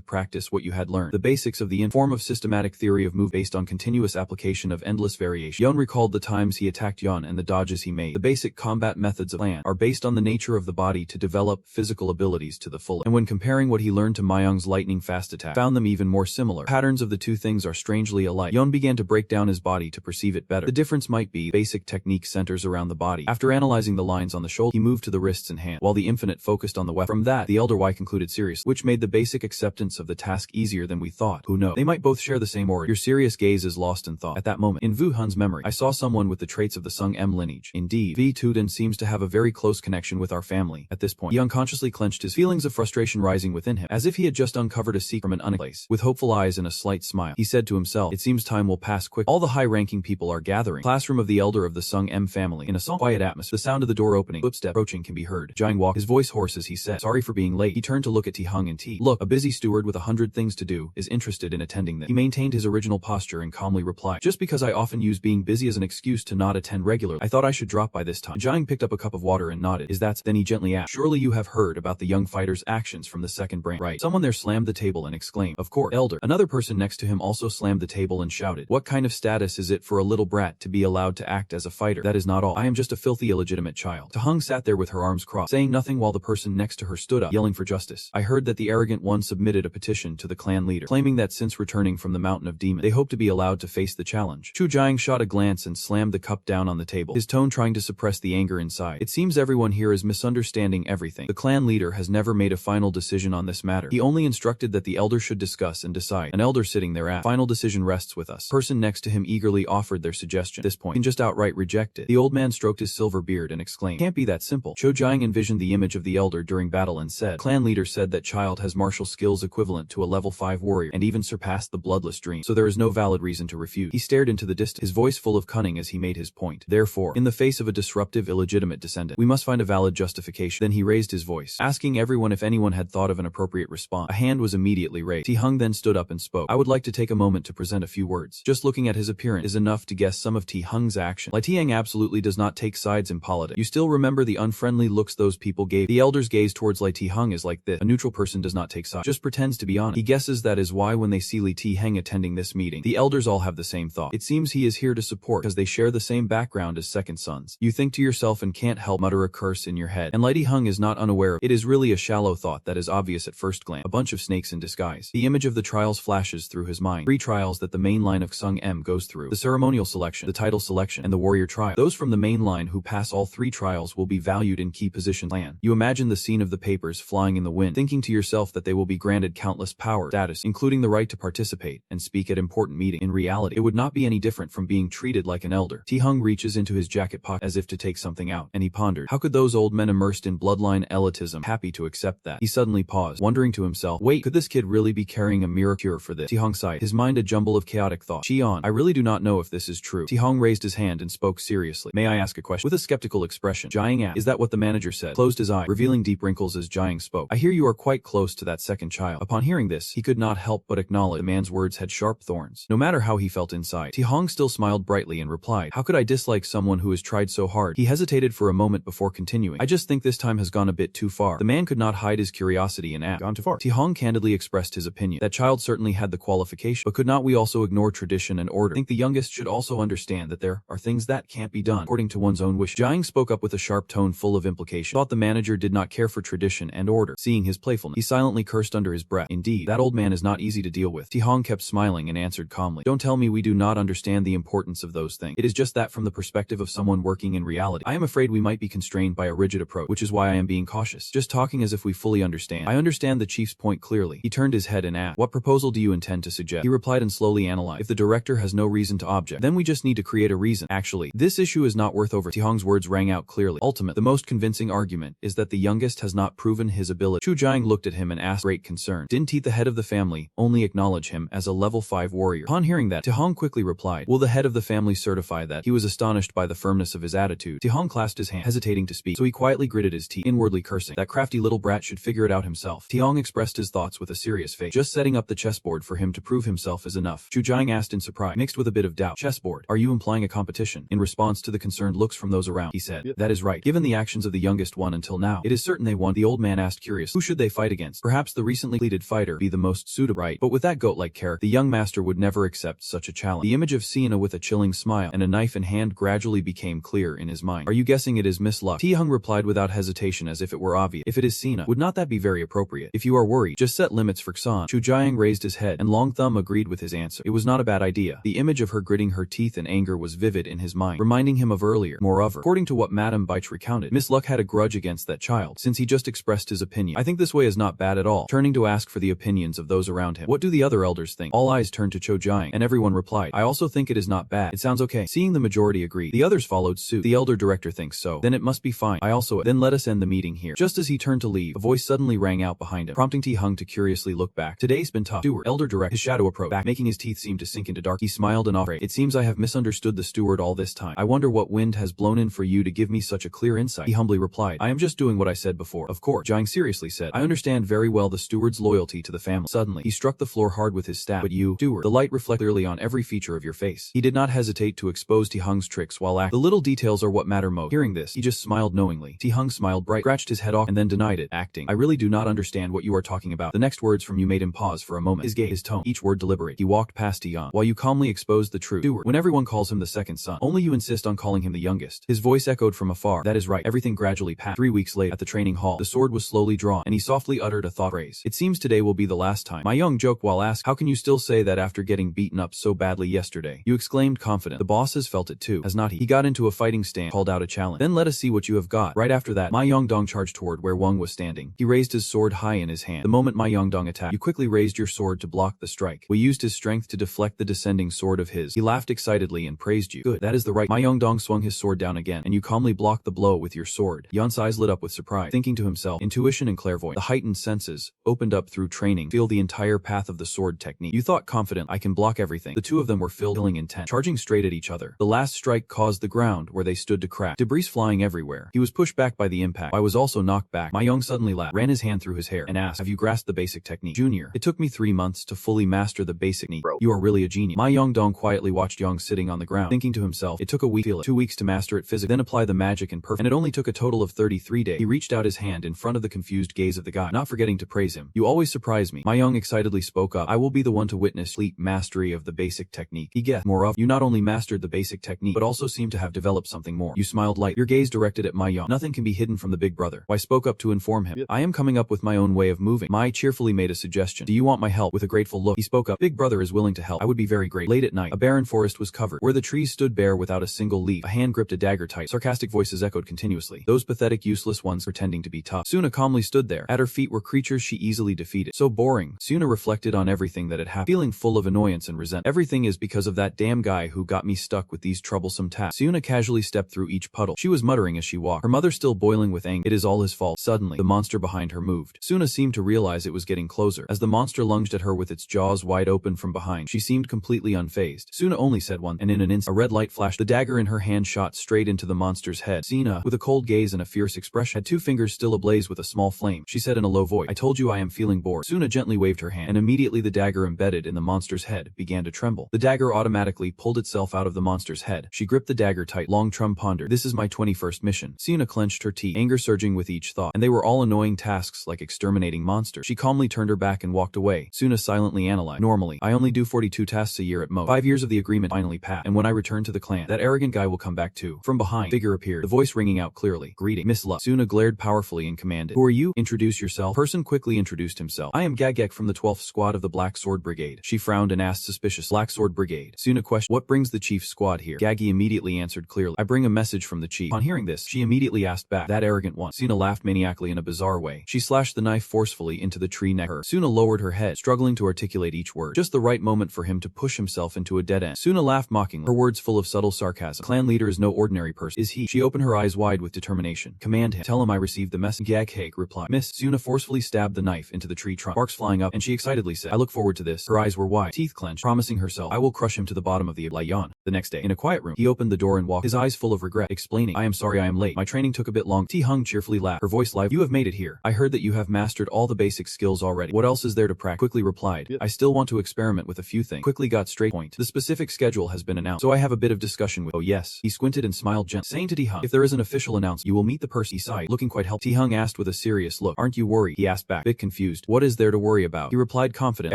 practice what you had learned. The basics of the form of systematic theory of move based on continuous application of endless variation. Yon recalled the times he attacked Yon and the dodges he made. The basic combat methods of plan are based on the nature of the body to develop physical abilities to the fullest. And when comparing what he learned to Mayong's lightning fast attack, found them even more similar. Patterns of the two things are strangely alike. Yon began to break down his body to perceive it better. The difference might be basic technique centers around the body. After analyzing the lines on the shoulder, he moved to the wrists and hands, while the infinite focused on the weapon. From that, the Elder Y concluded seriously, which made the basic acceptance of the task easier than we thought. Who knows? They might both share the same origin. Your serious gaze is lost in thought. At that moment, in Vu Hun's memory, I saw someone with the traits of the Sung M lineage. Indeed, V Tudin seems to have a very close connection with our family. At this point, he unconsciously clenched his feelings of frustration rising within him, as if he had just uncovered a secret from an unknown place. With hopeful eyes and a slight smile, he said to himself, it seems time will pass quick. All the high-ranking people are gathering. Classroom of the elder of the Sung M family. In a soft, quiet atmosphere, the sound of the door opening, footstep approaching can be heard. Jiang walked, his voice hoarse as he said, sorry for being late. He turned to look at Ti Hung and Ti. Look, a busy steward with 100 things to do is interested in attending them. He maintained his original posture and calmly replied, just because I often use being busy as an excuse to not attend regularly, I thought I should drop by this time. Jiang picked up a cup of water and nodded. Is that? Then he gently asked, surely you have heard about the young fighter's actions from the second branch, right? Someone there slammed the table and exclaimed, of course, elder. Another person next to him also slammed the table and shouted, what kind of status is it for a little brat to be allowed to act as a fighter? That is not all. I am just a filthy illegitimate child. Ta Hung sat there with her arms crossed, saying nothing while the person next to her stood up, yelling for justice. I heard that the arrogant one submitted a petition to the clan leader, claiming that since returning from the Mountain of Demons, they hope to be allowed to face the challenge. Chu Jiang shot a glance and slammed the cup down on the table, his tone trying to suppress the anger inside. It seems everyone here is misunderstanding everything. The clan leader has never made a final decision on this matter. He only instructed that the elder should discuss and decide. An elder sitting there asked, final decision rests with us. Person next to him eagerly offered their suggestion. At this point, he just outright rejected. The old man stroked his silver beard and exclaimed, can't be that simple. Chu Jiang envisioned the image of the elder during battle and said, clan leader said that child has martial skills equivalent to a level 5 warrior and even surpassed the bloodless dream, so there is no valid reason to refuse. He stared into the distance, his voice full of cunning as he made his point. Therefore, in the face of a disruptive illegitimate descendant, we must find a valid justification. Then he raised his voice, asking everyone if anyone had thought of an appropriate response. A hand was immediately raised. Ti Hung then stood up and spoke. I would like to take a moment to present a few words. Just looking at his appearance is enough to guess some of Ti Hung's actions. Lai Tiang absolutely does not take sides in politics. You still remember the unfriendly looks those people gave. The elder's gaze towards Lai Ti Hung is like this. A neutral person does not take sides, just pretends to be honest. He guesses that is why when they see Li Ti Heng attending this meeting, the elders all have the same thought. It seems he is here to support because they share the same background as second sons. You think to yourself and can't help mutter a curse in your head. And Lai Ti Hung is not unaware of it. It is really a shallow thought that is obvious at first glance. A bunch of snakes in disguise. The image of the trials flashes through his mind. 3 trials that the main line of Sung M goes through. The ceremonial selection, the title selection, and the warrior trial. Those from the main line who pass all 3 trials will be valued in key position plan. You imagine the scene of the papers flying in the wind, thinking to yourself that they will be granted countless power, status, including the right to participate and speak at important meetings. In reality, it would not be any different from being treated like an elder. Ti Hung reaches into his jacket pocket as if to take something out, and he pondered, how could those old men immersed in bloodline elitism happy to accept that? He suddenly paused, wondering to himself, wait, could this kid really be carrying a miracle cure for this? Ti Hung sighed, his mind a jumble of chaotic thoughts. Xian, I really do not know if this is true. Ti Hung raised his hand and spoke seriously. May I ask a question? With a skeptical expression, Jiang asked, is that what the manager said? Closed his eye, revealing deep wrinkles as Jiang spoke. I hear you are quite close to that second child. Upon hearing this, he could not help but acknowledge the man's words had sharp thorns. No matter how he felt inside, Ti Hung still smiled brightly and replied, how could I dislike someone who has tried so hard? He hesitated for a moment before continuing. I just think this time has gone a bit too far. The man could not hide his curiosity and asked, gone too far? Ti Hung candidly expressed his opinion. That child certainly had the qualification, but could not we also ignore tradition and order? I think the youngest should also understand that there are things that can't be done according to one's own wish. Jiang spoke up with a sharp tone full of implication. Thought the manager did not care for tradition and order. Seeing his playfulness, he silently cursed under his breath. Indeed, that old man is not easy to deal with. Ti Hung kept smiling and answered calmly, don't tell me we do not understand the importance of those things. It is just that from the perspective of someone working in reality, I am afraid we might be constrained by a rigid approach, which is why I am being cautious. Just talking as if we fully understand. I understand the chief's point clearly. He turned his head and asked, what proposal do you intend to suggest? He replied and slowly analyzed analyze. If the director has no reason to object, then we just need to create a reason. Actually, this issue is not worth over. Ti-hong's words rang out clearly. Ultimate, the most convincing argument is that the youngest has not proven his ability. Chu Jiang looked at him and asked great concern. Didn't he, the head of the family, only acknowledge him as a level 5 warrior? Upon hearing that, Ti-hong quickly replied, will the head of the family certify that? He was astonished by the firmness of his attitude. Ti-hong clasped his hand, hesitating to speak, so he quietly gritted his teeth, inwardly cursing. That crafty little brat should figure it out himself. Ti-hong expressed his thoughts with a serious face. Just setting up the chessboard for him to prove himself is enough. Chu Jiang asked in surprise, mixed with a bit of doubt. Chessboard? Are you implying a competition? In response to the concerned looks from those around, he said, that is right. Given the actions of the youngest one until now, it is certain they won. The old man asked curious, who should they fight against? Perhaps the recently completed fighter be the most suitable, right? But with that goat-like character, the young master would never accept such a challenge. The image of Sienna with a chilling smile and a knife in hand gradually became clear in his mind. Are you guessing it is Miss Luck? Ti-hong replied without hesitation as if it were obvious. If it is Sienna, would not that be very appropriate? If you are worried, just set limits for Xan. Chu Jiang raised his head, and Long Thumb agreed with his answer. It was not a bad idea. The image of her gritting her teeth in anger was vivid in his mind, reminding him of earlier. Moreover, according to what Madame Beich recounted, Miss Luck had a grudge against that child, since he just expressed his opinion. I think this way is not bad at all. Turning to ask for the opinions of those around him, what do the other elders think? All eyes turned to Chu Jiang, and everyone replied, I also think it is not bad. It sounds okay. Seeing the majority agree, the others followed suit. The elder director thinks so. Then it must be fine. I also. Then let us end the meeting here. Just as he turned to leave, a voice suddenly rang out behind him, prompting Ti-hong to curiously look back. Today's been tough. Steward, elder director. His shadow approached, back, making his teeth seem to sink into dark. He smiled and offered, it seems I have misunderstood the steward all this time. I wonder what wind has blown in for you to give me such a clear insight. He humbly replied, I am just doing what I said before. Of course, Jiang seriously said, I understand very well the steward's loyalty to the family. Suddenly, he struck the floor hard with his staff. But you, steward, the light reflected clearly on every feature of your face. He did not hesitate to expose Ti-hong's tricks while acting. The little details are what matter most. Hearing this, he just smiled knowingly. Ti-hong smiled bright, scratched his head off, and then denied it, acting. I really do not understand what you are talking about. The next words from you made him pause for a moment. His gaze, his tone, each word deliberate. He walked past Ti-hong, while you calmly exposed the truth. Steward, when everyone calls him the second son, only you insist on calling him the youngest. His voice echoed from afar. That is right. Everything gradually passed. 3 weeks later, at the training hall, the sword was slowly drawn, and he softly uttered a thought phrase. It seems today will be the last time. My young joked while asked, how can you still say that after getting beaten up so badly yesterday? You exclaimed confident. The boss has felt it too, has not he? He got into a fighting stance, called out a challenge. Then let us see what you have got. Right after that, Ma Yongdong charged toward where Wang was standing. He raised his sword high in his hand. The moment Ma Yongdong attacked, you quickly raised your sword to block the strike. We used his strength to deflect the descending sword of his. He laughed excitedly and praised you. Good, that is the right. Ma Yongdong swung his sword down again, and you calmly blocked the blow with your sword. Yan's eyes lit up with surprise, thinking to himself, intuition and clairvoyance, the heightened senses, opened up through training, feel the entire path of the sword technique. You thought confident, I can block everything. The two of them were feeling intent, charging straight at each other. The last strike caused the ground where they stood to crack, debris flying everywhere. He was pushed back by the impact. I was also knocked back. Ma Yong suddenly laughed, ran his hand through his hair, and asked, have you grasped the basic technique? Junior, it took me 3 months to fully master the basic technique. Bro, you are really a genius. Ma Yongdong quietly watched Yong sitting on the ground, thinking to himself, it took a week, 2 weeks to master it physically, then apply the magic and perfect, and it only took a total of 33 days. He reached out his hand in front of the confused gaze of the guy, not forgetting to praise him. You always surprise me. Ma Yong excitedly spoke up, I will be the one to witness complete mastery of the basic technique. He guessed, moreover, you not only mastered the basic technique, but also seem to have developed something more. You smiled light, your gaze directed at Ma Yong. Nothing can be hidden from the big brother. I spoke up to inform him. I am coming up with my own way of moving. Mai cheerfully made a suggestion. Do you want my help? With a grateful look, he spoke up. Big brother is willing to help. I would be very grateful. Late at night, a barren forest was covered, where the trees stood bare without a single leaf. A hand gripped a dagger tight. Sarcastic voices echoed continuously. Those pathetic, useless ones pretending to be tough. Suna calmly stood there. At her feet were creatures she easily defeated. So boring. Suna reflected on everything that had happened, feeling full of annoyance and resentment. Everything is because of that damn guy who got me stuck with these troublesome tasks. Suna casually stepped through each puddle. She was muttering as she walked, her mother still boiling with anger. It is all his fault. Suddenly, the monster behind her moved. Suna seemed to realize it was getting closer. As the monster lunged at her with its jaws wide open from behind, she seemed completely unfazed. Suna only said one, and in an instant, a red light flashed. The dagger in her hand shot straight into the monster's head. Sina, with a cold gaze and a fierce expression, had 2 fingers still ablaze with a small flame. She said in a low voice, I told you I am feeling bored. Suna gently waved her hand, and immediately the dagger embedded in the monster's head began to tremble. The dagger automatically pulled itself out of the monster's head. She gripped the dagger tight. Long Trum pondered. This is my 21st mission. Sina clenched her teeth, anger surging with each thought, and they were all annoying tasks like exterminating monsters. She calmly turned her back and walked away. Suna silently analyzed. Normally, I only do 42 tasks a year at most. 5 years of the agreement finally passed, and when I return to the clan, that arrogant guy will come back too. From behind, figure appeared, the voice ringing out clearly. Greeting, Miss Luck. Suna glared powerfully and commanded, who are you? Introduce yourself. Person quickly introduced himself. I am Gagek from the 12th Squad of the Black Sword Brigade. She frowned and asked suspicious, Black Sword Brigade. Suna questioned, what brings the chief's squad here? Gagi immediately answered clearly, I bring a message from the chief. On hearing this, she immediately asked back, that arrogant one. Suna laughed maniacally in a bizarre way. She slashed the knife forcefully into the tree neck her. Suna lowered her head, struggling to articulate each word. Just the right moment equivalent for him to push himself into a dead end. Suna laughed mockingly, her words full of subtle sarcasm. Clan leader is no ordinary person, is he? She opened her eyes wide with determination. Command him. Tell him I received the message. Gag replied. Miss. Suna forcefully stabbed the knife into the tree trunk, sparks flying up, and she excitedly said, I look forward to this. Her eyes were wide, teeth clenched, promising herself, I will crush him to the bottom of the Yawn. The next day, in a quiet room, he opened the door and walked, his eyes full of regret, explaining, I am sorry I am late. My training took a bit long. Ti-hung cheerfully laughed, her voice live. You have made it here. I heard that you have mastered all the basic skills already. What else is there to practice? Quickly replied. I still want to experiment with a few things. Quickly got straight point. The specific schedule has been announced, so I have a bit of discussion with. Oh yes. He squinted and smiled gently, saying to Ti-hung, if there is an official announcement, you will meet the person. He sighed, looking quite helpful. Ti-hung asked with a serious look. Aren't you worried? He asked back, bit confused. What is there to worry about? He replied confident.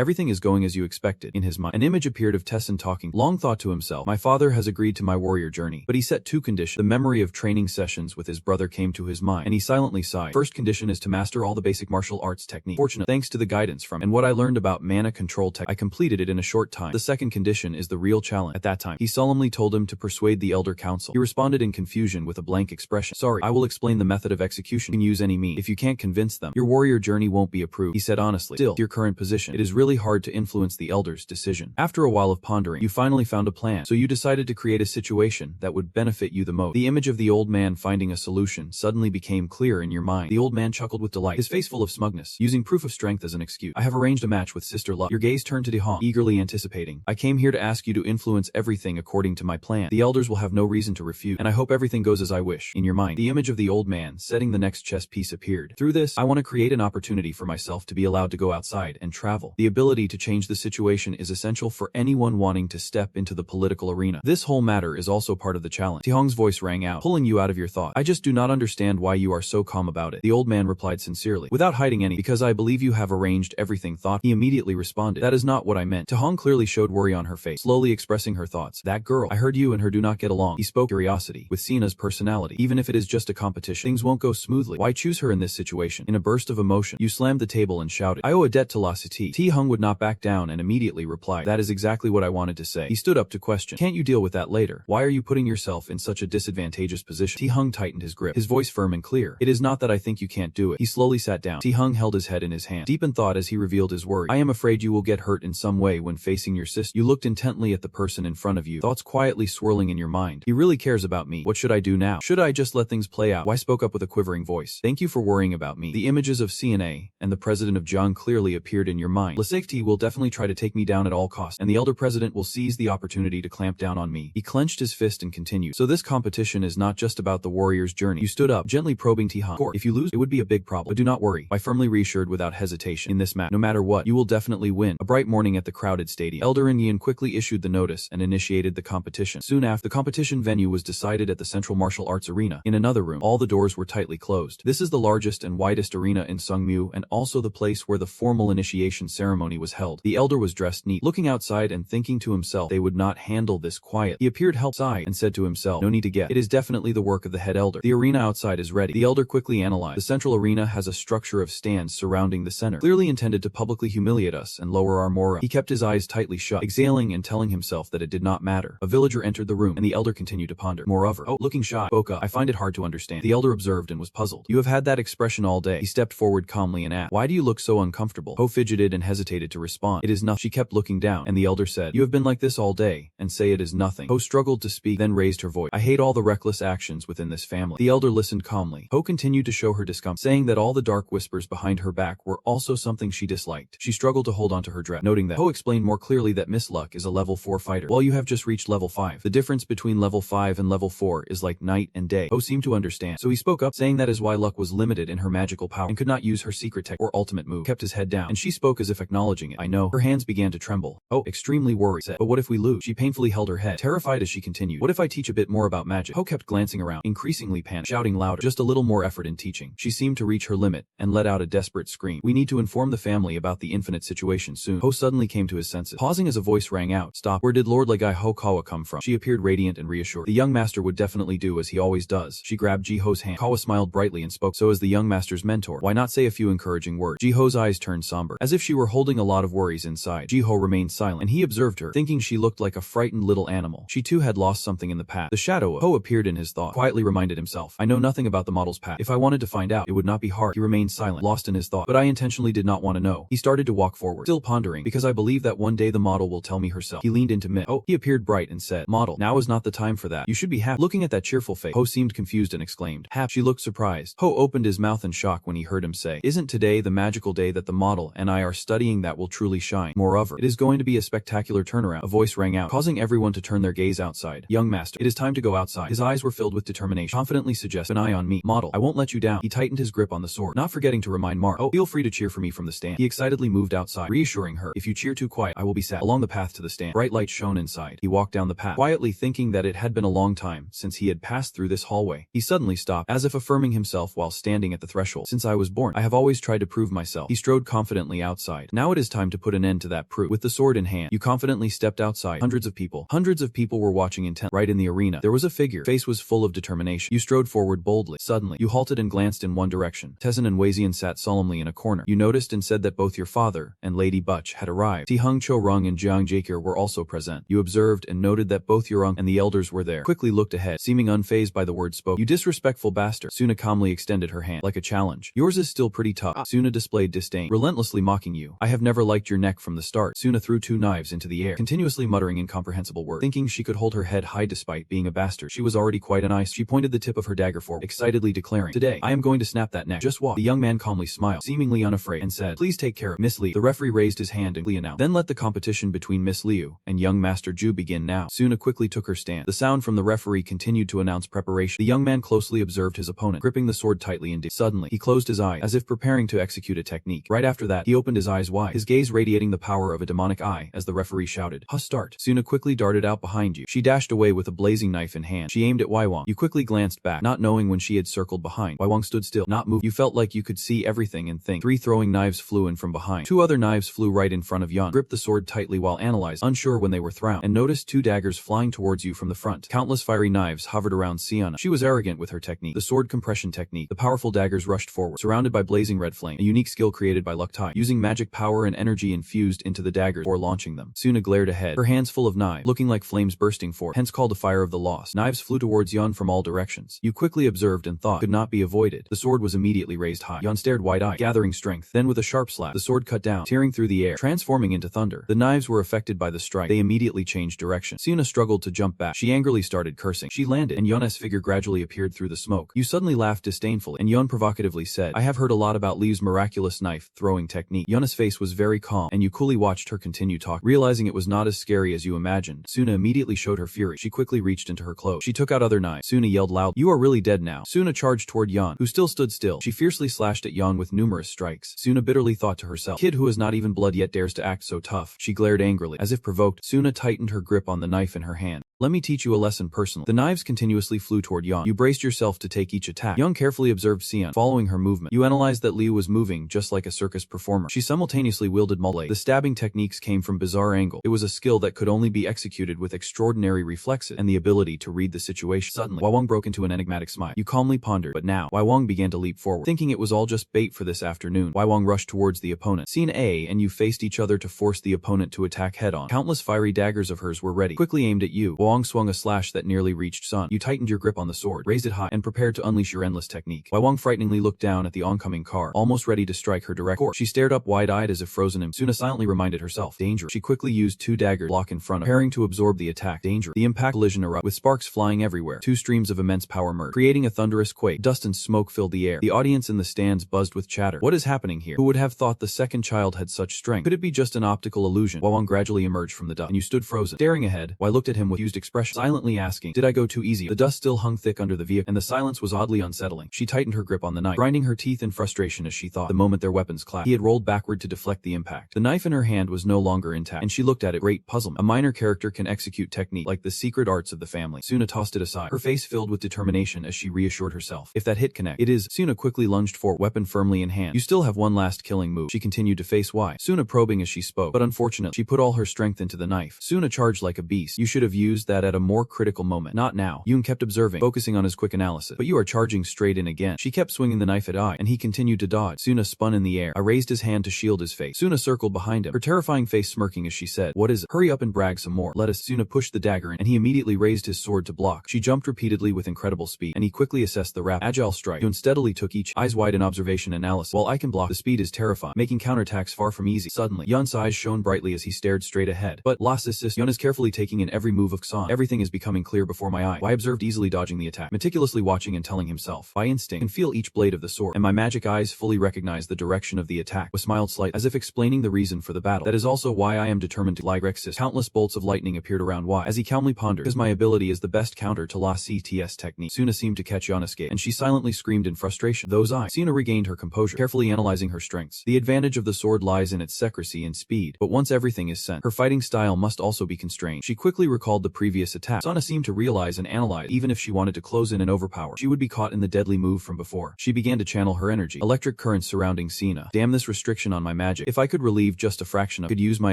Everything is going as you expected. In his mind, an image appeared of Tessin talking. Long thought to himself, my father has agreed to my warrior journey, but he set two conditions. The memory of training sessions with his brother came to his mind, and he silently sighed. First condition is to master all the basic martial arts techniques. Fortunately, thanks to the guidance from and what I learned about mana control tech, I completed it in a short time. The second condition is the real challenge. At that time, he solemnly told him to persuade the elder council. He responded in confusion with a blank expression. Sorry, I will explain the method of execution. You can use any means. If you can't convince them, your warrior journey won't be approved. He said honestly. Still, your current position, it is really hard to influence the elder's decision. After a while of pondering, you finally found a plan, so you decided to create a situation that would benefit you the most. The image of the old man finding a solution suddenly became clear in your mind. The old man chuckled with delight, his face full of smugness, using proof of strength as an excuse. I have arranged a match with Sister Luck. Your gaze turned to Ti-hung, eagerly anticipating. I came here to ask you to influence everything according to my plan. The elders will have no reason to refuse, and I hope everything goes as I wish. In your mind, the image of the old man setting the next chess piece appeared. Through this, I want to create an opportunity for myself to be allowed to go outside and travel. The ability to change the situation is essential for anyone wanting to step into the political arena. This whole matter is also part of the challenge. Ti-hung's voice rang out, pulling you out of your thought. I just do not understand why you are so calm about it. The old man replied sincerely, without hiding any, because I believe you have arranged everything. Thought. He immediately responded, that is not what I meant. Ti-hung clearly showed worry on her face, slowly expressing her thoughts. That girl, I heard you and her do not get along. He spoke curiosity. With Sina's personality, even if it is just a competition, things won't go smoothly. Why choose her in this situation? In a burst of emotion, you slammed the table and shouted, I owe a debt to La Cité. Ti-hung would not back down and immediately replied, that is exactly what I wanted to say. He stood up to question, can't you deal with that later? Why are you putting yourself in such a disadvantageous position? Ti-hung tightened his grip, his voice firm and clear. It is not that I think you can't do it. He slowly sat down. Ti-hung held his head in his hand, deep in thought as he revealed his worry. I am afraid you will get hurt in some way when facing your sister. You looked intently at the person in front of you, thoughts quietly swirling in your mind. He really cares about me. What should I do now? Should I just let things play out? Why spoke up with a quivering voice. Thank you for worrying about me. The images of CNA and the president of Jiang clearly appeared in your mind. La Cité will definitely try to take me down at all costs, and the elder president will seize the opportunity to clamp down on me. He clenched his fist and continued. So this competition is not just about the warrior's journey. You stood up, gently probing Ti-hung. If you lose, it would be a big problem. But do not worry. I firmly reassured without hesitation. In this match, no matter what, you will definitely win. A bright morning at the crowded stadium. Elder Indian quickly issued the notice and initiated the competition. Soon after, the competition venue was decided at the Central Martial Arts Arena. In another room, all the doors were tightly closed. This is the largest and widest arena in Sungmu and also the place where the formal initiation ceremony was held. The elder was dressed neat, looking outside and thinking to himself they would not handle this quiet. He appeared helped, sighed, and said to himself, no need to get. It is definitely the work of the head elder. The arena outside is ready. The elder quickly analyzed. The central arena has a structure of stands surrounding the center, clearly intended to publicly humiliate us and lower our morale. He kept his eyes tightly shut, exhaling and telling himself that it did not matter. A villager entered the room, and the elder continued to ponder. Moreover, looking shy, spoke up. I find it hard to understand. The elder observed and was puzzled. You have had that expression all day. He stepped forward calmly and asked, why do you look so uncomfortable? Ho fidgeted and hesitated to respond. It is nothing. She kept looking down, and the elder said, you have been like this all day, and say it is nothing. Ho struggled to speak, then raised her voice. I hate all the reckless actions within this family. The elder listened calmly. Ho continued to show her discomfort, saying that all the dark whispers behind her back were also something she disliked. She struggled to hold onto her dress, noting that Ho explained more clearly that Miss Luck is a level 4 fighter, while you have just reached level 5. The difference between level 5 and level 4 is like night and day. Ho seemed to understand, so he spoke up, saying that is why Luck was limited in her magical power and could not use her secret tech or ultimate move. Kept his head down, and she spoke as if acknowledging it. I know. Her hands began to tremble. Oh, extremely worried, said, but what if we lose? She painfully held her head, terrified as she continued. What if I teach a bit more about magic? Ho kept glancing around, increasingly panicked, shouting louder, just a little more effort in teaching. She seemed to reach her limit, and let out a desperate scream. We need to inform the family about the infinite situation soon. Ho suddenly came to his senses, pausing as a voice rang out. Stop. Where did Lord Legai Hokawa come from? She appeared radiant and reassured. The young master would definitely do as he always does. She grabbed Ji-ho's hand. Kawa smiled brightly and spoke, so as the young master's mentor, why not say a few encouraging words? Ji-ho's eyes turned somber, as if she were holding a lot of worries inside. Ji-ho remained silent, and he observed her, thinking she looked like a frightened little animal. She too had lost something in the past. The shadow of Ho appeared in his thought, quietly reminded himself, I know nothing about the model's past. If I wanted to find out, it would not be hard. He remained silent, lost in his thought, but I intentionally did not want to know. He started to walk forward, still pondering, because I believe that one day the model will tell me herself. He leaned into Mitt. Oh, he appeared bright and said, model, now is not the time for that. You should be happy. Looking at that cheerful face, Ho seemed confused and exclaimed, happy. She looked surprised. Ho opened his mouth in shock when he heard him say, isn't today the magical day that the model and I are studying that will truly shine? Moreover, it is going to be a spectacular turnaround. A voice rang out, causing everyone to turn their gaze outside. Young master, it is time to go outside. His eyes were filled with determination. Confidently suggest an eye on me. Model, I won't let you down. He tightened his grip on the sword, not forgetting to remind Mark, oh, feel free to cheer for me from the stand. He excitedly moved outside, reassuring her, if you cheer too quiet, I will be sad. Along the path to the stand, bright light shone inside. He walked down the path, quietly thinking that it had been a long time since he had passed through this hallway. He suddenly stopped, as if affirming himself while standing at the threshold. Since I was born, I have always tried to prove myself. He strode confidently outside. Now it is time to put an end to that proof. With the sword in hand, you confidently stepped outside. Hundreds of people were watching intently. Right in the arena, there was a figure. Face was full of determination. You strode forward boldly. Suddenly, you halted and glanced in one direction. Tessen and Wazian sat solemnly in a corner. You noticed and said that both your father and Lady Butch had arrived. Ti Hung Cho Rung and Jiang Jakir were also present. You observed and noted that both your uncle and the elders were there. Quickly looked ahead, seeming unfazed by the words spoken. You disrespectful bastard. Suna calmly extended her hand, like a challenge. Yours is still pretty tough. Suna displayed disdain, relentlessly mocking you. I have never liked your neck from the start. Suna threw two knives into the air, continuously muttering incomprehensible words. Thinking she could hold her head high despite being a bastard, she was already quite an ice. She pointed the tip of her dagger forward, excitedly declaring, today, I am going to snap that neck. Just watch. The young man calmly smiled, seemingly unafraid, and said, please take care of Miss Liu. The referee raised his hand and announced, then let the competition between Miss Liu and young Master Ju begin now. Suna quickly took her stand. The sound from the referee continued to announce preparation. The young man closely observed his opponent, gripping the sword tightly and suddenly, he closed his eyes, as if preparing to execute a technique. Right after that, he opened his eyes wide, his gaze radiating the power of a demonic eye, as the referee shouted, "Ha, start." Suna quickly darted out behind you. She dashed away with a blazing knife in hand. She aimed at Waiwang. You quickly glanced back, not knowing when she had circled behind. Waiwang stood still, not moving. You felt like you could see everything and think. 3 throwing knives flew in from behind. 2 other knives flew right in front of Yun. Gripped the sword tightly while analyzing, unsure when they were thrown, and noticed 2 daggers flying towards you from the front. Countless fiery knives hovered around Sienna. She was arrogant with her technique, the sword compression technique. The powerful daggers rushed forward, surrounded by blazing red flame, a unique skill created by Luck Tai, using magic power and energy infused into the daggers before launching them. Suna glared ahead, her hands full of knives, looking like flames bursting forth, hence called a fire of the lost. Knives flew towards Yun from all directions. You quickly observed and thought could not be avoided. The sword was immediately raised high. Yun stared wide-eyed, gathering strength. Then with a sharp slap, the sword cut down, tearing through the air, transforming into thunder. The knives were affected by the strike. They immediately changed direction. Suna struggled to jump back. She angrily started cursing. She landed, and Yun's figure gradually appeared through the smoke. You suddenly laughed disdainfully, and Yun provocatively said, I have heard a lot about Liu's miraculous knife-throwing technique. Yun's face was very calm, and you coolly watched her continue talking. Realizing it was not as scary as you imagined, Suna immediately showed her fury. She quickly reached into her clothes. She took out other knives. Suna yelled loud, you are really dead now. Suna charged toward Yun, who still stood still. She fiercely slashed at Yun with numerous strikes. Suna bitterly thought to herself, kid who has not even blood yet dares to act so tough. She glared angrily. As if provoked, Suna tightened her grip on the knife in her hand. Let me teach you a lesson personally. The knives continuously flew toward Yun. You braced yourself to take each attack. Yun carefully observed Xian, following her movement. You analyzed that Liu was moving just like a circus performer. She simultaneously wielded multi. The stabbing techniques came from bizarre angle. It was a skill that could only be executed with extraordinary reflexes and the ability to read the situation. Suddenly, Waiwang broke into an enigmatic smile. You calmly pondered, but now, Waiwang began to leap forward. Thinking it was all just bait for this afternoon, Waiwang rushed towards the opponent. Scene A, and you faced each other to force the opponent to attack head-on. Countless fiery daggers of hers were ready, quickly aimed at you. Waiwang swung a slash that nearly reached Sun. You tightened your grip on the sword, raised it high, and prepared to unleash your endless technique. Waiwang frighteningly looked down at the oncoming car, almost ready to strike her direct course. She stared up wide-eyed as if frozen in. Suna silently reminded herself, danger. She quickly used 2 daggers block in front of her, preparing to absorb the attack. Danger. The impact collision erupted, with sparks flying everywhere. 2 streams of immense power merged, creating a thunderous quake. Dust and smoke filled the air. The audience in the stands buzzed with chatter. What is happening here? Who would have thought the second child had such strength? Could it be just an optical illusion? Waiwang gradually emerged from the dust, and you stood frozen, staring ahead. Wai looked at him with confused expression, silently asking, did I go too easy? The dust still hung thick under the vehicle, and the silence was oddly unsettling. She tightened her grip on the knife, grinding her teeth in frustration as she thought. The moment their weapons clashed, he had rolled backward to deflect the impact. The knife in her hand was no longer intact, and she looked at it, great puzzlement. A minor character can execute technique like the secret arts of the family. Suna tossed it aside, her face filled with determination as she reassured herself. If that hit connect, it is. Suna quickly lunged forward, weapon firmly in hand. You still have one last killing move. She continued to face Wai, Suna probing as she spoke, but unfortunately, she put all her strength into the knife. Suna charged like a beast. You should have used that at a more critical moment. Not now. Yun kept observing, focusing on his quick analysis. But you are charging straight in again. She kept swinging the knife at Ai, and he continued to dodge. Suna spun in the air. I raised his hand to shield his face. Suna circled behind him, her terrifying face smirking as she said, what is it? Hurry up and brag some more. Let us. Suna pushed the dagger in, and he immediately raised his sword to block. She jumped repeatedly with incredible speed, and he quickly assessed the rapid, agile strike. Yun steadily took each, eyes wide in observation analysis. While I can block, the speed is terrifying, making counterattacks far from easy. Suddenly, Yun's eyes shone shone brightly as he stared straight ahead. But, Yun is carefully taking in every move of Xan. Everything is becoming clear before my eye. I observed easily dodging the attack, meticulously watching and telling himself, by instinct, can feel each blade of the sword, and my magic eyes fully recognize the direction of the attack. Was smiled slightly, as if explaining the reason for the battle. That is also why I am determined to resist. Countless bolts of lightning appeared around Y. As he calmly pondered, because my ability is the best counter to La CTS technique. Suna seemed to catch Yun's gaze, and she silently screamed in frustration. Those eyes. Suna regained her composure, carefully analyzing her strengths. The advantage of the sword lies in its secrecy and speed, but once everything is sent, her fighting style must also be constrained. She quickly recalled the previous attack. Suna seemed to realize and analyze, even if she wanted to close in and overpower, she would be caught in the deadly move from before. She began to channel her energy. Electric currents surrounding Suna. Damn this restriction on my magic. If I could relieve just a fraction of, could use my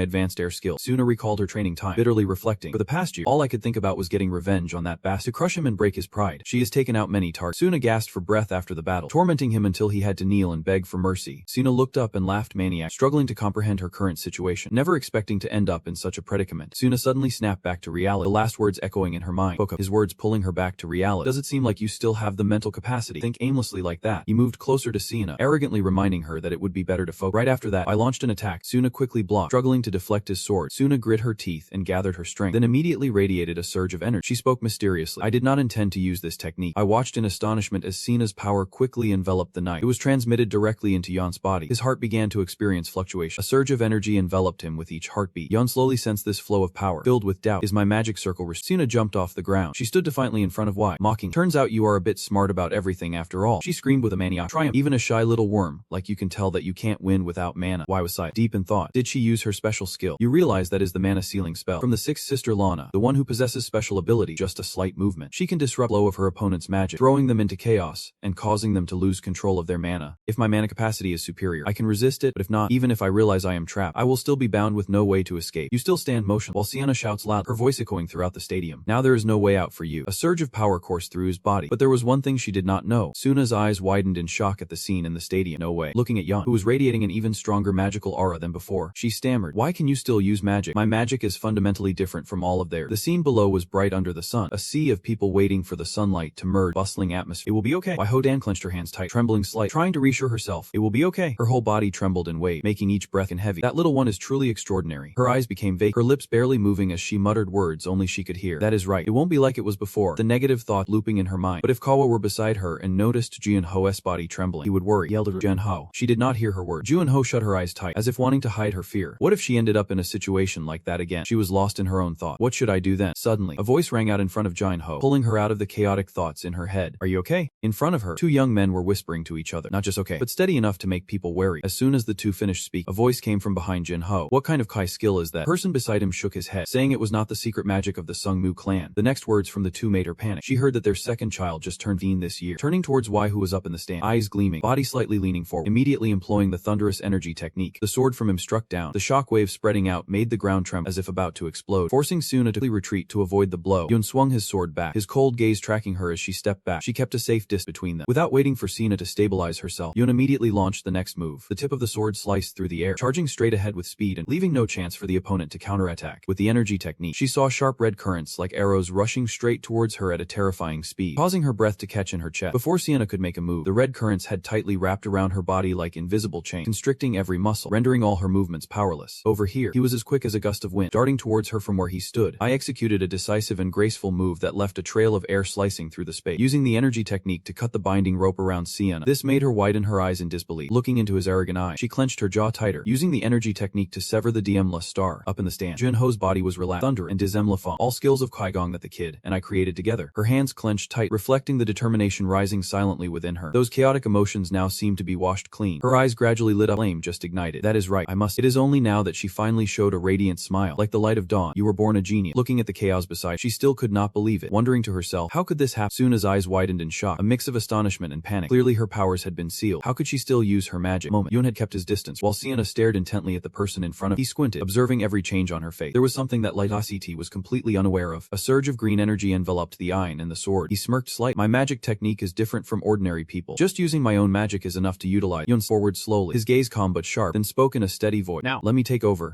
advanced air skill. Suna recalled her training time, bitterly reflecting. For the past year, all I could think about was getting revenge on that bastard, to crush him and break his pride. She has taken out many targets. Suna gasped for breath after the battle, tormenting him until he had to kneel and beg for mercy. Suna looked up and laughed maniac, struggling to comprehend her current situation, never expecting to end up in such a predicament. Suna suddenly snapped back to reality, the last words echoing in her mind. Spoke up, his words pulling her back to reality. Does it seem like you still have the mental capacity? Think aimlessly like that. He moved closer to Suna, arrogantly reminding her that it would be better to focus. Right after that, I launched an attack. Suna quickly blocked, struggling to deflect his sword. Suna grit her teeth and gathered her strength, then immediately radiated a surge of energy. She spoke mysteriously. I did not intend to use this technique. I watched in astonishment as Suna's power quickly enveloped the knight. It was transmitted directly into Yun's body. His heart began to experience fluctuation. A surge of energy enveloped him with each heartbeat. Yun slowly sensed this flow of power, filled with doubt. Is my magic circle restored? Suna jumped off the ground. She stood defiantly in front of Y, mocking. Turns out you are a bit smart about everything after all. She screamed with a maniac triumph. Even a shy little worm, like you can tell that you can't win without mana. Y was silent, deep in thought. Did she use her special skill? You realize that is the mana sealing spell from the sixth sister Lana, the one who possesses special ability. Just a slight movement, she can disrupt the flow of her opponent's magic, throwing them into chaos and causing them to lose control of their mana. If my mana capacity is superior, I can resist it, but if not, even if I realize I am trapped, I will still be bound with no way to escape. You still stand motionless, while Sienna shouts loud, her voice echoing throughout the stadium. Now there is no way out for you. A surge of power coursed through his body, but there was one thing she did not know. Suna's eyes widened in shock at the scene in the stadium. No way. Looking at Yun, who was radiating an even stronger magical aura than before, she stammered, why can you still use magic? My magic is fundamentally different from all of theirs. The scene below was bright under the sun, a sea of people waiting for the sunlight to merge, bustling atmosphere. It will be okay. Why Hodan clenched her hands tight, trembling slightly, trying to reassure herself. It will be okay. Her whole body trembled and waved, making each breath heavy. That little one is truly extraordinary. Her eyes became vague, her lips barely moving as she muttered words only she could hear. That is right. It won't be like it was before. The negative thought looping in her mind. But if Kawa were beside her and noticed Junho's body trembling, he would worry. Yelled at her. Junho. She did not hear her word. Junho shut her eyes tight, as if wanting to hide her fear. What if she ended up in a situation like that again? She was lost in her own thought. What should I do then? Suddenly, a voice rang out in front of Junho, pulling her out of the chaotic thoughts in her head. Are you okay? In front of her, two young men were whispering to each other. Not just okay, but steady enough to make people wary. As soon as the two finished speaking, a voice came from behind Junho. What kind of Kai skill is that? The person beside him shook his head, saying it was not the secret magic of the Sungmu clan. The next words from the two made her panic. She heard that their second child just turned 15 this year. Turning towards Y, who was up in the stand, eyes gleaming, body slightly leaning forward, immediately employing the thunderous energy technique. The sword from him struck down. The shockwave spreading out made the ground tremble as if about to explode, forcing Suna to retreat to avoid the blow. Yun swung his sword back, his cold gaze tracking her as she stepped back. She kept a safe distance between them. Without waiting for Sina to stabilize herself, Yun immediately launched the next move. The tip of the sword sliced through the air, charging straight ahead with speed and leaving no chance for the opponent to counterattack. With the energy technique, she saw sharp red currents like arrows rushing straight towards her at a terrifying speed, causing her breath to catch in her chest. Before Sienna could make a move, the red currents had tightly wrapped around her body like invisible chains, constricting every muscle, rendering all her movements powerless. Over here, he was as quick as a gust of wind, darting towards her from where he stood. I executed a decisive and graceful move that left a trail of air slicing through the space, using the energy technique to cut the binding rope around Sienna. This made her widen her eyes in disbelief. Looking into his arrogant eyes, she clenched her jaw tighter, using the energy technique to sever the Diemla star. Up in the stand, Junho's body was relaxed. Thunder and Dizemla Fong, all skills of Kaigong that the kid and I created together. Her hands clenched tight, reflecting the determination rising silently within her. Those chaotic emotions now seemed to be washed clean. Her eyes gradually lit up. Flame just ignited. That is right, I must. It is only now that she finally showed a radiant smile, like the light of dawn. You were born a genius. Looking at the chaos beside, she still could not believe it, wondering to herself, how could this happen? Suna's eyes widened in shock, a mix of astonishment and panic. Clearly her powers had been sealed. How could she still use her magic? Yun had kept his distance, while Sienna stared intently at the person in front of him. He squinted, observing every change on her face. There was something that Light Act was completely unaware of. A surge of green energy enveloped the Ein and the sword. He smirked slightly. My magic technique is different from ordinary people. Just using my own magic is enough to utilize. Yun forward slowly, his gaze calm but sharp, then spoke in a steady voice. Now, let me take over.